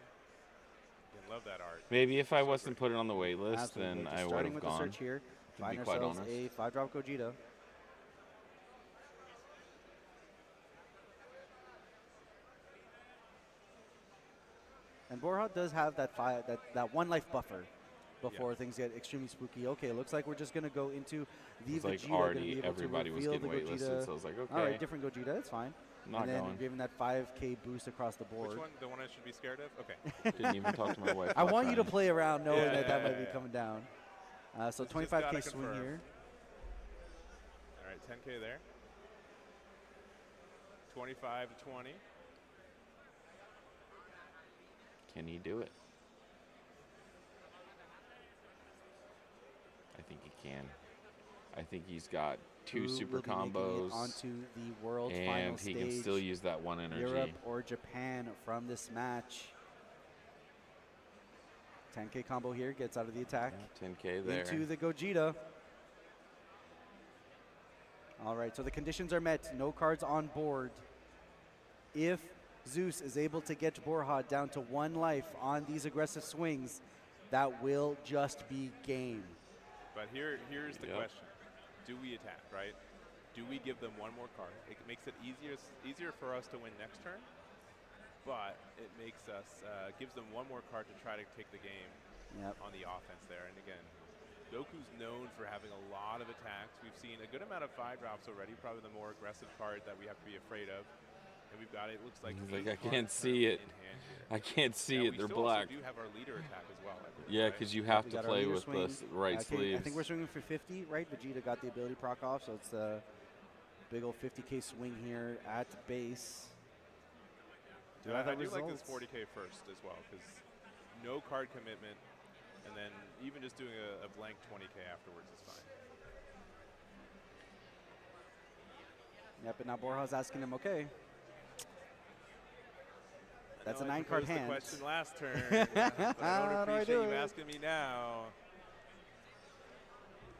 Again, love that art. Maybe if I So wasn't pretty. put it on the wait list, Absolutely. then Just I would starting have with the gone. search here. To Find be quite ourselves honest. a 5-drop Gogeta. And Borja does have that that 1 life buffer before things get extremely spooky. Okay, looks like we're just gonna go into the It's like Vegeta. Gonna be already able to everybody was reveal getting the waitlisted, Gogeta. so I was like, All right, okay, different Gogeta, that's fine. not and then going. giving that 5K boost across the board. Which one? The one I should be scared of? Okay. Didn't even talk to my wife. I about want you to trying. play around knowing Yeah, that that yeah, might be yeah. coming down. So Just gotta 25K swing confirm. here. All right, 10K there. 25 to 20. Can he do it? I think he can. I think he's got 2 Who super will be making it combos, onto the world's final and he stage. can still use that 1 energy. Europe or Japan from this match. 10K combo here, gets out of the attack. Yeah, 10K there. Into the Gogeta. All right, so the conditions are met. No cards on board. If Zeus is able to get Borja down to 1 life on these aggressive swings, that will just be game. But here's the Yep. question. Do we attack, right? Do we give them 1 more card? It makes it easier for us to win next turn? but it makes us gives them one more card to try to take the game on the offense there. And again, Goku's known for having a lot of attacks. We've seen a good amount of 5-drops already, probably the more aggressive card that we have to be afraid of. And we've got, it looks like, I can't see it. I can't see it. They're black. We do have our leader attack as well. Yeah, because you have to play with the right sleeves. I think we're swinging for 50, right? Vegeta got the ability proc off, so it's a big old 50K swing here at base. I do like this 40K first as well, because no card commitment, and then even just doing a blank 20K afterwards is fine. Yep, and now Borja's asking him, okay. That's a 9-card hand. The question last turn. But I don't appreciate you asking me now.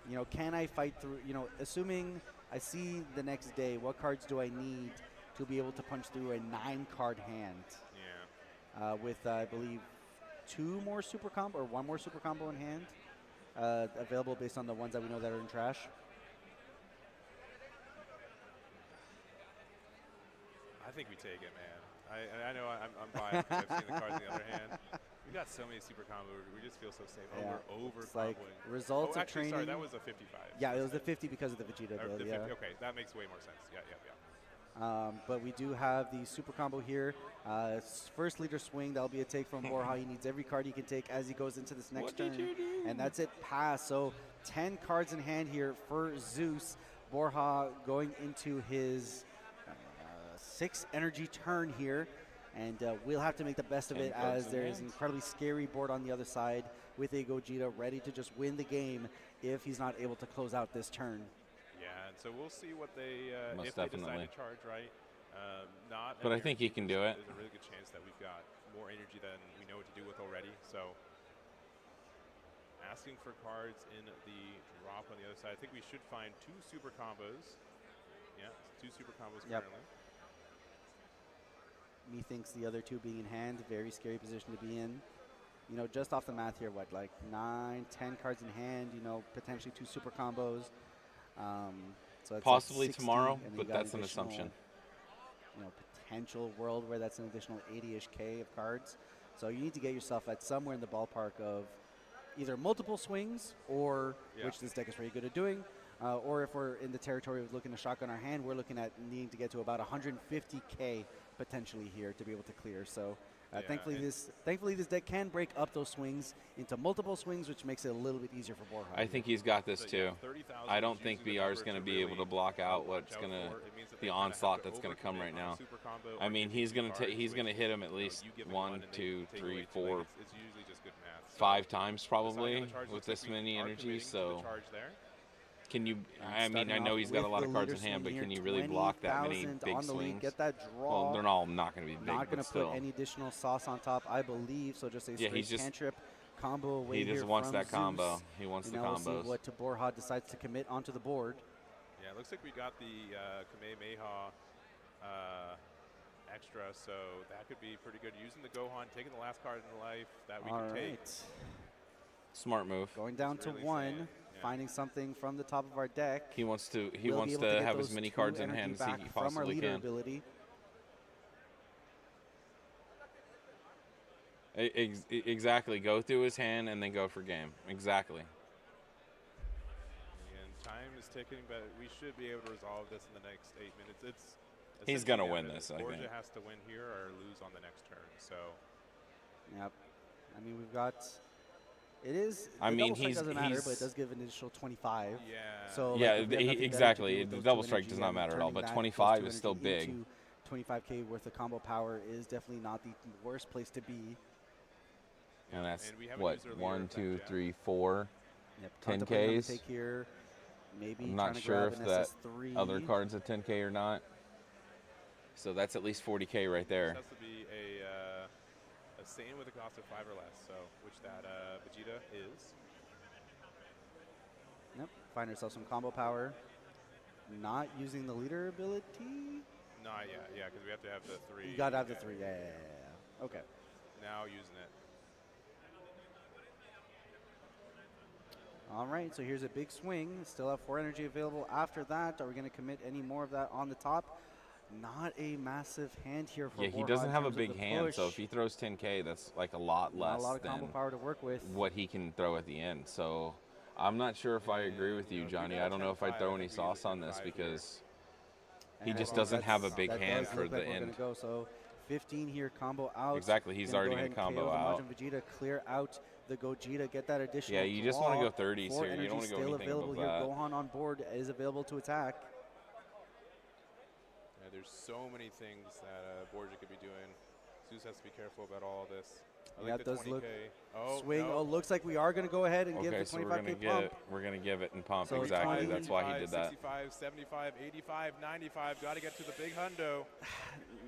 You know, can I fight through, you know, assuming I see the next day, what cards do I need to be able to punch through a 9-card hand? Yeah. With, I believe, 2 more super combo or 1 more super combo in hand, available based on the ones that we know that are in trash. I think we take it, man. I know I'm biased because I've seen the cards in the other hand. We got so many super combos. We just feel so safe. Yeah. Oh, we're over It's like comboing. results of actually, training. Sorry, that was a 55. Yeah, it was the 50 because of the Vegeta Or build. the Yeah. 50, okay, that makes way more sense. Yeah. But we do have the super combo here. First leader swing, that'll be a take from Borja. He needs every card he can take as he goes into this next turn. And that's it, pass. So 10 cards in hand here for Zeus. Borja going into his 6th energy turn here. And we'll have to make the best of it as there is an incredibly scary board on the other side with a Gogeta ready to just win the game if he's not able to close out this turn. Yeah, and so we'll see what they, Most if they definitely. decide to charge right. Not But I think he can do it. There's a really good chance that we've got more energy than we know what to do with already. So asking for cards in the drop on the other side. I think we should find 2 super combos. Yeah, 2 super combos currently. Methinks the other 2 being in hand, very scary position to be in. You know, just off the math here, what, like 9, 10 cards in hand, you know, potentially 2 super combos. So that's Possibly like 60, tomorrow, and then but you got that's an assumption. You know, potential world where that's an additional 80-ish K of cards. So you need to get yourself at somewhere in the ballpark of either multiple swings, or which this deck is very good at doing, or if we're in the territory of looking to shotgun our hand, we're looking at needing to get to about 150K potentially here to be able to clear. So thankfully this deck can break up those swings into multiple swings, which makes it a little bit easier for Borja. I think he's got this too. I don't think BR is going to be able to block out what's going to the onslaught that's going to come right now. I mean, he's going to hit him at least 1, 2, 3, 4, 5 times probably with this many energies. So can you? I mean, I know he's got a lot of cards in hand, but can you really block that many big swings? Get that draw. Well, they're all not going to be big. Not going to put still. any additional sauce on top, I believe. So just a straight cantrip combo away. He just wants that combo. He wants the combos. We'll see what Borja decides to commit onto the board. Yeah, it looks like we got the Kamehameha extra, so that could be pretty good. Using the Gohan, taking the last card in life that we can take. Smart move. Going down to 1, finding something from the top of our deck. He wants to have as many cards in hand as he possibly can. Ability. Exactly. Go through his hand and then go for game. Exactly. And time is ticking, but we should be able to resolve this in the next 8 minutes. He's going to win this, I think. Borja has to win here or lose on the next turn. So. Yep. I mean, we've got. It is. I mean, doesn't matter, but it does give an additional 25. Yeah. So exactly. The double strike does not matter at all, but 25 is still big. 25K worth of combo power is definitely not the worst place to be. And that's what 1, 2, 3, 4, 10Ks. Take here. Maybe I'm not sure if that other card's a 10K or not. So that's at least 40K right there. This has to be a Saiyan with a cost of 5 or less, so which that Vegeta is. Yep. Find ourselves some combo power. Not using the leader ability. Not yet, yeah, because we have to have the 3. You gotta have the 3. Yeah. Okay. Now using it. All right, so here's a big swing. Still have 4 energy available after that. Are we going to commit any more of that on the top? not a massive hand here for Yeah, he Borja doesn't in have a terms of big the hand, so push. if he throws 10K, that's like a lot Not less a lot of combo than power to work with. what he can throw at the end. So I'm not sure if I agree with you, Johnny. I don't know if I'd throw any sauce on this because he And just I think doesn't have a big that hand does for look the like we're end. gonna go. So 15 here, combo out. Exactly, he's Gonna already go gonna ahead and combo KO the out. Majin Vegeta, clear out the Gogeta, get that additional Yeah, you just want to go 30s Four here. You energy don't want to go still anything available above here. that. Gohan on board is available to attack. Yeah, there's so many things that Borja could be doing. Zeus has to be careful about all of this. I Yeah, like it the does look 20K. swing. No. Oh, looks like we are going to go ahead and give Okay, the so we're gonna 25K pump. we're gonna give it and pump. So Exactly. 20, That's why he did that. 65, 75, 85, 95. Got to get to the big hundo.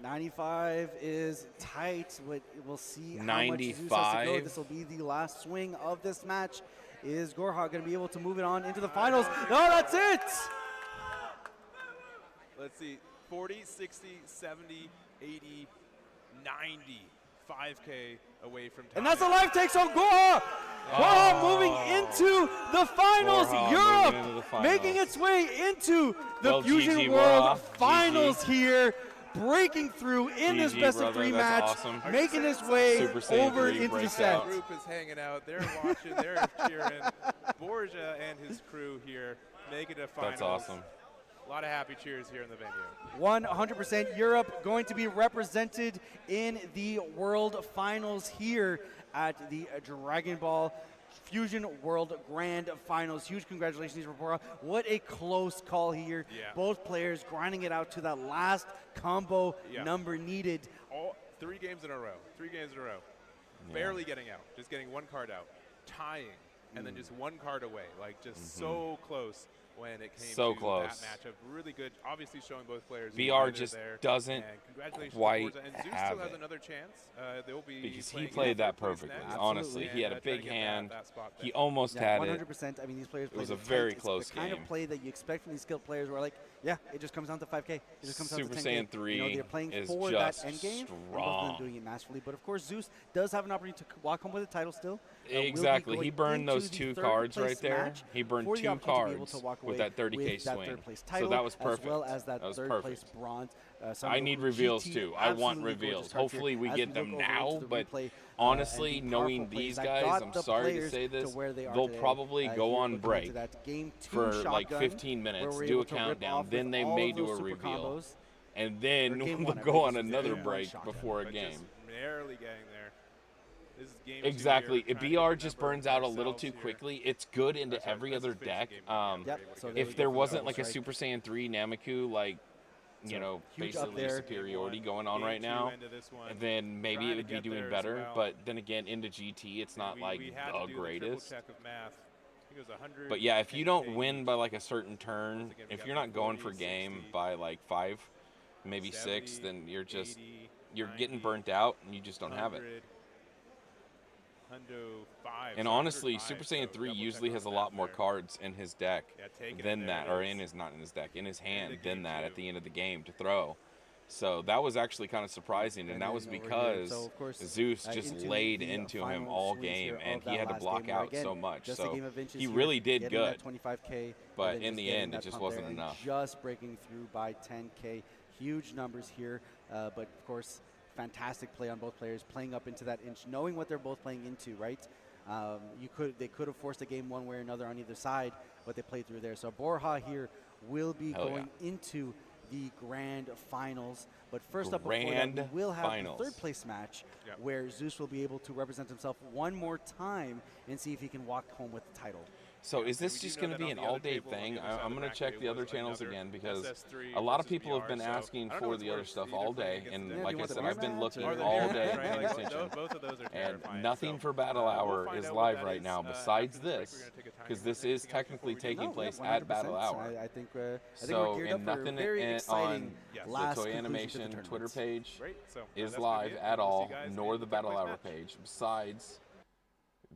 95 is tight. We'll see how much Zeus has to go. 95. This will be the last swing of this match. Is Gorha going to be able to move it on into the finals? No, that's it! Let's see. 40, 60, 70, 80, 90. 5K away from time. And that's a life takes on Gorha! Gorha moving into the finals, Gorha Europe! moving into the finals. Making its way into the Well, Fusion GG, World Gorha. finals GG. here. Breaking through in this GG, best of brother. 3 That's match, awesome. making its way Super Saiyan over 3 into the breaks set. out. Group is hanging out. They're watching. They're cheering. Borja and his crew here make it a finals. That's awesome. A lot of happy cheers here in the venue. 100% Europe going to be represented in the World Finals here at the Dragon Ball Fusion World Grand Finals. Huge congratulations, Rapora. What a close call here. Yeah. Both players grinding it out to that last combo number needed. All 3 games in a row. 3 games in a row. Barely getting out. Just getting 1 card out. Tying. And then just 1 card away. Like just so close when it came So to close. that matchup. Really good. Obviously showing both players. BR why just they're there. doesn't And congratulations to quite Borja. And Zeus have still has it. another chance. They'll be Because he playing played that third place perfectly. next. Honestly, he had a And, trying big to get hand. that spot He pick. almost Yeah, had 100%. I mean, these players It was played a it very tight. It's close the kind game. of play that you expect from these skilled players where, like, yeah, it just comes down to 5K. It just comes down Super to 10K. Saiyan 3 you know, they're playing is for just that end game, and both of them strong. doing it masterfully. But, of course, Zeus does have an opportunity to walk home with the title still. Will be Exactly. He going burned into those the 2 third cards place right there. match He burned for the 2 opportunity to be able cards to walk with away that 30K with that swing. third place So title, that was perfect. as well as that was third place perfect. bronze. I need reveals too. I want reveals. Hopefully we get them now, but honestly, knowing these guys, I'm sorry to say this, they'll probably go on break for like 15 minutes, do a countdown, then they may do a reveal, and then they'll go on another break before a But game. just barely getting there. This is game Exactly. 2 here. If BR just burns out a little too quickly, it's good into every other deck. If there wasn't like a Super Saiyan 3 Nameku, like, you know, huge up basically there. superiority going on right now, then maybe it would be doing better. But then again, into GT, it's not like the greatest. But yeah, if you don't win by like a certain turn, if you're not going for game by like 5, maybe 6, then you're getting burnt out and you just don't have it. And honestly, Super Saiyan 3 usually has a lot more cards in his deck than that, or in his hand than that at the end of the game to throw. So that was actually kind of surprising, and that was because Zeus just laid into him all game, and he had to block out so much. So he really did good, but in the end, it just wasn't enough. Just breaking through by 10K. Huge numbers here, but of course, fantastic play on both players, playing up into that inch, knowing what they're both playing into, right? They could have forced a game one way or another on either side, but they played through there. So Borja here will be going into the grand finals. But first up, before that, we will have the third place match where Zeus will be able to represent himself one more time and see if he can walk home with the title. So is this just going to be an all-day thing? I'm going to check the other channels again because a lot of people have been asking for the other stuff all day. And like I said, I've been looking all day and paying attention. And nothing for Battle Hour is live right now besides this, because this is technically taking place at Battle Hour. I think we're So, geared up and for a nothing very exciting on last the Toy conclusion to the Animation tournament. Twitter page is live at all, nor the Battle Hour page, besides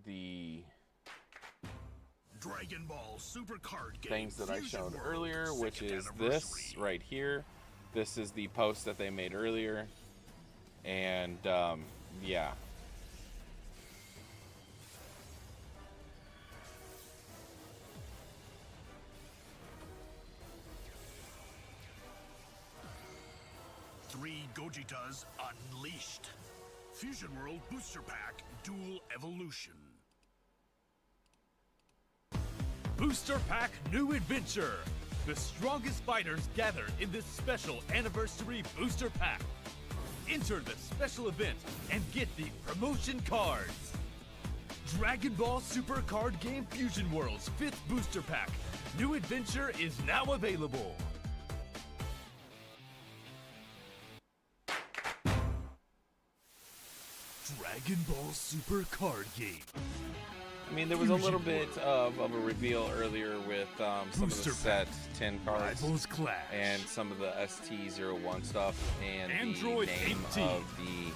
the Dragon Ball Super Card Game things that I Fusion showed World earlier, which 2nd is this anniversary. right here. This is the post that they made earlier, and yeah. Gogeta's Unleashed. Fusion World Booster Pack Dual Evolution. Booster Pack New Adventure. The strongest fighters gather in this special anniversary booster pack. Enter the special event and get the promotion cards. Dragon Ball Super Card Game Fusion World's 5th booster pack. New Adventure is now available. Dragon Ball Super Card Game. I mean, there was a little bit of a reveal earlier with some of the set 10 cards Rivals Clash. and some of the ST01 stuff and Android the name 18. of the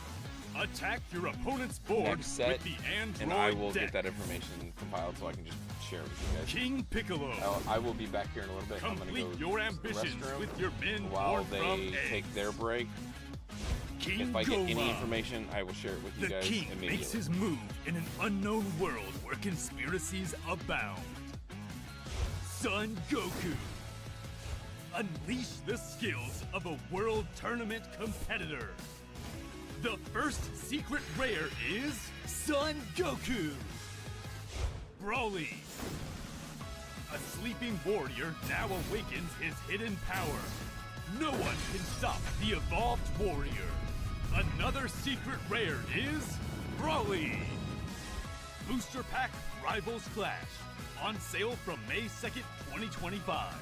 Attack your opponent's board next set, with the Android and I will deck. get that information compiled so I can just share it with you guys. King Piccolo. I will be back here in a little bit. I'm going to Complete go your to the ambitions restroom with your men while born from they take eggs. their break. King If I get any Goma. information, I will share it with you The guys king immediately. makes his move in an unknown world where conspiracies abound. Son Goku. Unleash the skills of a world tournament competitor. The first secret rare is Son Goku. Broly. A sleeping warrior now awakens his hidden power. No one can stop the evolved warrior. Another secret rare is Broly. Booster Pack Rivals Clash. On sale from May 2nd, 2025.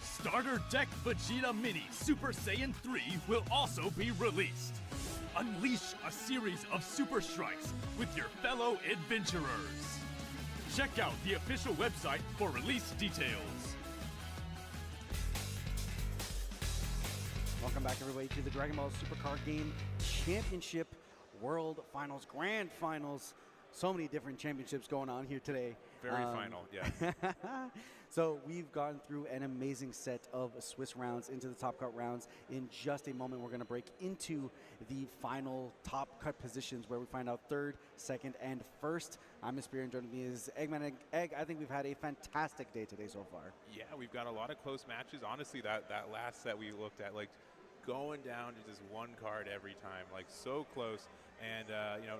Starter Deck Vegeta Mini Super Saiyan 3 will also be released. Unleash a series of super strikes with your fellow adventurers. Check out the official website for release details. Welcome back, everybody, to the Dragon Ball Super Card Game Championship World Finals, Grand Finals. So many different championships going on here today. Very final, yes. So we've gone through an amazing set of Swiss rounds into the top cut rounds. In just a moment, we're going to break into the final top cut positions where we find out third, second, and first. I'm Aspire, and joining me is Eggman. Egg, I think we've had a fantastic day today so far. Yeah, we've got a lot of close matches. Honestly, that last set we looked at, like, going down to just one card every time, like, so close. And,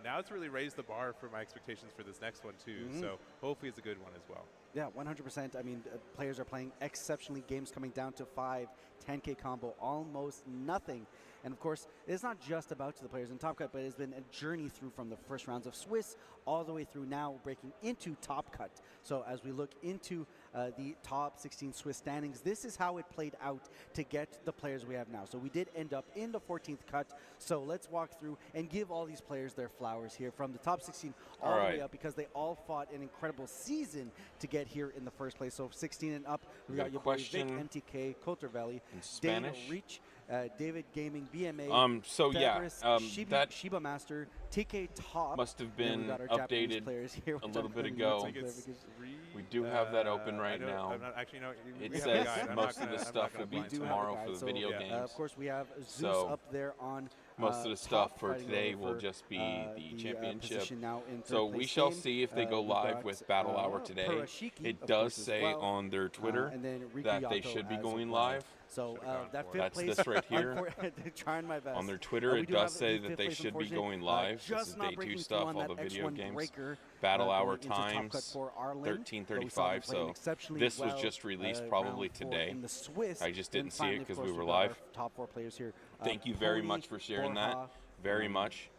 now it's really raised the bar for my expectations for this next one, too. So hopefully it's a good one as well. Yeah, 100%. I mean, players are playing exceptionally. Games coming down to 5, 10K combo, almost nothing. And, of course, it's not just about to the players in Top Cut, but it's been a journey through from the first rounds of Swiss all the way through now breaking into Top Cut. So as we look into the top 16 Swiss standings, this is how it played out to get the players we have now. So we did end up in the 14th cut. So let's walk through and give all these players their flowers here from the top 16 all the way up, because they all fought an incredible season to get here in the first place. So 16 and up, we got your boy Vic, MTK, Coulter-Valley, Dana Reach, David Gaming, BMA, so yeah, that Shiba Master, TK Top. must have been updated here a little bit ago. We do have that open right now. It says most of the stuff will be tomorrow for the video games. Of course, we have Zeus up there on most of the stuff for today will just be the championship. So we shall see if they go live with Battle Hour today. It does say on their Twitter that they should be going live. So that fifth That's place, this right here. Trying my best. On their Twitter, it do does have say the that fifth they place, should be unfortunately. going live. This is Just not day 2 breaking stuff, through on all that the video X1 games. breaker, Battle Hour going into Top Cut times, for Arlen, but we saw them 13:35. playing So exceptionally this was well, just released round probably 4 today. in the Swiss. I just And didn't see finally, it of because course, we were got our live. top 4 players here. Thank you very Pony, much for sharing that. Borja, Very much.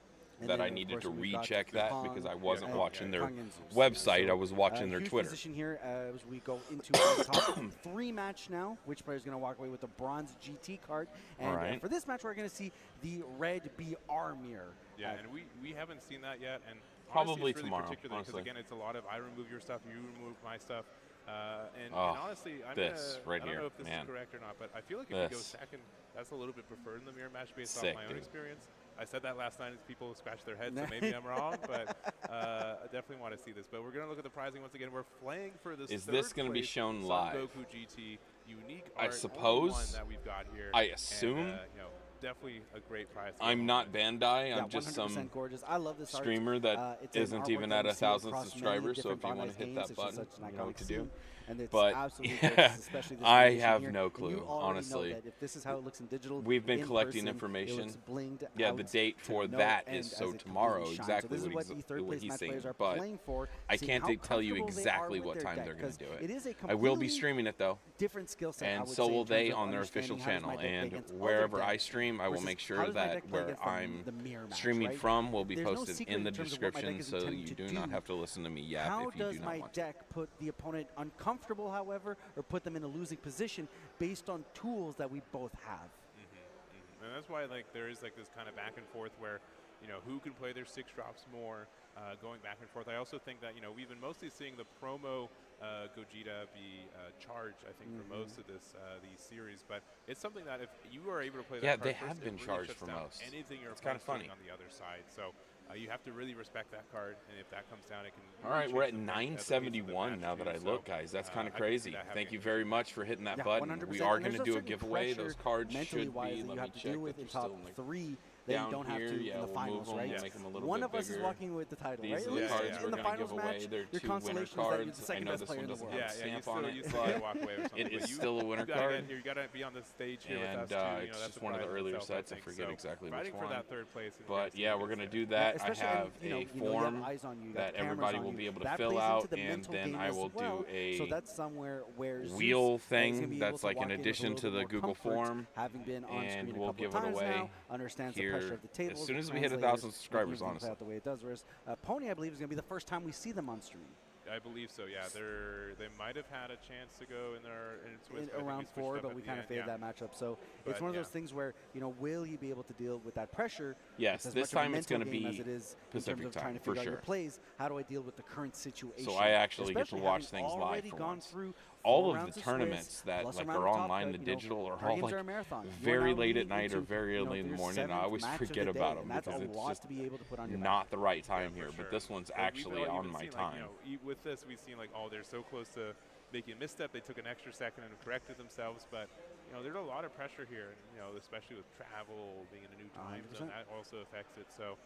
and That then, I of needed course, to we've got recheck that Kong, because I wasn't watching their Kong and Zeus. website. So, I was watching their huge Twitter. Position here as we go into the top 3 match now. Which player is going to walk away with the bronze GT card? And All right. for this match, we're going to see the red BR mirror. Yeah, and we haven't seen that yet. And Probably honestly, it's really tomorrow, particular because, honestly. again, it's a lot of I remove your stuff, you remove my stuff. And Oh, honestly, I this right don't here, know if this man. is correct or not, but I feel like if you go This. second, that's a little bit preferred in the mirror match based Sick, off my own dude. experience. I said that last night as people scratched their heads, so maybe I'm wrong, but I definitely want to see this. But we're going to look at the pricing once again. We're playing for this. Is this going to be shown live? Goku GT unique I art, suppose. only one that we've got here. I assume. And, definitely a great prize. I'm not Bandai. Yeah, I'm just 100% some gorgeous. I love this art. streamer that it's an isn't artwork even that at we see 1,000 across many subscribers. So if different you want Bandai's to hit games, that it's just button, such an you know what iconic to do. scene. and it's but absolutely yeah, gorgeous, especially this I rendition have here. no And clue, you already honestly. know that if this is how it looks in digital, We've been in collecting person, information. It looks blinged Yeah, out the date to for no that end is as so it completely tomorrow, shines. exactly So this is what what the third place he's match saying. players are But playing for. I seeing can't how tell you comfortable they are exactly with what their time deck, they're going to 'cause do It it. is a I will be completely streaming it though, different skill set, I and would so say, will in terms they of on their official understanding how does my channel. deck play And against other wherever I decks stream, I will versus make how sure does my that deck play where against I'm the mirror match, streaming right? from will be There's no posted secret in the terms of what my deck description, is so intending you to do not do. have to listen to me yap How if you does do my not want to. deck put the opponent uncomfortable, however, or put them in a losing position based on tools that we both have? And that's why there is this kind of back and forth where who can play their 6 drops more, going back and forth. I also think that we've been mostly seeing the promo Gogeta be charged, I think, for most of these series, but it's something that if you are able to play that card they first, have it been really charged shuts for down most. anything your It's kind of opponent's funny doing on the other side. So you have to really respect that card, and if that comes down, it can. All right, really we're at change the pace of the 971 match now that I too. look, So, guys. That's kind of I can see crazy. that having Thank you a very much for hitting that Yeah, button. 100%. We are And going to there's do a certain giveaway. Those pressure cards mentally should wise be. that you Let me have to check do with that in they're top still like 3 that you down don't have here. to Yeah, in the we'll finals, move 'em, right? we'll make 'em a little One bit of us is bigger. walking with the title, These right? are At the least cards in we're the going to finals give away. match, They're your 2 winner consolation is that you're cards. the I second know best this player one in the doesn't world. have a Yeah, stamp on you it, still gotta but walk away with something. it but is you, still a winner you gotta card. Get here, you gotta be on the stage here with And us too. it's That's just the one of the pride earlier itself, sets. I think. forget So exactly which fighting for one. that third place. in But the yeah, we're going to do that. I especially, have you know, a you have form eyes on you, you got that cameras everybody on will you. be able to That fill plays out, into the and mental then game I as will well. do So a that's somewhere where Zeus wheel is gonna thing be that's able to like walk an in with a addition little to bit the more Google comfort, form, having been on screen and a we'll couple give of it times away now, understands the here pressure of the tables. as soon the as we hit 1,000 translators, subscribers, making things honestly. play out the way it does. Whereas Pony, I believe, is going to be the first time we see them on stream. I believe so. Yeah, they might have had a chance to go in there in Swiss, but I think we around switched 4, up but at we the kind of end, faded yeah. that matchup. So But, it's one of those yeah. things where, will he be able to deal with that pressure? Yes, It's as this much of a time it's mental going to game be as it is Pacific in terms of time, trying to for figure out your sure. plays. How do I deal with the current situation? So I actually get to Especially watch having things live already for gone once. through All 4 of rounds the Swiss, tournaments that plus like around are the top online, cut, the digital, are our all games are a like marathon. You are very now late at leading night or into, very early in the your morning. I 7th always match of forget the day, about them and that's because a it's lot just to be able to put on your not the right time for here. sure. But this one's But we've actually even on my seen, time. With this, we've seen they're so close to making a misstep. They took an extra second and corrected themselves, but there's a lot of pressure here, and especially with travel, being in a new time zone, that also affects it. So,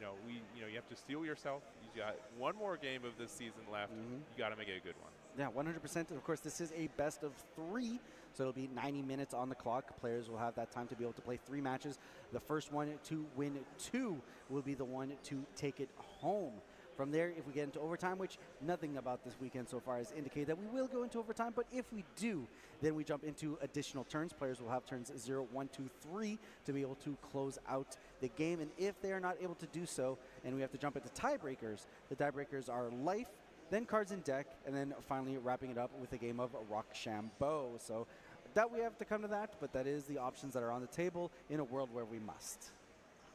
you have to steel yourself. You got one more game of this season left. You got to make it a good one. Yeah, 100%. Of course, this is a best of 3, so it'll be 90 minutes on the clock. Players will have that time to be able to play 3 matches. The first one to win 2 will be the one to take it home. From there, if we get into overtime, which nothing about this weekend so far has indicated that we will go into overtime, but if we do, then we jump into additional turns. Players will have turns 0, 1, 2, 3 to be able to close out the game. And if they are not able to do so, and we have to jump into tiebreakers, the tiebreakers are life, then cards in deck, and then finally wrapping it up with a game of Rochambeau. So that we have to come to that, but that is the options that are on the table in a world where we must.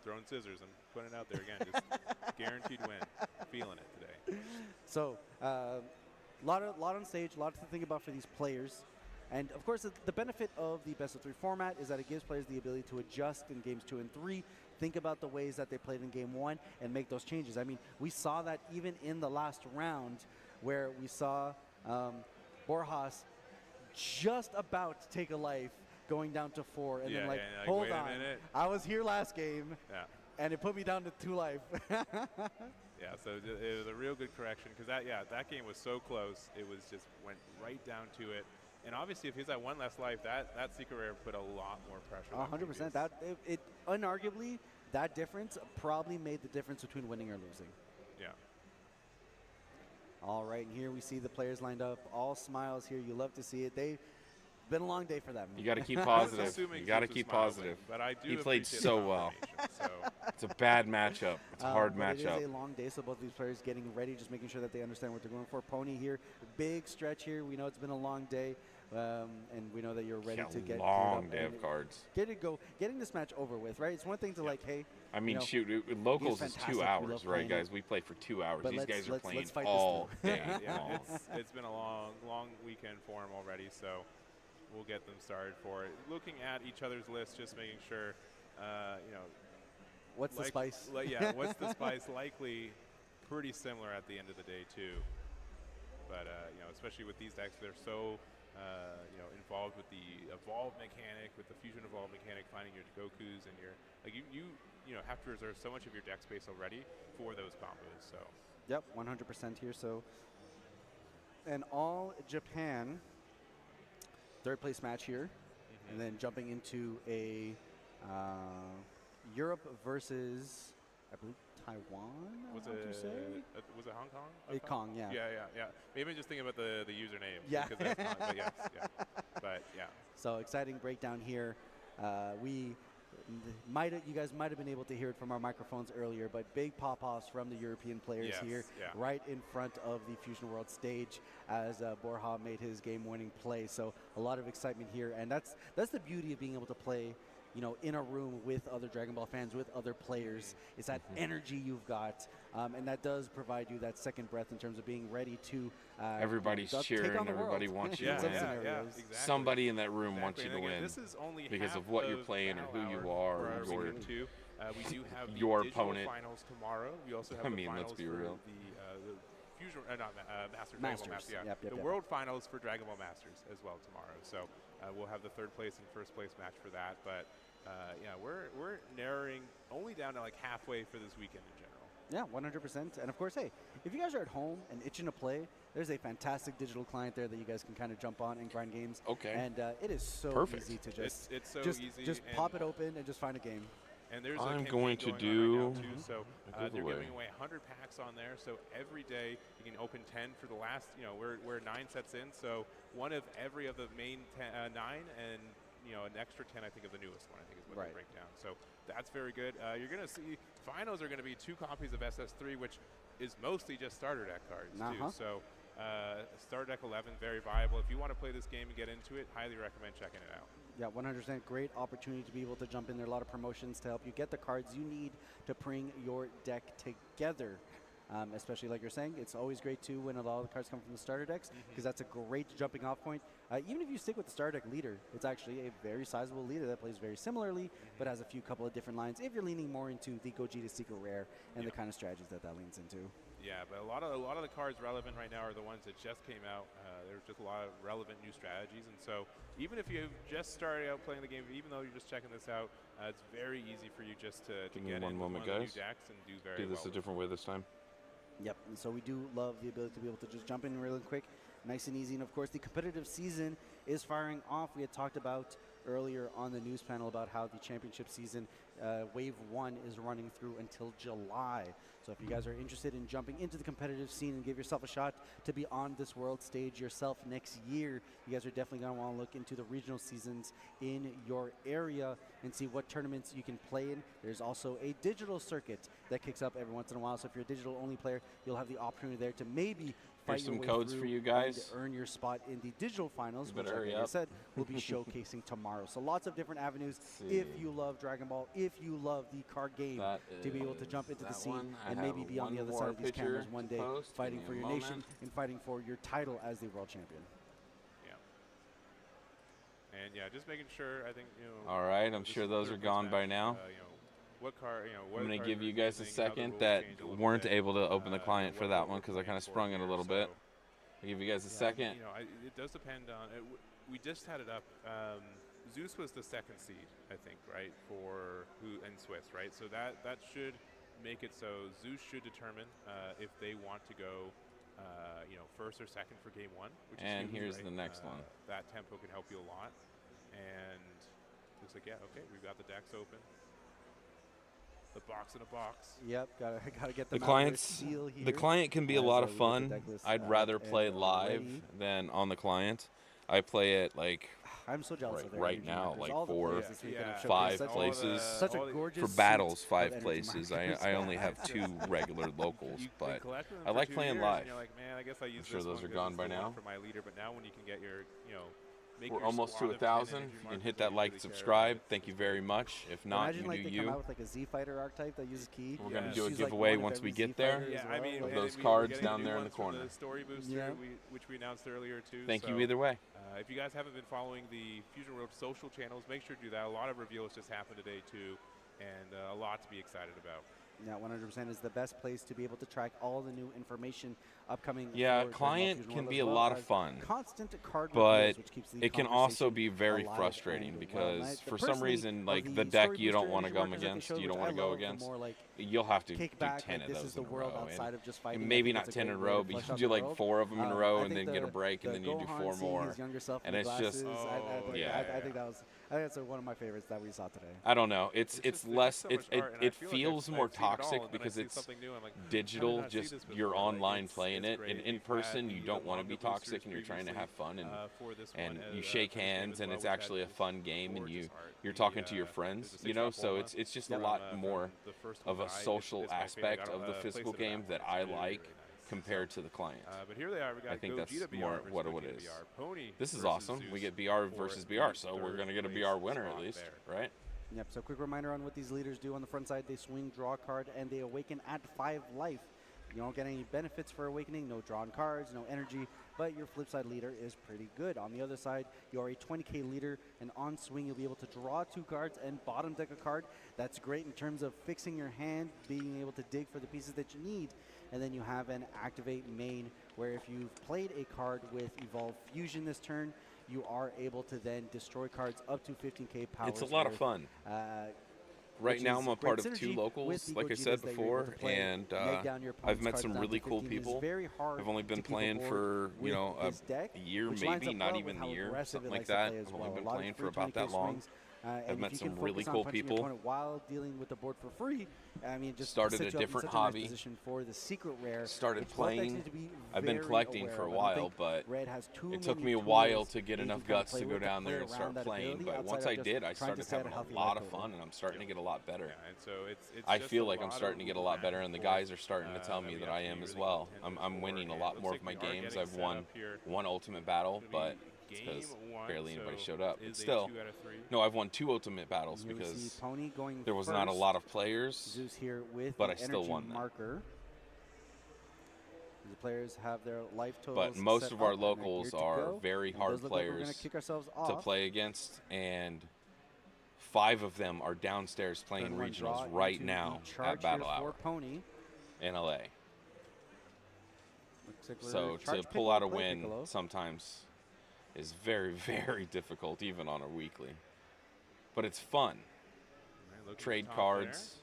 Throwing scissors and putting it out there again. Just guaranteed win. Feeling it today. So, lot on stage, a lot to think about for these players. And, of course, the benefit of the best-of-3 format is that it gives players the ability to adjust in games 2 and 3, think about the ways that they played in game 1, and make those changes. I mean, we saw that even in the last round where we saw Borjas just about to take a life going down to 4, and then hold on, I was here last game, and it put me down to 2 life. Yeah, so it was a real good correction because that game was so close. It was just went right down to it. And obviously, if he's at 1 less life, that secret rare put a lot more pressure. 100%. It unarguably, that difference probably made the difference between winning or losing. Yeah. All right, and here we see the players lined up, all smiles here. You love to see it. They've been a long day for them. You got to keep positive. You got to keep positive. But I do he played so well. So. It's a bad matchup. It's a hard matchup. It is a long day, so both these players getting ready, just making sure that they understand what they're going for. Pony here, big stretch here. We know it's been a long day, and we know that you're ready to get long day of cards. Getting this match over with, right? It's one thing to hey. I mean, shoot, locals is 2 hours, right, guys? We play for 2 hours. These guys are playing all day long. It's been a long weekend for them already, so we'll get them started for it. Looking at each other's lists, just making sure, what's the spice? What's the spice? Likely pretty similar at the end of the day, too. But, especially with these decks, they're so, involved with the evolve mechanic, with the fusion evolve mechanic, finding your Gokus and your, you have to reserve so much of your deck space already for those combos. So. Yep, 100% here. So an all Japan third place match here, and then jumping into a Europe versus, I believe, Taiwan. Was I want to say. Was it Hong Kong? Kong, yeah. Yeah. Maybe just thinking about the username. Yeah. Because that's not, but yes, yeah. But yeah. So exciting breakdown here. You guys might have been able to hear it from our microphones earlier, but big pop-offs from the European players here, right in front of the Fusion World stage as Borja made his game-winning play. So a lot of excitement here, and that's the beauty of being able to play, you know, in a room with other Dragon Ball fans, with other players. It's that energy you've got, and that does provide you that second breath in terms of being ready to. Everybody's cheering. Everybody wants you to win. Exactly. Somebody in that room wants you to again, win this is only because of what you're playing or who you are, or we do have your the opponent. Finals tomorrow. We also have the finals let's be for real. the Fusion, Masters. Masters. Dragon Ball Masters, the World Finals for Dragon Ball Masters as well tomorrow. So we'll have the third place and first place match for that. But we're narrowing only down to like halfway for this weekend in general. Yeah, 100%. And of course, hey, if you guys are at home and itching to play, there's a fantastic digital client there that you guys can kind of jump on and grind games. Okay. And it is so Perfect. easy to just it's so just, easy. Just pop it open and just find a game. And there's I'm a going to do do right now too. So they're giving away 100 packs on there. So every day you can open 10 for the last. You know, we're 9 sets in. So one of every of the main 9, and an extra 10. I think of the newest one. I think is what they break down. So that's very good. You're gonna see finals are gonna be 2 copies of SS3, which is mostly just starter deck cards too. So starter deck 11, very viable. If you want to play this game and get into it, highly recommend checking it out. Yeah, 100%. Great opportunity to be able to jump in there. A lot of promotions to help you get the cards you need to bring your deck together. Especially like you're saying, it's always great too when a lot of the cards come from the starter decks, because that's a great jumping off point. Even if you stick with the starter deck leader, it's actually a very sizable leader that plays very similarly, but has a couple of different lines if you're leaning more into the Gogeta Secret Rare and the kind of strategies that leans into. Yeah, but a lot of the cards relevant right now are the ones that just came out. There's just a lot of relevant new strategies, and so even if you've just started out playing the game, even though you're just checking this out, it's very easy for you just to get in one of the new decks and do very well. Do this a different way this time. Yep, and so we do love the ability to be able to just jump in really quick, nice and easy. And of course, the competitive season is firing off. We had talked about earlier on the news panel about how the championship season, Wave 1, is running through until July. So if you guys are interested in jumping into the competitive scene and give yourself a shot to be on this world stage yourself next year, you guys are definitely going to want to look into the regional seasons in your area and see what tournaments you can play in. There's also a digital circuit that kicks up every once in a while. So if you're a digital only player, you'll have the opportunity there to maybe fight Here's some your way codes through for you guys. and earn your spot in the digital finals, which, hurry like I up. said, we'll be showcasing tomorrow. So lots of different avenues if you love Dragon Ball, if you love the card game, to be able to jump into the scene and maybe be on the other side of these cameras one day, fighting for your nation and fighting for your title as the world champion. And just making sure. I think All right, I'm sure those are gone by now. What card? I'm going to give you guys a second that weren't able to open the client for that one because I kind of sprung it a little bit. I'll give you guys a second. It does depend on. We just had it up. Zeus was the second seed, I think, right, for in Swiss, right? So that should make it so Zeus should determine if they want to go, first or second for game 1. And here's the next one. That tempo can help you a lot. And looks like we've got the decks open. The box in a box. Yep, gotta get the client can be a lot of fun. I'd rather play live than on the client. I play it like I'm so jealous right now, like 4, 5 places. Such a gorgeous for battles, 5 places. I only have 2 regular locals, but I like playing live. You're like, man, I guess I use I'm sure this those one are gone by now. for my leader, but now when you can get your, We're almost to 1,000. You can hit that like, subscribe. Thank you very much. If not, imagine, you do they come out with like a Z Fighter archetype that uses key. We're going to do a giveaway once we get there. Of those cards down there in the corner. The story booster, which we announced earlier too. Thank you either way. If you guys haven't been following the Fusion World social channels, make sure to do that. A lot of reveals just happened today too, and a lot to be excited about. Yeah, 100% is the best place to be able to track all the new information upcoming. Yeah, for client Fusion can World, be as a well lot of as fun, constant card but reveals, which keeps the it can also conversation be very alive frustrating and because well. for some Personally, reason, of like the story deck you don't booster want to engine come workers that they against, showed, you don't which want to I go love, the against, more, like, you'll have to do kickback, 10 like, of this those is the in a world row. outside of just fighting. And I maybe think not it's a 10 in a great way row, to but you flesh can out do the like world. 4 of them in a I row and think then get a break and the then you do Gohan 4 seeing more. his younger self And with it's glasses, just, I think that's one of my favorites that we saw today. I don't know. It's less. so much art, and I It feel like feels I've more seen it all, toxic and then I because see it's something new, I'm like, digital. how did I see Just this you're before? Like, online it's playing it, great. and in We've person had you the don't want to be manga boosters toxic and you're trying to have fun for this and one, you for shake this game hands as and well. it's We've actually a had fun game and gorgeous art. you're The, talking to your there's friends, a you know. So six-drop it's just a from, lot from more the first of one a that social it's my favorite. aspect I of gotta, the place physical it game at that It's I really, like really nice. compared to the client. But here they are. We got I think that's Gogeta BR more versus what it Gogeta is. BR. Pony This is versus awesome. Zeus We get BR for versus the BR, so we're third going to get a place BR winner spot at least, there. right? Yep, so quick reminder on what these leaders do on the front side. They swing, draw a card, and they awaken at 5 life. You don't get any benefits for awakening, no drawn cards, no energy, but your flip side leader is pretty good. On the other side, you are a 20k leader, and on swing, you'll be able to draw 2 cards and bottom deck a card. That's great in terms of fixing your hand, being able to dig for the pieces that you need. And then you have an activate main, where if you've played a card with Evolve Fusion this turn, you are able to then destroy cards up to 15k power. It's a lot of fun. Right now, I'm a part of 2 locals, like I said before, and I've met some really cool people. I've only been playing for, you know, a year, maybe, not even a year, something like that. I've only been playing for about that long. I've met some really cool people. While dealing with the board for free, I mean, just started a different hobby. For the secret rare. Started playing. I've been collecting for a of. while, but it took me a while to get enough guts to go down there and start playing. But once I did, I started having a lot of fun, and I'm starting to get a lot better. Yeah, and so it's I feel like I'm starting to get a lot better, and the guys are starting to tell me that I am as well. I'm winning a lot more of my games. I've won 1 Ultimate Battle, but it's because barely anybody showed up. But still, no, I've won 2 Ultimate Battles because there was not a lot of players, but I still won them. The players have their life totals. But most of our and they're locals geared to are go. very It hard does look like we're gonna players kick ourselves to off. play against, and 5 of them are downstairs playing Turn 1 draw regionals right into now the charge at Battle here for Hour Pony. in LA. Looks like we're So charge to pull Piccolo, out a play win Piccolo. sometimes is very, very difficult, even on a weekly. But it's fun. Trade cards.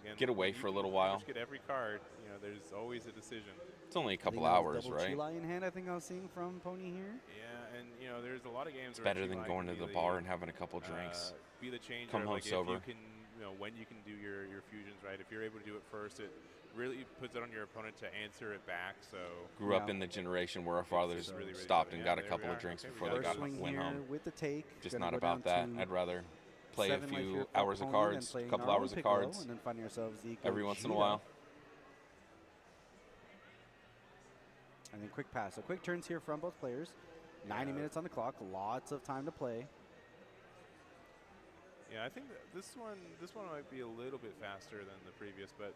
Again, Get away you for a can little pretty while. much get every card. You know, there's always a decision. It's only a I think couple that was hours, double right? Chi-Lai in hand, I think I was seeing from Pony here. Yeah, and you know, there's a lot of games. It's better than going to the bar and having a couple drinks. Be the changer. Come home like sober. If you can, you know, when you can do your fusions right. If you're able to do it first, it really puts it on your opponent to answer it back. So Grew up in the generation where our fathers really, really stopped good. and Yeah, got a there couple we of are. drinks Okay, we before got they it. got Swing went here home. with the take. Just Gonna not go about down that. to I'd rather play a 7 life few here for hours of Pony, cards, then playing a couple our own hours of Piccolo, cards and then finding ourselves the every once in a Gogeta. while. And then quick pass. So quick turns here from both players. 90 minutes on the clock. Lots of time to play. yeah, I think that this one might be a little bit faster than the previous, but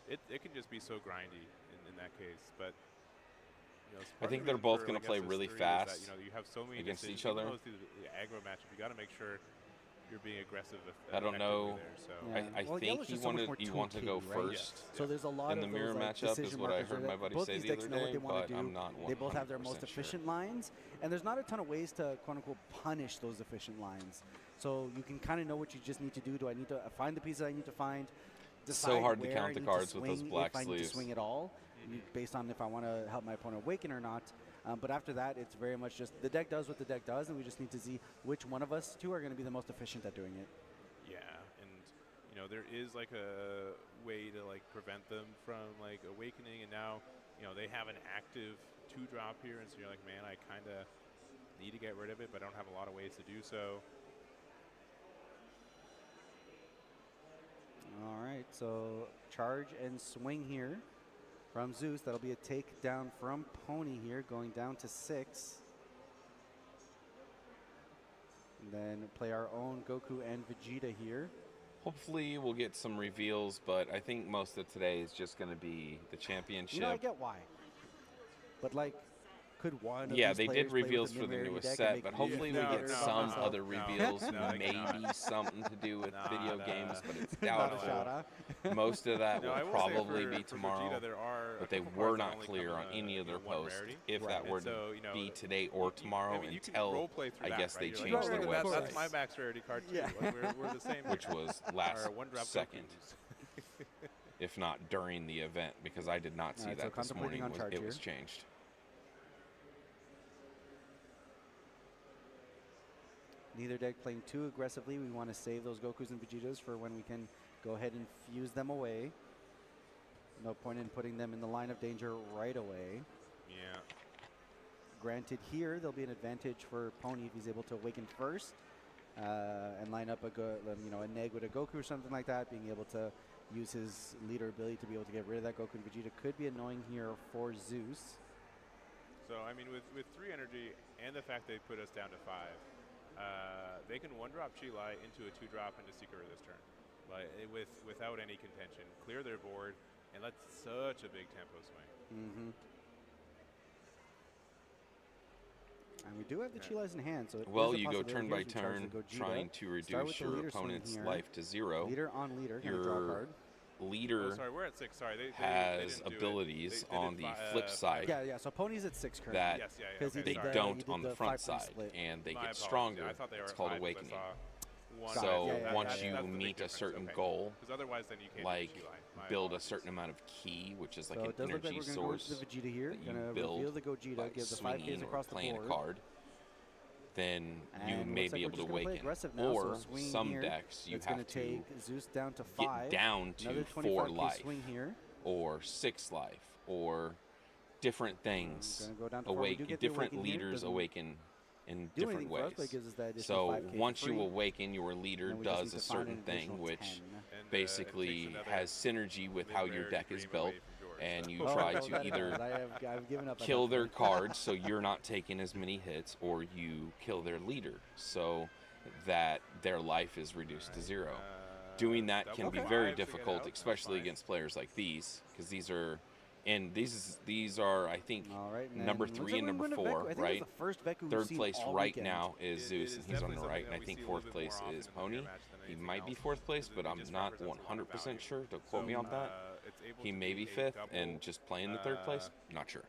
it can just be so grindy in that case. But you know, I think they're both going to play really fast you know, you have so many against decisions. each other. Even though it's the aggro matchup, you got to make sure you're being aggressive. I don't know. There, so. Yeah. I Well, think yellow's he just so much wanted more to go 2K, right? first. So there's a lot In the of mirror those, like, matchup is decision what I markers heard there my that buddy both say these the decks other know what day, they want but to do. I'm not They both have their most 100% sure. efficient lines, and there's not a ton of ways to quote unquote punish those efficient lines. So you can kind of know what you just need to do. Do I need to find the pieces I need to find? So hard to where count I the need cards to with those swing, black if I need to sleeves. swing at all, based on if I want to help my opponent awaken or not. But after that, it's very much just the deck does what the deck does, and we just need to see which one of us two are going to be the most efficient at doing it. Yeah, and you know, there is like a way to like prevent them from like awakening, and now you know they have an active 2-drop here, and so you're like, man, I kind of need to get rid of it, but I don't have a lot of ways to do so. All right, so charge and swing here from Zeus. That'll be a takedown from Pony here, going down to 6. And then play our own Goku and Vegeta here. Hopefully we'll get some reveals, but I think most of today is just going to be the championship. You know, I get why. But, like, could one of Yeah, these they players did play with reveals the for the Nim newest Rarity deck set, and but make hopefully we No, get no, some no, other no, reveals, no, they maybe cannot. something to do with video games, but it's Not a doubtful. shot, huh? Most of that No, I will will say probably for be Gogeta, tomorrow, there are but a they couple were cards that not only clear come on in any of their one posts rarity. if that And were so, to be today or tomorrow I mean, you can until role play through I that, guess right? they You're changed like, their "Oh, look at that, website, that's my max rarity card too. Yeah. Like, we're the same. which here. was last Our one-drop second, Gokus. if not during the event, because I did not see Alright, so that this contemplating morning. on charge It was here. changed. Neither deck playing too aggressively. We want to save those Gokus and Vegetas for when we can go ahead and fuse them away. No point in putting them in the line of danger right away. Yeah. Granted, here there'll be an advantage for Pony if he's able to awaken first and line up a neg with a Goku or something like that. Being able to use his leader ability to be able to get rid of that Goku and Vegeta could be annoying here for Zeus. So, I mean, with 3 energy and the fact they put us down to 5, they can 1-drop Chi-Lai into a 2-drop into Seeker this turn. Like, without any contention. Clear their board, and that's such a big tempo swing. Mm-hmm. And we do have the Chi-Lais in hand, so it Well, is a you go possibility. turn by Here's we charge turn, the Gogeta. trying to Start with reduce the your leader swing opponent's here. life to 0. Leader on leader, gonna draw a Your card. leader Oh, sorry, we're at 6. Sorry, they has didn't do it. abilities They on did the fi- flip five. side Yeah, so Pony's at 6 currently. that Yes, yeah, yeah. 'Cause he they did the- don't he did on the the front 5-point side, split. and they My get apologies. stronger. I thought they were It's at called 5 'cause I awakening. saw one. So Yeah, once that's you the big meet a difference, certain okay. goal, 'Cause otherwise then you can't like do Chi-Lai. My build a apologies. certain amount of ki, which is like So an it does look like energy we're going to go with source the Vegeta here. that you Going to build reveal the Gogeta, by give the 5Ks swinging or across the playing board. a card. Then you And may looks like be we're able to just gonna play awaken. aggressive now, so Or swing some here. decks you It's going have to to take Zeus down to 5. get down to Another 4 25K life, swing here. or 6 life, or different things. Gonna go down to 4. We do Awake, get the different awaken here. leaders Doesn't awaken in do different anything for us, ways. but it gives us that additional So 5K for once you free. awaken, your leader And we just does need a to find certain an thing, additional which 10. And, basically it takes another has synergy with how your mid-rarity deck is green built, away from yours. and you Oh, try well, to that either is. I've given up at kill that their point. cards so you're not taking as many hits, or you kill their leader so that their life is reduced to 0. Doing that can be double very fives to get difficult, out, that's especially fine. against players like these, because these are I think All right, and number then 3 looks and like we're number going to 4, Veku. I think right? it's the first Veku we've Third seen place all right weekend. now is Zeus, and he's on the right, and I think 4th place is Pony. He might be 4th place, but I'm not 100% sure. Don't quote me on that. He may be 5th and just playing the 3rd place. Not sure.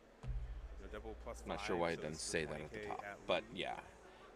Not sure why it doesn't say that at the top. But yeah,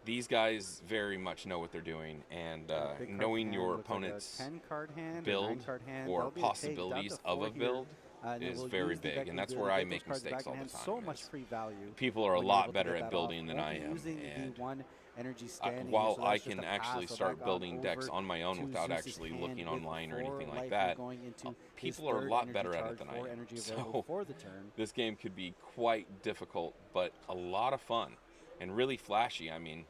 these guys very much know what they're doing, and Big card knowing hand, your looks like a opponent's 10-card hand, a build 9-card hand. or That'll be a take down possibilities to of 4 a here. build And then is we'll very use the big, Veku and that's to where get I those make cards back mistakes in all the hand. time. So is much free value. People are a when you're lot able to better get at that off. building than Won't I be am, using and the 1 energy standing while here, so I that's just can a actually pass, so start back building on decks over on my own to without Zeus's actually hand looking with online or 4 anything like life that, going into his people are a 3rd lot energy better at charge, it than 4 I am. energy available So for the turn. this game could be quite difficult, but a lot of fun and really flashy. I mean,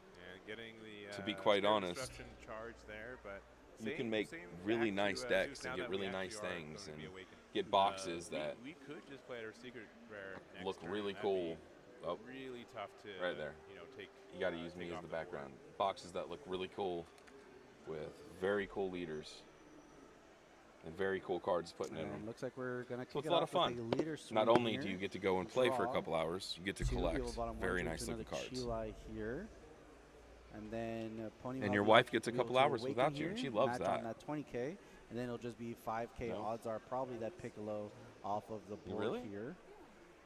Yeah, getting the to be quite Spirit honest, Disruption charge there, but you same- can make same really back to, nice Zeus decks now and get that we really actually nice are things going to be and awakened. get boxes that we could just play our secret rare next look turn. really That'd cool. be Oh, really tough to right there. take. You got to use me take as off the board. background. Boxes that look really cool with very cool leaders and very cool cards putting in And them. looks like we're going to So kick it's it a lot off of fun. with a leader swing Not only here. do you get to go and play for a Draw. couple hours, you get to 2, collect people bottom very one, nice to looking another cards. Chi-Lai here. And then Pony And your Mavi wife gets a will be able couple to hours awaken without you, here, and she loves match on that. that 20K, and then it'll just be 5K. No. Odds are probably that Piccolo off of the board Really? here.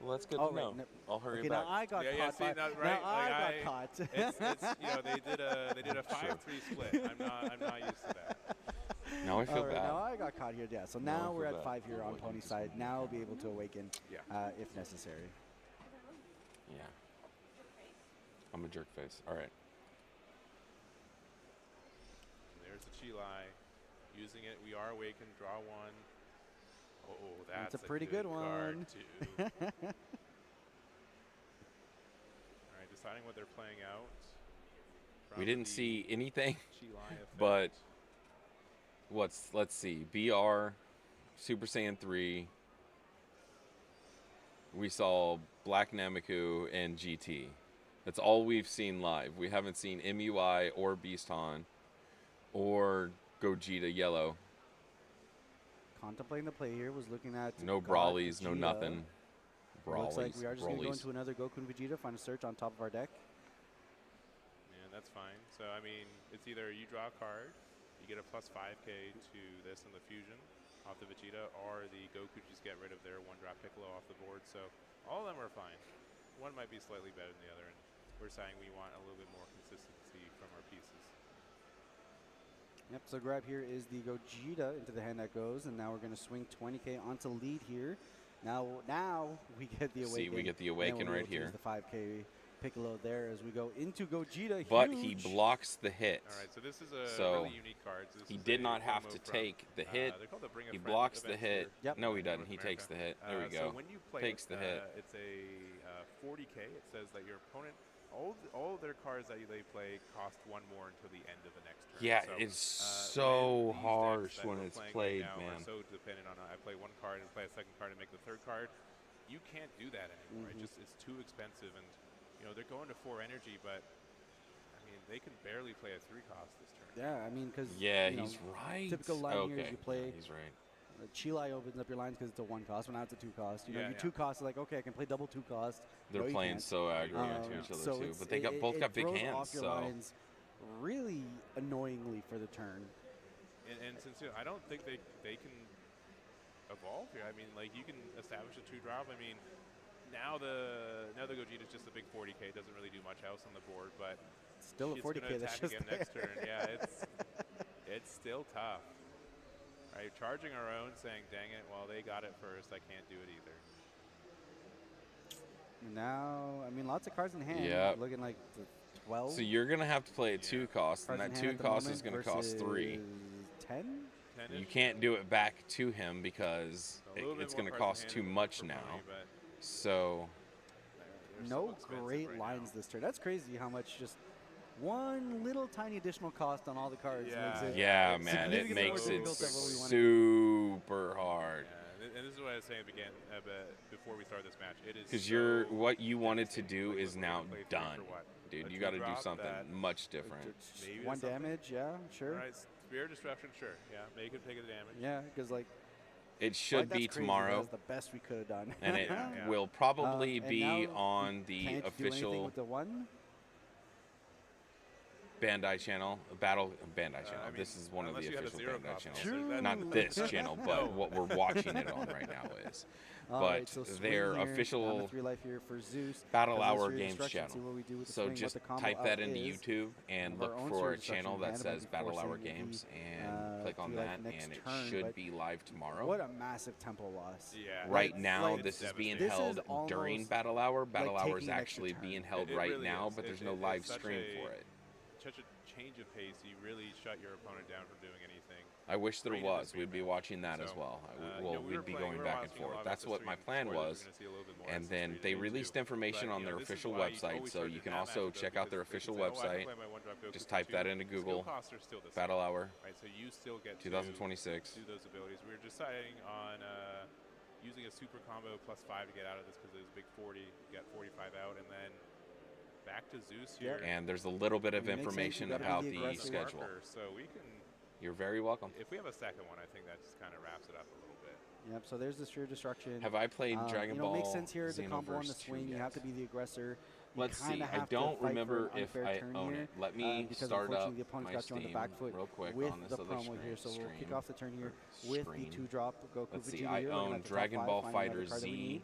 Well, that's good Oh, to right, know. no- I'll hurry Okay, back. now I got Yeah, caught. see, by, now, right? now I Like, got caught. It's they did a 5-3 split. I'm not used to that. Now I feel All right, bad. now I got caught here. Yeah, so Now I now feel we're at bad. 5 here on Awaken Pony's this side. one. Now we'll be able to awaken Yeah. if necessary. Yeah. I'm a jerk face. All right. There's the Chi-Lai. Using it, we are awakened. Draw 1. Oh, that's a pretty good card one. too. All right, deciding what they're playing out. We from didn't the see anything, Chi-Lai effect. but let's see. BR, Super Saiyan 3. We saw Black Nameku and GT. That's all we've seen live. We haven't seen MUI or Beaston or Gogeta Yellow. Contemplating the play here, was looking at No God Brawlies, no Vegeta. nothing. Looks like we are just going to go Brolys. into another Goku and Vegeta, find a search on top of our deck. And that's fine. So, I mean, it's either you draw a card, you get a plus 5k to this in the fusion off the Vegeta, or the Goku just get rid of their one-drop Piccolo off the board. So, all of them are fine. One might be slightly better than the other, and we're saying we want a little bit more consistency from our pieces. Yep, so grab here is the Gogeta into the hand that goes, and now we're going to swing 20k onto lead here. Now we get the Awaken. See, we get the Awaken right here. The 5k Piccolo there as we go into Gogeta. But huge. he blocks the hit. All right, so this is a So really unique card. So he did not have to take the hit. He blocks the hit. Yep. No, he doesn't. He takes the hit. There we go. So when you play Takes the hit. It's a 40k. It says that your opponent, all of their cards that they play cost one more until the end of the next turn. Yeah, so, it's so these harsh decks that when we're it's playing played, right now man. Are so dependent on I play one card and play a second card and make the third card. You can't do that anymore. It's too expensive, and they're going to 4 energy, but I mean they can barely play a 3 cost this turn. Yeah, I mean because he's right. Typical line here is you play. Yeah, he's right. Chilai opens up your lines because it's a 1 cost, but now it's a 2 cost. You 2 costs, like, okay, I can play double 2 cost. They're playing so aggro to each other too, but they both got big hands. Off your lines really annoyingly for the turn. And since I don't think they can evolve here. I mean, like you can establish a 2-drop. I mean, now the Gogeta is just a big 40k. Doesn't really do much else on the board, but still a 40k. That's just again next turn. Yeah, it's still tough. Right, charging our own, saying, "Dang it! Well, they got it first. I can't do it either." Now, I mean, lots of cards in hand. Yeah. Looking like the 12. So you're gonna have to play a 2 cost, and that 2 cost is gonna cost 3. 10. You can't do it back to him because it's gonna cost too much now. So no great lines this turn. That's crazy how much just one little tiny additional cost on all the cards makes it. Yeah, man, it makes it super hard. Yeah, and this is what I was saying again before we start this match. It is because what you wanted to do is now done, dude. You got to do something much different. 1 damage, yeah, sure. All right, Spear Destruction, sure. Yeah, make it take the damage. Yeah, because like. It should be tomorrow. That was the best we could have done. And it will probably be on the official with the 1? Bandai channel, Bandai channel. This is one of the official Bandai channels. True. Not this channel, but what we're watching it on right now is. But so their official 3 life here for Zeus, Battle Hour Games channel. So just type that into YouTube and look for a channel that says Battle Hour Games and click on that, and it should be live tomorrow. What a massive tempo loss. Yeah. Right now, this is being held during Battle Hour. Battle Hour is actually being held right now, but there's no live stream for it. Such a change of pace, you really shut your opponent down from doing anything. I wish there was. We'd be watching that as well. We'd be going back and forth. That's what my plan was. And then they released information on their official website, so you can also check out their official website. Just type that into Google. Battle Hour. Right, so you still get 2026. do those abilities. We were deciding on using a super combo plus 5 to get out of this because it was a big 40. You got 45 out, and then back to Zeus here. And there's a little bit of information about the schedule. So we can. You're very welcome. If we have a second one, I think that just kind of wraps it up a little bit. Yep. So there's the Sphere Destruction. Have I played Dragon Ball? It makes sense here. The combo on the Xenoverse swing. 2 You have to be the aggressor. Let's see. I don't remember if I own it. Let me start up the opponent's my got you on the Steam back foot real quick with on this the other promo here. So we'll kick off the turn here with the 2-drop Goku Let's see. Vegeta I here. own Dragon Ball Fighter Z,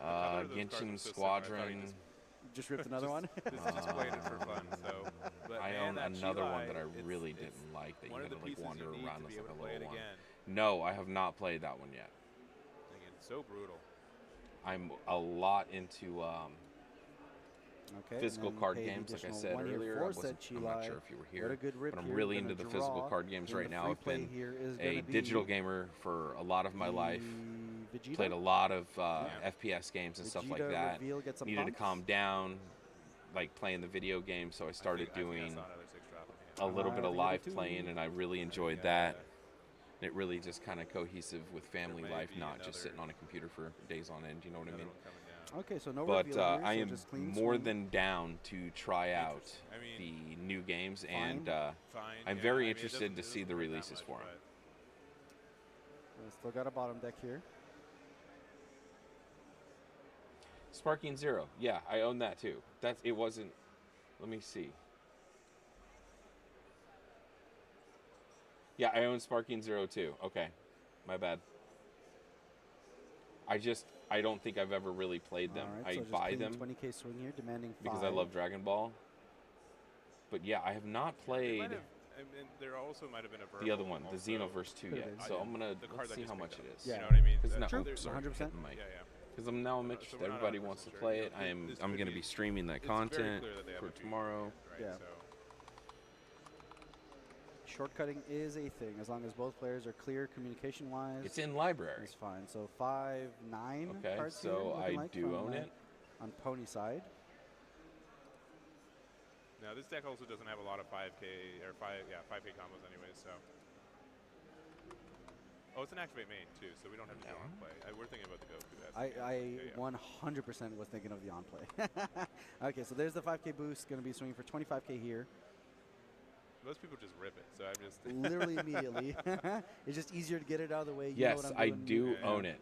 Genshin Squadron. Just ripped another one. This is just playing it for fun. So, I own another one that I really didn't like that you had to like wander around as like a little one. No, I have not played that one yet. It's so brutal. I'm a lot into physical card games, like I said earlier. I'm not sure if you were here, but I'm really into the physical card games right now. I've been a digital gamer for a lot of my life. Played a lot of FPS games and stuff like that. Needed to calm down, like playing the video game, so I started doing a little bit of live playing, and I really enjoyed that. And it really just kind of cohesive with family life, not just sitting on a computer for days on end. You know what I mean? Okay, so no but reveal here, I so am just clean more swing. than down to try out the new games, and I'm very interested to see the releases for them. Still got a bottom deck here. Sparking Zero. Yeah, I own that too. It wasn't. Let me see. Yeah, I own Sparking Zero too. Okay, my bad. I don't think I've ever really played them. All right, I so buy just them clean 20K swing here, demanding 5. because I love Dragon Ball. But yeah, I have not played there also might have been a verbal the other one, the also. Xenoverse 2 yet. So I'm gonna card that see just how much picked it up. is. Yeah. You know what I mean? Because now, True, sorry, 100%. hit the mic. Yeah, yeah. Because now I'm interested. we're not Everybody 100% wants to sure. play Yeah, it. this I'm could gonna be- be streaming that it's very content clear that they have for a few tomorrow. right? Yeah. So Shortcutting is a thing as long as both players are clear communication-wise. It's in library. It's fine. So 5, 9 Okay, cards so here, I looking like do from, own it. on Pony side. now this deck also doesn't have a lot of 5K or 5K combos anyway. So it's an activate main too, so we don't have to do on play. We're thinking about the Goku. That's I 100% was thinking of the on play. Okay, so there's the 5K boost. Going to be swinging for 25K here. Most people just rip it, so I'm just Literally immediately. It's just easier to get it out of the way. You know Yes, what I'm I doing. do Yeah. own it.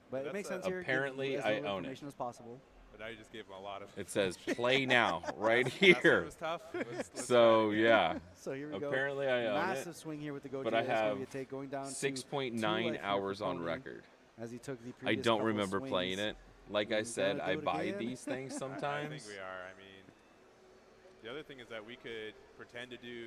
But it That's makes a- sense here. Give Apparently, as I little own it. information as possible. But now you just gave them a lot of. It says play now right Last year here. was tough. Let's So try it. yeah, So here we go. apparently I own Massive it. swing here with the Gogeta. But I It's gonna have be a take going down to 6.9 2 life hours for on Pony record. as he took the I previous don't couple remember swings. playing it. Like I We're said, gonna I do it buy again. these things I sometimes. think we are. I mean, the other thing is that we could pretend to do.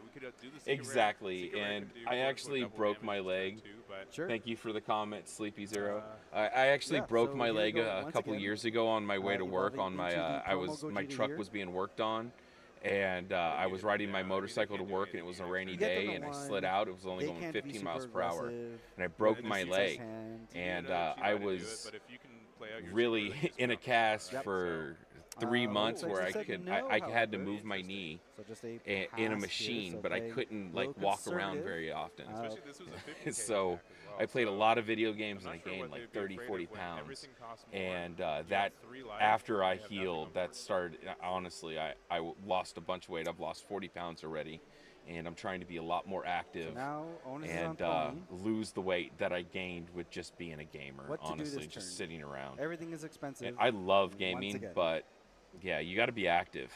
We could do the secret Exactly, Secret Rare and could do I quote-unquote actually double broke damage my to turn leg. 2, but Sure. Thank you for the comment, Sleepy Zero. I actually Yeah, broke so my here we leg go a once couple again. years ago on my way to work. Evolving On into my, the my promo truck Gogeta was here. being worked on, and I was riding my motorcycle to work, and it was a rainy You get them day, to and I one, slid out. It was only they going can't be 15 miles super per hour, aggressive. and I broke Yeah, my just leg. Hand. And You know, I to do it, was but if you can play out your really secret, in a just cast Yep. for 3 months looks like where she I said could no, I had to however. move my knee So just a in a pass here, machine, so but I playing couldn't a like little walk around conservative. very often. Especially this was a 50K So attack as well, I played a so lot of video games I'm and I not sure gained what like they'd be 30, afraid 40 of when pounds. everything costs more. And You have that 3 life, after I you have nothing healed, on that board. started, honestly, I lost a bunch of weight. I've lost 40 pounds already, and I'm trying to be a lot more active Now onus is on and Pony. lose the weight that I gained with just being a gamer, What to do honestly, this just turn? sitting around. Everything is expensive. And I love once gaming, again. but yeah, you got to be active.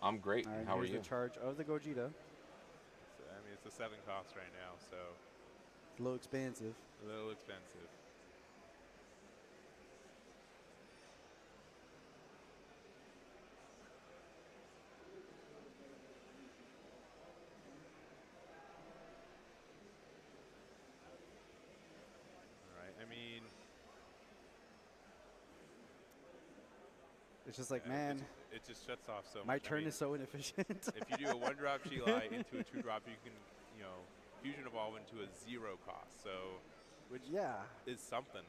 I'm great. All right, How are here's you? the charge of the Gogeta. So, I mean, it's a 7 cost right now, so It's a little expensive. a little expensive. All right. I mean, It's just like, yeah, man, it just shuts off so my much. I turn mean, is so inefficient. if you do a 1-drop Chilai into a 2-drop, you can, fusion evolve into a 0 cost. So, which Yeah, is something.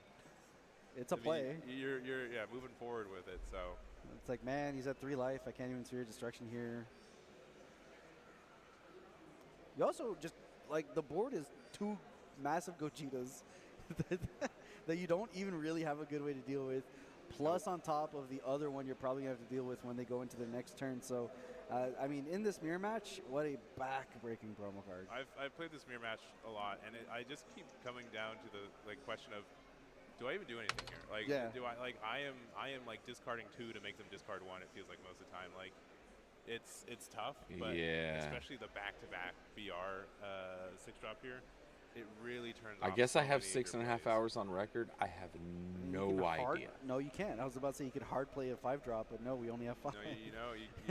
it's a I mean, play. You're moving forward with it. So It's like, man, he's at 3 life. I can't even sphere destruction here. You also just, like, the board is 2 massive Gogetas that you don't even really have a good way to deal with. Plus on top of the other one you're probably going to have to deal with when they go into the next turn. So, I mean, in this mirror match, what a back-breaking promo card. I've played this mirror match a lot, and I just keep coming down to the question of, do I even do anything here? Like, Yeah. do I like I am like discarding 2 to make them discard 1. It feels like most of the time. Like, it's tough, but Yeah. especially the back-to-back BR 6-drop here, it really turns. I off guess so I have many of 6.5 your plays. hours on record. I have You no can hard- idea. No, you can't. I was about to say you could hard play a 5-drop, but no, we only have 5. No, you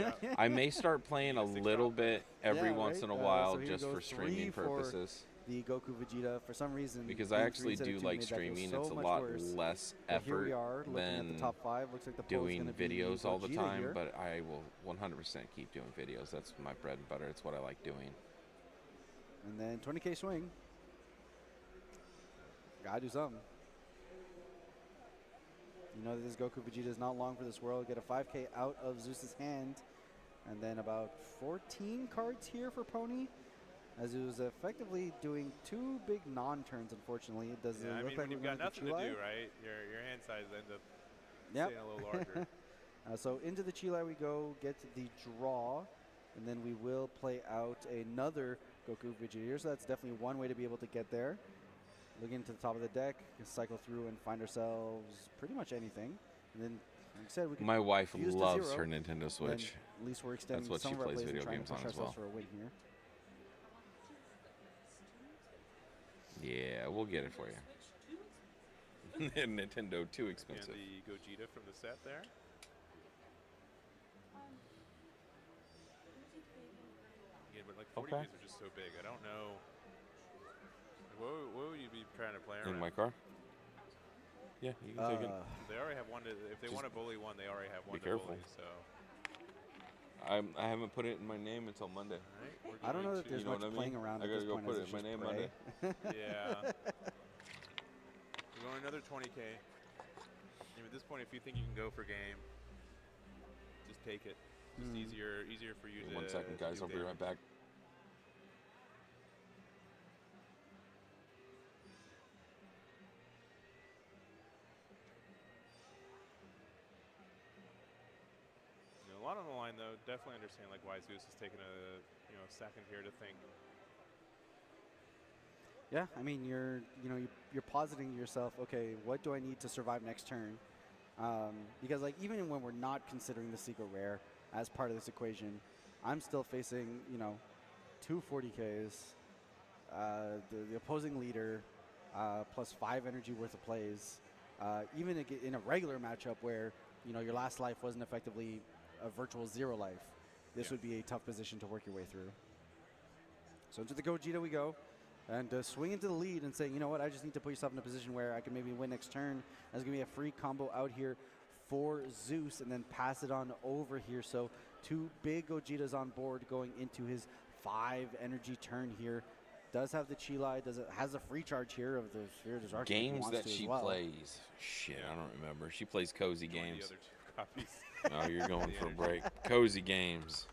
know, yeah. I may start playing a little bit every Yeah, once right? in a So while here just goes for 3 streaming for purposes. The Goku Vegeta, for some reason, Because I being actually 3 instead do of 2 like made that feel streaming. so It's a much lot worse. less But here we effort are looking at than the top 5. Looks like the poll's doing gonna be videos all the Gogeta time, here. but I will 100% keep doing videos. That's my bread and butter. It's what I like doing. And then 20K swing. Gotta do something. You know that this Goku Vegeta is not long for this world. Get a 5K out of Zeus's hand. And then about 14 cards here for Pony. As he was effectively doing 2 big non-turns, unfortunately. It doesn't Yeah, I look mean, like when you've we're got going to nothing to Chile. do, right? Your hand size ends up Yep. staying a little larger. So into the Chile we go, get the draw. And then we will play out another Goku Vegeta here. So that's definitely one way to be able to get there. Looking to the top of the deck, cycle through and find ourselves pretty much anything. And then, like I said, we can My wife fuse to loves zero, her Nintendo Switch. At least we're extending That's what some she of our plays plays and video trying games to push on as ourselves well. for a win here. Yeah, we'll get it for you. Nintendo, too And expensive. the Gogeta from the set there. Yeah, but like 40 Okay. Ks are just so big. I don't know. What would you be trying to play around? In my car? Yeah, you can take it. They already have one. If they want to bully one, they already have one be to careful. bully. So. I haven't put it in my name until Monday. All right, I don't know that there's You know much what I playing mean? around I at gotta this go point. put as it it's in my just name prey. Monday. Yeah. We're going another 20K. I mean, at this point, if you think you can go for game, just take it. Just easier for you to. 1 second, to guys. do I'll be damage. right back. You know, a lot on the line, though. Definitely understand like why Zeus is taking a second here to think. Yeah, I mean, you're positing yourself. Okay, what do I need to survive next turn? Because like even when we're not considering the secret rare as part of this equation, I'm still facing 2 40Ks, the opposing leader, plus 5 energy worth of plays. Even in a regular matchup where your last life wasn't effectively a virtual 0 life, this would be a tough position to work your way through. So into the Gogeta we go. And swing into the lead and say, you know what, I just need to put yourself in a position where I can maybe win next turn. There's going to be a free combo out here for Zeus and then pass it on over here. So 2 big Gogetas on board going into his 5 energy turn here. Does have the Chilai, has a free charge here of the Sphere of Desire. Games that she plays. Shit, I don't remember. She plays cozy games. The other 2 copies. Oh, you're going for a break. Cozy games.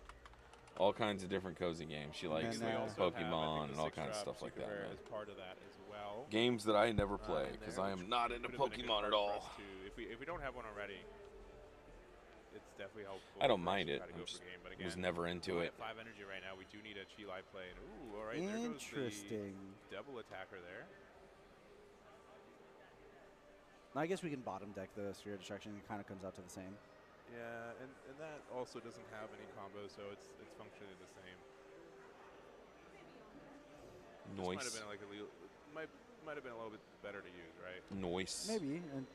All kinds of different cozy games. She likes then, Pokemon and all kinds of stuff like that, man. As part of that as well. Games that I never play And because there, I which am not into could have been a good Pokemon card at for all. us to- if we don't have one already, it's definitely helpful. I don't for us mind to it. try to I go just for game, but was again, never into we're it. at 5 energy right now. We do need a Chilai play. And ooh, all right, there goes Interesting. the double attacker there. I guess we can bottom deck the Sphere of Destruction. It kind of comes out to the same. Yeah, and that also doesn't have any combos, so it's functionally the same. This might have Noise. been like might have been a little bit better to use, right? Noise. Maybe. And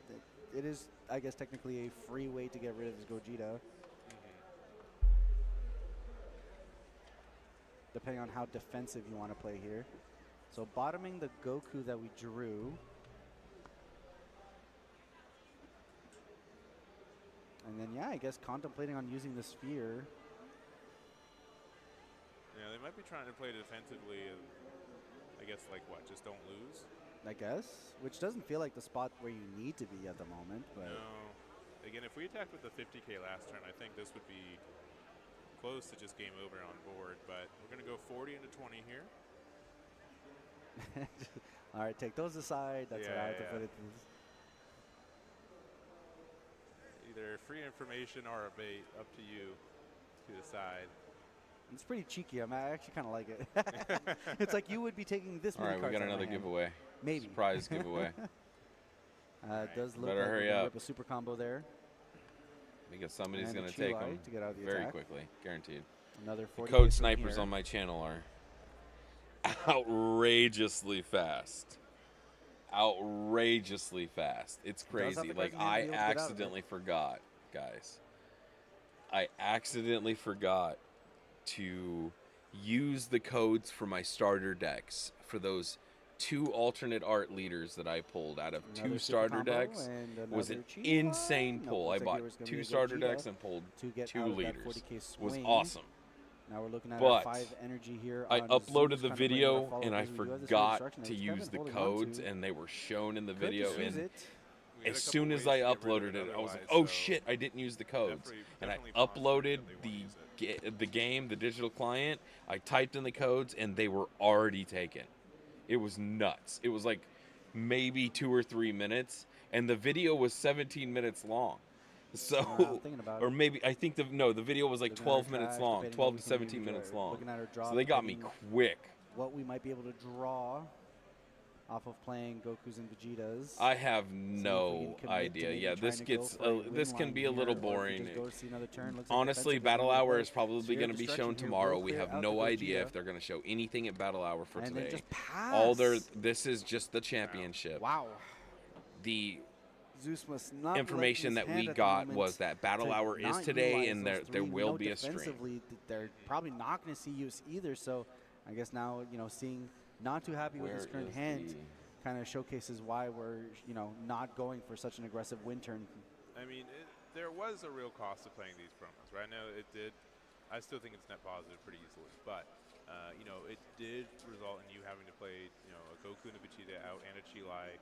it is, I guess, technically a free way to get rid of his Gogeta. Depending on how defensive you want to play here. So bottoming the Goku that we drew. And then, yeah, I guess contemplating on using the Sphere. Yeah, they might be trying to play defensively. I guess like what? Just don't lose. I guess, which doesn't feel like the spot where you need to be at the moment. But No. Again, if we attacked with the 50K last turn, I think this would be close to just game over on board. But we're going to go 40 into 20 here. all right, take those aside. That's how I have to put it. Either free information or a bait, up to you to decide. It's pretty cheeky. I actually kind of like it. It's like you would be taking this All many right, we cards got out of my another hand. giveaway. Maybe. Surprise giveaway. Does look Better like hurry we're gonna up. rip a super combo there. Because somebody's And a going to take Chilai them to get out of the very attack. quickly, guaranteed. Another 40 Code snipers on my channel are outrageously fast. Outrageously fast. It's have crazy. the Like, guys in the I field to get out of it. accidentally forgot, guys. I accidentally forgot to use the codes for my starter decks for those 2 alternate art leaders that I pulled out of Another 2 super starter combo decks. and Was an another Chilai. insane Nope, pull. looks I like there bought was gonna be 2 a starter Gogeta decks and pulled to get 2 out of that leaders. 40K Was swing. awesome. Now we're looking at But our 5 energy here. I on uploaded Zeus, the kind of bringing our video follow and I through. We do have this forgot destruction to that he's use kinda the holding on codes, to. and they were shown in the Could video. just use And it. We had a as couple soon as ways I to get rid of uploaded it, I was like, otherwise, "Oh so shit! I didn't use the codes." And I definitely pause it uploaded if they wanna use the game, the digital client. I typed in the codes, and they were already taken. It was nuts. It was like maybe 2 or 3 minutes, and the video was 17 minutes long. So, thinking about or it. maybe I think the video was like Looking at 12 our minutes trash, long, debating 12 what to we can 17 do, minutes or long. looking at our draw, So they got me debating quick. what we might be able to draw off of playing Gokus and Vegetas. I have See if we no can commit to idea. maybe Yeah, trying this to go gets for a win this can line be a little here, or if we boring. just go to see another turn. Looks like Honestly, defensively Battle we need to Hour play. is probably Severe going to be destruction shown here tomorrow. will We clear have out no the idea Gogeta. if they're going to show anything at Battle Hour for And then today. just pass. All this is just the championship. Wow. The Zeus must not information let that his we hand at the got moment was that Battle to Hour is not today, utilize and those there three. We will know be a stream. defensively they're probably not going to see use either. So I guess now, seeing not too happy with his current hand kind of showcases why we're, not going for such an aggressive win turn. I mean, there was a real cost to playing these promos, right? I know it did. I still think it's net positive pretty easily, but it did result in you having to play, a Goku and a Vegeta out and a Chilai.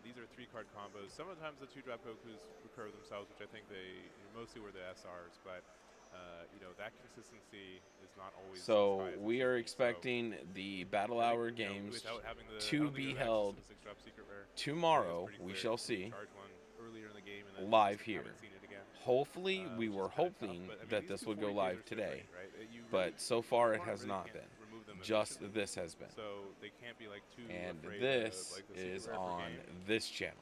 These are 3-card combos. Sometimes the 2-drop Gokus recur themselves, which I think they mostly were the SRs, but that consistency is not always. So we are expecting the Battle Hour games to be held tomorrow. We shall see live here. Hopefully, we were hoping that this would go live today, but so far it has not been. Just this has been. So they can't be like too. And afraid this of, like, the is super on game. this channel.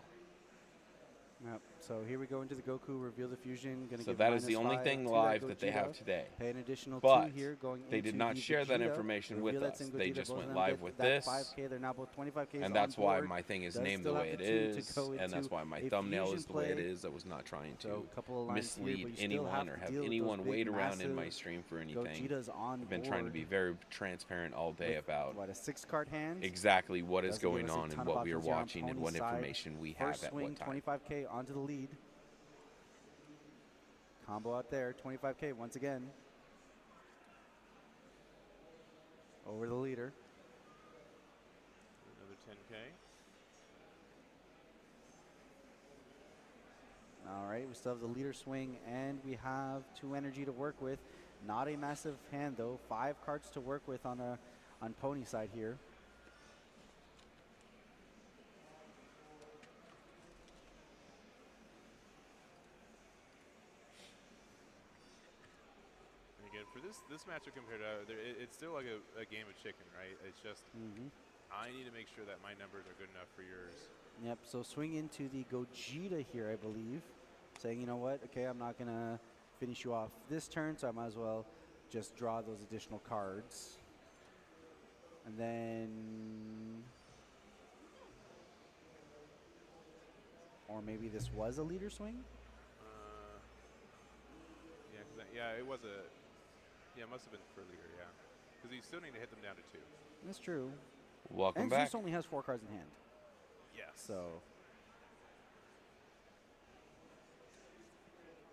Yep. So here we go into the Goku, reveal the fusion. So that is the only thing live that they have today. Pay an additional But 2 here going they into did not the share that Vegeta. information with Reveal us. that's in They Gogeta. just Both went of them live get with that this. 5K. They're now both 25Ks And that's on why board. my thing is Does named the still way have it the 2 to is, go and that's into why my a thumbnail fusion is the way it play. is. I was not trying So to a couple of lines here, but mislead you still anyone have or to have deal with anyone those wait big, around in my massive stream for anything. Gogetas on I've been trying to be board. very transparent all day With, about what, a 6-card hand? exactly what is Doesn't give going us a on ton and of what we are options here on watching and Pony's what side. information we have First at swing, what time. 25K onto the lead. Combo out there, 25K once again. Over the leader. Another 10K. All right, we still have the leader swing, and we have 2 energy to work with. Not a massive hand, though. 5 cards to work with on Pony side here. And again, for this matchup compared to it's still like a game of chicken, right? It's just I need to make sure that my numbers are good enough for yours. Yep, so swing into the Gogeta here, I believe. Saying, you know what, okay, I'm not going to finish you off this turn, so I might as well just draw those additional cards. And then... Or maybe this was a leader swing? It was a... Yeah, it must have been for leader, yeah. Because you still need to hit them down to 2. That's true. Welcome and back. Zeus only has 4 cards in hand. Yes. So...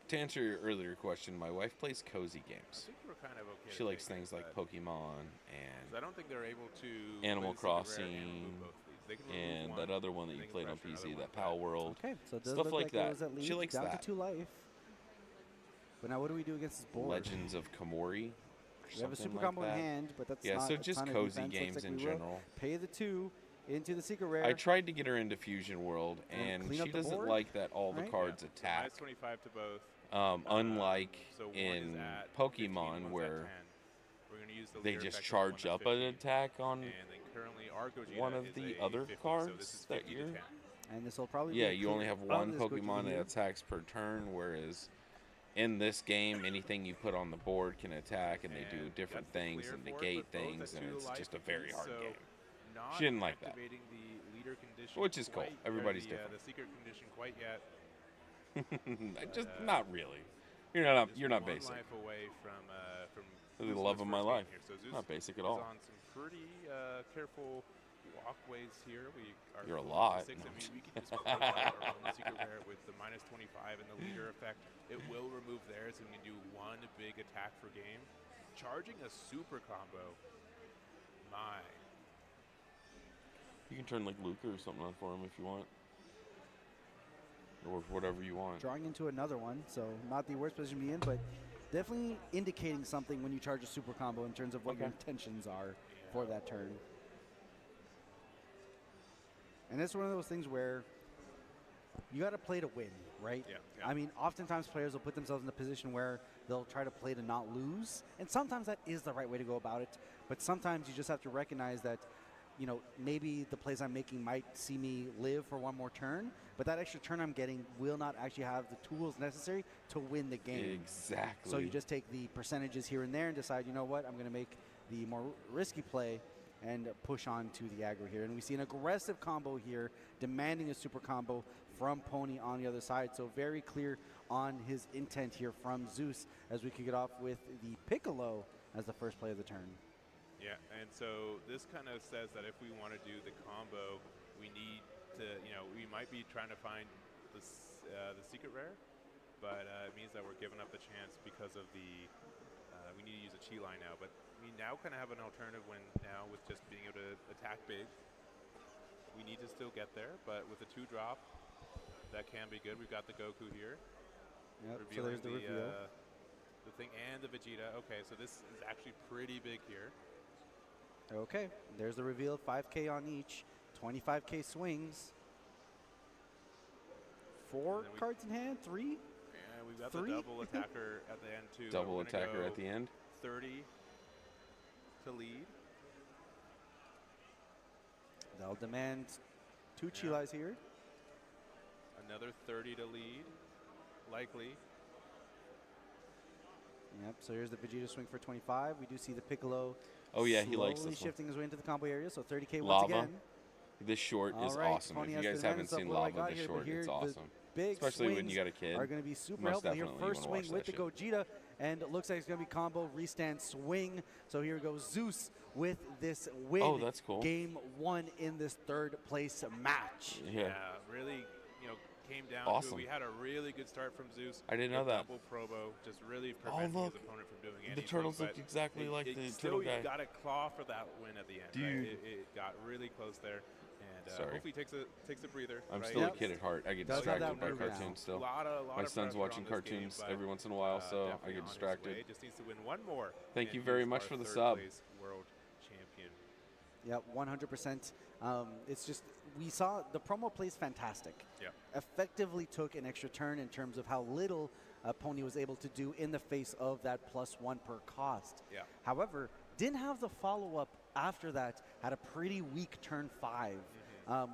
To answer your earlier question, my wife plays cozy games. I think we're kind of okay. She likes things like Pokemon and I don't think they're able to Animal play the Secret Rare Crossing both of these. They can remove and one, that other one that they you can played on pressure PC, another that one Pal back. World. Okay, so it does Stuff look like like that. it was at least She likes down that. to 2 life. But now what do we do against this board? Legends of Komori. We have a super like combo that. in hand, but that's Yeah, not so a just ton of cozy defense. games Looks like in we will general. Pay the 2 into the secret rare. I tried to get her into Fusion World, and clean she up the doesn't board, like that all the right? cards Minus attack. 25 to both. Unlike So one in is at 15, Pokemon, one's at where 10. We're gonna use the they leader just effect of charge one up that's an 15. attack on And then currently our Gogeta one of is the a other 50, so cards this is that 50 to you're... 10. And this will probably Yeah, be a you only clear have of one this Pokemon Gogeta that here. attacks per turn, whereas in this game, anything you put on the board can attack, and they do And different that's the things clear and for it, negate but both things, at and 2 it's life just a apiece, very hard so game. not She didn't like that. activating the leader condition Which is cool. quite- Everybody's the, different. The secret condition quite yet. Just not really. You're not Just not one basic. life away from The losing love his of my first game life. here. So Zeus Not basic at is all. on some pretty careful walkways here. We are You're a 4 to lot. 6. I mean, we can just push our own secret rare with the minus 25 and the leader effect. It will remove theirs, and we can do one big attack per game. Charging a super combo. My. You can turn like Luca or something on for him if you want. Or whatever you want. Drawing into another one, so not the worst position to be in, but definitely indicating something when you charge a super combo in terms of what your intentions are for that turn. And it's one of those things where you got to play to win. right? Yeah. I mean, oftentimes players will put themselves in a position where they'll try to play to not lose, and sometimes that is the right way to go about it. But sometimes you just have to recognize that, you know, maybe the plays I'm making might see me live for one more turn, but that extra turn I'm getting will not actually have the tools necessary to win the game. Exactly. So you just take the percentages here and there and decide, you know what, I'm going to make the more risky play and push on to the aggro here. And we see an aggressive combo here, demanding a super combo from Pony on the other side. So very clear on his intent here from Zeus, as we kick it off with the Piccolo as the first play of the turn. Yeah, and so this kind of says that if we want to do the combo, we need to, you know, we might be trying to find the secret rare, but it means that we're giving up the chance because of the, we need to use a chi line now, but we now kind of have an alternative when now with just being able to attack big. We need to still get there, but with a 2-drop, that can be good. We've got the Goku here. Yep, so there's the reveal. The thing and the Vegeta. Okay, so this is actually pretty big here. Okay, there's the reveal, 5K on each, 25K swings. 4 cards in hand, 3? Yeah, we've got the double attacker at the end too. Double attacker at the end. 30 to lead. They'll demand 2 Chilais here. Another 30 to lead, likely. Yep, so here's the Vegeta swing for 25. We do see the Piccolo he likes this shifting his way into the combo area, so 30K Lava. once again. This short is right, awesome. Pony If you has guys to haven't advance up seen what I Lava, got this here, but short, here it's the awesome. Big Especially when you swings got a kid. are going to be super Most helpful here. definitely First you wanna swing watch with the that shit. Gogeta, and it looks like it's going to be combo, restand, swing. So here goes Zeus with this win. Oh, that's cool. Game 1 in this 3rd place match. Yeah. Really, you know, came down Awesome. to it. We had a really good start from Zeus. I didn't know that. Double probo, just really preventing his look. opponent from doing anything. The turtles but look exactly like the still, turtle guy. you got to claw for that win at the end. Dude. Right? It got really close there. And Sorry. hopefully takes a breather. I'm right? still a kid at heart. I get Does have distracted that by move now. cartoons still. Lot My of son's pressure watching on this game, cartoons but, every once in a while, so I definitely get on his distracted. way. Just needs to win one more. Thank and you very he's much our for the 3rd sub. place world champion. Yep, 100%. It's just, we saw the promo plays fantastic. Yep. Effectively took an extra turn in terms of how little Pony was able to do in the face of that +1 per cost. Yeah. However, didn't have the follow-up after that, had a pretty weak turn 5,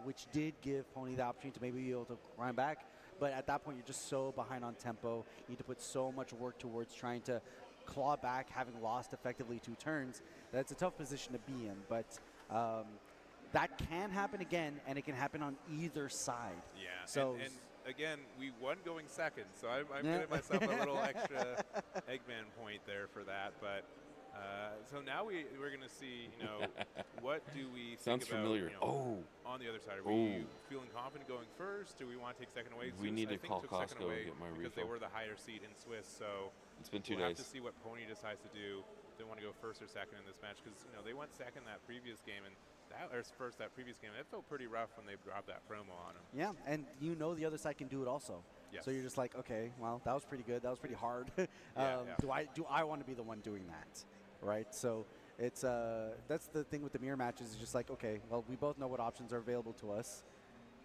which did give Pony the opportunity to maybe be able to grind back. But at that point, you're just so behind on tempo. You need to put so much work towards trying to claw back, having lost effectively 2 turns. That's a tough position to be in. But that can happen again, and it can happen on either side. Yeah, So and again, we won going second, so I'm giving myself a little extra Eggman point there for that. But so now we're going to see, you know, what do we think Sounds about, familiar. you know, on the other side? Are we feeling confident going first? Do we want to take second away? We Zeus, need I to think, call took second Costco and away get my because they refill. were the higher seed in Swiss. So It's been 2 we'll days. have to see what Pony decides to do. They want to go first or second in this match because, you know, they went second that previous game, and that previous game. It felt pretty rough when they dropped that promo on him. Yeah, and you know the other side can do it also. Yes. So you're just like, okay, well, that was pretty good. That was pretty hard. Yeah. Do I want to be the one doing that, right? So it's that's the thing with the mirror matches. Is just like, okay, well, we both know what options are available to us.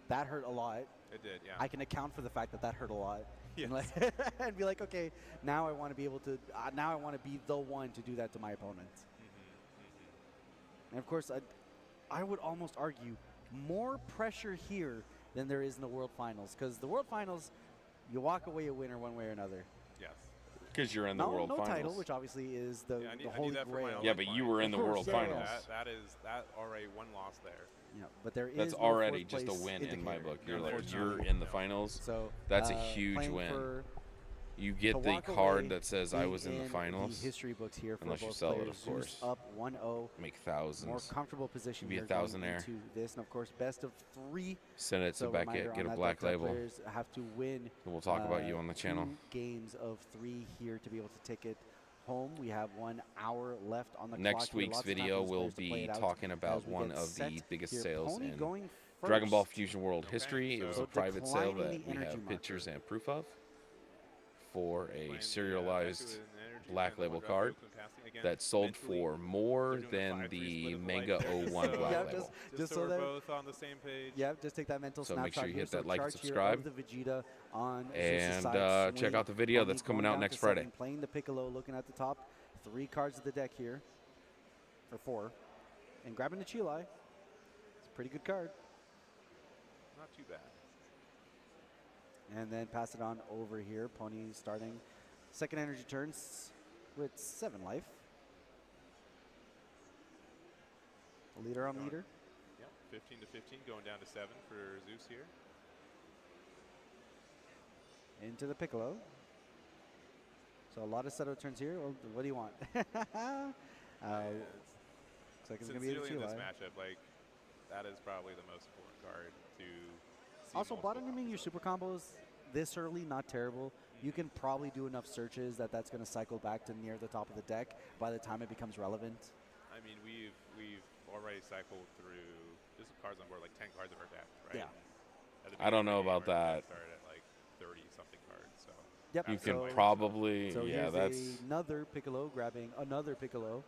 That hurt a lot. It did, yeah. I can account for the fact that hurt a lot. Yes. And, and be like, okay, now I want to be able to. Now I want to be the one to do that to my opponent. And of course, I would almost argue more pressure here than there is in the World Finals, because the World Finals, you walk away a winner one way or another. Yes. Because you're in the World no Finals. title, which obviously is the, I need the holy that for my grail. own Yeah, but you were in the Of course, World yeah, Finals. That already one loss there. Yeah, but there is That's no already fourth just a place win in my indicator, book. You're like, unfortunately. you're in the finals. So That's a huge playing win. for You to get the walk card away that says I being was in the finals. The history books here for Unless you both sell it, players. of Zeus course. up 1-0. Make thousands. More comfortable position Be a here going thousandaire. into this, and of course, best of 3. Send it to So Beckett, reminder get on a that, black that label. Players have to win. And we'll talk about you on the channel. 2 games of 3 here to be able to take it home. We have 1 hour left on the clock. Next here. week's Lots of time for video these will players to play be it out talking about as we one get of set the biggest here. sales Pony in going Dragon Ball first. Fusion World history. It was So a private sale declining that the we energy have marker. pictures and proof of for a Playing the, serialized Deku and Black Label card that sold for more than the Manga 01 Black Yeah, Label. just so so we're that both on the same page. yeah, just take that mental So snapshot. make sure you here. hit that like and chart here subscribe. of the Vegeta on And Zeus's side, check swing, out the video Pony that's coming going out down next to 7, Friday. Playing the Piccolo, looking at the top 3 cards of the deck here, or 4, and grabbing the Chilai. It's a pretty good card. Not too bad. And then pass it on over here. Pony starting second energy turns with 7 life. Leader on leader. Yep, 15 to 15, going down to 7 for Zeus here. Into the Piccolo. So a lot of setup turns here. Well, what do you want? Looks like it's going to be a Sincerely in this Chilai. matchup, like, that is probably the most important card to see. Also, multiple bottoming your super combos this early, not terrible. You can probably do enough searches that's going to cycle back to near the top of the deck by the time it becomes relevant. I mean, we've already cycled through. There's cards on board, like 10 cards of our deck, right? Yeah. I don't know about our that. deck started at like 30 something cards. So Yep. You so, can probably, so yeah, here's that's another Piccolo grabbing another Piccolo.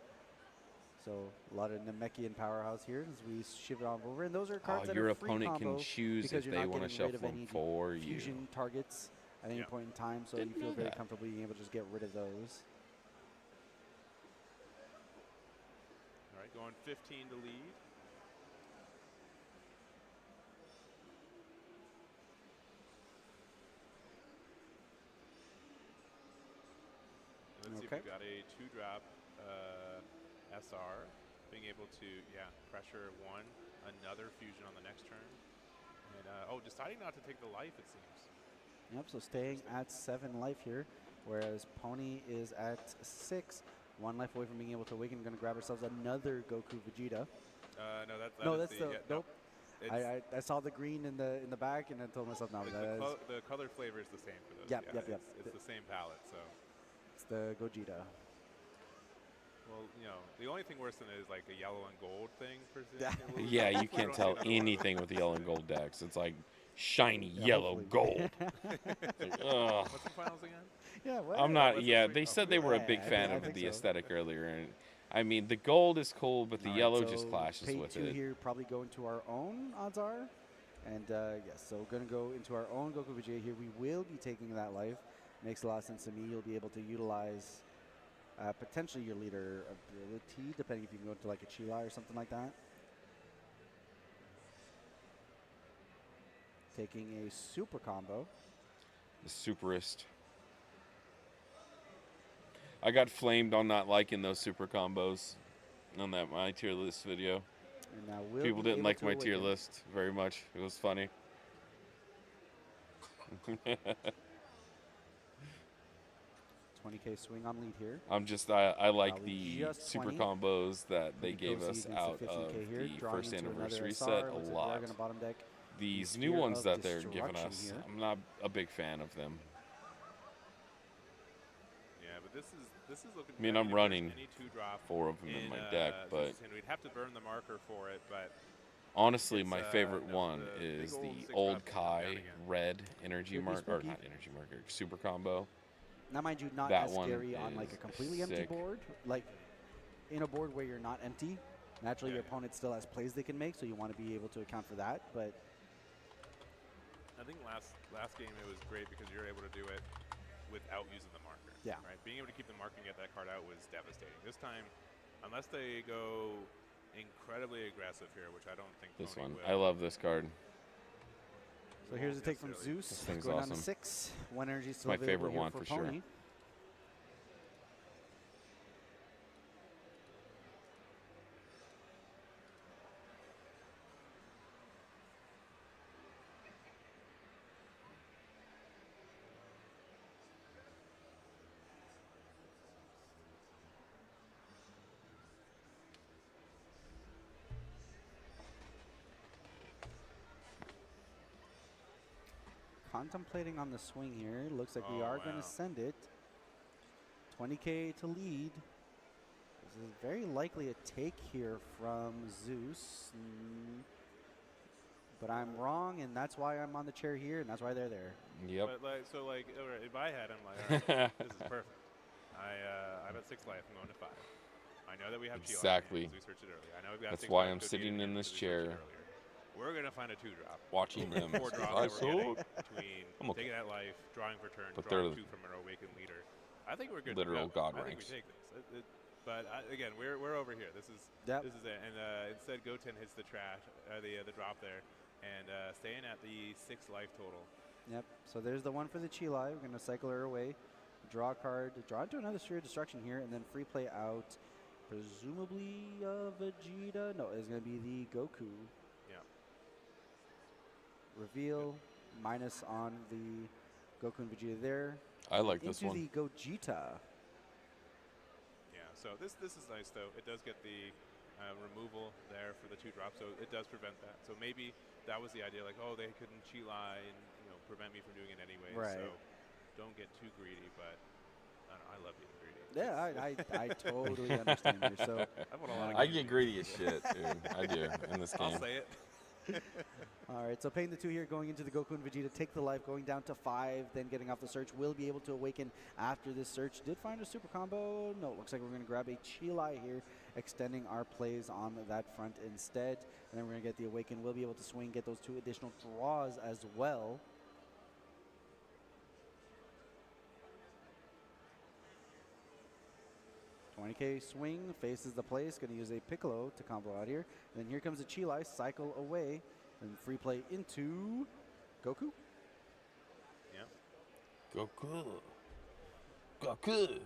So a lot of Namekian powerhouse here as we shift it on over, and those are cards that your are free opponent combo can choose because if you're they not want to getting rid shuffle of them any for you. fusion targets at any point in time, so Didn't you feel know very that. comfortable being able to just get rid of those. all right, going 15 to lead. Let's see if Okay. we got a 2-drop SR, being able to pressure 1, another fusion on the next turn, and deciding not to take the life, it seems. Yep, so staying at 7 life here, whereas Pony is at 6. 1 life away from being able to awaken. Going to grab ourselves another Goku Vegeta. No, That's the nope. I saw the green in the back, and I told myself, no, the color flavor is the same for those. Yep, yep. It's the same palette, so. It's the Gogeta. Well, the only thing worse than it is like a yellow and gold thing for Yeah, you can't tell anything with the yellow and gold decks. It's like shiny yellow gold. It's like, ugh. What's the finals again? Yeah, well, I'm not. Yeah, they said they were a big fan I of think the so. aesthetic earlier, and I mean the gold is cool, but the All right, yellow so just clashes pay with 2 it. here, probably go into our own, odds are. And yes, so we're going to go into our own Goku Vegeta here. We will be taking that life. Makes a lot of sense to me. You'll be able to utilize potentially your leader ability, depending if you can go into like a Chilai or something like that. Taking a super combo. The superist. I got flamed on not liking those super combos on that my tier list video. And now we'll People be didn't able like to my tier awaken. list very much. It was funny. 20K swing on lead here. I like Probably the just super 20. combos that they We gave go us see against out the of 15K here, the drawing first into another anniversary SR. set a Looks like we are lot. gonna bottom deck These the new Spear ones of that they're giving Destruction us, here. I'm not a big fan of them. Yeah, but this is looking. I mean, good. I'm If there's running any 2-drop 4 of them in my deck, but and we'd have to burn the marker for it, but honestly, it's, my favorite no, one the is big the old old 6-drop comes down Kai again. red energy Could be marker, or spooky. not energy marker, super combo. Now, mind you, not That as one scary on like a is completely empty sick. board. Like in a board where you're not empty, naturally Yeah, your opponent still has plays they can make, so you want to be able to account for that. But I think last game it was great because you were able to do it without using the marker. Yeah. Right. Being able to keep the marker and get that card out was devastating. This time, unless they go incredibly aggressive here, which I don't think This Pony one, will. I love this card. so here's a take from necessarily- Zeus. This thing's going down awesome. to 6. 1 energy still my available favorite here one for for sure. Pony. Contemplating on the swing here. Looks like we Oh, are going wow. to send it. 20K to lead. This is very likely a take here from Zeus. But I'm wrong, and that's why I'm on the chair here, and that's why they're there. Yep. But all right, if I had him, like, all right, this is perfect. I'm at 6 life. I'm going to 5. I know that we have Exactly. we searched it earlier. I know we've got That's 6 why life, I'm go sitting in this chair. We're going to find a 2-drop. Watching them. 4 drops that we're getting between I'm okay. taking that life, drawing for turn, But drawing they're 2 from our Awakened Leader. I think we're good literal to go. god I think ranks. we take this. But again, we're over here. This is Yep. this is it. And instead, Goten hits the trash, the drop there, and staying at the 6 life total. Yep. So there's the one for the Chilai. We're going to cycle her away, draw a card, draw into another Sphere of Destruction here, and then free play out, presumably Vegeta. No, it's going to be the Goku. Yeah. Reveal, minus on the Goku and Vegeta there. I like this one. Into the Gogeta. Yeah. So this is nice though. It does get the removal there for the 2-drop, so it does prevent that. So maybe that was the idea, like, oh, they couldn't Chilai and prevent me from doing it anyway. Right. So don't get too greedy, but I love being greedy. Yeah, I totally understand you. So I get greedy as shit, dude. I do in this game. I'll say it. all right, so paying the 2 here, going into the Goku and Vegeta, take the life, going down to 5, then getting off the search. Will be able to awaken after this search. Did find a super combo. No, looks like we're going to grab a Chilai here, extending our plays on that front instead. And then we're going to get the awaken. We'll be able to swing, get those 2 additional draws as well. $20K swing, faces the place, going to use a Piccolo to combo out here. And then here comes a Chilai, cycle away, and free play into Goku. Yeah. Goku. Goku.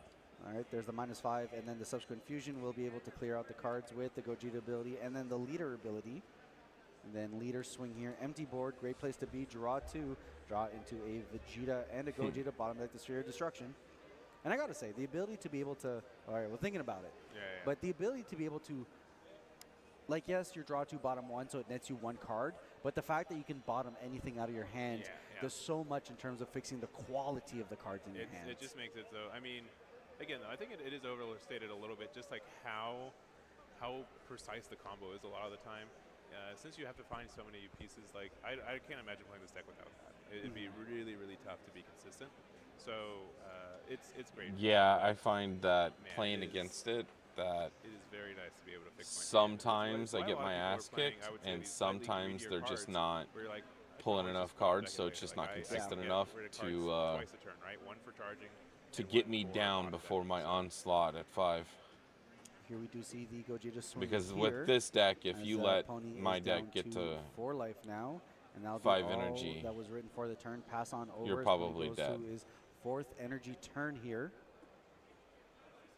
All right, there's the -5, and then the subsequent fusion will be able to clear out the cards with the Gogeta ability and then the leader ability. And then leader swing here, empty board, great place to be, draw 2, draw into a Vegeta and a Gogeta, bottom deck the Sphere of Destruction. And I gotta say, the ability to be able to, all right, we're thinking about it, Yeah. but the ability to be able to, like, yes, you draw 2 bottom 1, so it nets you 1 card, but the fact that you can bottom anything out of your hand does so much in terms of fixing the quality of the cards in your hand. It just makes it so. I mean, again, though, I think it is overstated a little bit, just like how precise the combo is a lot of the time. Since you have to find so many pieces, like I can't imagine playing this deck without that. It'd be really, really tough to be consistent. So it's great. Yeah, I find that playing against it, that it is very nice to be able to fix my sometimes hand. I get my ass kicked, and sometimes they're just not pulling enough cards, so it's just not consistent enough to twice a turn, right? 1 for charging. To get me down before my onslaught at 5. Here we do see the Gogeta swing Because here, with this deck, if as, you let Pony my is deck down get to 4 life now, and that'll 5 be all energy, that was written for the turn. Pass on over. you're as probably Pony goes dead. to his 4th energy turn here.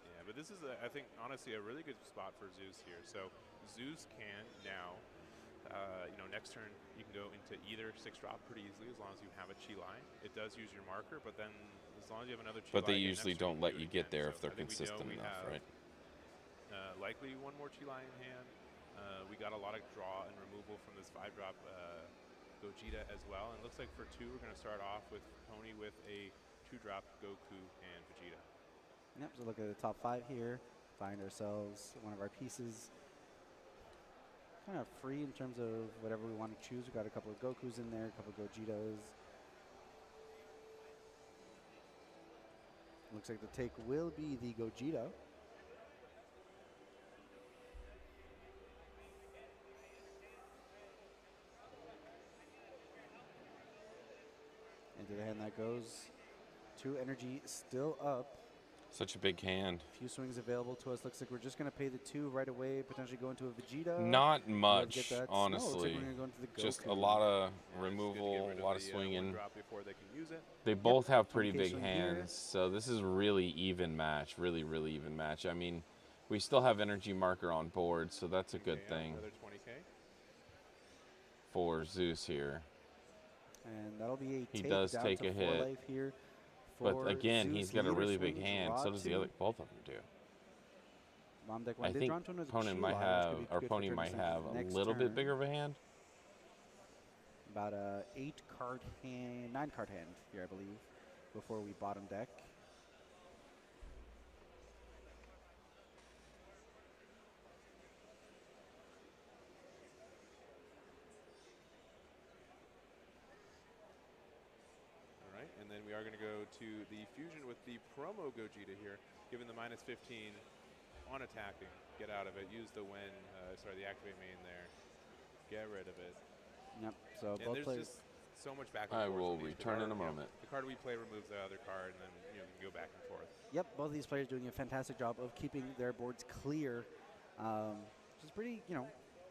Yeah, but this is, I think, honestly, a really good spot for Zeus here. So Zeus can now, next turn you can go into either 6-drop pretty easily as long as you have a Chilai. It does use your marker, but then as long as you have another Chilai. But they usually don't let you get there if they're consistent we enough, have, right? Likely 1 more Chilai in hand. We got a lot of draw and removal from this 5-drop Gogeta as well. And it looks like for 2, we're going to start off with Pony with a 2-drop Goku and Vegeta. Yep, so look at the top 5 here. Find ourselves one of our pieces. Kind of free in terms of whatever we want to choose. We've got a couple of Gokus in there, a couple of Gogetas. Looks like the take will be the Gogeta. Into the hand that goes. 2 energy still up. Such a big hand. Few swings available to us. Looks like we're just going to pay the 2 right away, potentially go into a Vegeta. Not much, No, honestly. like go into the just Goku. a lot of removal, a lot of swinging. They can use it. They both have pretty 20K big swing hands, here. so this is really even match, really, really even match. I mean, we still have energy marker on board, so that's a good thing Another 20K. for Zeus here. And that'll be a He take down down take to a 4 hit. life here. But again, Zeus. he's got a Leader really big swings, hand. draw So does the 2. other, both of them do. Bomb deck I one. They think drawn to another opponent might Chilai, which have, could be or good for Pony turn might to have a next little bit turn. bigger of a hand. About a 8-card hand, 9-card hand here, I believe, before we bottom deck. All right, and then we are going to go to the fusion with the promo Gogeta here, given the minus 15 on attacking. Get out of it. Use the win. The activate main there. Get rid of it. Yep. So and both there's players. Just so much back and I forth. will return in a moment. The card we play removes the other card, and then you can go back and forth. Yep, both of these players doing a fantastic job of keeping their boards clear, which is pretty,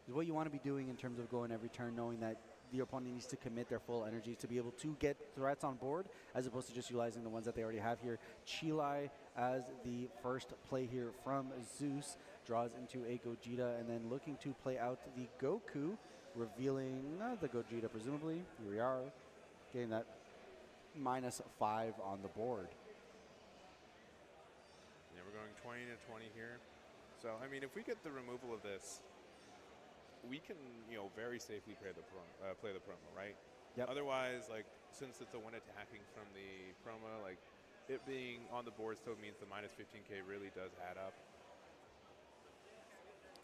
is what you want to be doing in terms of going every turn, knowing that the opponent needs to commit their full energy to be able to get threats on board, as opposed to just utilizing the ones that they already have here. Chilai, as the first play here from Zeus, draws into a Gogeta, and then looking to play out the Goku, revealing the Gogeta, presumably. Here we are, getting that -5 on the board. Yeah, we're going 20 to 20 here. So, I mean, if we get the removal of this, we can, very safely play the promo, right? Yep. Otherwise, since it's a win attacking from the promo, it being on the board still means the minus 15K really does add up.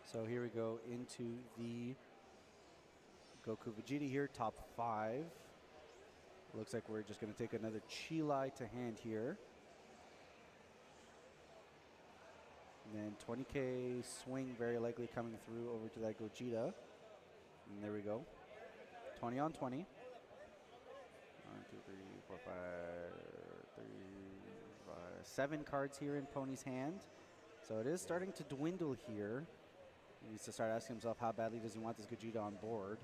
So here we go into the Goku Vegeta here, top 5. Looks like we're just going to take another Chilai to hand here. And then 20K swing very likely coming through over to that Gogeta. And there we go. 20 on 20. 1, 2, 3, 4, 5, 7 cards here in Pony's hand. So it is starting to dwindle here. He needs to start asking himself how badly does he want this Gogeta on board.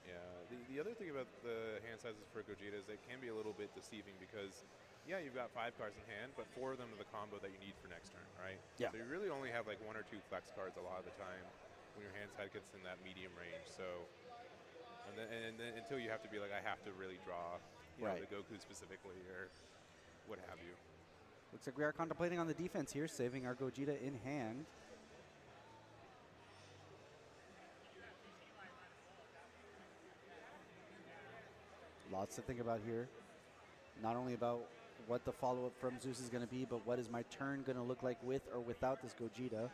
Yeah, the other thing about the hand sizes for Gogeta is it can be a little bit deceiving because, yeah, you've got 5 cards in hand, but 4 of them are the combo that you need for next turn, right? Yeah. So you really only have 1 or 2 flex cards a lot of the time when your hand size gets in that medium range. So, and then until you have to be I have to really draw, right, the Goku specifically or what have you. Looks like we are contemplating on the defense here, saving our Gogeta in hand. Lots to think about here. Not only about what the follow-up from Zeus is going to be, but what is my turn going to look like with or without this Gogeta.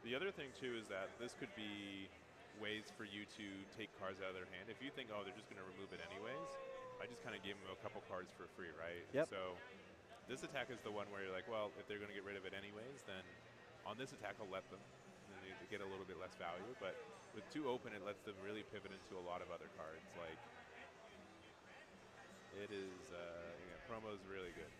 The other thing, too, is that this could be ways for you to take cards out of their hand. If you think, oh, they're just going to remove it anyways, I just kind of gave them a couple cards for free, right? Yep. So this attack is the one where you're like, well, if they're going to get rid of it anyways, then on this attack, I'll let them. And they get a little bit less value. But with 2 open, it lets them really pivot into a lot of other cards. It is, promo's really good.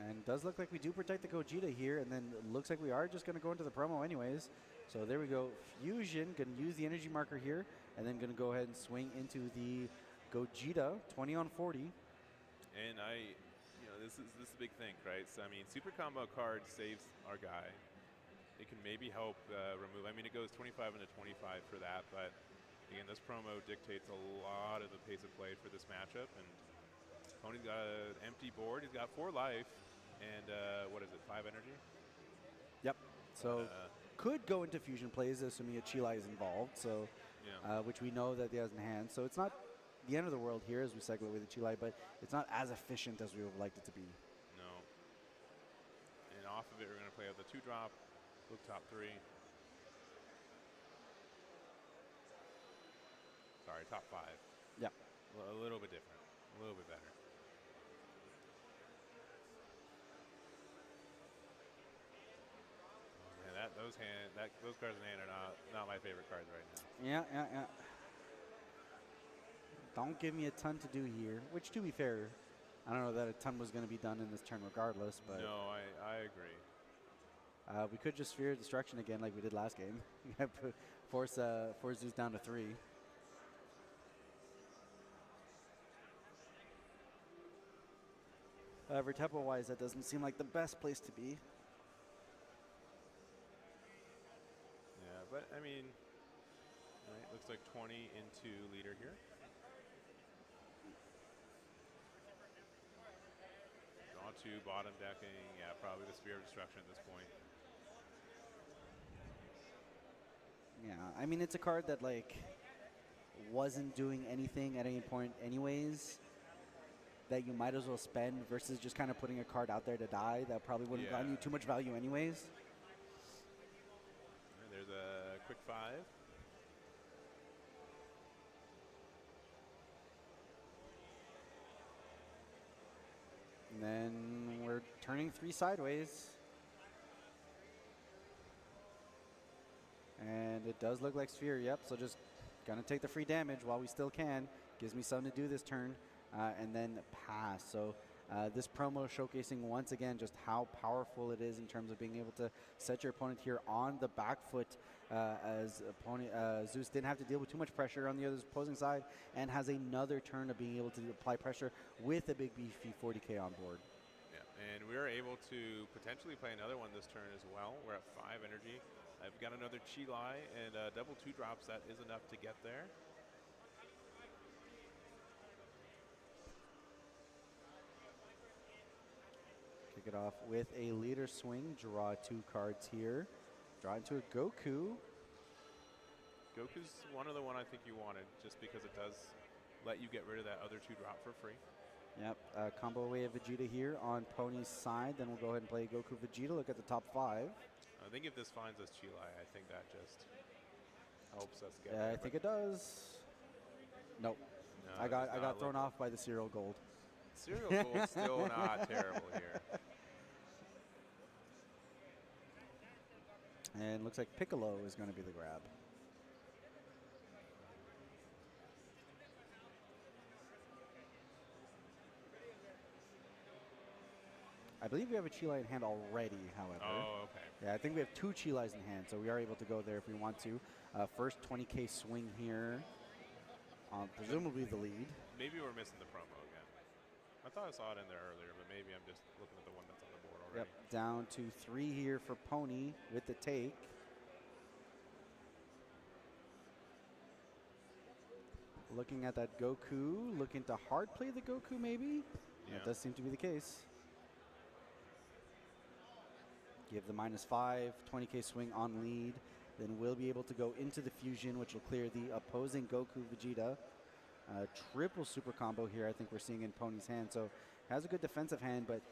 And does look like we do protect the Gogeta here, and then looks like we are just going to go into the promo anyways. So there we go. Fusion going to use the energy marker here, and then going to go ahead and swing into the Gogeta, 20 on 40. And this is a big thing, right? So, I mean, super combo card saves our guy. It can maybe help remove. I mean, it goes 25 into 25 for that, but again, this promo dictates a lot of the pace of play for this matchup, and Pony's got an empty board. He's got 4 life, and 5 energy? Yep. So could go into fusion plays, assuming a Chilai is involved. So, yeah. Which we know that he has in hand. So it's not the end of the world here as we segue with the Chilai, but it's not as efficient as we would have liked it to be. No. And off of it, we're going to play out the 2-drop, look top 3. Sorry, top 5. Yeah. A little bit different, a little bit better. Man, those cards in hand are not my favorite cards right now. Yeah. Don't give me a ton to do here, which, to be fair, I don't know that a ton was going to be done in this turn regardless. But no, I agree. We could just Sphere of Destruction again like we did last game. Force Zeus down to 3. However, tempo-wise, that doesn't seem like the best place to be. Yeah, but, I mean, right, looks like 20 into leader here. Draw 2, bottom decking. Yeah, probably the Sphere of Destruction at this point. Yeah, I mean, it's a card that, wasn't doing anything at any point anyways, that you might as well spend versus just kind of putting a card out there to die that probably wouldn't have gotten you too much value anyways. And there's a quick 5. And then we're turning 3 sideways. And it does look like Sphere, yep. So just gonna take the free damage while we still can. Gives me something to do this turn. And then pass. So this promo showcasing once again just how powerful it is in terms of being able to set your opponent here on the back foot, as Zeus didn't have to deal with too much pressure on the other opposing side, and has another turn of being able to apply pressure with a big beefy 40k on board. Yeah, and we're able to potentially play another one this turn as well. We're at 5 energy. I've got another Chi Lai and double 2 drops. That is enough to get there. Kick it off with a leader swing. Draw 2 cards here. Draw into a Goku. Goku's one of the one I think you wanted, just because it does let you get rid of that other 2 drop for free. Yep, combo away of Vegeta here on Pony's side. Then we'll go ahead and play Goku Vegeta. Look at the top 5. I think if this finds us Chi Lai, I think that just helps us get Yeah, I think it does. Nope. No, I got thrown off by the Serial Gold. Serial Gold's still not terrible here. And looks like Piccolo is going to be the grab. I believe we have a Chi Lai in hand already, however. Oh, okay. Yeah, I think we have 2 Chi Lais in hand, so we are able to go there if we want to. First 20k swing here. Presumably the lead. Maybe we're missing the promo again. I thought I saw it in there earlier, but maybe I'm just looking at the one that's on the board already. Yep, down to 3 here for Pony with the take. Looking at that Goku, looking to hard play the Goku maybe? Yeah. That does seem to be the case. Give the -5, 20k swing on lead. Then we'll be able to go into the fusion, which will clear the opposing Goku Vegeta. Triple super combo here I think we're seeing in Pony's hand. So has a good defensive hand, but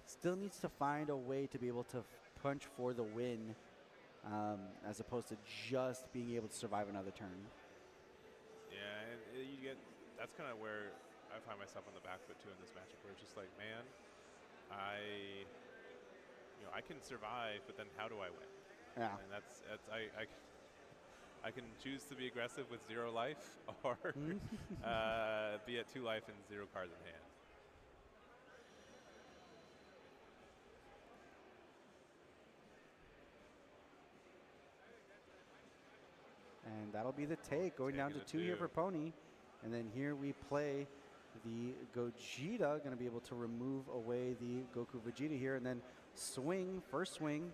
still needs to find a way to be able to punch for the win, as opposed to just being able to survive another turn. Yeah, and you get, that's kind of where I find myself on the back foot too in this matchup, where it's just like, man, I can survive, but then how do I win? Yeah. And that's I can choose to be aggressive with 0 life, or be at 2 life and 0 cards in hand. And that'll be the take, going down to 2 here for Pony. And then here we play the Gogeta, going to be able to remove away the Goku Vegeta here, and then swing, first swing.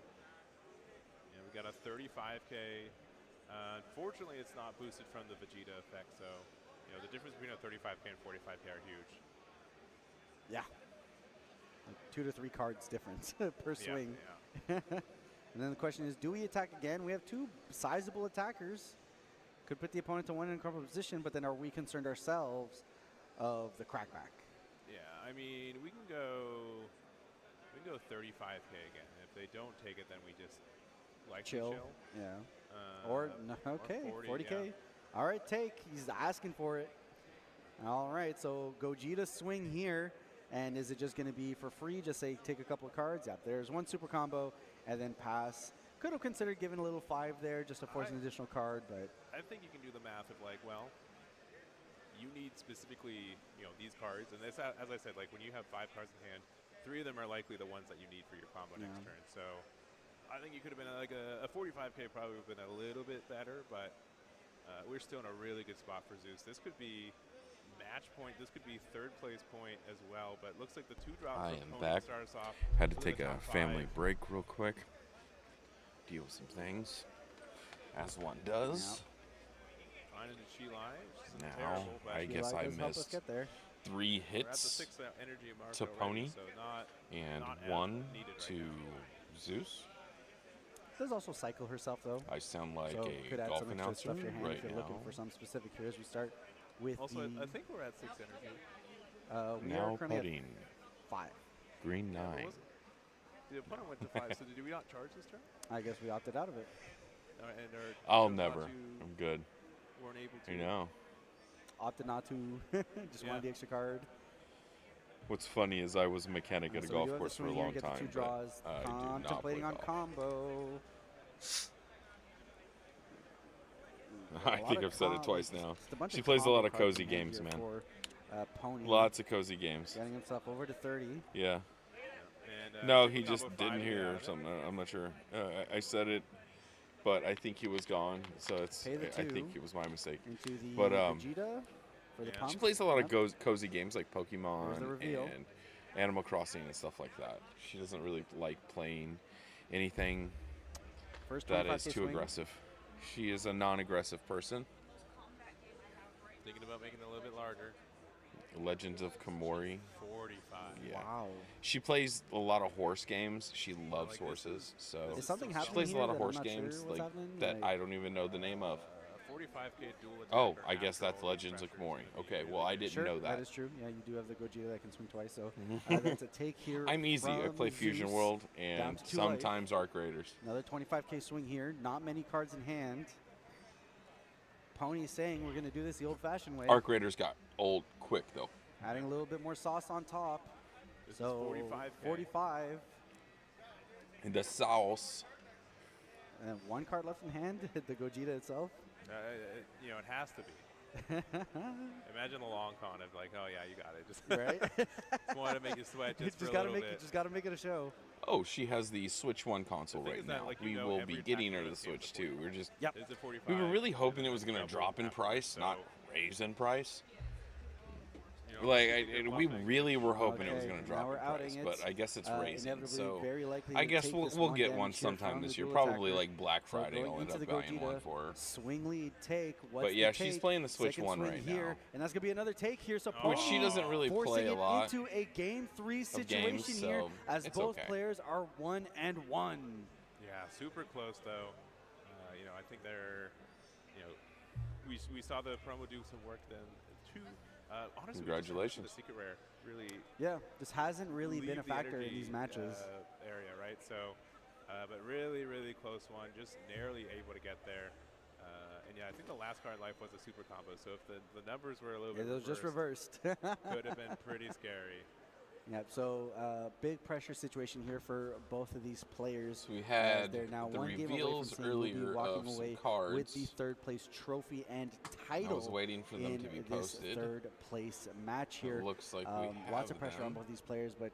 Yeah, we got a 35k. Unfortunately, it's not boosted from the Vegeta effect, so the difference between a 35k and 45k are huge. Yeah. Like 2 to 3 cards difference per swing. Yeah. And then the question is, do we attack again? We have 2 sizable attackers. Could put the opponent to 1 in uncomfortable position, but then are we concerned ourselves of the crackback? Yeah, I mean, we can go 35k again. If they don't take it, then we just chill. Yeah. Okay, 40k. Yeah. All right, take. He's asking for it. All right, so Gogeta swing here. And is it just going to be for free? Just say take a couple of cards. Yeah, there's 1 super combo and then pass. Could have considered giving a little 5 there just to force an additional card, but I think you can do the math of like, well, you need specifically, these cards, and this, as I said, like when you have 5 cards in hand, 3 of them are likely the ones that you need for your combo next turn. So I think you could have been like a 45k probably would have been a little bit better, but we're still in a really good spot for Zeus. This could be match point. This could be 3rd place point as well, but it looks like the 2 drops I from am Pony back. start us off. Had to take a family break real quick. Deal with some things, as one does. Finding the Chi Lai, which isn't Now, terrible, but I guess I missed 3 hits to Pony and 1 to Zeus. does also cycle herself though. I sound like so a could add golf some extra announcer stuff to your hand right if you're now. looking for some specific here as we start with also, the I think we're at 6 energy. we Now are currently putting at 5. green 9. The opponent went to 5, so did we not charge this turn? I guess we opted out of it. I'll never. I'm good. Weren't able to. I know. Opted not to. Just wanted the extra card. What's funny is I was a mechanic at a So we do golf have the course for a swing here, long get the two time, draws, but I do not play contemplating on golf. combo. I think I've said it twice now. Just a bunch She of plays a lot combo of cards cozy in hand games, here man. for, Pony. Lots of cozy games. Getting himself over to 30. Yeah. And, No, take he a just combo didn't 5, hear yeah. or something. I'm not sure. I said it, but I think he was gone. So it's. Pay the I think two it was my mistake. Into the But, Vegeta for the yeah. pump. She plays a lot Yep. of cozy games like There's the Pokemon reveal. and Animal Crossing and stuff like that. She doesn't really like playing anything First that 25K is too swing. aggressive. She is a non-aggressive person. Thinking about making it a little bit larger. Legends of Komori. 45. Yeah. Wow. She plays a lot of horse games. She loves like this horses, so Is something she happening plays a here lot of that I'm horse not sure games what's like happening? that Like- I don't even know the name of. 45K dual Oh, attacker I guess after that's all these Legends of pressures Komori. would be Okay, well I didn't Sure, know that that. is true. Yeah, you do have the Gogeta that can swing twice. So that's a take here. I'm easy. I from play Fusion Zeus. World down and to 2 life. sometimes Arc Raiders. Another 25K swing here. Not many cards in hand. Pony is saying we're going to do this the old-fashioned way. Arc Raiders got old quick though. Adding a little bit more sauce on top. This is So 45K. 45. And the sauce. And one card left in hand, the Gogeta itself. You know, it has to be. Imagine the long con of like, oh yeah, you got it. Just Right? just wanted to make you sweat just for a gotta little make bit. just gotta make it a show. Oh, she has the Switch 1 console The thing right is that, now. like, you We know will every be attack getting her in to the this game is Switch too. We're just Yep. Is it 45? we were really hoping it was going to Double drop in after, price, not so, raise in price. you know, Like if you're we bluffing, really were hoping it was Okay, going to now drop we're in outing price, it. but I guess it's raising. Inevitably, So very likely I to guess take we'll this we'll one get damage one here sometime from this the year. dual Probably attacker. like Black So Friday. going I'll end into up the buying one Gogeta, for her. swing lead take. What's But yeah, the she's take? playing the Switch Second 1 swing right here, now. and that's gonna be another take here. So Which she doesn't really forcing play a it lot into a game 3 situation games, here, so as it's both okay. players are 1-1. Yeah, super close though. You know, I think they're, you know, we saw the promo do some work then too. Honestly, Congratulations. the secret rare really. Yeah, this hasn't really been a leave the factor in energy, these matches. Area, right? So, but really, really close one. Just narrowly able to get there. And yeah, I think the last card in life was a super combo. So if the numbers were a little It bit was just reversed. could have been pretty scary. Yeah, so big pressure situation here for both of these players. So we as had they're now the one game away reveals from saying we'll be earlier walking of some away cards. with the third place trophy and I title. was waiting for them in to be this posted. third place match here. It looks like we have lots of pressure on them. both these players, but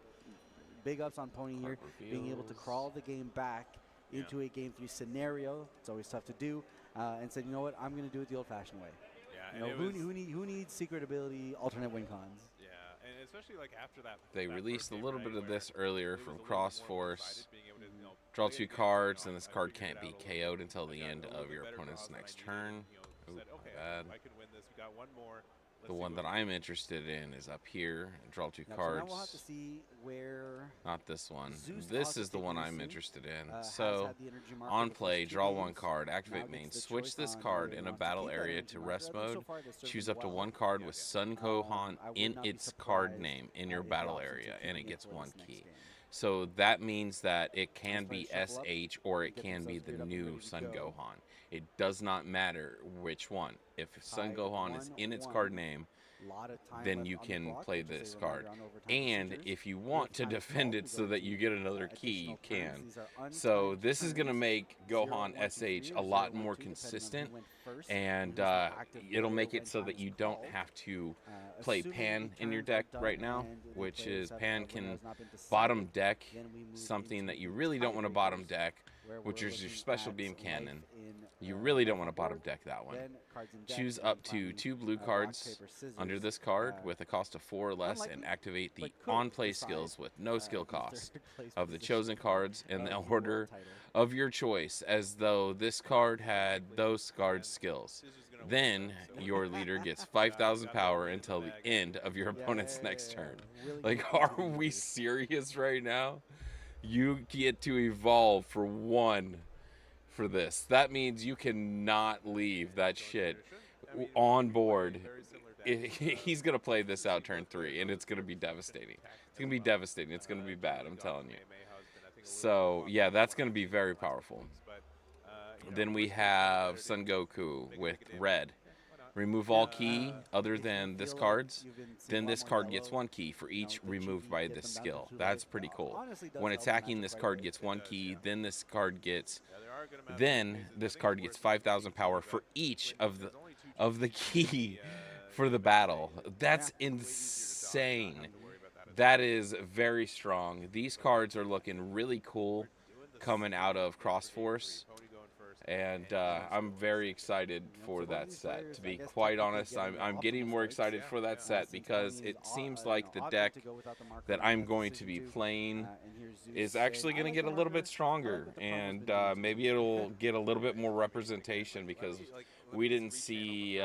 big ups on Pony here, being able to reveals. crawl the game back into a game 3 scenario. It's always tough to do, and said, you know what, I'm going to do it the old-fashioned way. Yeah, You and know, it was, who needs secret ability, alternate win cons? yeah, and especially like after that. They that released first a game, little right, bit of where this earlier it was from a little Cross bit more Force. one-sided, being able to, you know, Draw play 2 it against, cards, you know, and this I card figured can't it be out a little KO'd bit. until I the got end a little of bit your better opponent's draws than I next needed, turn. you know, Ooh, said, okay, my bad. I can win this. We got one more. The Let's one see that what I'm interested in is up here. Draw 2 Yeah, so cards. now we'll have to see where Not this one. Zeus This also is the one taking I'm Zeus, interested in. has So, had the energy marker on the first play, 2 draw 1 games. card, Now activate gets main, the switch choice this on card whether in he a wants to battle keep that area energy to marker. rest I think so mode. far it has served Choose him up to well. 1 card with Yeah. Sun Gohan I would in not be its card surprised name in if your he battle drops into area, and keeping it it gets for 1 this next key. game. So that means that it can play be shuffle up, SH or it get can be themselves the geared up and new ready to Sun go. Gohan. It does not matter which one. If Sun Tied Gohan is in its 1-1. card name, Lot of time then left you on the can clock, play which is a this reminder card. on overtime And procedures. if you We want have to time defend we it go so that to, you get another key, additional you turns. can. These are So untimed this is going to turns. make 0, Gohan 1, 2, 3, SH or a lot 0, 1, more 2, depending on consistent, who went first, and who's the active it'll player make when it so time that is you don't called. have to play Assuming Pan the in your turns are deck done right now, and the which players is have- Pan winner can has not been bottom decided, deck then we move something into that you the really don't want to bottom tiebreakers, deck, where which we're is your looking special at beam life cannon. in, You really don't want to board, bottom deck that one. then cards in deck, Choose and up then to finally, 2 blue rock, cards paper, scissors, under this card uh, with a cost of 4 or less, and unlikely, activate the but could on-play decide, skills with no skill the cost third place of the position chosen cards in the of the world order title. of your choice, as though this card had those cards' skills. Then your leader gets 5,000 power until the end of your opponent's next turn. Really Like, good are card. we serious right now? You get to evolve for 1 for this. That means you cannot leave that shit on board. He's going to play this out turn 3, and it's going to be devastating. It's going to be devastating. It's going to be bad, I'm telling you. So, yeah, that's going to be very powerful. Then we have Son Goku with red. remove all key other than this card's, then this card gets 1 key for each removed by this skill. That's pretty cool. When attacking, this card gets 1 key, then this card gets 5,000 power for each of the key for the battle. That's insane. That is very strong. These cards are looking really cool coming out of Crossforce. And I'm very excited for that set. To be quite honest, I'm getting more excited for that set because it seems like the deck that I'm going to be playing is actually going to get a little bit stronger, and maybe it'll get a little bit more representation because we didn't see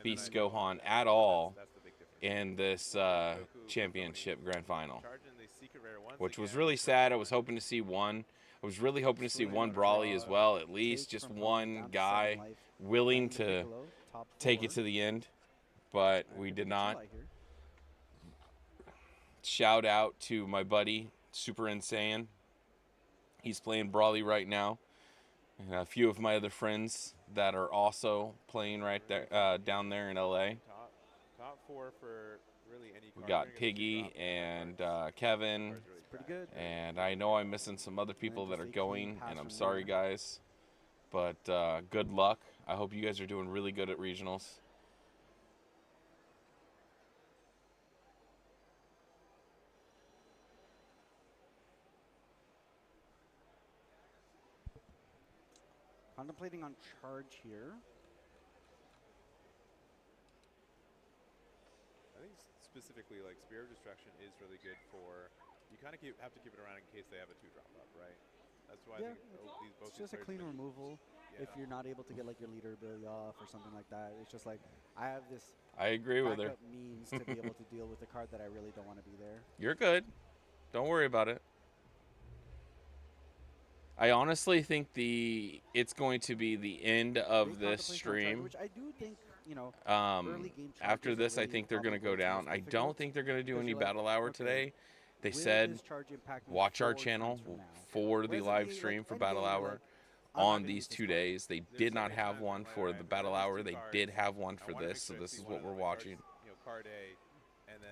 Beast Gohan at all in this championship grand final, which was really sad. I was hoping to see one. I was really hoping to see one Brawly as well, at least just one guy willing to take it to the end, but we did not. Shout out to my buddy, Super Insane. He's playing Brawly right now. And a few of my other friends that are also playing right there, down there in LA. Top 4 for really any card. We got Piggy and Kevin. Pretty good. And I know I'm missing some other people that are going, and I'm sorry, guys. But good luck. I hope you guys are doing really good at regionals. Contemplating on charge here. I think specifically, like, Spear of Destruction is really good for. You kind of have to keep it around in case they have a 2-drop up, right? That's why I think both it's just a clean removal. If you're not able to get like your leader ability off or something like that, it's just like I have this. I agree with her. Means to be able to deal with a card that I really don't want to be there. You're good. Don't worry about it. I honestly think it's going to be the end of this stream. Which I do think, you know, after this, I think they're going to go down. I don't think they're going to do any battle hour today. They said watch our channel for the live stream for battle hour on these 2 days. They did not have one for the battle hour. They did have one for this, so this is what we're watching.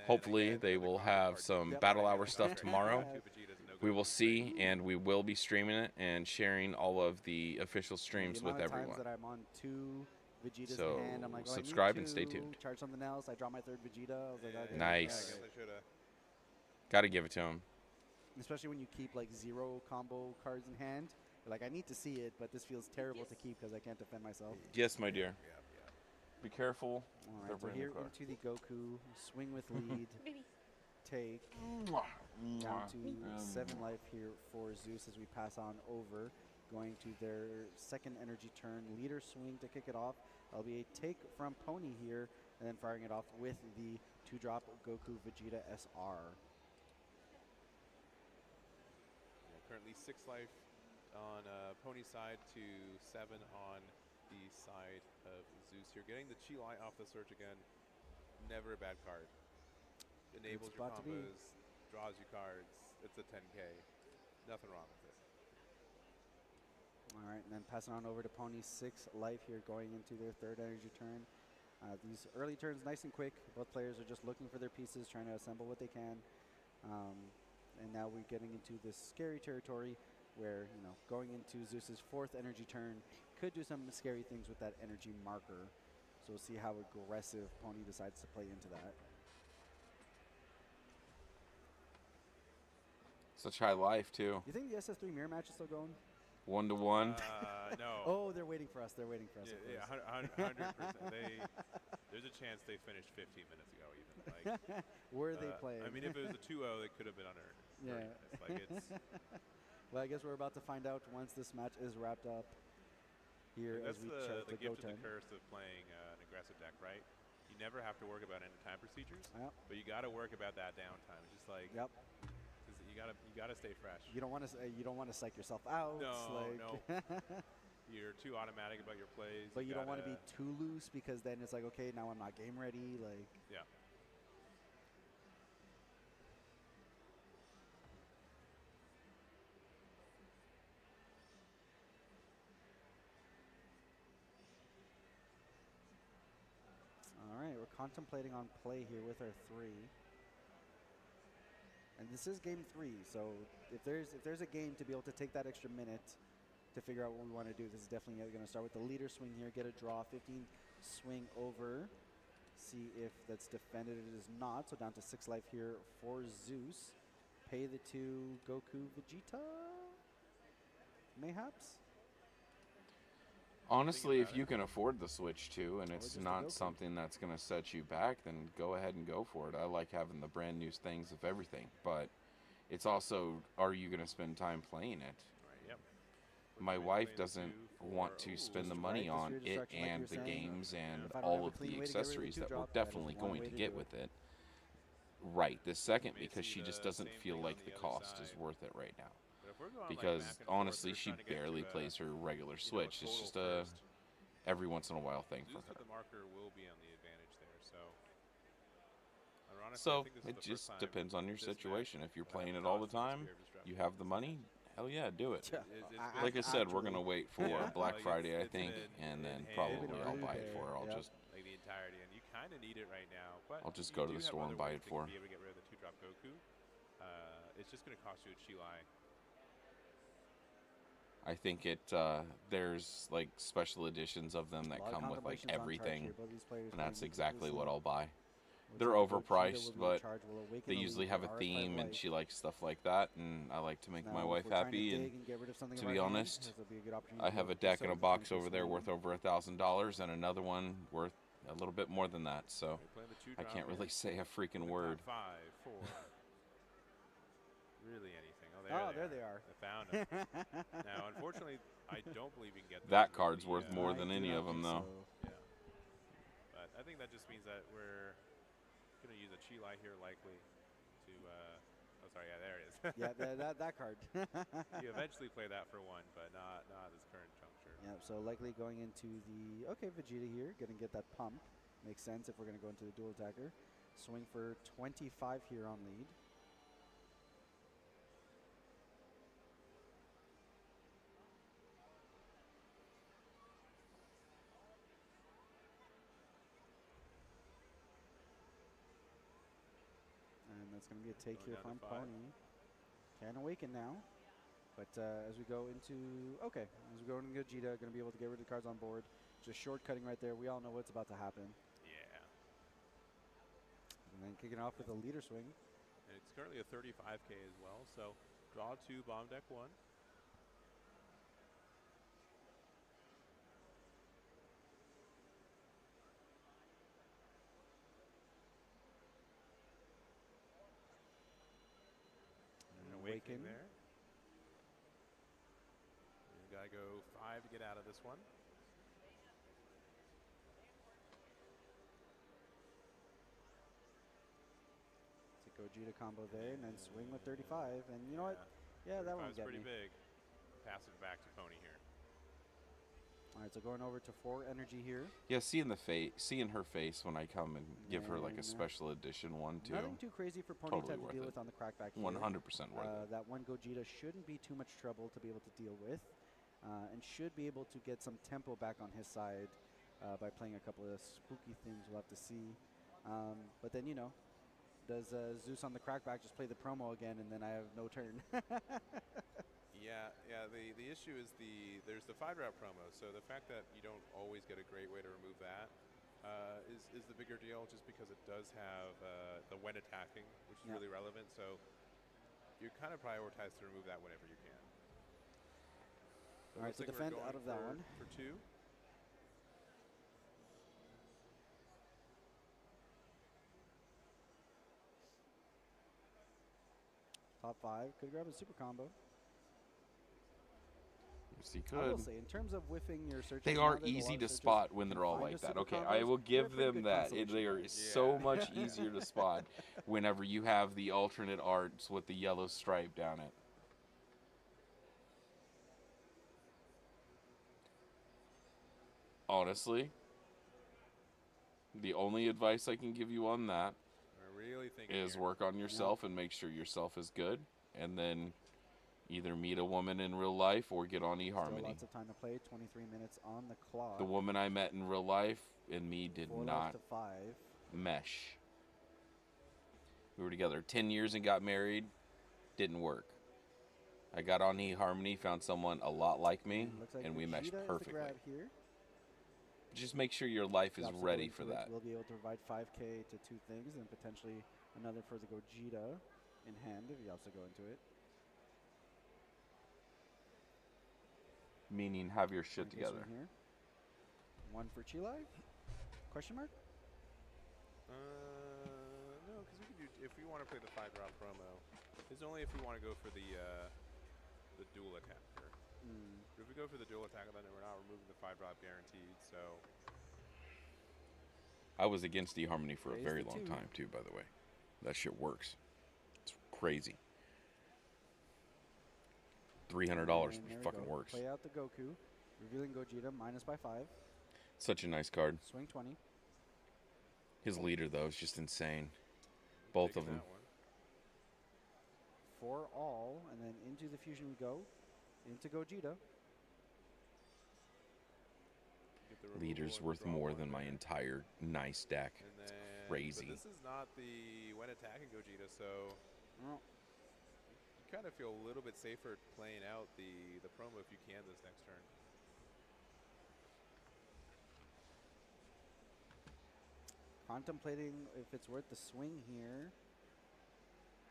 Hopefully they will have some battle hour stuff tomorrow. We will see, and we will be streaming it and sharing all of the official streams with everyone. So subscribe and stay tuned. Charge something else. I draw my 3rd Vegeta. I was like, okay, nice. Got to give it to him. Especially when you keep like 0 combo cards in hand. You're like, I need to see it, but this feels terrible to keep because I can't defend myself. Yes, my dear. Be careful. All right, so here into the Goku. Swing with lead. Take. Down to 7 life here for Zeus as we pass on over. Going to their 2nd energy turn. Leader swing to kick it off. That'll be a take from Pony here, and then firing it off with the 2-drop Goku Vegeta SR. Currently 6 life on Pony's side to 7 on the side of Zeus here. Getting the Chi Lai off the search again, never a bad card. Enables your combos, draws you cards. It's a 10K. Nothing wrong with it. All right, and then passing on over to Pony's 6 life here, going into their 3rd energy turn. These early turns nice and quick. Both players are just looking for their pieces, trying to assemble what they can. And now we're getting into this scary territory where, you know, going into Zeus's 4th energy turn could do some scary things with that energy marker. So we'll see how aggressive Pony decides to play into that. Such high life, too. You think the SS3 mirror match is still going? 1-1. No. Oh, they're waiting for us. They're waiting for us. Yeah, 100%. There's a chance they finished 15 minutes ago, even. Like, were they playing? I mean, if it was a 2-0, it could have been under. Yeah. Like it's well, I guess we're about to find out once this match is wrapped up. Here, as we check the the gift go and time. the curse of playing an aggressive deck, right? You never have to worry about end of time procedures, Yep. but you got to work about that downtime. It's just like, Yep. You gotta stay fresh. You don't want to psych yourself out. No, like no. You're too automatic about your plays. But you don't want to be too loose because then it's like, okay, now I'm not game ready. Like, yeah. contemplating on play here with our 3. And this is game 3, so if there's a game to be able to take that extra minute to figure out what we want to do, this is definitely going to start with the leader swing here, get a draw, 15 swing over, see if that's defended. It is not, so down to 6 life here for Zeus. Pay the 2 Goku Vegeta, mayhaps? Honestly, if you can afford the Switch too, and it's not something that's going to set you back, then go ahead and go for it. I like having the brand new things of everything, but it's also, are you going to spend time playing it? Yep. My wife doesn't want to spend the money on it and the games and all of the accessories that we're definitely going to get with it right this second, because she just doesn't feel like the cost is worth it right now. Because honestly, she barely plays her regular Switch. It's just a every once in a while thing for her. The marker will be on the advantage there, so it just depends on your situation. If you're playing it all the time, you have the money, hell yeah, do it. Like I said, we're gonna wait for Black Friday, I think, and then probably I'll buy it for her. I'll just like the entirety, and you kind of need it right now. But I'll just go to the store and buy it for her. Be able to get rid of the 2-drop Goku. It's just going to cost you a Chilai. I think there's like special editions of them that come with like everything, and that's exactly what I'll buy. They're overpriced, but they usually have a theme, and she likes stuff like that, and I like to make my wife happy. And to be honest, I have a deck in a box over there worth over $1,000, and another one worth a little bit more than that, so I can't really say a freaking word. 5, 4. Really anything. Oh, there they are. I found them. Now, unfortunately, I don't believe you can get that card's worth more than any of them, though. Yeah. But I think that just means that we're going to use a Chilai here likely to, oh, sorry, yeah, there it is. Yeah, that card. You eventually play that for 1, but not this current juncture. Yeah, so likely going into the, okay, Vegeta here, going to get that pump. Makes sense if we're going to go into the dual attacker. Swing for 25 here on lead. And that's going to be a take here from Pony. Can awaken now. But as we go into, okay, as we go into Gogeta, going to be able to get rid of the cards on board. Just shortcutting right there. We all know what's about to happen. Yeah. And then kicking off with a leader swing. And it's currently a 35K as well. So draw 2, bomb deck 1. Awaken there. You gotta go 5 to get out of this one. It's a Gogeta combo there, and then swing with 35. And you know what? Yeah, that one's pretty big. Pass it back to Pony here. All right, so going over to 4 energy here. Yeah, seeing her face when I come and give her like a special edition one too. Nothing too crazy for Pony Totally to worth deal it. with on the crackback here. 100% worth it. That one Gogeta shouldn't be too much trouble to be able to deal with, and should be able to get some tempo back on his side by playing a couple of spooky things. We'll have to see. But then, you know, does Zeus on the crackback just play the promo again, and then I have no turn? Yeah. The issue is there's the 5-route promo. So the fact that you don't always get a great way to remove that is the bigger deal, just because it does have the when attacking, which is really relevant. So you kind of prioritize to remove that whenever you can. All right, so defend out of that one. For 2. Top 5. Could grab a super combo. Yes, he I will could. say, in terms of whiffing your searches, They are easy to spot when they're all like that. Okay, I will give them that. They are so much easier to spot whenever you have the alternate arts with the yellow stripe down it. Honestly, the only advice I can give you on that is work on yourself and make sure yourself is good, and then either meet a woman in real life or get on eHarmony. Lots of time to play. 23 minutes on the clock. The woman I met in real life and me did 4 not left to 5. mesh. We were together 10 years and got married. Didn't work. I got on eHarmony, found someone a lot like me, Like and we meshed Vegeta is the perfectly. grab here. Just make sure your life is Drops the ready ball for into it. that. We'll be able to provide 5K to 2 things and potentially another for the Gogeta in hand if you also go into it. Meaning have your shit 1K together. swing here. 1 for Chile? Question mark? No, because we could do, if we want to play the 5-drop promo, it's only if we want to go for the dual attacker. If we go for the dual attacker, then we're not removing the 5-drop guaranteed, so. I was against eHarmony for a Raise very the long 2. time, too, by the way. That shit works. It's crazy. $300 And there we fucking go. works. Play out the Goku. Revealing Gogeta minus by 5. Such a nice card. Swing 20. His leader, though, is just insane. Both of them. 4 all, and then into the fusion we go. Into Gogeta. Leader's worth more than my entire nice deck. It's crazy. But this is not the when attacking Gogeta, so Well, you kind of feel a little bit safer playing out the promo if you can this next turn. contemplating if it's worth the swing here.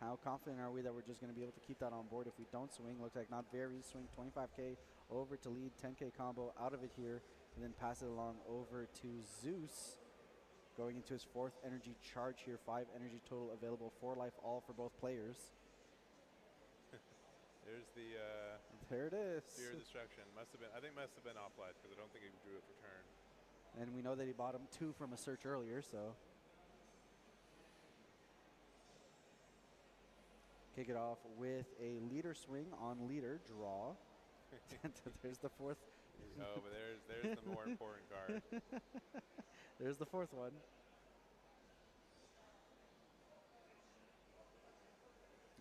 How confident are we that we're just going to be able to keep that on board if we don't swing? Looks like not very. Swing 25K over to lead, 10K combo out of it here, and then pass it along over to Zeus. Going into his 4th energy charge here, 5 energy total available, 4 life all for both players. There's the There it is. Fear of Destruction. Must have been. I think must have been off life because I don't think he drew it for turn. And we know that he bought him 2 from a search earlier, so. Kick it off with a leader swing on leader draw. There's the 4th. Oh, but there's the more important card. There's the 4th one.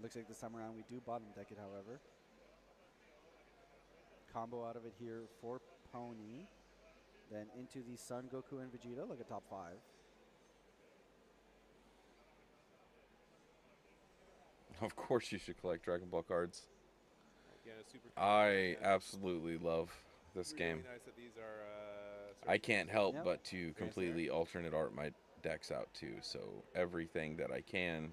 Looks like this time around we do bottom deck it, however. Combo out of it here for Pony. Then into the Sun, Goku, and Vegeta. Look at top 5. Of course you should collect Dragon Ball cards. Again, a super I absolutely love this really game. nice that these are, I can't help Yep. but to completely alternate art my decks out too. So everything that I can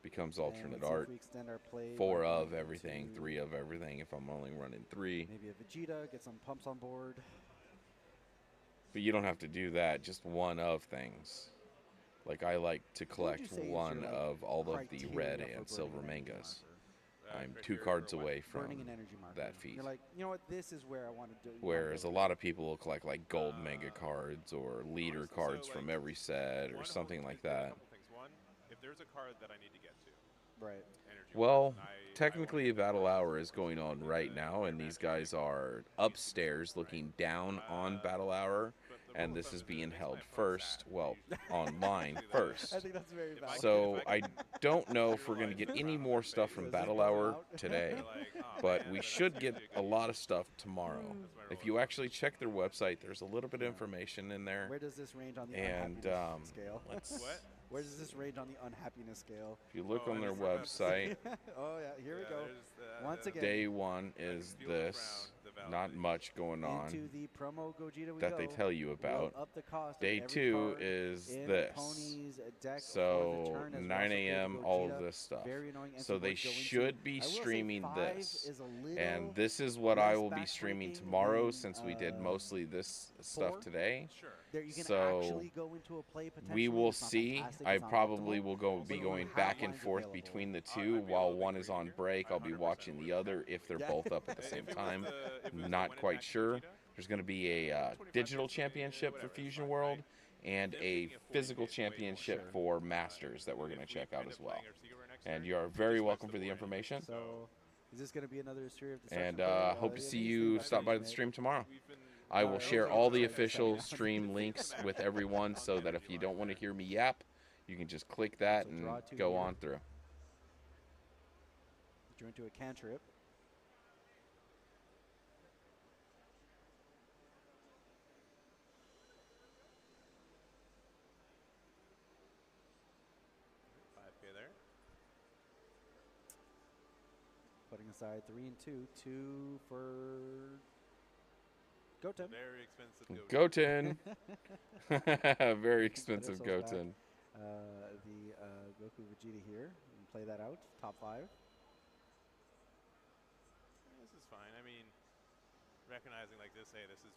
becomes alternate let's see if art. we extend our play 4 by of going everything, into 3 of everything if I'm only running 3. Maybe a Vegeta, get some pumps on board. But you don't have to do that, just 1 of things. Like I like to What would collect you say is 1 your, of all of the criteria red for and silver burning an energy mangas. marker? I'm 2 criteria cards for what? away from Burning an energy marker. that feat. You're like, you know what, this is where I want to do. Whereas a lot of people will collect like gold manga cards or leader honestly, cards so, from like, every set or one something hope like is a that. couple things. One, if there's a card that I need to get to, Right. energy Well, wise, technically a battle hour is going on right now, and these guys are upstairs looking down on battle hour, and this is being held first, well, online first. I think that's very valid. So I don't know if we're going to get any more stuff from battle hour today, but we should get a lot of stuff tomorrow. If you actually check their website, there's a little bit of information in there. Where does this range on the And unhappiness scale? What? Where does this range on the unhappiness scale? If you look Oh, on I their was about to say. website, Oh yeah, here we Yeah, go. there's, Once again, day 1 is Feel the this. frown, the validity. Not much going into on the promo Gogeta we that go. they tell you about. We'll up the cost of Day every 2 card is in this. Pony's deck for the So turn as 9 well. So a.m. Gogeta, all of this stuff. very annoying So entry they worth going to. should be I will say streaming 5 this. is a little And this is what I less will be streaming backbreaking tomorrow than, since we did mostly this stuff 4. today. Sure. There you can So actually go into a play potentially. We will It's not see. fantastic, I it's not probably optimal, will be but you going have back and lines forth available. between the I'd two. be While able to one agree is on here. break, I'll be 100% watching the other if they're Yeah. both up at the same If it was time. the- if it was the Not when quite attacking sure. Gogeta, There's going to be a 25 digital minutes, championship for whatever, Fusion fine, World right? and Them a making it 40 physical is way more championship sure. for Masters that we're going to If we check out end as up well. playing our Secret next And turn, you are it very just welcome makes for the board information. So, is this going to be another Sphere of Destruction? And play? hope to It see needs you be stop by the made. stream tomorrow. We've been- I will Alright, share we'll all try the to check official that out. stream links with everyone so that if you don't want to hear me yap, you can just click that So and draw 2 go here. on through. Drew into a cantrip. Stepping aside, 3 and 2. 2 for Goten. Very expensive Goten. Very expensive Goten. The Goku Vegeta here. And play that out. Top 5. This is fine. I mean, recognizing like this, hey, this is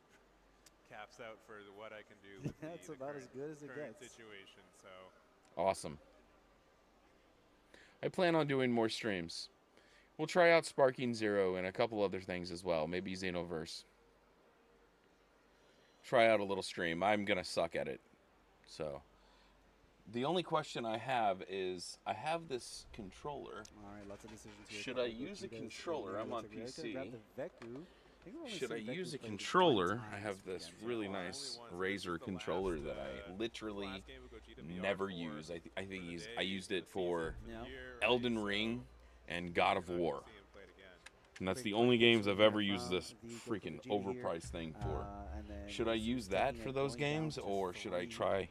caps out for what I can do with That's the about current, as good as it current gets. situation. So Awesome. I plan on doing more streams. We'll try out Sparking Zero and a couple other things as well. Maybe Xenoverse. Try out a little stream. I'm going to suck at it. So, the only question I have is, I have this controller. All right, lots of decisions here. Should I use a controller? I'm on PC. Veku. Should I use a controller? I have this really nice Razer controller that I literally never use. I think I used it for Elden Ring and God of War. And that's the only games I've ever used this freaking overpriced thing for. Should I use that for those games, or should I try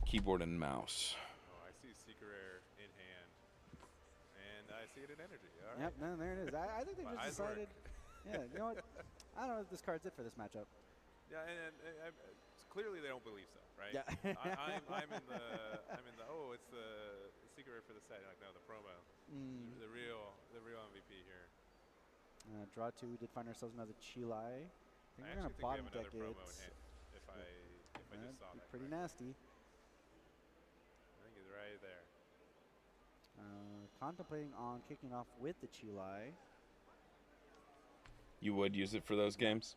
keyboard and mouse? I see Secret Rare in hand, and I see it in energy. All right. Yep, no, there it is. I think they just decided. Yeah, you know what? I don't know if this card's it for this matchup. Yeah, and clearly they don't believe so, right? Yeah. I'm in the oh, it's the Secret Rare for the set. Like, no, the promo, the real MVP here. Draw 2. We did find ourselves another Chile. I think we're actually gonna think bottom we have deck another it. promo in hand. If I just saw that. Pretty correctly. nasty. I think he's right there. Contemplating on kicking off with the Chile. You would use it for those games?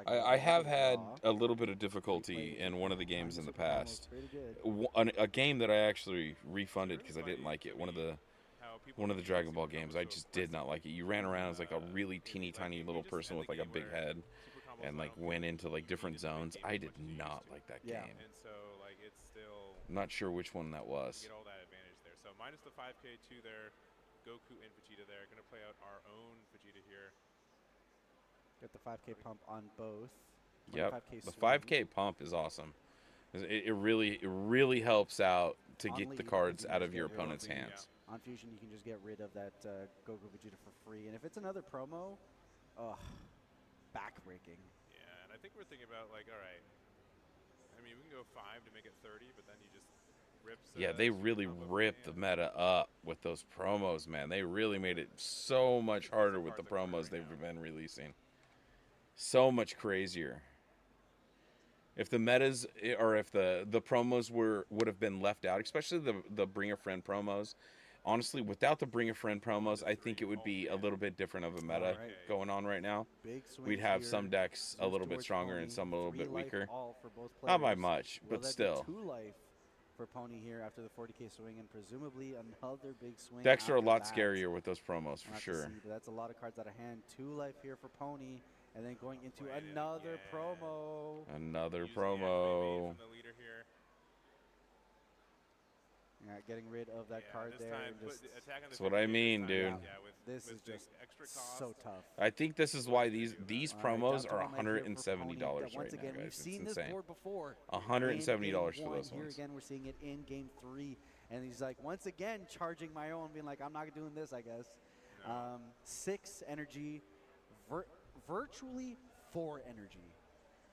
I have had a little bit of difficulty in one of the games in the past. A game that I actually refunded because I didn't like it. One of the Dragon Ball games, I just did not like it. You ran around as like a really teeny tiny little person with like a big head, and like went into like different zones. I did not like that game. And so like it's still. I'm not sure which one that was. Get all that advantage there. So minus the 5K 2 there, Goku and Vegeta there. Going to play out our own Vegeta here. Get the 5K pump on both. Yep. The 5K pump is awesome. It really helps out to get the cards out of your opponent's hands. On Fusion, you can just get rid of that Goku Vegeta for free. And if it's another promo, backbreaking. Yeah, and I think we're thinking about like, all right. I mean, we can go 5 to make it 30, but then you just rip. Yeah, they really ripped the meta up with those promos, man. They really made it so much harder with the promos they've been releasing. So much crazier. If the metas, or if the promos would have been left out, especially the Bring a Friend promos, honestly, without the Bring a Friend promos, I think it would be a little bit different of a meta going on right now. We'd have some decks a little bit stronger and some a little bit weaker. Not by much, but still. 2 life for Pony here after the 40K swing, and presumably another big swing. Decks are a lot scarier with those promos, for sure. But that's a lot of cards out of hand. 2 life here for Pony. And then going into another promo. Another promo. Yeah, getting rid of that card there. That's what I mean, dude. Yeah, this is just so tough. I think this is why these promos are $170 right now, guys. It's insane. $170 for those Here ones. again, we're seeing it in Game 3. And he's like, once again, charging my own, being like, I'm not doing this, I guess. 6 energy. Virtually 4 energy,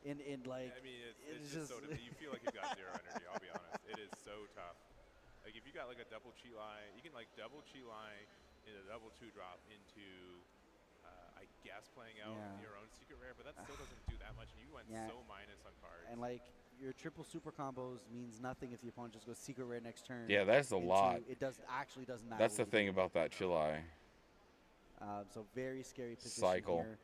in like. I mean, it's just so you feel like you've got 0 energy. I'll be honest, it is so tough. Like if you got like a double chi line, you can like double chi line into double 2 drop into, I guess playing out your own Secret Rare, but that still doesn't do that much. And you went so minus on cards. And like your triple super combos means nothing if the opponent just goes Secret Rare next turn. Yeah, that's a lot. It doesn't matter. That's the thing about that Chilai. So very scary position Cycle. here.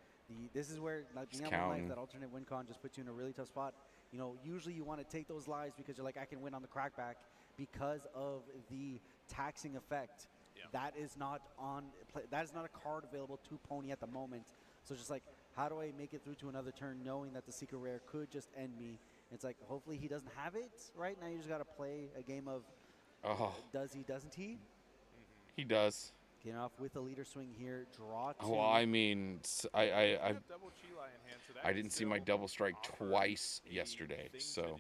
This is where like being able to life, that alternate win con just puts you in a really tough spot. You know, usually you want to take those lives because you're like, I can win on the crackback because of the taxing effect. Yeah. That is not a card available to Pony at the moment. So just like, how do I make it through to another turn knowing that the Secret Rare could just end me? It's like, hopefully he doesn't have it. Right now you just got to play a game of does he, doesn't he? He does. Getting off with a leader swing here, draw 2. Well, I mean, I didn't see my double strike twice yesterday, so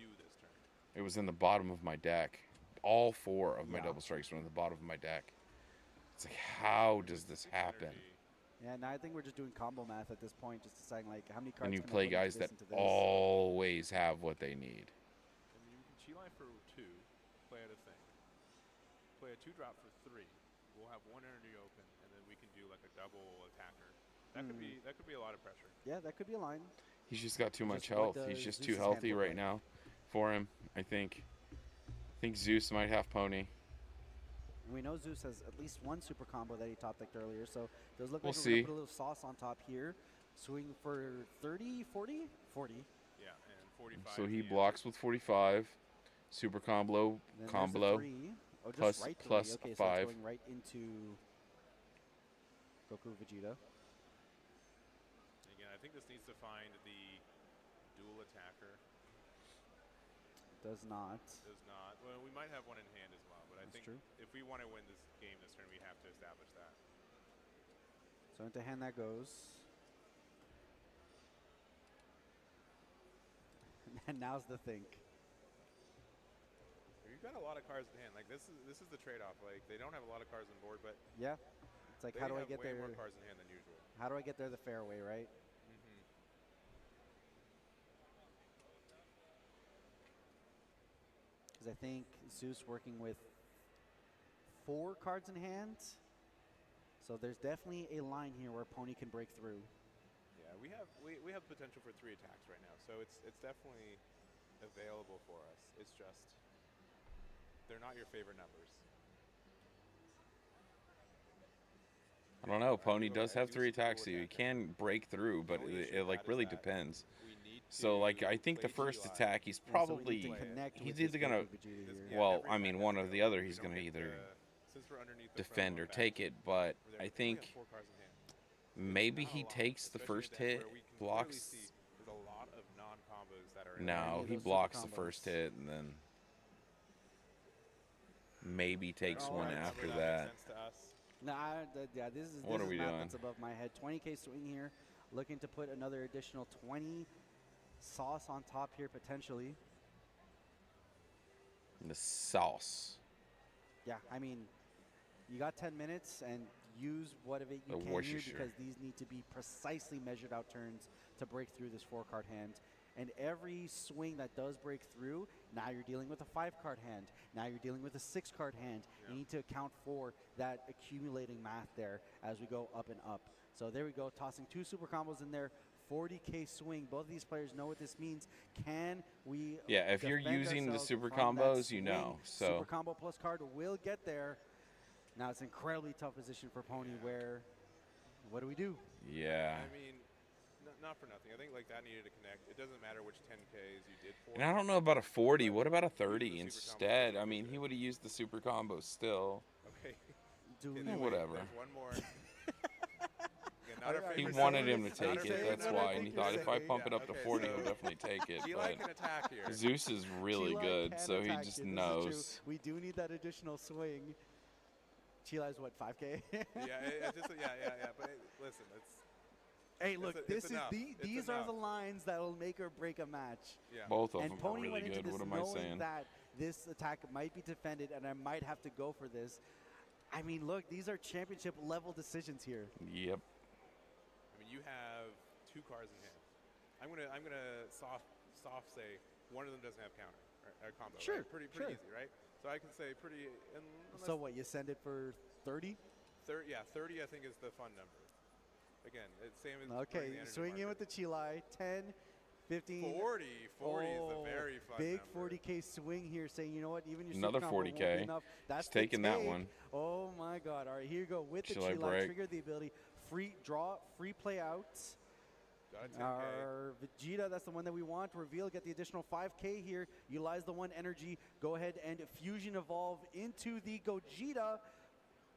it was in the bottom of my deck. All 4 of my double strikes were in the bottom of my deck. It's like, how does this happen? Yeah, now I think we're just doing combo math at this point, just deciding like how many cards. And you can I play put into guys this, that into this. always have what they need. I mean, you can Chi line for 2, play at a thing. Play a 2-drop for 3. We'll have 1 energy open, and then we can do like a double attacker. That could be a lot of pressure. Yeah, that could be a line. He's just got too much Just what health. He's does just Zeus's too hand healthy look right like? now for him, I think. I think Zeus might have Pony. And we know Zeus has at least one super combo that he top decked earlier, so it does look We'll like we're see. going to put a little sauce on top here. Swing for 30, 40? 40. Yeah, and 45. So he at the end. blocks with 45. Super combo, And then there's a combo. 3. Oh, just plus- right 3. plus Okay, 5. so it's going right into Goku Vegeta. Again, I think this needs to find the dual attacker. Does not. Does not. Well, we might have one in hand as well, but I That's think true. if we want to win this game this turn, we have to establish that. So into hand that goes. And now's the think. You've got a lot of cards in hand. Like this is the trade-off. Like they don't have a lot of cards on board, but Yeah. It's like, they how do I have get way there? more cards in hand than usual. How do I get there the fair way, right? Mm-hmm. Because I think Zeus working with 4 cards in hand. So there's definitely a line here where Pony can break through. Yeah, we have potential for 3 attacks right now, so it's definitely available for us. It's just they're not your favorite numbers. I don't know. Pony does have 3 attacks, so he can break through, but it like really depends. So like I think the first attack he's Yeah, so we need probably to connect he's with this either gonna Goku Vegeta here. Yeah, well every I mean attack one is or the available. other We he's don't gonna get either since we're underneath the defend front or back, take it, but we're I there. We only have think 4 cards in hand. maybe Not a he lot, takes the especially first at the end hit, where we can clearly blocks. see there's a lot of non-combos that are in No, need he those super blocks the combos. first hit and then maybe takes Oh, one right. after That that. makes sense to us. Nah, yeah, this is What are we math doing? that's above my head. 20K swing here, looking to put another additional 20 sauce on top here potentially. The sauce. Yeah, I mean, you got 10 minutes and use what of it you The can here Worcestershire. because these need to be precisely measured out turns to break through this 4-card hand. And every swing that does break through, now you're dealing with a 5-card hand. Now you're dealing with a 6-card hand. Yeah. You need to account for that accumulating math there as we go up and up. So there we go, tossing 2 super combos in there. 40K swing. Both of these players know what this means. Can we Yeah, if you're defend using the ourselves super from that combos, you swing? know. So Super combo plus card will get there. Now it's an incredibly tough position for Pony where, what do we do? yeah. I mean, not for nothing. I think like that needed to connect. It doesn't matter which 10Ks you did for. And I don't know about a 40. What about a 30 super instead? combo. I mean, he would have used the super combo still. Okay. Do we Okay, wait, whatever. There's one more. Again, not our He favorite wanted number. him to Not our take favorite it. That's number. why. And he thought if I pump it up to Okay, 40, so he'll definitely take it. G But like an attack here. Zeus is really Chilai good, can so he attack just you. This is knows. true. We do need that additional swing. Chilai's what, 5K? Yeah, But listen, it's Hey, look, it's this is enough. It's these are the enough. lines that will make or break a match. yeah. Both of And them are Pony really went into good. this What am I knowing saying? that this attack might be defended and I might have to go for this. I mean, look, these are championship level decisions here. Yep. I mean, you have 2 cards in hand. I'm gonna soft say one of them doesn't have counter or combo. Sure, Right? Pretty sure. easy, right? So I can say pretty. So what, you send it for 30? 30, yeah, 30 I think is the fun number. Again, it's same as Okay, swing in with the Chilai. 10, 15. 40 is Oh, a very fun big number. 40K swing here, saying, you know what, even your Another super combo won't be 40K. enough. That's He's taking the that take. one. Oh my God! All right, here you go with the Chilai Chilai. break. Trigger the ability, free draw, free play out. Got a 10K. Our Vegeta, that's the one that we want. Reveal, get the additional 5K here. Utilize the 1 energy. Go ahead and fusion evolve into the Gogeta.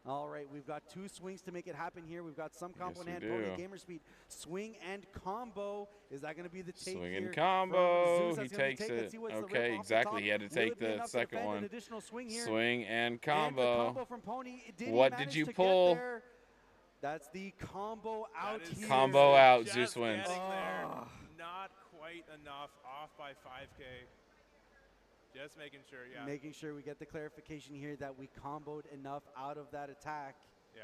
All right, we've got 2 swings to make it happen here. We've got some combo Yes, in hand. we Pony do. gamer speed. Swing and combo. Is that going to be the take Swing here and from combo. Zeus? He That's gonna be takes take. Let's it. see what's the rip Okay, off the exactly. top. He had to Will take it be the enough to second defend an one. additional swing here? Swing and And the combo. combo from Pony. Did he What did manage you to get pull? there? That's the combo out That is here. Combo out. just Zeus wins. getting there. Ah. Not quite enough. Off by 5K. Just making sure, yeah. Making sure we get the clarification here that we comboed enough out of that attack. Yeah.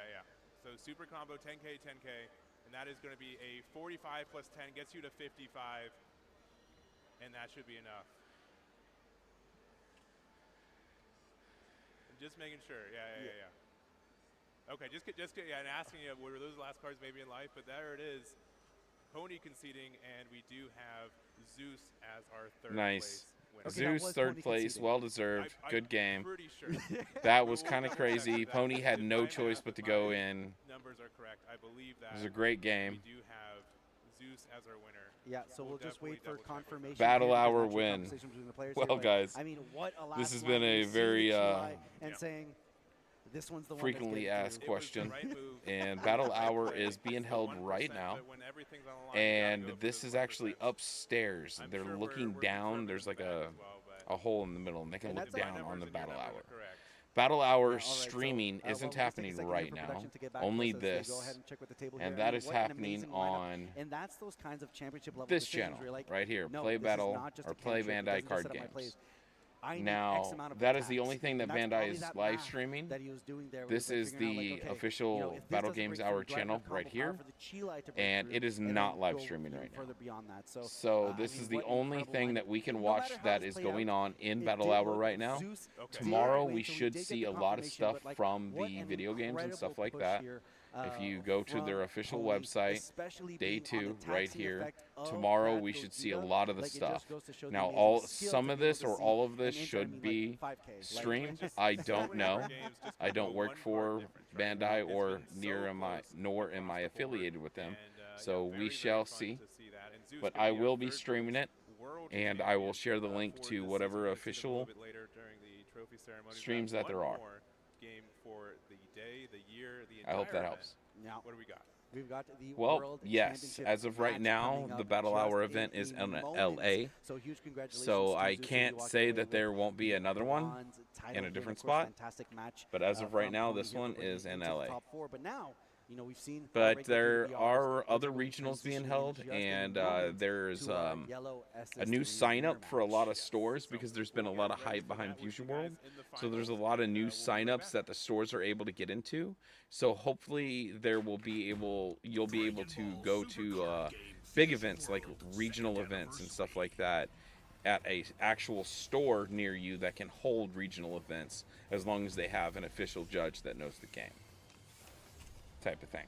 So super combo 10K, 10K, and that is going to be a 45 plus 10 gets you to 55, and that should be enough. Just making sure, yeah. Okay, and asking you, were those the last cards maybe in life? But there it is, Pony conceding, and we do have Zeus as our third place winner. Zeus, third place, well deserved. Good game. Pretty sure. That was kind of crazy. Pony had no choice but to go in. Numbers are correct. I believe that. It was a great game. We do have Zeus as our winner. Yeah, so we'll just wait for confirmation. Battle hour win. Well, guys, I mean, what a last this has been a line, very and saying this one's the frequently one asked question, and battle hour is being held right now, and this is actually upstairs. They're looking down. There's like a hole in the middle, and they can look down on the battle hour. Battle hour streaming isn't happening right now, only this, and that is happening on this channel right here, Play Battle or Play Bandai Card Games. Now, that is the only thing that Bandai is live streaming. This is the official Battle Games Hour channel right here, and it is not live streaming right now. So this is the only thing that we can watch that is going on in Battle Hour right now. Tomorrow we should see a lot of stuff from the video games and stuff like that. If you go to their official website, day 2, right here, tomorrow we should see a lot of the stuff. Now, some of this or all of this should be streamed. I don't know. I don't work for Bandai or nor am I affiliated with them. So we shall see. But I will be streaming it, and I will share the link to whatever official streams that there are. Game for the day, the year, the I hope that entire helps. event. What do we got? We've got the Well, World yes. Championship As of right match now, coming the up Battle just Hour in event is in moments. LA. So huge congratulations So to I Zeus, can't who walked say away that with there won't be another one bronze title in a here. different Of course, spot. fantastic match, But as of right from now, Pony this here one breaking is in into the LA. top 4. But now, we've seen But there are other regionals being held, and there's a new sign up for a lot of stores because there's been a lot of hype behind Fusion World. So there's a lot of new sign-ups that the stores are able to get into. So hopefully you'll be able to go to big events like regional events and stuff like that at a actual store near you that can hold regional events as long as they have an official judge that knows the game. Type of thing.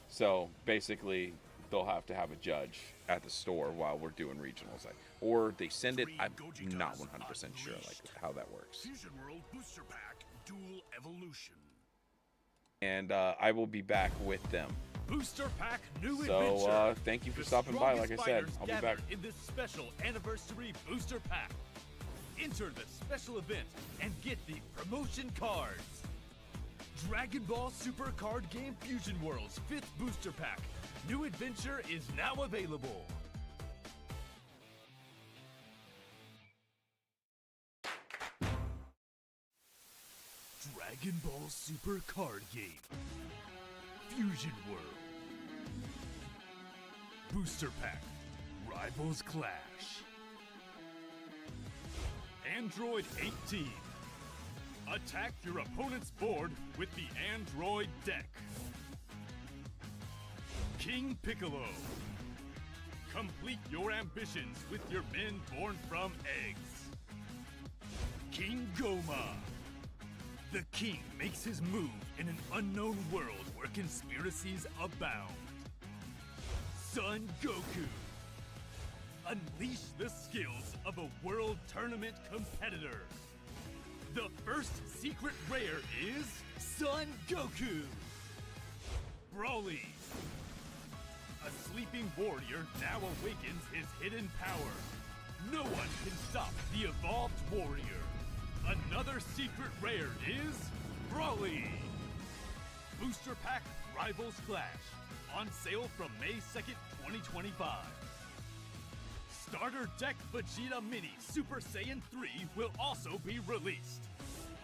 So basically they'll have to have a judge at the store while we're doing regionals, or they send it. I'm not 100% sure how that works. Fusion World Booster Pack Dual Evolution. And I will be back with them. Booster Pack New Adventure. So thank you for stopping by. Like I said, I'll be back. In this special anniversary Booster Pack. Enter the special event and get the promotion cards. Dragon Ball Super Card Game Fusion World's 5th Booster Pack. New Adventure is now available. Dragon Ball Super Card Game. Fusion World. Booster Pack. Rivals Clash. Android 18. Attack your opponent's board with the Android deck. King Piccolo. Complete your ambitions with your men born from eggs. King Goma. The king makes his move in an unknown world where conspiracies abound. Son Goku. Unleash the skills of a world tournament competitor. The first secret rare is Son Goku. Broly. A sleeping warrior now awakens his hidden power. No one can stop the evolved warrior. Another secret rare is Broly. Booster Pack Rivals Clash. On sale from May 2nd, 2025. Starter Deck Vegeta Mini Super Saiyan 3 will also be released.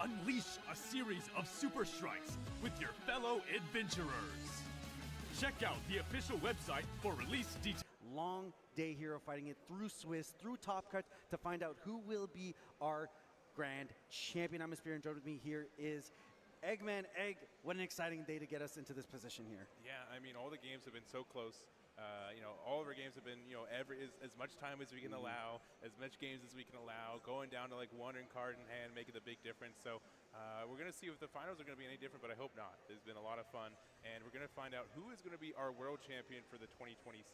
Unleash a series of Super Strikes with your fellow adventurers. Check out the official website for release details. Long day here of fighting it through Swiss, through Top Cut to find out who will be our grand champion. I'm Aspire, and joined with me here is Eggman, Egg, what an exciting day to get us into this position here. Yeah, I mean, all the games have been so close. You know, all of our games have been, you know, as much time as we can allow, as much games as we can allow, going down to like one card in hand, making the big difference. So we're going to see if the finals are going to be any different, but I hope not. It's been a lot of fun, and we're going to find out who is going to be our world champion for the 2026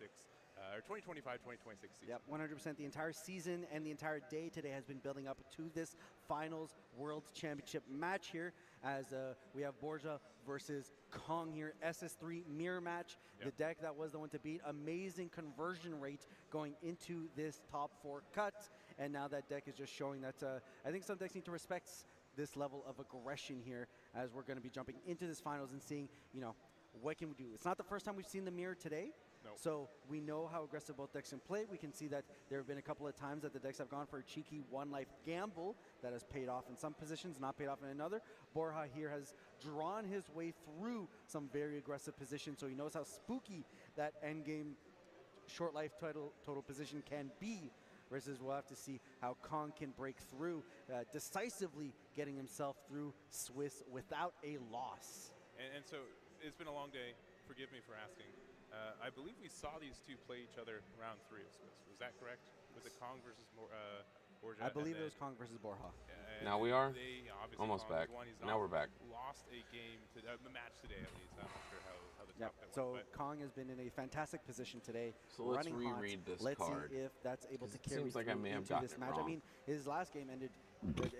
or 2025-2026 season. Yep, 100%. The entire season and the entire day today has been building up to this finals World Championship match here, as we have Borja versus Kong here, SS3 mirror match. Yep. The deck that was the one to beat. Amazing conversion rate going into this top 4 cut, and now that deck is just showing that I think some decks need to respect this level of aggression here, as we're going to be jumping into this finals and seeing, you know, what can we do. It's not the first time we've seen the mirror today. Nope. So we know how aggressive both decks can play. We can see that there have been a couple of times that the decks have gone for a cheeky one-life gamble that has paid off in some positions, not paid off in another. Borja here has drawn his way through some very aggressive positions, so he knows how spooky that endgame short life total position can be, versus we'll have to see how Kong can break through, decisively getting himself through Swiss without a loss. And so it's been a long day. Forgive me for asking. I believe we saw these two play each other round 3 of Swiss. Was that correct? Was it Kong versus Borja? I believe it was Kong versus Borja. Now we are obviously almost Kong back. won. He's Now we're back. Lost a game to the match today, at least. I'm not sure how the top Yep. cut So went, but Kong has been in a fantastic position today. So let's running hot. reread this Let's card, see if that's able to it carry seems like I through may have into gotten this it match. wrong. I mean, his last game ended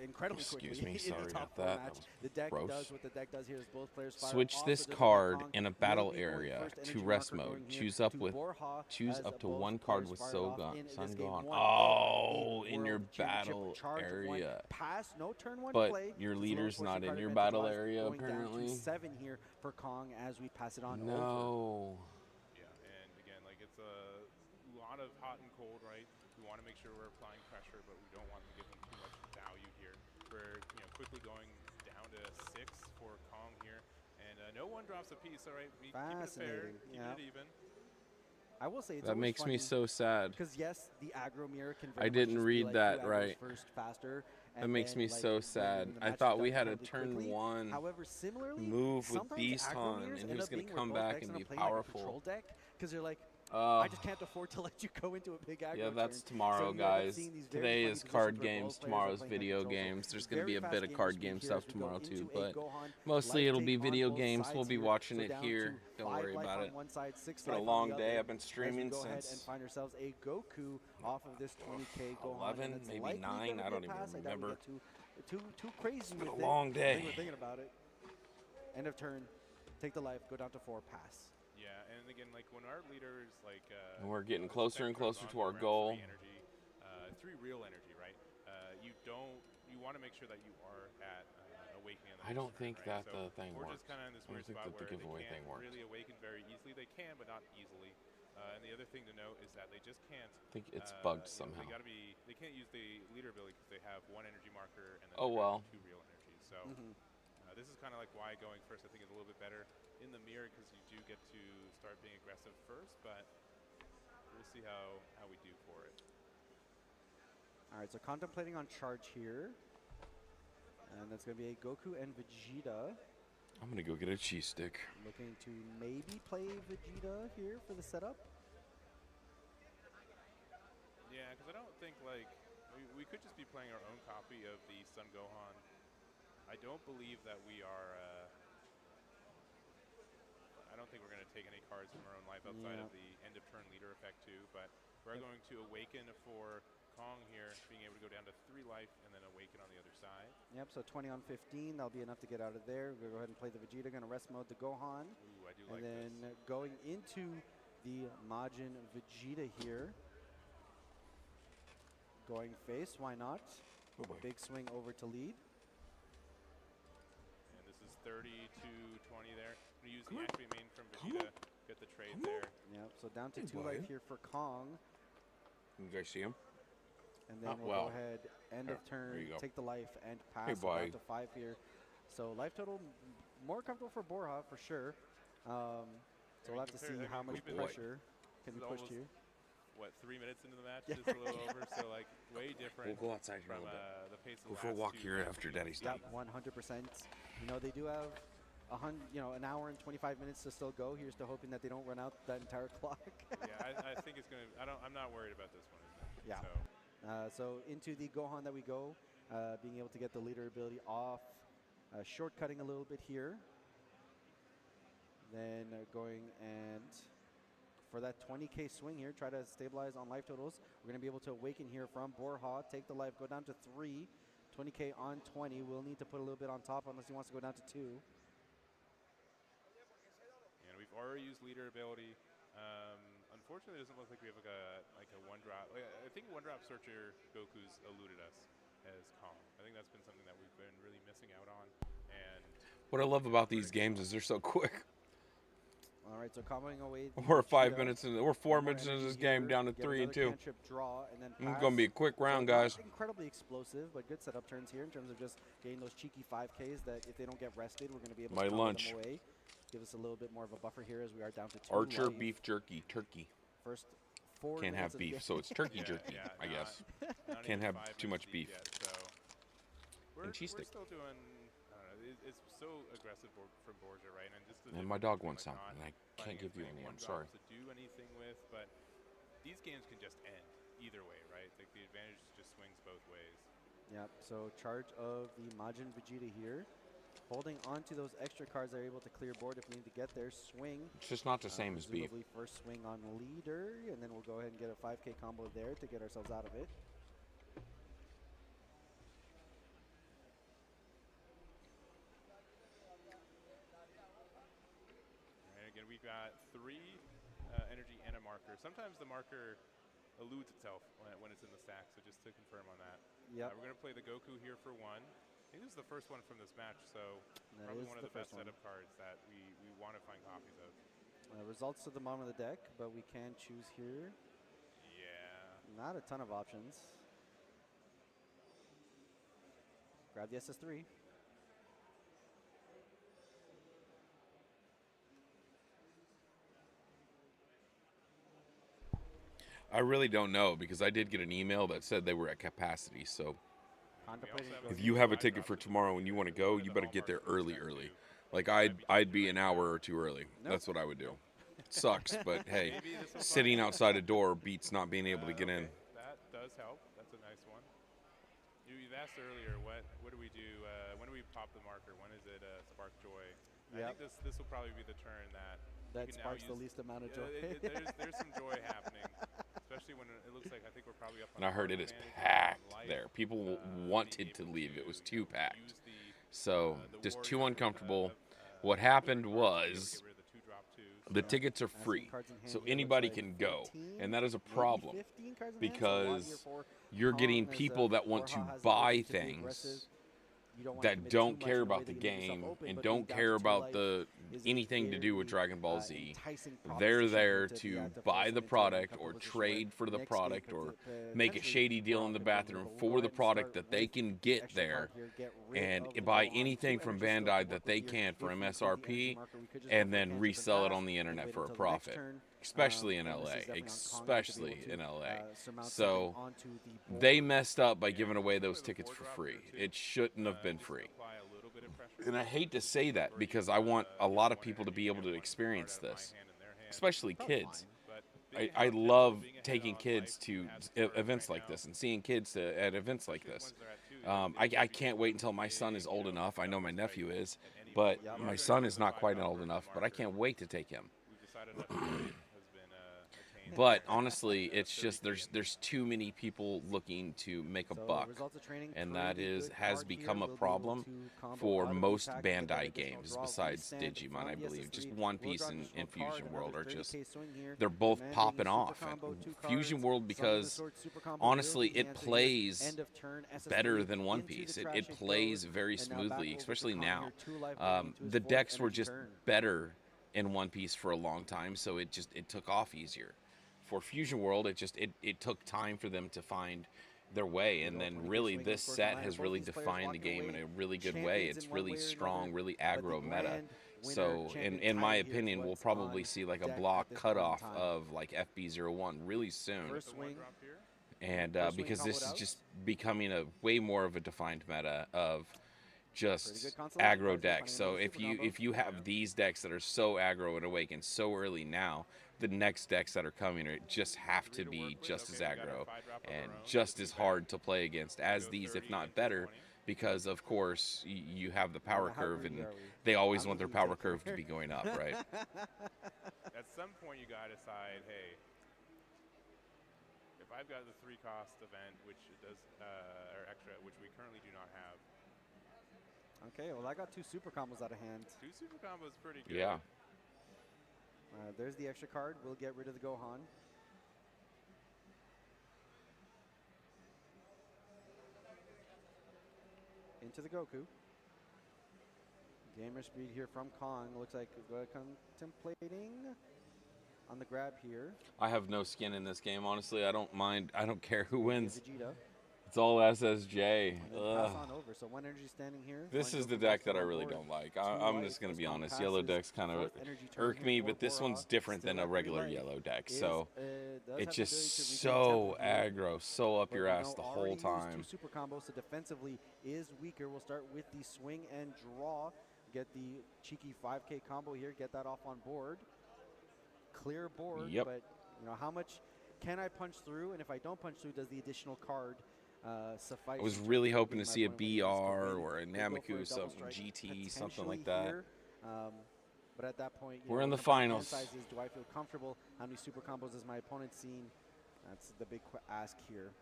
incredibly Excuse quickly me, in sorry the top about 4 that. match. That was The deck gross. does what the deck does here, is both players fire Switch off this the card Kong. in a Will battle be going area first to energy rest marker mode. going here Choose up to with Borja, choose as up to both 1 card players with fired so off gone. in Sun this game gone. one Oh, of the in your World Championship battle charge one. area. Pass, no turn 1 But play. your It's a leader's little not in card your advantage battle wise, area, going down to apparently. 7 here for Kong as we pass it on over. No. yeah, and again, like it's a lot of hot and cold, right? We want to make sure we're applying pressure, but we don't want to give them too much value here. We're quickly going down to 6 for Kong here, and no one drops a piece. All right, we keep it fair, Fascinating, keep yeah. it even. I will say it's That makes me so sad. because yes, the aggro mirror can. I didn't read that right. First, faster. That makes me so sad. I thought we had a turn 1 However, similarly, move with sometimes Beast aggro Han, mirrors and he end was up going being to where come both back decks and end be up playing like a powerful. control deck, because you're like, I just can't afford to let you go into a big aggro. Yeah, that's turn. tomorrow, So you end up guys. seeing these very Today funny is positions card where both games. players are Tomorrow's playing video control. So games. There's going to be very a fast bit of game card speed game here stuff as we go tomorrow into too, a but Gohan mostly life it'll take be on video both games. We'll sides be here. watching So it down here. to Don't 5 worry life about on it. one side, 6 It's been a life on long the day. other, I've been as we streaming go ahead and since find ourselves a Goku off of this 20K Gohan. 11, and it's maybe likely 9, gonna I don't get even past. I doubt we remember. get too crazy been with a it. long I day. think we're thinking about it. End of turn, take the life, go down to 4, pass. Yeah, and again, like when our leaders like And we're getting this closer deck and comes closer on to our around goal. 3 energy, 3 real energy, right? You want to make sure that you are at awakening on the I don't next think turn, right? that So the thing we're works. just kind of in this I don't weird think spot that the where giveaway they thing can't works. really awaken very easily. They can, but not easily. And the other thing to note is that they just can't. I think it's bugged you know, somehow. They can't use the leader ability because they have 1 energy marker and then Oh, well. 2 real energies. So this is kind of like why going first I think is a little bit better in the mirror, because you do get to start being aggressive first, but we'll see how we do for it. All right, so contemplating on charge here. And that's going to be a Goku and Vegeta. I'm going to go get a cheese stick. Looking to maybe play Vegeta here for the setup. Yeah, because I don't think like we could just be playing our own copy of the Sun Gohan. I don't believe that we are. I don't think we're going to take any cards from our own life outside of the end of turn leader effect too. But we're going to awaken for Kong here, being able to go down to 3 life and then awaken on the other side. Yep, so 20 on 15. That'll be enough to get out of there. We're going to go ahead and play the Vegeta. Going to rest mode the Gohan. Ooh, I do and like then this. going into the Majin Vegeta here. Going face, why not? Oh boy. Big swing over to lead. And this is 30 to 20 there. I'm going to use the activate main from Vegeta, get the trade there. Yep, so down to Hey, 2 boy. life here for Kong. You guys see him? And then we'll well. go ahead, end of There you turn, go. take the life and pass. Hey, boy. Down to 5 here. So life total more comfortable for Borja for sure. So we'll have to see how much we've been- pressure can this be is pushed almost- here. what, 3 minutes into the match, just a little over. So like way different. We'll go outside here a from little bit. the pace of Go the for a last walk 2 here matches after we've Daddy's seen. done. Yep, 100%. You know, they do have an hour and 25 minutes to still go. Here's to hoping that they don't run out that entire clock. Yeah, I think it's gonna. I'm not worried about this one. Yeah. So into the Gohan that we go, being able to get the leader ability off, shortcutting a little bit here. Then going and for that 20K swing here, try to stabilize on life totals. We're going to be able to awaken here from Borja, take the life, go down to 3. 20K on 20. We'll need to put a little bit on top unless he wants to go down to 2. And we've already used leader ability. Unfortunately, it doesn't look like we have like a one drop. I think one drop searcher Goku's eluded us as calm. I think that's been something that we've been really missing out on. And What I love about these games is they're so quick. All right, so comboing away. We're 5 minutes into, we're 4 minutes into this game, down to 3 and 2. Draw, and then It's gonna be a quick round, guys. Incredibly explosive, but good setup turns here in terms of just getting those cheeky 5Ks that if they don't get rested, we're going to be able My to combo lunch. them away. Give us a little bit more of a buffer here as we are down to 2 Archer life. beef jerky, turkey. First 4 Can't minutes have of the beef, game. so it's turkey jerky, I guess. Can't have too much beef. Yet, so we're cheese stick. still doing. I don't know, it's so aggressive from Borja, right? And just And my dog wants some, and I can't give you any. I'm sorry. To do anything with, but these games can just end either way, right? Like the advantage just swings both ways. Yep, so charge of the Majin Vegeta here. Holding on to those extra cards, they're able to clear board if we need to get there. Swing. It's just not the same as beef. Presumably first swing on leader, and then we'll go ahead and get a 5K combo there to get ourselves out of it. And again, we've got 3 energy and a marker. Sometimes the marker eludes itself when it's in the stack, so just to confirm on that. Yep. We're going to play the Goku here for 1. I think this is the first one from this match, so That probably is one of the the best first one. setup cards that we want to find copies of. Results to the bottom of the deck, but we can choose here. Yeah. Not a ton of options. Grab the SS3. I really don't know because I did get an email that said they were at capacity. So if you have a ticket for tomorrow and you want to go, you better get there early. Like I'd be an hour or 2 early. That's what I would do. It sucks, but hey, sitting outside a door beats not being able to get in. That does help. That's a nice one. You've asked earlier, what do we do? When do we pop the marker? When is it Spark Joy? I think this will probably be the turn that sparks the least amount of joy. There's some joy happening, especially when it looks like I think we're probably up on And I heard it is packed there. People wanted to leave. It was too packed. So just too uncomfortable. What happened was the tickets are free, so anybody can go. And that is a problem because you're getting people that want to buy things that don't care about the game and don't care about anything to do with Dragon Ball Z. They're there to buy the product or trade for the product or make a shady deal in the bathroom for the product that they can get there and buy anything from Bandai that they can for MSRP and then resell it on the internet for a profit. Especially in LA. So they messed up by giving away those tickets for free. It shouldn't have been free. And I hate to say that because I want a lot of people to be able to experience this, especially kids. I love taking kids to events like this and seeing kids at events like this. I can't wait until my son is old enough. I know my nephew is, but my son is not quite old enough, but I can't wait to take him. But honestly, it's just there's too many people looking to make a buck, and that has become a problem for most Bandai games besides Digimon, I believe. Just One Piece and Fusion World are just, they're both popping off. And Fusion World, because honestly, it plays better than One Piece. It plays very smoothly, especially now. The decks were just better in One Piece for a long time, so it took off easier. For Fusion World, it took time for them to find their way, and then really this set has really defined the game in a really good way. It's really strong, really aggro meta. So in my opinion, we'll probably see like a block cutoff of like FB01 really soon. First swing. And because this is just becoming a way more of a defined meta of just aggro decks. So if you have these decks that are so aggro and awaken so early now, the next decks that are coming just have to be just as aggro and just as hard to play against as these, if not better, because of course you have the power curve, and they always want their power curve to be going up, right? At some point you gotta decide, hey, if I've got the 3-cost event, which it does, or extra, which we currently do not have. Okay, well I got 2 super combos out of hand. 2 super combos pretty good. Yeah. There's the extra card. We'll get rid of the Gohan. Into the Goku. Gamer speed here from Kong. Looks like we're contemplating on the grab here. I have no skin in this game, honestly. I don't mind. I don't care who wins. Vegeta. It's all SSJ. Pass on over. So 1 energy standing here. This is the deck that I really don't like. I'm just going to be honest. Yellow decks kind of irk me, but this one's different than a regular yellow deck. So it's just so aggro, so up your ass the whole time. 2 super combos, so defensively is weaker. We'll start with the swing and draw. Get the cheeky 5K combo here. Get that off on board. Clear board. Yep. But you know, how much can I punch through? And if I don't punch through, does the additional card suffice? I was really hoping to see a BR or a Nameku, some GT, something like that. Here, but at that point, We're in the hand finals. sizes, do I feel comfortable? How many super combos has my opponent seen? That's the big ask here.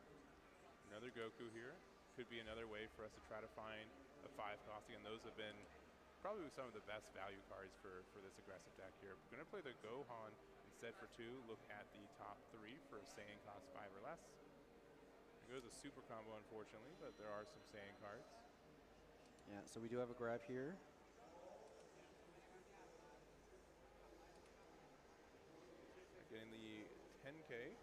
Another Goku here. Could be another way for us to try to find a 5-cost, and those have been probably some of the best value cards for this aggressive deck here. We're going to play the Gohan instead for 2. Look at the top 3 for Saiyan cost 5 or less. There goes a super combo, unfortunately, but there are some Saiyan cards. Yeah, so we do have a grab here. Getting the 10K.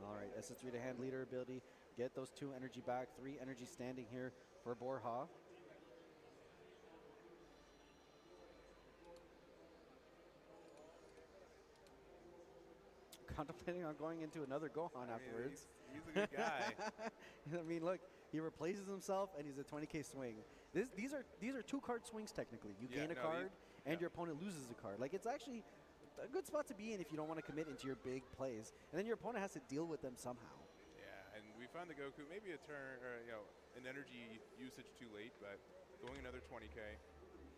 All right, SS3 to hand leader ability. Get those 2 energy back. 3 energy standing here for Borja. Contemplating on going into another Gohan afterwards. He's a good guy. I mean, look, he replaces himself and he's a 20K swing. These are 2-card swings technically. You gain a card and your opponent loses a card. Like, it's actually a good spot to be in if you don't want to commit into your big plays, and then your opponent has to deal with them somehow. Yeah, and we found the Goku maybe a turn, or an energy usage too late, but going another 20K.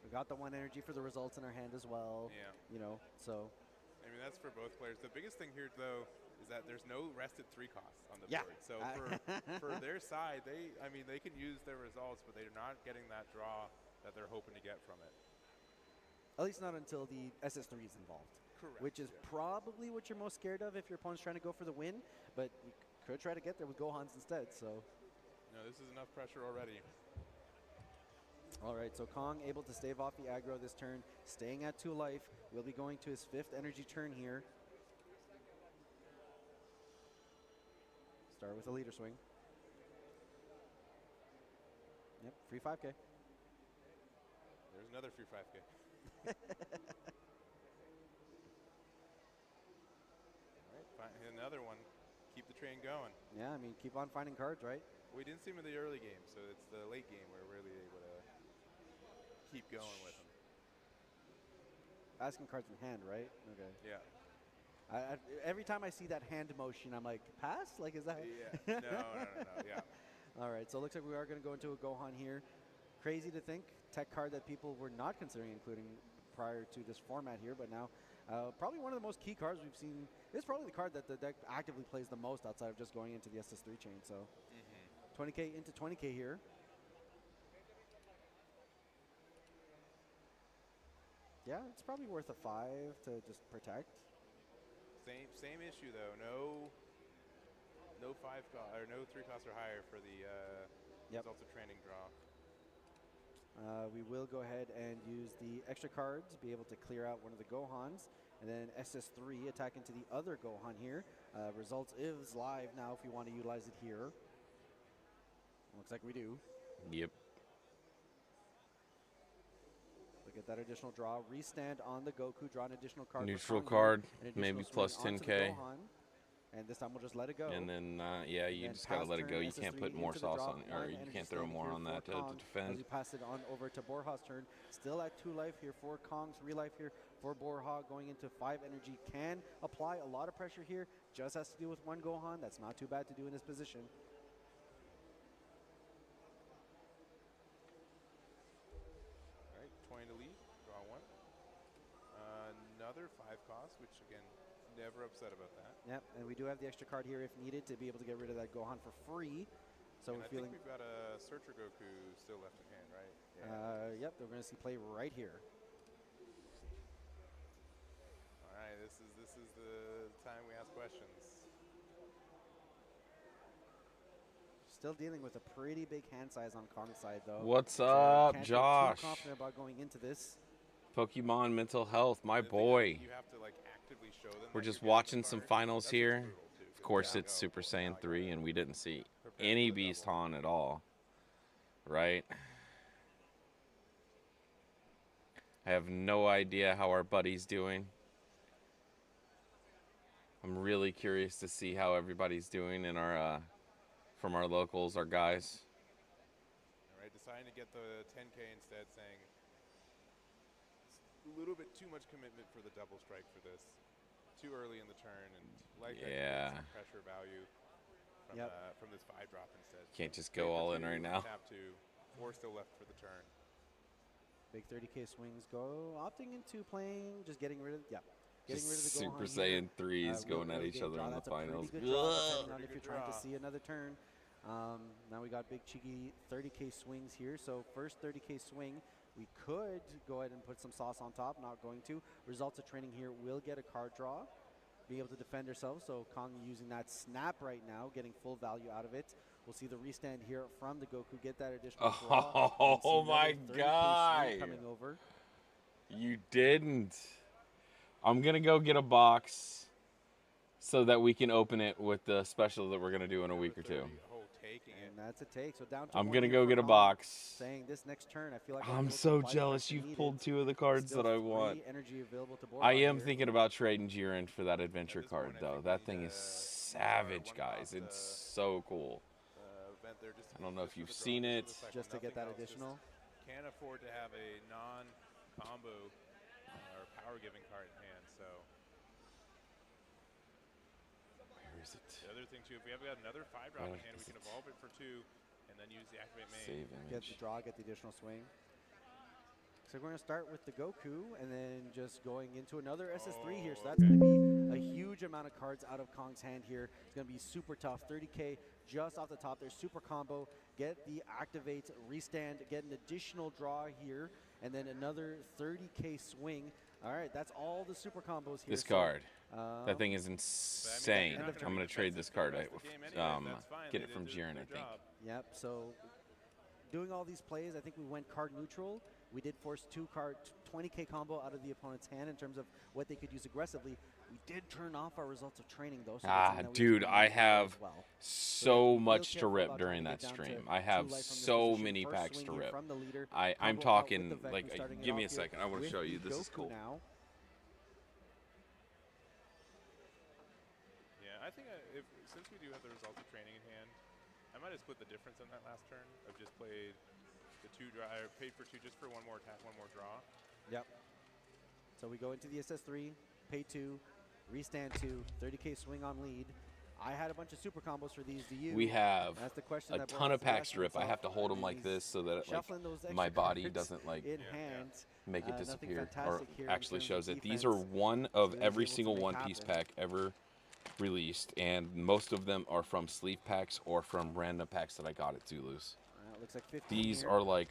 We got the 1 energy for the results in our hand as well. Yeah. You know, so. I mean, that's for both players. The biggest thing here, though, is that there's no rested 3 costs on the board. So for their side, they can use their results, but they're not getting that draw that they're hoping to get from it. At least not until the SS3 is involved. Correct. Which is probably what you're most scared of if your opponent's trying to go for the win, but you could try to get there with Gohans instead, so. No, this is enough pressure already. All right, so Kong able to stave off the aggro this turn, staying at 2 life. Will be going to his 5th energy turn here. Start with a leader swing. Yep, free 5K. There's another free 5K. All right, find another one. Keep the train going. Yeah, I mean, keep on finding cards, right? We didn't see him in the early game, so it's the late game where we're really able to keep going with him. Asking cards in hand, right? Okay. Yeah. Every time I see that hand motion, I'm like, pass? Like, is that? Yeah. No. Yeah. All right, so it looks like we are going to go into a Gohan here. Crazy to think, tech card that people were not considering including prior to this format here, but now probably one of the most key cards we've seen. It's probably the card that the deck actively plays the most outside of just going into the SS3 chain. So 20K into 20K here. Yeah, it's probably worth a 5 to just protect. Same issue though. No 5 or no 3 costs or higher for the results of training draw. We will go ahead and use the extra cards, be able to clear out one of the Gohans, and then SS3 attack into the other Gohan here. Results is live now if we want to utilize it here. Looks like we do. Yep. Get that additional draw. Restand on the Goku. Draw an additional card. Neutral for Kong card, Yu, an additional maybe swing plus onto the 10K. Gohan, and this time we'll just let it go. And then, yeah, you Then just got to pass let it go. turn, You can't SS3 put more into the sauce draw, on it, or one you energy can't throw stand more here on for that to Kong As defend. you pass it on over to Borja's turn. Still at 2 life here for Kong's. 3 life here for Borja. Going into 5 energy. Can apply a lot of pressure here. Just has to deal with 1 Gohan. That's not too bad to do in this position. All right, 20 to lead. Draw 1. Another 5 cost, which again, never upset about that. Yep, and we do have the extra card here if needed to be able to get rid of that Gohan for free. So And we're I feeling. think we've got a Searcher Goku still left in hand, right? Yep, we're going to see play right here. All right, this is the time we ask questions. Still dealing with a pretty big hand size on Kong's side, though. What's So up, can't Josh? Get too confident about going into this. Pokemon Mental Health, my The thing is, boy. you have to like actively show them We're that just you're getting watching the some card. finals That's here. brutal, too, Of 'cause course, you it's gotta Super go, Saiyan now 3, you and we didn't see prepare any for the Beast double. Han at all. Right? I have no idea how our buddy's doing. I'm really curious to see how everybody's doing in our from our locals, our guys. All right, deciding to get the 10K instead, saying it's a little bit too much commitment for the double strike for this. Too early in the turn, and like Yeah. some pressure value from, from this 5-drop instead. Can't just Pay go for all in 2, right now. Tap 2, 4 still left for the turn. Big 30K swings go. Opting into playing, just getting rid of, getting rid of the Super Gohan here. Saiyan 3s going at Really each good other draw. in the That's a pretty finals. good draw, Ugh. depending on if Pretty you're good trying to draw. see another turn. Now we got big cheeky 30K swings here. So first 30K swing, we could go ahead and put some sauce on top. Not going to. Results of training here will get a card draw. Be able to defend ourselves. So Kong using that snap right now, getting full value out of it. We'll see the restand here from the Goku. Get that additional draw. and see Oh my another 30K swing God. coming over. You didn't. I'm going to go get a box so that we can open it with the special that we're going to do in a week or two. Oh, taking it. And that's a take. So down to I'm 1 going to here go for get a Kong, box. Saying this next turn, I feel like I'm so jealous you've pulled 2 of the cards that I want. Energy available to I Borja am here. thinking about trading Jiren for that adventure this card, point, I though. think we That need thing to is savage, one guys. cost, It's so cool. Event there just to I don't get know this if for you've the draw, seen just for it. the second, Just to get nothing that else, just additional. Can't afford to have a non-combo or power-giving card in hand, so. Where is it? The other thing, too, if we have got another 5-drop in hand, we can evolve it for 2 and then use the activate main. Save Get image. the draw, get the additional swing. So we're going to start with the Goku and then just going into another SS3 here. So that's going to be a huge amount of cards out of Kong's hand here. It's going to be super tough. 30K just off the top there. Super combo. Get the activate, restand, get an additional draw here, and then another 30K swing. All right, that's all the super combos here. This So, card. That thing is insane. not gonna I'm going be to trade this card. expensive for the rest of the game anyways, that's fine. Get They it from did Jiren, their I think. job. Yep, so doing all these plays, I think we went card neutral. We did force 20K combo out of the opponent's hand in terms of what they could use aggressively. We did turn off our results of training, though. So that's something that we Dude, can I use have as well. so be much real to careful rip about during trying to that get down stream. to I 2 have life from this so position. many First packs swing to here rip. from the leader. I'm Combo out talking, with the Vecna, like, starting it give me a off here second. I want to with show you. the This is Goku cool. now. Yeah, I think since we do have the results of training in hand, I might have split the difference on that last turn. I've just played the 2 draw, or paid for 2 just for 1 more attack, 1 more draw. Yep. So we go into the SS3, pay 2, restand 2, 30K swing on lead. I had a bunch of super combos for these. Do you? We have That's the question a that ton Borja's of pack asking strip. I himself. have to hold them like He's this so that like, shuffling those my extra body cards doesn't like in hand. make it Nothing disappear or fantastic here in actually terms shows of it. These are defense. one So of he was every able to single make One Piece happen. pack ever released, and most of them are from sleeve packs or from random packs that I got at Zulu's. Looks like 15 These here. are like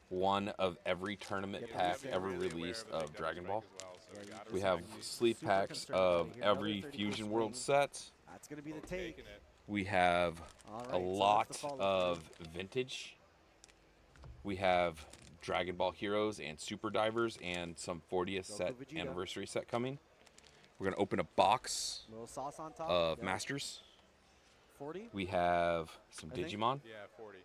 one of every tournament Yeah, pack they're ever really aware released of the of double Dragon strike Ball. as well, so Yeah, you gotta We just have respect it. sleeve super packs concerned about of it here. Another every 30K Fusion swing. World set. That's going to be the Oh, take. taking it. We have All a right, so that's the lot follow-through. of vintage. We have Dragon Ball Heroes and Super Divers and some 40th Goku set Vegeta. anniversary set coming. We're going to open a box Little sauce on top. of Yep. Masters. 40. We have some I think. Digimon. Yeah, 40.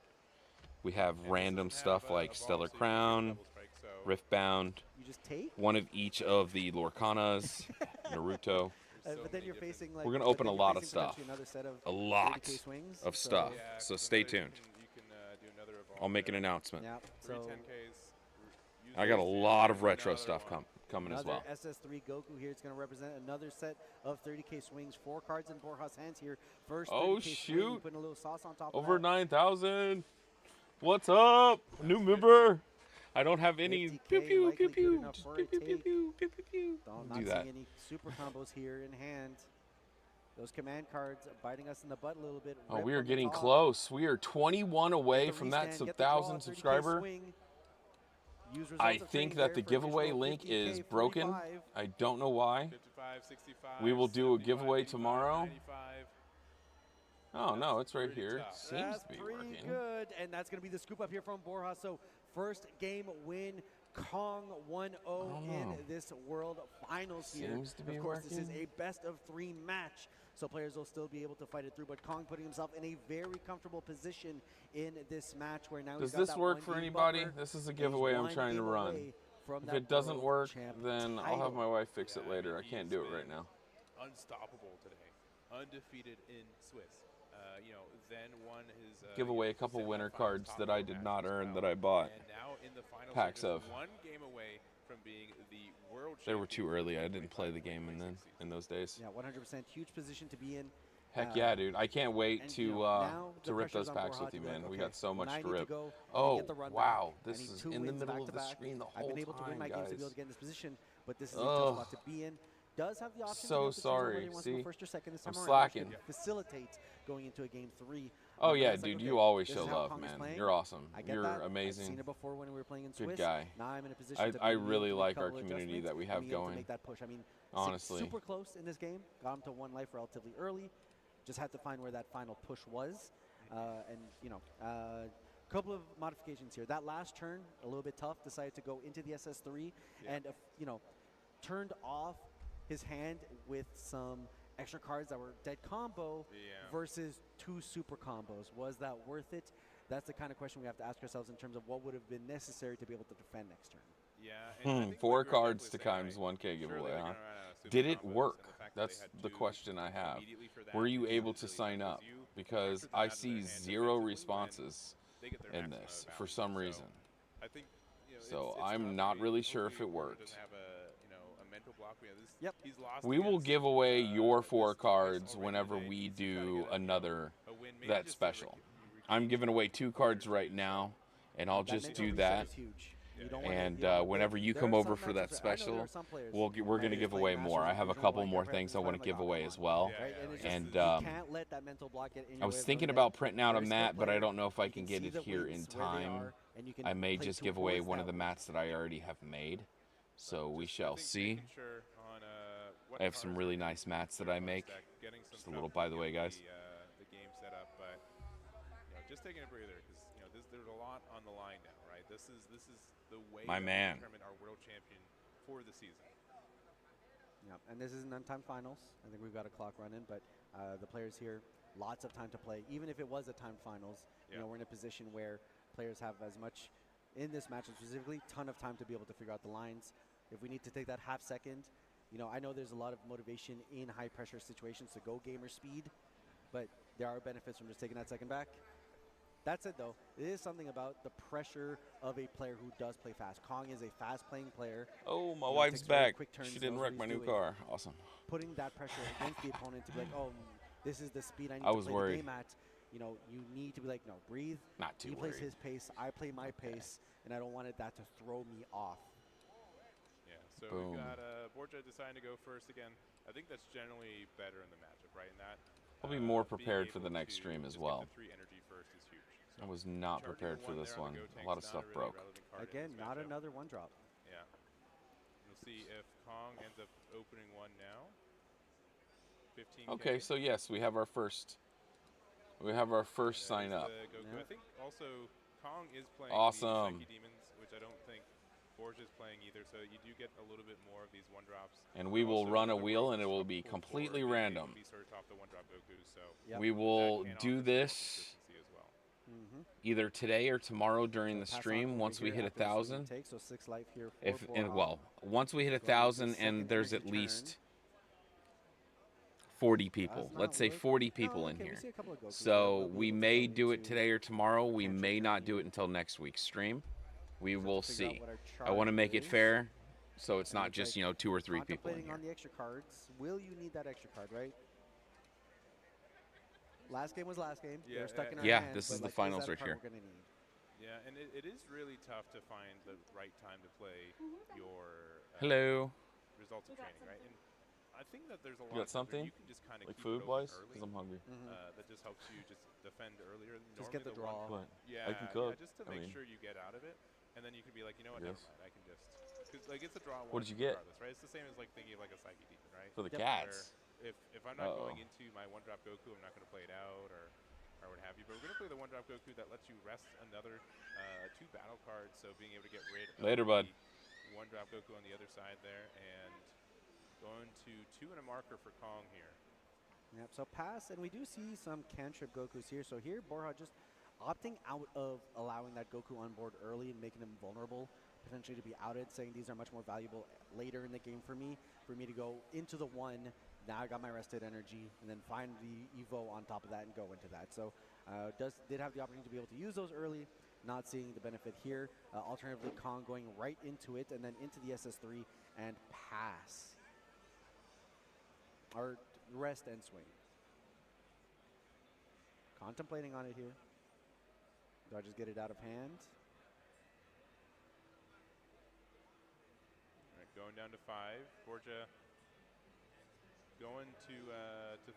We have And this random doesn't stuff have a like ball, Stellar so you can get Crown, double strike, so Riftbound, you just take. one of each of the Lorcanas, Naruto. But then you're facing like We're gonna but open then a you're lot of facing stuff. potentially another set of A lot 30K swings, of so- stuff. Yeah, So because stay you can- tuned. You can do another evolve I'll make an there. announcement. Yeah. Three So 10Ks. I got a Usually lot of another retro one. stuff coming as well. another SS3 Goku here. It's going to represent another set of 30K swings. 4 cards in Borja's hands here. First 30K Oh, swing, shoot. putting a little sauce on top Over of that. 9,000. What's up? New member. I don't have any 50K, pew pew likely pew good pew. enough Just for pew a pew pew take. pew pew pew pew. Not Do that. seeing any super combos here in hand. Those command cards biting us in the butt a little bit. Oh, Rip we are from the getting top. close. We are 21 away Get the from that restand, get the draw, 1,000 30K subscriber. swing. Use results I of think training that the there for giveaway additional link 50K, is broken. 45. I don't know why. 55, 65, We will do a 75, giveaway 85, tomorrow. 95. Oh no, it's right Pretty here. tough. Seems That's to be pretty working. good, and that's going to be the scoop up here from Borja. So first game win, Kong 1-0 in know. this World Finals here. Seems to be Of course, this is working. a best of 3 match, so players will still be able to fight it through. But Kong putting himself in a very comfortable position in this match, where now Does he's got this that work 1 for game anybody? buffer. This is a He's giveaway I'm 1 trying to game run. away from If that it doesn't world work, champ then I'll have title. my wife fix it Yeah, later. I he's can't do it been right now. Unstoppable today. Undefeated in Swiss. You know, then won his Give away a couple winner cards that I did not earn that I bought. And now in the finals, Packs they're of. just 1 game away from being the world They were too champion early. for I the didn't play the game 25-26 in those days. Yeah, 100% huge position to be in. Heck yeah, dude! I can't wait And, to you know, now the rip pressure's those on packs Borja with you, to be like, man. We okay, got so when much I to need to rip. go and Oh get the run wow! back, I This need is 2 in the wins middle of the back-to-back. screen the I've whole been able to win time, my games to be able guys. to get in this position, but this is a Ugh. tough spot to be in. Does have the option So to be able to choose on whether sorry. he wants to go See? first or second this I'm time around, which slacking. could facilitate going into a game 3. Oh But yeah, it's like, dude! okay, You always this show is how love, Kong is man. playing. You're awesome. I get You're that. I've amazing. seen it before when we were playing in Good Swiss. guy. Now I'm in a position to I be able really to make like a our couple community adjustments that we and have be able to going. make that push. I mean, Honestly. super close in this game. Got him to 1 life relatively early. Just had to find where that final push was. And, you know, couple of modifications here. That last turn, a little bit tough, decided to go into the SS3 and, you know, turned off his hand with some extra cards that were dead combo versus 2 super combos. Was that worth it? That's the kind of question we have to ask ourselves in terms of what would have been necessary to be able to defend next turn. Yeah. And I think 4 like we were cards to definitely Kimes saying, 1K surely giveaway, they're huh? gonna run out of super Did it combos, work? and the fact that That's they had the 2 question I have. immediately for that Were you is able to really sign tough, up? 'cause you Because captured them I out of their see hand 0 defensively, and responses they get their in maximum this amount for of some value. reason. I think, you know, So it's I'm tough. not I mean, really sure if hopefully it Borja worked. doesn't have a, you know, a mental block. You know, this, Yep. he's lost We will against, give away your this 4 twice cards already whenever today. we He's gotta do get a, you know, another a win, maybe that just to special. recoup I'm giving away 2 cards right now, and I'll That just mental do reset that. is huge. You don't wanna, And you know, whenever you there come are over some for that matches where- I know there special, are some players we're who going to just give play away Masters more. I and have a Division couple like more that, things I right? want to Like, give oh, away come as on. well. Yeah, Right? yeah, And it's like just And you can't let that mental block get in your I was way of thinking knowing about that printing out a you're a skilled mat, but I player. don't know if I You can can get see it the here in wins where they time. are, and you can I may play just to give away avoid one of that the win. mats that I already have made. So we Just, I shall think see. making sure on, what I have some cards really are nice mats that your I bonus make. deck, getting some Just a little stuff by to the way, get guys. The game set up, but you know, just taking a breather because you know there's a lot on the line now, right? This is the way My that we man. determine our world champion for the season. Yep. And this is an untimed finals. I think we've got a clock running, but the players here, lots of time to play. Even if it was a timed finals, you know, we're in a position where players have as much in this match specifically, ton of time to be able to figure out the lines. If we need to take that half second, you know, I know there's a lot of motivation in high pressure situations to go gamer speed, but there are benefits from just taking that second back. That said, though, it is something about the pressure of a player who does play fast. Kong is a fast-playing player. Oh, my You know, wife's takes very back. quick turns, She didn't knows wreck what my he's new doing. car. Awesome. Putting that pressure against the opponent to be like, oh, this is the speed I need I to was play worried. the game at. You know, you need to be like, no, breathe. Not too He plays worried. his pace, I play my pace, and I don't want that to throw me off. Yeah, so Boom. we've got Borja deciding to go first again. I think that's generally better in the matchup, right? And that I'll be more being prepared for able the next to stream as just get well. the 3 energy first is huge. I So was not charging prepared the for 1 this there on one. the go A tank's lot of not stuff really broke. relevant card in Again, this not matchup. another one drop. Yeah. We'll see if Kong ends up opening 1 now. 15K. Okay, so yes, we have our first. We have our first sign up. Goku. Yeah. I think also Kong is playing Awesome. the Psyche Demons, which I don't think Borja's playing either, so you do get a little bit more of these 1-drops. And we will Also, run a the wheel Rogues and it will from be pool completely 4 random. Be sort of top the 1-drop Goku, so Yep. We that will can do offer some more this consistency as well. either today or tomorrow during the Pass on stream. over Once we here hit after the swing 1,000, take, so 6 life here for if and Borja. well, once we hit Going into 1,000 second and there's energy at least turn. 40 people. Does not Let's say look- 40 people no, in okay, we here. see a couple of Gokus there, So but we'll we be able to may go do it into today or tomorrow. We pantry may not do training. it until next week's stream. We So to will figure out see. what our I want to charge make it is. fair, so it's And not it's just, like 2 or 3 people in contemplating here. on the extra cards. Will you need that extra card, right? Last game was last game. Yeah, They're stuck in our Yeah, hands, this but, is the like, finals that a right card here. We're gonna need? Yeah, and it is really tough to find the right time to play your Hello. results of training, right? And I think that there's a lot You got of times where something? you can just kind of Like keep it food-wise? open Because early. I'm hungry. That just helps you just defend earlier. Just get the Normally draw. one- But Yeah, I can cook. yeah, just to I make mean, sure you get out of it, and then you can be like, you know what, Yes. never mind, I can just, because like it's a draw. What did you get? Regardless, right? It's the same as like thinking of like a psyche demon, right? for the Yep. cats. Where if I'm not Uh-oh. going into my one drop Goku, I'm not going to play it out or what have you. But we're going to play the one drop Goku that lets you rest another 2 battle cards, so being able to get rid Later, of bud. the one drop Goku on the other side there, and going to 2 and a marker for Kong here. Yep, so pass, and we do see some cantrip Gokus here. So here, Borja just opting out of allowing that Goku on board early and making him vulnerable, potentially to be outed, saying these are much more valuable later in the game for me to go into the 1. Now I got my rested energy, and then find the Evo on top of that and go into that. So did have the opportunity to be able to use those early, not seeing the benefit here. Alternatively, Kong going right into it and then into the SS3 and pass. Or rest and swing. Contemplating on it here. Do I just get it out of hand? All right, going down to 5. Borja going to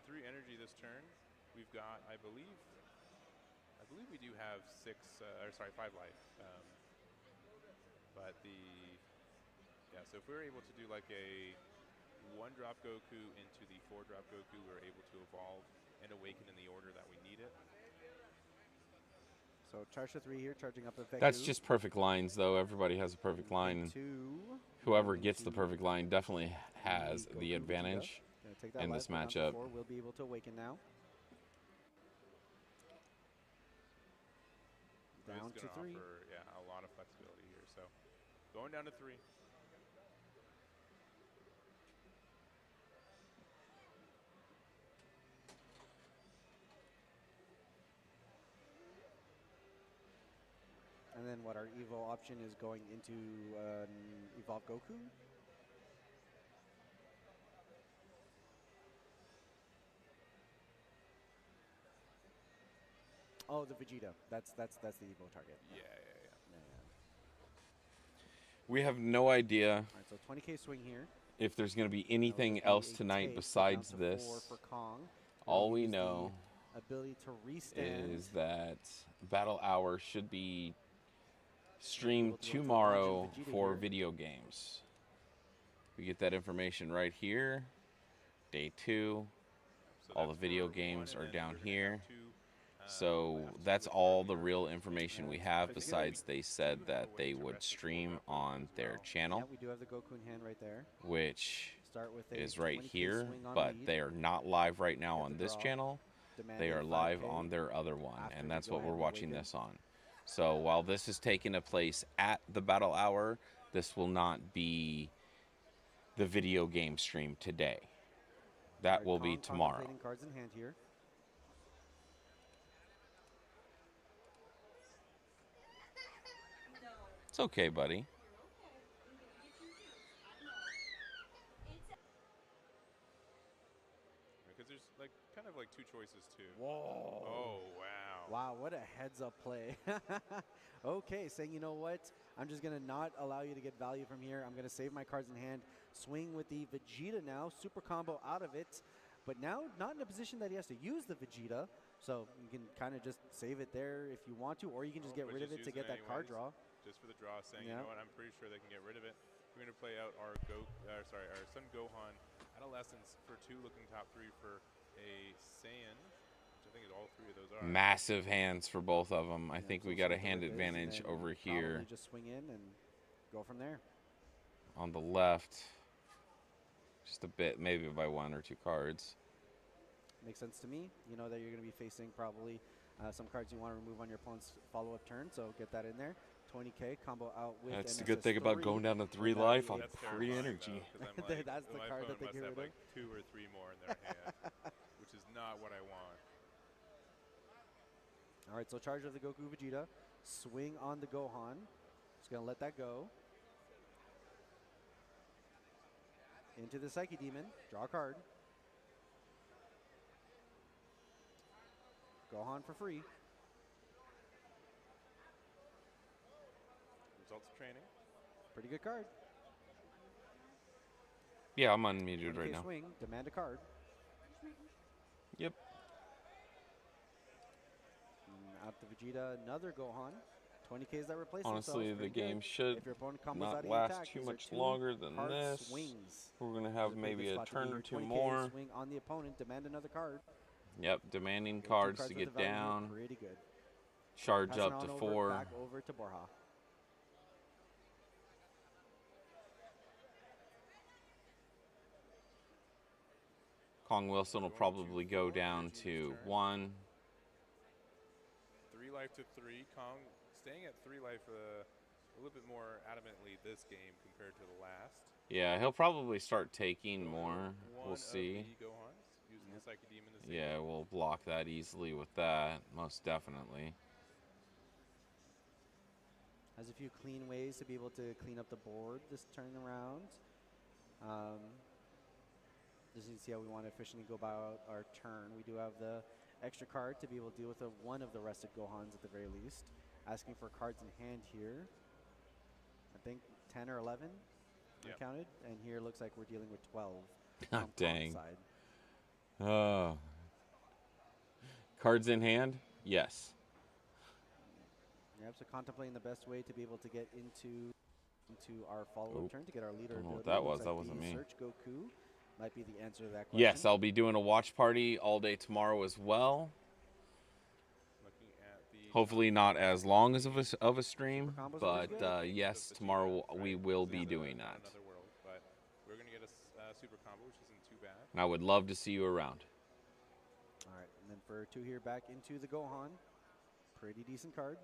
3 energy this turn. We've got, I believe we do have 5 life. But so if we're able to do like a 1 drop Goku into the 4 drop Goku, we're able to evolve and awaken in the order that we need it. So charge to 3 here, charging up the Veku. That's just perfect lines, though. Everybody has a perfect line. And 2. whoever gets the perfect line definitely has Goku the Vegeta. advantage. Gonna take that in life, this go down to matchup. 4. We'll be able to awaken now. Down It's to gonna 3. offer, a lot of flexibility here. So going down to 3. And then what our Evo option is going into Evolve Goku. Oh, the Vegeta. That's the Evo target. Yeah. We have no idea All right, so 20K swing here. if there's going to be Now anything it's gonna be else a tonight take, besides down to 4 this. for Kong. All We'll we use the know ability to restand. is that Battle Hour should be streamed able to go to tomorrow Legend Vegeta for here. video games. We get that information right here. Day 2. So All the that's video for games 1, are and then down you're gonna here. have 2, So laps that's with all your the real information we have, besides they said that they would stream on their Yeah, channel, we do have the Goku in hand right there. which Start with a is right 20K here, swing on but lead. they are not live right now Get on the this draw. channel. Demand They a are live 5K. on their other one, after and we that's go what ahead we're and watching awaken. this on. So while this is taking a place at the Battle Hour, this will not be the video game stream today. That Alright, will be Kong tomorrow. contemplating cards in hand here. It's okay, buddy. Because there's like kind of like 2 choices too. Whoa. Oh wow. Wow, what a heads up play. Okay, saying, you know what? I'm just going to not allow you to get value from here. I'm going to save my cards in hand. Swing with the Vegeta now. Super combo out of it. But now not in a position that he has to use the Vegeta. So you can kind of just save it there if you want to, or you can just get But rid of just it to use get that card anyways, draw. Just for the draw, saying, Yeah. you know what, I'm pretty sure they can get rid of it. We're going to play out our our Son Gohan Adolescence for 2, looking top 3 for a Saiyan, which I think is all 3 of those are. Massive hands for both of them. I Yeah, think so we got a swing hand with this and advantage then over probably here just swing in and go from there. on the left. Just a bit, maybe by 1 or 2 cards. Makes sense to me. You know that you're going to be facing probably Some cards you want to remove on your opponent's follow-up turn, so get that in there. 20k combo out with. That's the an good thing about going down to 3 life on That's free terrifying, energy. though, 'cause I'm like, That's the my card that opponent they must get have rid like 2 or 3 more in their hand, which is not what I want. All right, so charge of the Goku Vegeta, swing on the Gohan. Just gonna let that go. Into the Psyche Demon, draw a card. Gohan for free. Results of training. Pretty good card. Yeah, I'm unmuted right now. Swing, demand a card. Yep. Out the Vegeta, another Gohan. 20k is that replace Honestly, the game should if your opponent combos not out of last attack, too these are much 2 longer than card this. swings. We're going to This have is a pretty maybe good a spot to be turn here. or 2 20K, more. Swing on the opponent, demand another card. Yep, demanding Get 2 cards to worth get of value, down. Pretty good. Charge Passing up on to over, 4. Back over to Borja. Kong Wilson will probably go down to 1. 3 life to 3. Kong staying at 3 life a little bit more adamantly this game compared to the last. Yeah, he'll probably start taking more. We'll see. Using the Psyche Demon to Yeah, we'll block that easily with that, most definitely. Has a few clean ways to be able to clean up the board this turn around. Just need to see how we want to efficiently go about our turn. We do have the extra card to be able to deal with one of the rested Gohans at the very least. Asking for cards in hand here. I think 10 or 11 counted, and here looks like we're dealing with 12. Dang. Side. Cards in hand? Yes. Yep, so contemplating the best way to be able to get into our follow-up turn to get our leader. Don't know what ability. that was. Looks That like wasn't the me. Search Goku might be the answer to that question. Yes, I'll be doing a watch party all day tomorrow as well. Looking at the Hopefully not as long as of a stream, but yes, tomorrow we will be doing that. Another world, but we're going to get a super combo, which isn't too bad. And I would love to see you around. All right, and then for 2 here, back into the Gohan. Pretty decent card.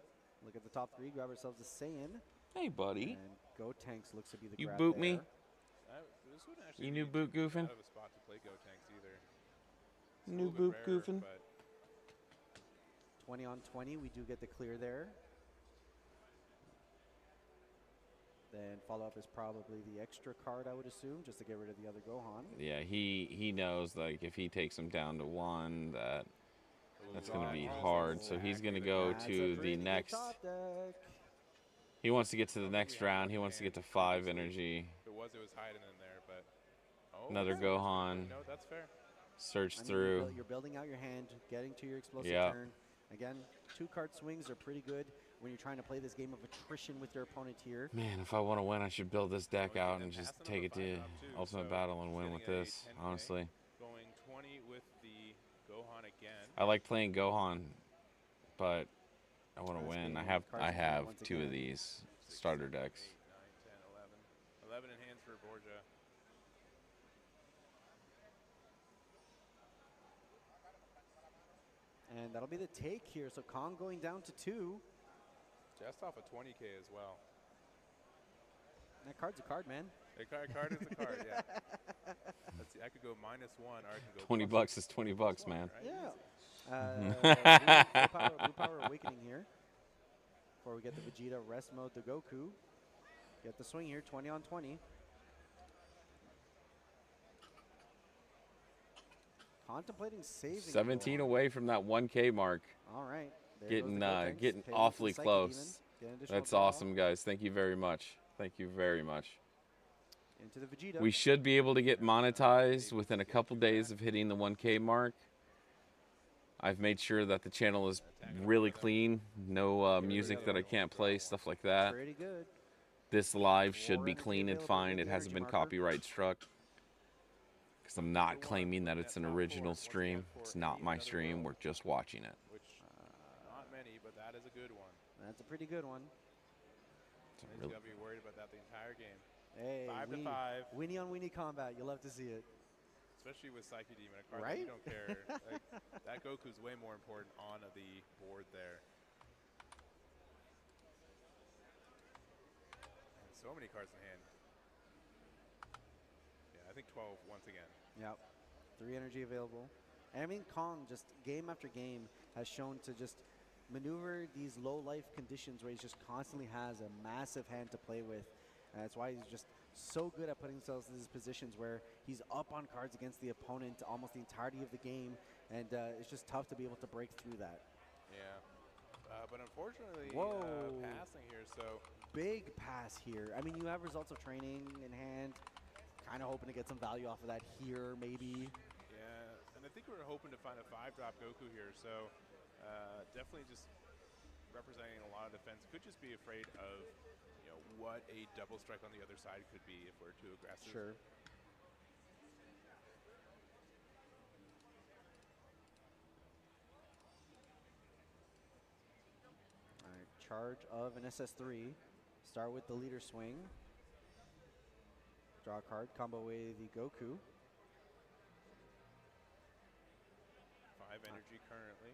Look at the top 3. Grab ourselves a Saiyan. Hey, buddy. And Gotenks looks to be the You grab boot me? there. This wouldn't actually You be new boot goofing? out of a spot to play Gotenks either. It's a New little bit boot rare, goofing? but 20 on 20. We do get the clear there. Then follow-up is probably the extra card, I would assume, just to get rid of the other Gohan. Yeah, he knows, like, if he takes him down to 1, that's going to be hard. So he's going to go That's a to the pretty good next. top deck. He wants to get to the next round. He wants to get to 5 energy. if it was hiding in there, but Another okay. Gohan. No, that's fair. Search I mean, through. you're building out your hand, getting to your explosive Yeah. turn. Again, 2-card swings are pretty good when you're trying to play this game of attrition with your opponent here. Man, if I want to win, I should build this deck out and And just passing take on it the to 5 up too, Ultimate so Battle and win getting with a this, 10K. honestly. Going 20 with the Gohan again. I like playing Gohan, but I want to Nice win. game I with have cards I in hand have once 2 of again. these starter decks. 8, 9, 10, 11. 11 in hands for Borja. And that'll be the take here. So Kong going down to 2. Just off a 20K as well. That card's a card, man. A card is a card, yeah. Let's see, I could go -1 or I can go 20 plus bucks is 20 bucks, one, man. right? Yeah. Blue power Awakening here. Before we get the Vegeta rest mode, the Goku. Get the swing here, 20 on 20. Contemplating saving. 17 Gohan. away from that 1K mark. All right. There goes Getting the Gotenks. getting Paying awfully for the Psyche Demon. close. Get an additional That's draw awesome, guys. Thank you very much. Thank you very much. Into the Vegeta. We should be able to get monetized within a couple days of hitting the 1K mark. I've made sure that the channel is really clean. No music that I can't play, stuff like that. Pretty good. This live should be clean and fine. It hasn't been copyright struck. Because I'm not claiming that it's an original stream. It's not my stream. We're just watching it. Which, not many, but that is a good one. That's a pretty good one. He's got to be worried about that the entire game. Hey, 5 to 5. Weenie on weenie combat. You love to see it. especially with Psyche Demon, a card that Right? you don't care. Like, that Goku's way more important on the board there. And so many cards in hand. Yeah, I think 12 once again. Yep. 3 energy available. And I mean, Kong just game after game has shown to just maneuver these low life conditions where he just constantly has a massive hand to play with. And that's why he's just so good at putting himself in these positions where he's up on cards against the opponent almost the entirety of the game. And it's just tough to be able to break through that. Yeah. But unfortunately, Whoa. passing here, so. Big pass here. I mean, you have results of training in hand. Kind of hoping to get some value off of that here, maybe. Yeah, and I think we were hoping to find a 5-drop Goku here, so definitely just representing a lot of defense. Could just be afraid of, you know, what a double strike on the other side could be if we're too aggressive. Sure. All right, charge of an SS3. Start with the leader swing. Draw a card, combo away the Goku. 5 energy currently.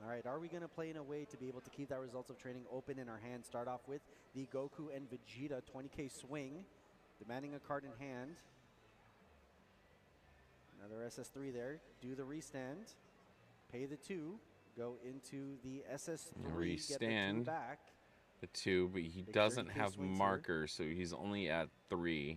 All right, are we going to play in a way to be able to keep that results of training open in our hand? Start off with the Goku and Vegeta 20k swing, demanding a card in hand. Another SS3 there. Do the restand. Pay the 2. Go into the SS3. Get the 2 back. The 2, but he doesn't have markers, so he's only at 3.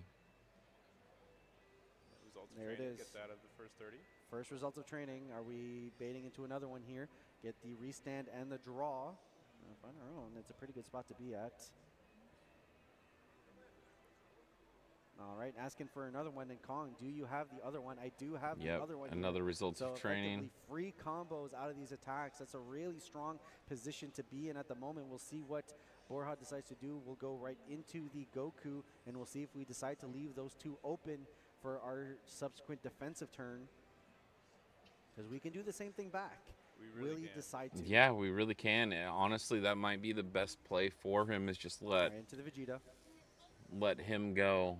Results of There it training, is. Gets out of the first 30. First results of training. Are we baiting into another one here? Get the restand and the draw. On our own, it's a pretty good spot to be at. All right, asking for another one. And Kong, do you have the other one? I do have the other one. Another here. results of training. Free combos out of these attacks. That's a really strong position to be in at the moment. We'll see what Borja decides to do. We'll go right into the Goku, and we'll see if we decide to leave those 2 open for our subsequent defensive turn. Because we can do the same thing back. We really can. Decide to. Yeah, we really can. Honestly, that might be the best play for him is just Right into the Vegeta. let him go.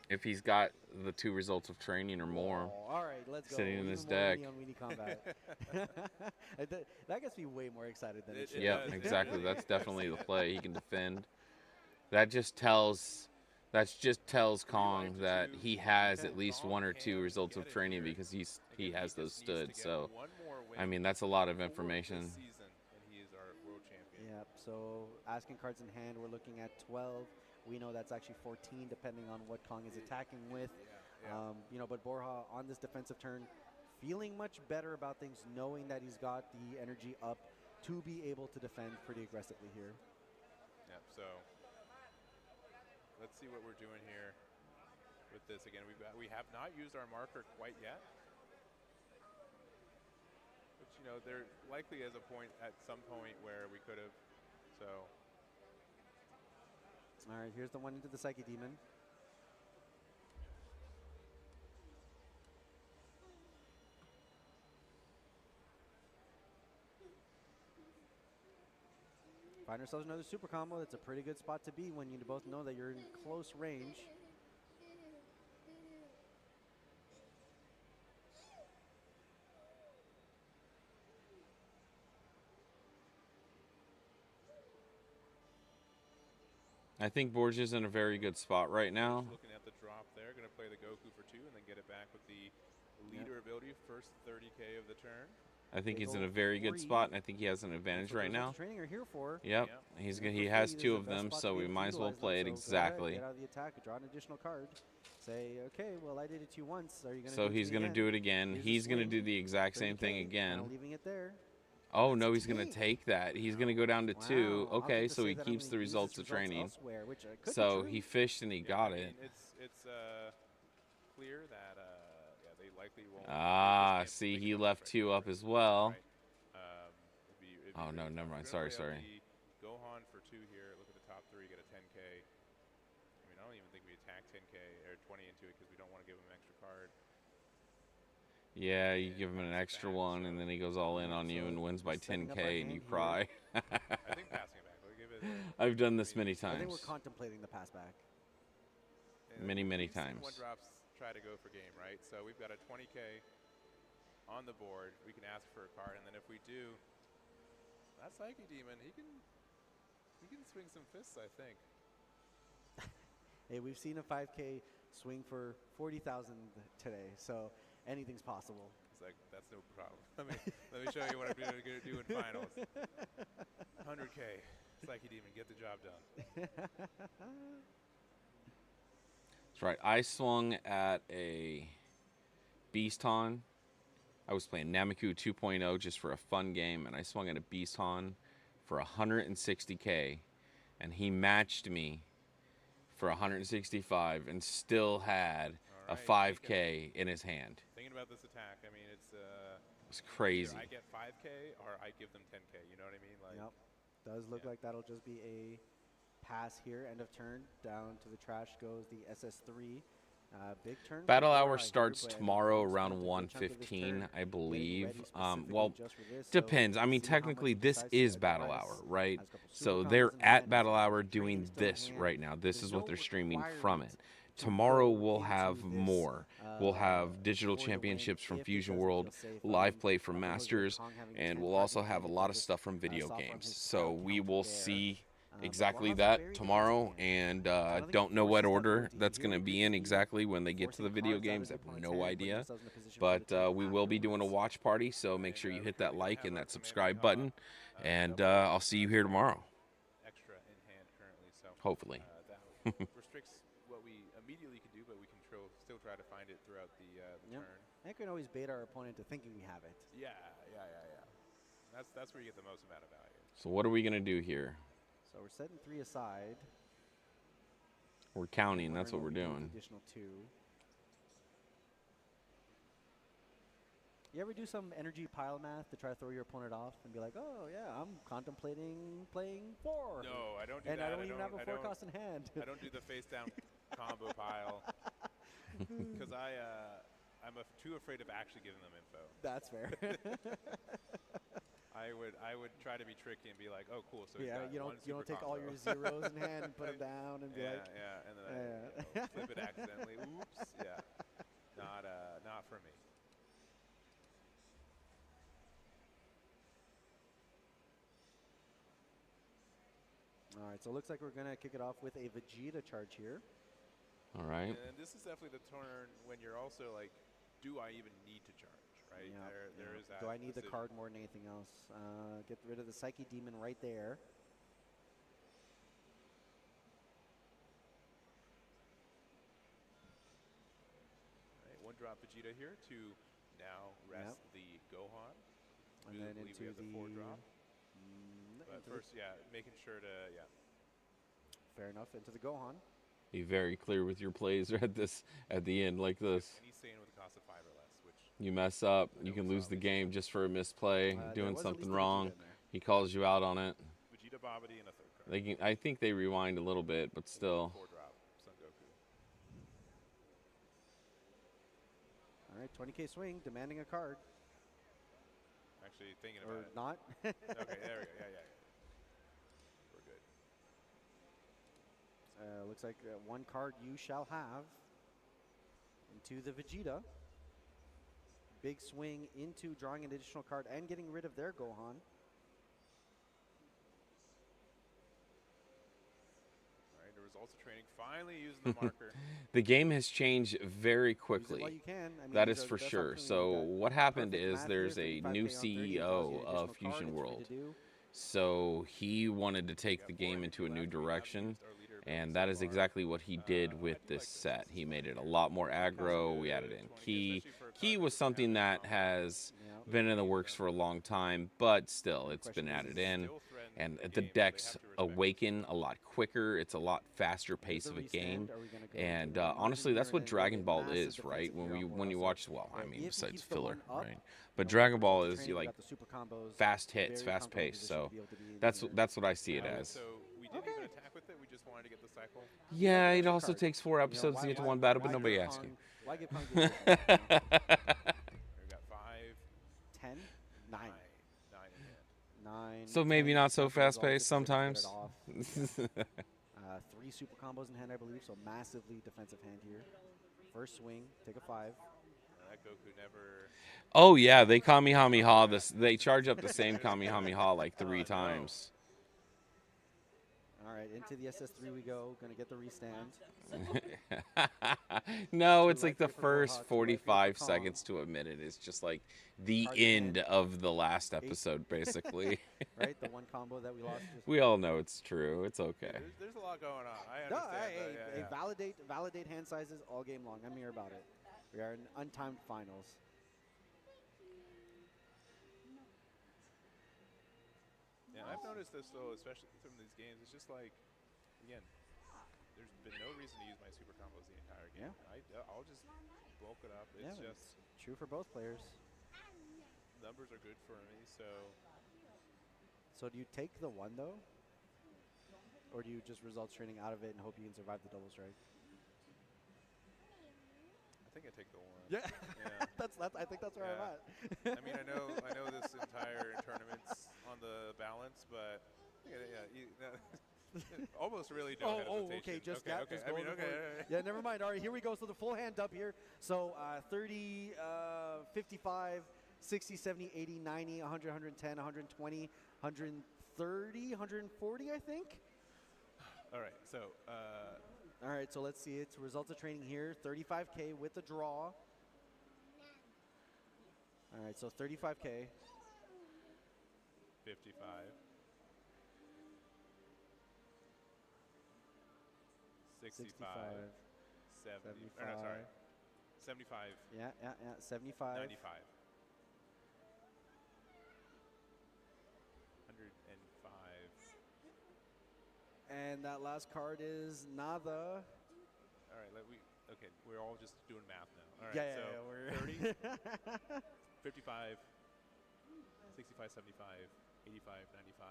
If he's got the 2 results of training or more, all right, let's go. sitting in his Even more deck. Weenie on Weenie combat. that gets me way more excited than it should. Yeah, exactly. That's definitely the play. He can defend. That just tells Kong that he has at least 1 or 2 results of training because he has those stood. So, I mean, that's a lot of information. Yep. So asking cards in hand, we're looking at 12. We know that's actually 14, depending on what Kong is attacking with. You know, but Borja on this defensive turn, feeling much better about things, knowing that he's got the energy up to be able to defend pretty aggressively here. Yep. So let's see what we're doing here with this. Again, we have not used our marker quite yet. Which, you know, there likely is a point at some point where we could have. So. All right, here's the one into the Psyche Demon. Find ourselves another super combo. That's a pretty good spot to be when you both know that you're in close range. I think Borja's in a very good spot right now. Just looking at the drop there, going to play the Goku for 2 and then get it back with the leader ability, first 30k of the turn. I think he's in a very good spot, and I think he has an advantage right now. Training are here for. Yep, he has 2 of them, so we might as well play it exactly. Get out of the attack, draw an additional card. Say, okay, well, I did it to you once. Are you going to? So he's going to do it again. He's going to do the exact same thing again. Leaving it there. Oh, no, he's going to take that. He's going to go down to 2. Okay, so he keeps the results of training. So he fished and he got it. It's clear that they likely won't. Ah, see, he left 2 up as well. It'd be Oh, no, never mind. Sorry. Gohan for 2 here. Look at the top 3, get a 10k. I mean, I don't even think we attack 10k or 20 into it because we don't want to give him an extra card. Yeah, you give him an extra one, and then he goes all in on you and wins by 10k, and you cry. I think passing it back. We'll give it I've done this many I think we're times. contemplating the pass back. Many times. 1 drops try to go for game, right? So we've got a 20K on the board. We can ask for a card, and then if we do, that Psyche Demon, he can swing some fists, I think. Hey, we've seen a 5K swing for 40,000 today, so anything's possible. It's like, that's no problem. Let me show you what I'm going to do in finals. 100K, Psyche Demon, get the job done. That's right. I swung at a Beaston. I was playing Nameku 2.0 just for a fun game, and I swung at a Beaston for 160K, and he matched me for 165 and still had a 5K in his hand. Thinking about this attack, I mean, it's crazy. I get 5K or I give them 10K. You know what I mean? Like, yep. Does look like that'll just be a pass here. End of turn. Down to the trash goes the SS3. Big turn. Battle hour starts tomorrow around 1:15, I believe. Well, depends. I mean, technically, this is battle hour, right? So they're at battle hour doing this right now. This is what they're streaming from it. Tomorrow we'll have more. We'll have digital championships from Fusion World, live play from Masters, and we'll also have a lot of stuff from video games. So we will see exactly that tomorrow, and don't know what order that's going to be in exactly when they get to the video games. I have no idea, but we will be doing a watch party, so make sure you hit that like and that subscribe button, and I'll see you here tomorrow. Extra in hand currently, so hopefully. That restricts what we immediately can do, but we can still try to find it throughout the turn. I can always bait our opponent to thinking we have it. Yeah. That's where you get the most amount of value. So what are we going to do here? So we're setting 3 aside. We're counting. That's what we're doing. Additional 2. You ever do some energy pile math to try to throw your opponent off and be like, oh, yeah, I'm contemplating playing 4. No, I don't do and that. I don't even have a 4 cost in hand. I don't do the face down combo pile because I'm too afraid of actually giving them info. That's fair. I would try to be tricky and be like, oh, cool. So yeah, you don't take all your zeros in hand and put them down and be like, and then I flip it accidentally. Oops, yeah, not for me. All right, so it looks like we're gonna kick it off with a Vegeta charge here. All right. And this is definitely the turn when you're also like, do I even need to charge? Right? Yeah, There is that. Do I need decision. the card more than anything else? Get rid of the Psyche Demon right there. All right, 1 drop Vegeta here to now rest the Gohan. And then into the 4 drop. But first, making sure to, Fair enough, into the Gohan. Be very clear with your plays at the end like this. Any sane with a cost of 5 or less, which You mess up, you can lose the game just for a misplay, doing something wrong. He calls you out on it. Vegeta, Babidi, and a 3rd card. I think they rewind a little bit, but still. 4 drop Son Goku. All right, 20K swing, demanding a card. Actually thinking about it. Or not. Okay, there we go. Yeah. We're good. Looks like 1 card you shall have. Into the Vegeta. Big swing into drawing an additional card and getting rid of their Gohan. All right, the results of training finally using the marker. The game has changed very quickly. Use it while you can. I mean, That is for sure. So what happened is there's a new CEO of Fusion World. So he wanted to take the game into a new direction, and that is exactly what he did with this set. He made it a lot more aggro. We added in Ki. Ki was something that has been in the works for a long time, but still, it's been added in. And the decks awaken a lot quicker. It's a lot faster pace of a game. And honestly, that's what Dragon Ball is, right? When you watch, well, I mean, besides filler, right? But Dragon Ball is like fast hits, fast pace. So that's what I see it as. So we didn't even attack with it. We just wanted to get the cycle. Yeah, it also takes 4 episodes to get to 1 battle, but nobody asked you. Why get Pong? We got 5, 10, 9. 9 in hand. 9. So maybe not so fast paced sometimes. 3 super combos in hand, I believe, so massively defensive hand here First swing, take a 5. That Goku never. Oh yeah, they Kamehameha this. They charge up the same Kamehameha like 3 times. All right, into the SS3 we go. Gonna get the restand. No, it's like the first 45 seconds to a minute. It's just like the end of the last episode, basically. Right, the one combo that we lost. We all know it's true. It's okay. There's a lot going on. I understand. Validate hand sizes all game long. I'm here about it. We are in untimed finals. Yeah, I've noticed this though, especially from these games. It's just like, again, there's been no reason to use my super combos the entire game. Yeah. I'll just bulk it up. It's just true for both players. Numbers are good for me, so. So do you take the 1 though, or do you just results training out of it and hope you can survive the double strike? I think I take the 1. Yeah, I think that's where I'm at. I mean, I know this entire tournament's on the balance, but almost really no hesitation. Okay, just okay. I mean, yeah, never mind. All right, here we go. So the full hand up here. So 30, 55, 60, 70, 80, 90, 100, 110, 120, 130, 140, I think. All right, so. All right, so let's see. It's results of training here. 35K with the draw. All right, so 35K. 55. 65. 70. 75. Or no, sorry. 75. Yeah. 75. 95. 105. And that last card is nada. All right, okay, we're all just doing math now. All right, Yeah, so we're 30, 55, 65, 75, 85, 95,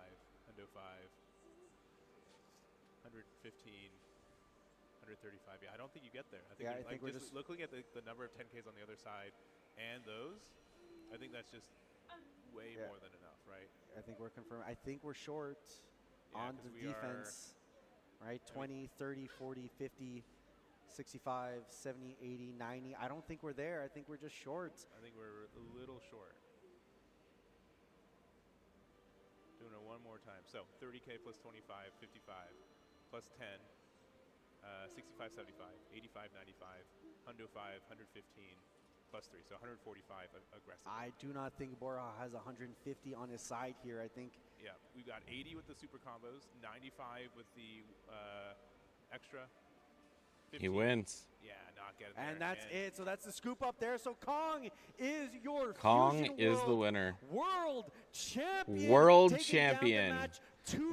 105, 115, 135. Yeah, I don't think you get there. I think, I think we're just looking at the number of 10Ks on the other side and those, I think that's just way more than enough, right? I think we're confirmed. I think we're short on the defense, right? 20, 30, 40, 50, 65, 70, 80, 90. I don't think we're there. I think we're just short. I think we're a little short. Doing it one more time. So 30K plus 25, 55, plus 10, 65, 75, 85, 95, 105, 115, plus 3. So 145 aggressive. I do not think Bora has 150 on his side here. I think. Yeah, we've got 80 with the super combos, 95 with the extra. 15. He wins. Yeah, not getting there. And that's it. So that's the scoop up there. So Kong is your Kong is the winner. World champion. World champion.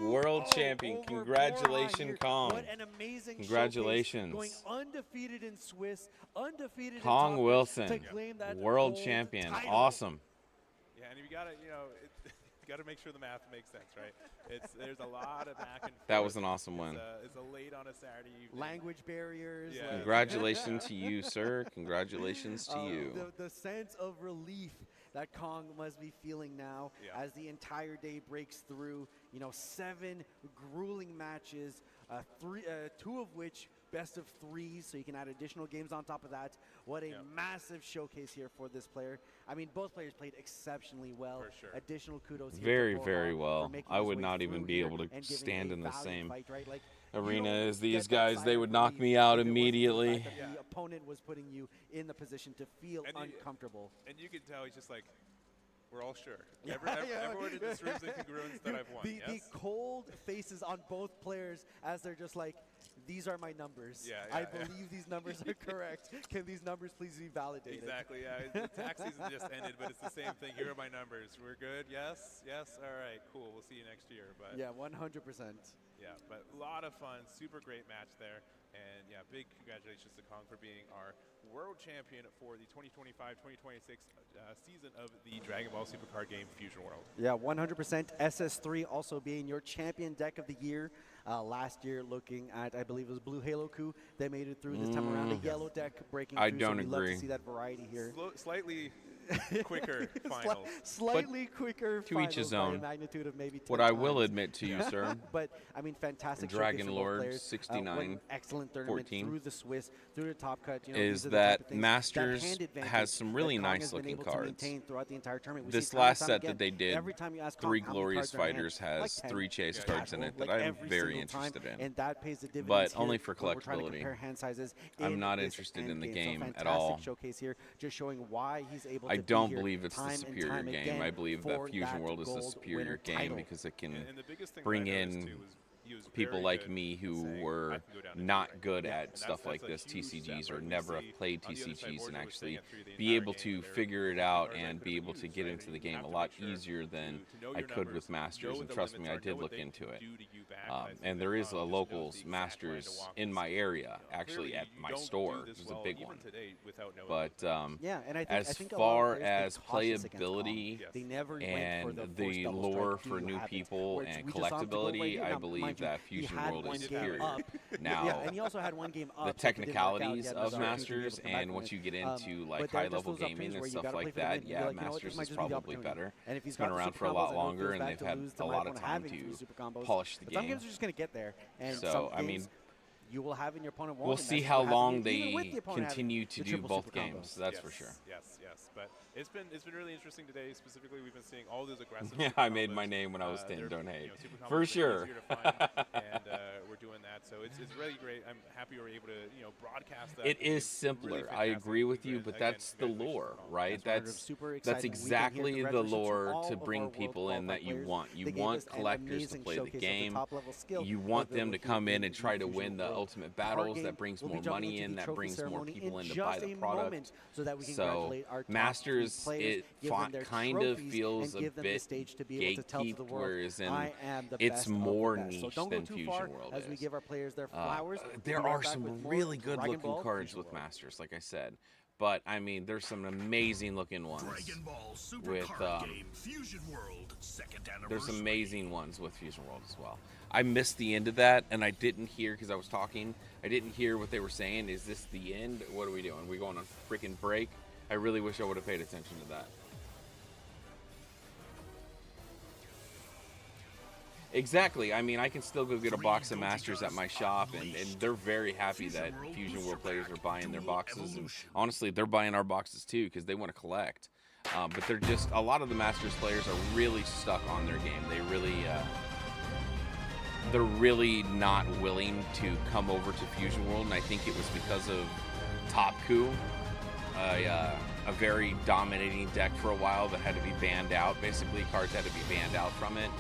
World champion. Congratulations, Kong. What an amazing Congratulations. Going undefeated in Swiss, undefeated Kong in Wilson, to claim that world champion. Title. Awesome. Yeah, and you got to, got to make sure the math makes sense, right? There's a lot of back and forth. That was an awesome win. It's a late on a Saturday evening. Language barriers. Yeah. Congratulations to you, sir. Congratulations to you. The sense of relief that Kong must be feeling now as the entire day breaks through. 7 grueling matches, 2 of which best of 3, so you can add additional games on top of that. What a massive showcase here for this player. I mean, both players played exceptionally well. For sure. Additional kudos here Very, to Bora very for well. making I his would way not even through be here able to and giving stand a in the valiant same fight, right? Like, arena you don't as these get that guys. side They of would knock relief me out if it wasn't for the immediately. fact that the opponent was putting you in the position to feel uncomfortable. And you can tell he's just like, we're all sure. Everyone in this room is congruence that I've won. The cold faces on both players as they're just like, these are my numbers. I believe these numbers are correct. Can these numbers please be validated? Exactly, yeah. The tax season just ended, but it's the same thing. Here are my numbers. We're good? Yes? Yes? All right, cool. We'll see you next year. But yeah, 100%. Yeah, but a lot of fun. Super great match there. And yeah, big congratulations to Kong for being our world champion for the 2025-2026 season of the Dragon Ball Super Card Game Fusion World. Yeah, 100%. SS3 also being your champion deck of the year. Last year, looking at, I believe it was Blue Halo Coup. They made it through this time around. A yellow deck breaking through. I don't so we agree. love to see that variety here. Slightly quicker finals. Slightly quicker. To each his finals by own. a magnitude of maybe 10 What I will times. admit to you, sir, But I mean, fantastic. Dragon showcase from both Lord players. 69, Went excellent tournament 14, through the Swiss, through the top cut. You know, is these are the type that of things, Masters that hand advantage has some really that Kong nice has been looking able to cards. maintain throughout the entire tournament. We This see time and last time set again, that they did, every time you ask Kong 3 how many Glorious cards are in hand, Fighters has like 10, 3 chase yeah, cards in it like that I'm every very single time, interested in. and that pays the dividends But here only for when we're trying to collectability. compare hand sizes I'm in not this interested end in the game. So game at fantastic all. Showcase here, just showing why he's able I to don't be here believe it's the time and superior time game. again I believe for that Fusion World is the gold superior winner game title. because it can And the biggest thing bring that I noticed, in too, was he was people very like good me at who saying, were "I can go down and not do it." good Yeah, at and stuff like that's this, a huge TCGs, step, or right? We never have see played on the other side, TCGs, and Borja was actually saying it through the be entire able game, to they're figure it using out cards that and could be be able to used, get right? into the You game have a to lot make sure easier than to know I your could numbers, with Masters, know and the trust me, limits I are, did know what look they into can it. do to you back, and I think And that there is Kong a just knows locals the exact line Masters to walk in and my see. area, actually Clearly, at you my don't do store. this There's a well big even one. today without knowing But the limits. Yeah, and I as think a lot of far players as get cautious against Kong. playability They never went and for the forced the double lure strike, do for you new have it? people Which and we just saw him to go right collectability, here. I Now, believe mind you, that he Fusion had World one is game superior. up. Now, Yeah, and he also had one game up. the so if it didn't work out, he technicalities had of another opportunity to be able Masters to come back and from once it. you get into But like there are high just level those gaming opportunities and where you stuff gotta play like for the win. that, And you're yeah, like, you know what, Masters this might is just be the probably opportunity. better. And if he's It's been got the around super for a combos lot and it longer, goes and back they've to had lose a to lot Mark of when time having three to super combos. polish the But some game. games are just going to get there. And So, some I mean, games you will have in your opponent we'll won't, and see that's how what happens long even with they the opponent having continue to the do triple both super combos. games. That's yes, for sure. Yes, yes. But it's been really interesting today. Specifically, we've been seeing all those aggressive. Yeah, super I made my combos. name when I was 10. They're, Don't hate. super combos For are sure. easier to find, and we're doing that. So it's really great. I'm happy we're able to broadcast that. It is It's simpler. really I fantastic. agree with you, but Again, that's the congratulations lure, to Kong. right? That's That's super that's exciting exactly weekend the here. Congratulations to lure all to of bring our people world in that you qualified want. players. You They gave want us an collectors to amazing play the showcase of the game. top-level skill You of want the them to rookie come in in and try to Fusion win the World. ultimate Card battles. game That brings will be more jumping money into in. the That trophy brings more ceremony people in to just buy the a product. moment so that we can So congratulate our top Masters, three players, it give them their kind of trophies, feels and a give them the bit stage to be able to tell to the gatekeeped, world, whereas in I am the it's best of the more best. So niche don't go than too Fusion far World as we is. give our players their flowers. We'll There be right are back some with more really good Dragon looking Ball cards Fusion with World. Masters, like I said. But I mean, there's some amazing looking ones. Dragon Ball Super with Card Game Fusion World second anniversary. there's amazing ones with Fusion World as well. I missed the end of that, and I didn't hear because I was talking. I didn't hear what they were saying. Is this the end? What are we doing? We going on freaking break? I really wish I would have paid attention to that. Exactly. I mean, I can still go get a box of Masters at my shop, and they're very happy that Fusion World players are buying their boxes. And honestly, they're buying our boxes too because they want to collect. But they're just, a lot of the Masters players are really stuck on their game. They really, they're really not willing to come over to Fusion World, and I think it was because of Top Coup, a very dominating deck for a while that had to be banned out. Basically, cards had to be banned out from it.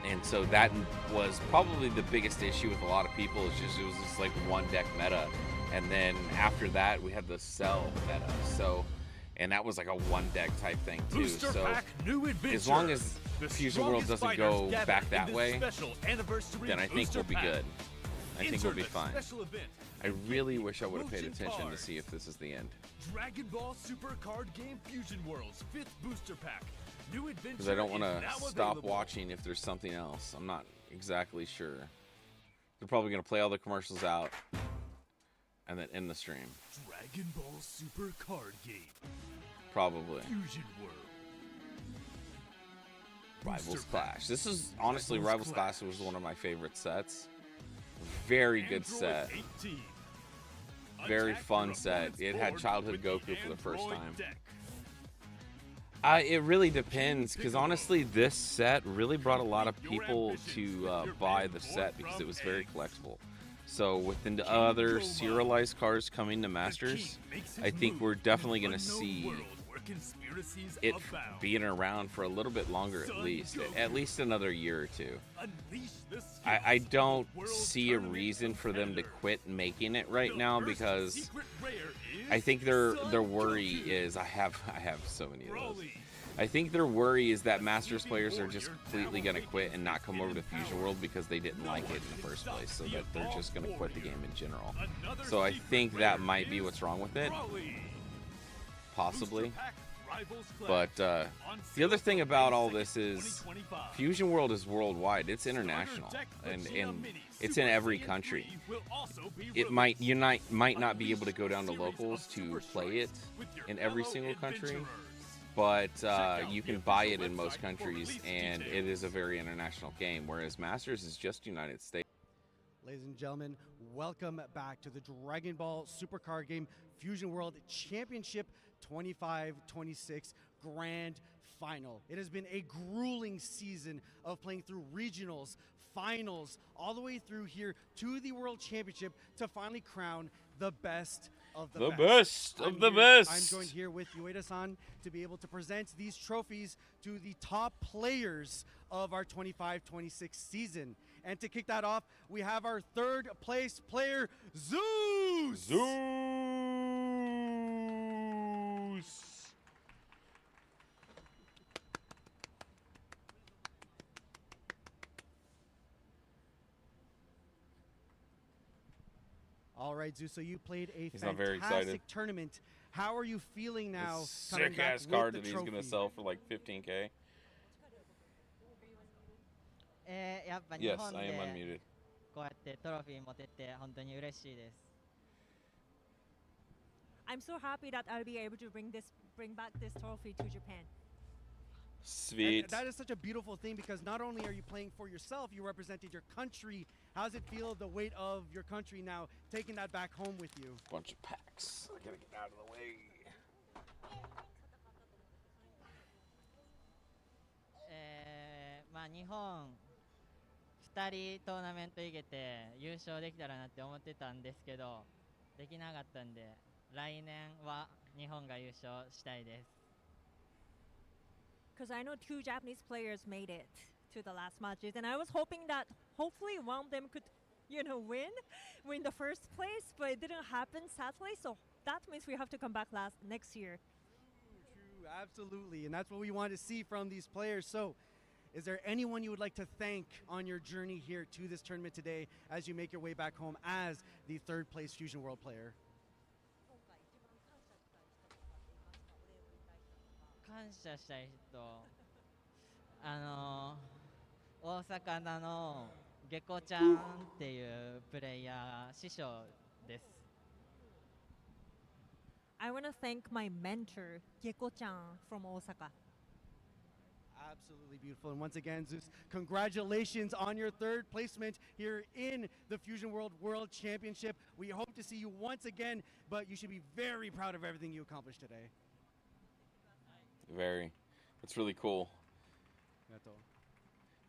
And so that was probably the biggest issue with a lot of people. It was just like one deck meta, and then after that we had the cell meta. So, and that was like a one deck type thing too. Booster So Pack New Adventure. as long as The Fusion World strongest doesn't go fighters back gather that in way, this special anniversary then I think booster we'll be pack. good. I think we'll be Enter the fine. special event I really wish I would have paid promotion attention to cards. see if this is the end, Dragon Ball Super Card Game Fusion World's 5th booster pack. New adventure because I don't want is to now stop available. watching if there's something else. I'm not exactly sure. They're probably going to play all the commercials out and then end the stream. Dragon Ball Super Card Game Probably. Fusion World. Rivals Booster Clash. This is honestly, Rivals Rivals Clash was one of my favorite sets. Very good set. Android 18. Very Attack fun your set. opponent's It had board childhood with Goku for the first Android time. deck. It really depends, because honestly, this set really brought a lot of people to buy the set because it was very collectible. So with the other serialized cards coming to Masters, I think we're definitely going to see it being around for a little bit longer, at least another year or two. I don't see a reason for them to quit making it right now, because I think their worry is I have so many of those. I think their worry is that Masters players are just completely going to quit and not come over to Fusion World because they didn't like it in the first place, so that they're just going to quit the game in general. So I think that might be what's wrong with it, possibly. But the other thing about all this is Fusion World is worldwide. It's international, and it's in every country. It might not be able to go down to locals to play it in every single country, but you can buy it in most countries, and it is a very international game, whereas Masters is just United States. Ladies and gentlemen, welcome back to the Dragon Ball Supercard Game Fusion World Championship 25-26 Grand Final. It has been a grueling season of playing through regionals, finals, all the way through here to the World Championship to finally crown the best of the best. I'm joined here with Ueda-san to be able to present these trophies to the top players of our 25-26 season. And to kick that off, we have our third place player, Zeus! All right, Zeus, so you played a fantastic tournament. How are you feeling now? Sick ass card that he's going to sell for like 15K. Yes, I am unmuted. I'm so happy that I'll be able to bring back this trophy to Japan. Sweet. And that is such a beautiful thing because not only are you playing for yourself, you represented your country. How does it feel, the weight of your country now, taking that back home with you? Bunch of packs. I gotta get out of the way. 日本2人トーナメント行けて優勝できたらなって思ってたんですけど、できなかったんで、来年は日本が優勝したいです。Because I know 2 Japanese players made it to the last matches, and I was hoping that hopefully one of them could, win the first place, but it didn't happen sadly. So that means we have to come back next year. True, absolutely, and that's what we want to see from these players. So, is there anyone you would like to thank on your journey here to this tournament today as you make your way back home as the third place Fusion World player? 感謝したい人、大阪のゲコちゃんっていうプレイヤー師匠です。I want to thank my mentor, Geko-chan from Osaka. Absolutely beautiful. And once again, Zeus, congratulations on your third placement here in the Fusion World World Championship. We hope to see you once again, but you should be very proud of everything you accomplished today. Very. That's really cool.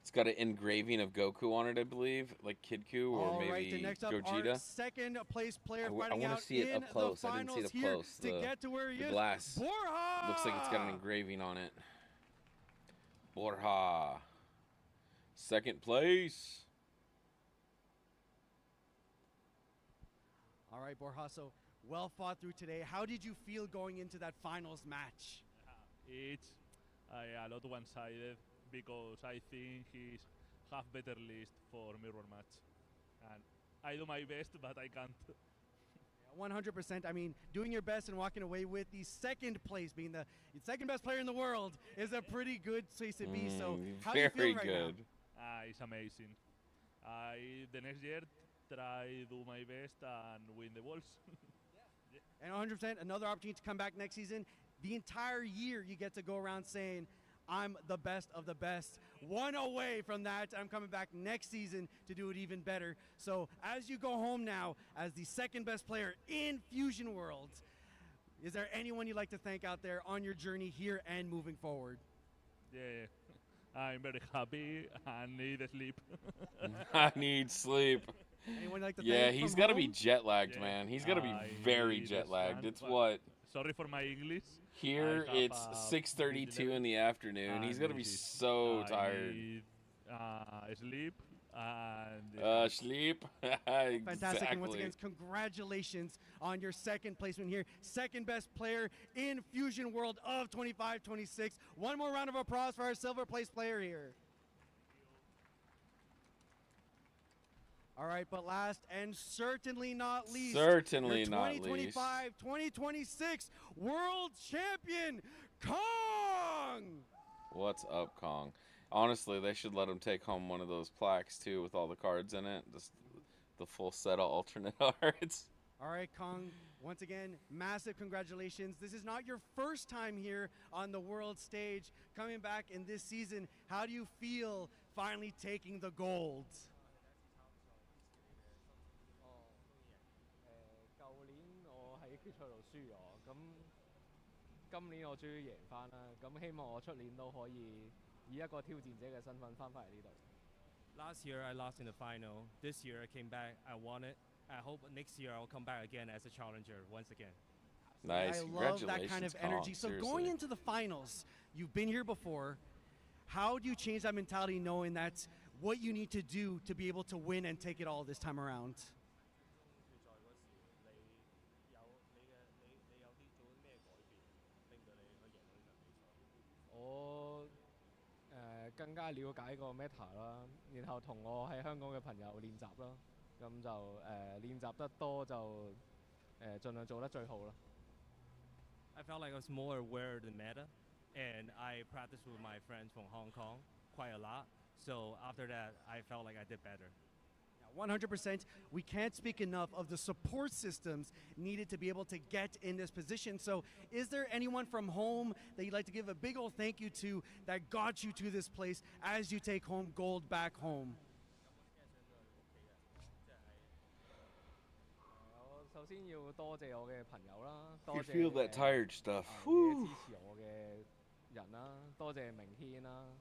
It's got an engraving of Goku on it, I believe, like Kid Ku or maybe next up, Gogeta. Our second place player I fighting want out to see it in up close. the I didn't see it up finals close. to get to where he the is. glass Borja! looks like it's got an engraving on it. Borja. Second place. All right, Borja, so well fought through today. How did you feel going into that finals match? It's a lot one-sided because I think he's half better list for mirror match, and I do my best, but I can't. 100%. I mean, doing your best and walking away with the second place, being the second best player in the world, is a pretty good place to be. So, how do you feel right now? It's amazing. The next year try do my best and win the Worlds. And 100%, another opportunity to come back next season. The entire year you get to go around saying, I'm the best of the best. One away from that, I'm coming back next season to do it even better. So as you go home now as the second best player in Fusion World, is there anyone you'd like to thank out there on your journey here and moving forward? Yeah, I'm very happy. I need sleep. I need sleep. Anyone like to yeah, thank he's from got to home? be jet lagged, man. He's got to be very jet lagged. It's what? Sorry for my English. Here it's 6:32 in the afternoon. He's got to be so tired. Sleep and sleep. Fantastic. Exactly. And once again, congratulations on your second placement here. Second best player in Fusion World of 25-26. One more round of applause for our silver place player here. All right, but last and certainly not least, your 2025-2026 World Champion, Kong! What's up, Kong? Honestly, they should let him take home one of those plaques, too, with all the cards in it. Just the full set of alternate arts. All right, Kong, once again, massive congratulations. This is not your first time here on the world stage. Coming back in this season, how do you feel finally taking the gold? 舊年我喺決賽度輸咗，咁今年我終於贏翻啦，咁希望我出年都可以以一個挑戰者嘅身份翻返嚟呢度。Last year I lost in the final. This year I came back. I won it. I hope next year I'll come back again as a challenger once again. Nice. I love that kind of energy. So seriously. going into the finals, you've been here before. How do you change that mentality knowing that's what you need to do to be able to win and take it all this time around? 我更加了解個 meta 啦，然後同我喺香港嘅朋友練習啦，咁就練習得多就盡量做得最好啦。I felt like I was more aware of the meta, and I practiced with my friends from Hong Kong quite a lot. So after that, I felt like I did better. 100%. We can't speak enough of the support systems needed to be able to get in this position. So is there anyone from home that you'd like to give a big old thank you to that got you to this place as you take home gold back home? 我首先要多謝我嘅朋友啦， You 多謝 feel that tired stuff. 支持我嘅人啦，多謝明軒啦，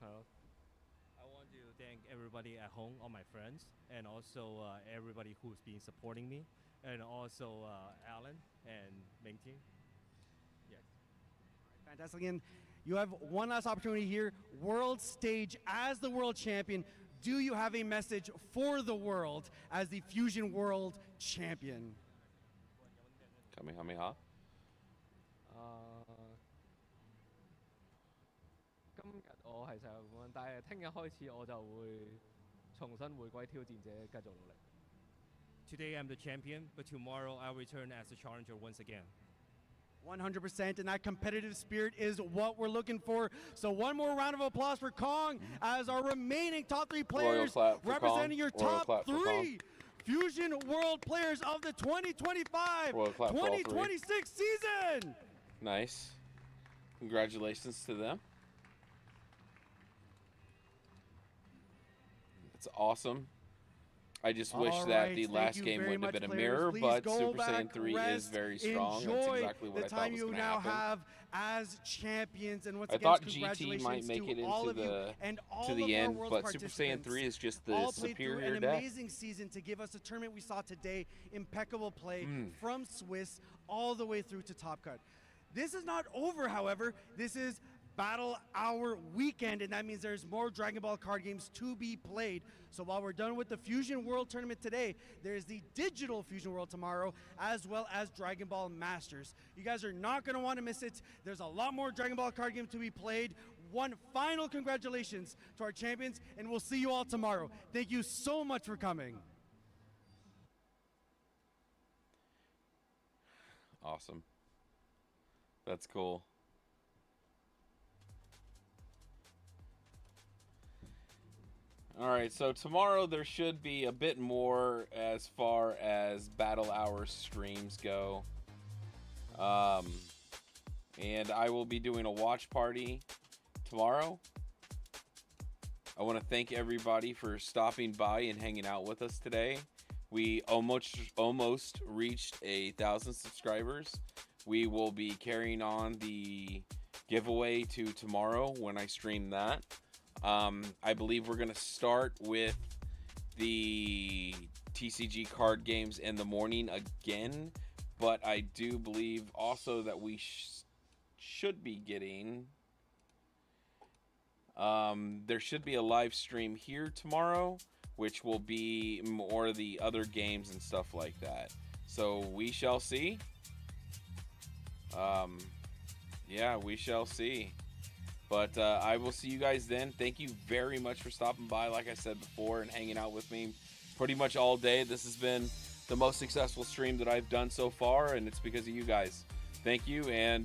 係咯。 I want to thank everybody at home, all my friends, and also everybody who's been supporting me, and also Alan and Mingting. Yes. Fantastic. And you have one last opportunity here, world stage as the world champion. Do you have a message for the world as the Fusion World Champion? Kamehameha. 今日我係世界冠軍，但係聽日開始我就會重新回歸挑戰者，繼續努力。Today I'm the champion, but tomorrow I'll return as a challenger once again. 100%, and that competitive spirit is what we're looking for. So one more round of applause for Kong as our remaining top three players representing your top three Fusion World players of the 2025-2026 season. Nice. Congratulations to them. That's awesome. I just wish that the last game wouldn't have been a mirror, but Super Saiyan 3 is very strong. That's exactly what I thought was going to happen. Have as champions, and once I again, thought GT might make it into the end, but Super Saiyan 3 is just the superior an deck. amazing season to give us a tournament we saw today. Impeccable play from Swiss all the way through to Top Cut. This is not over, however. This is Battle Hour weekend, and that means there's more Dragon Ball card games to be played. So while we're done with the Fusion World Tournament today, there's the digital Fusion World tomorrow, as well as Dragon Ball Masters. You guys are not going to want to miss it. There's a lot more Dragon Ball card games to be played. One final congratulations to our champions, and we'll see you all tomorrow. Thank you so much for coming. Awesome. That's cool. All right, so tomorrow there should be a bit more as far as Battle Hour streams go. And I will be doing a watch party tomorrow. I want to thank everybody for stopping by and hanging out with us today. We almost reached 1,000 subscribers. We will be carrying on the giveaway to tomorrow when I stream that. I believe we're going to start with the TCG card games in the morning again, but I do believe also that we should be getting... there should be a live stream here tomorrow, which will be more of the other games and stuff like that. So we shall see. Yeah, we shall see. But I will see you guys then. Thank you very much for stopping by, like I said before, and hanging out with me pretty much all day. This has been the most successful stream that I've done so far, and it's because of you guys. Thank you, and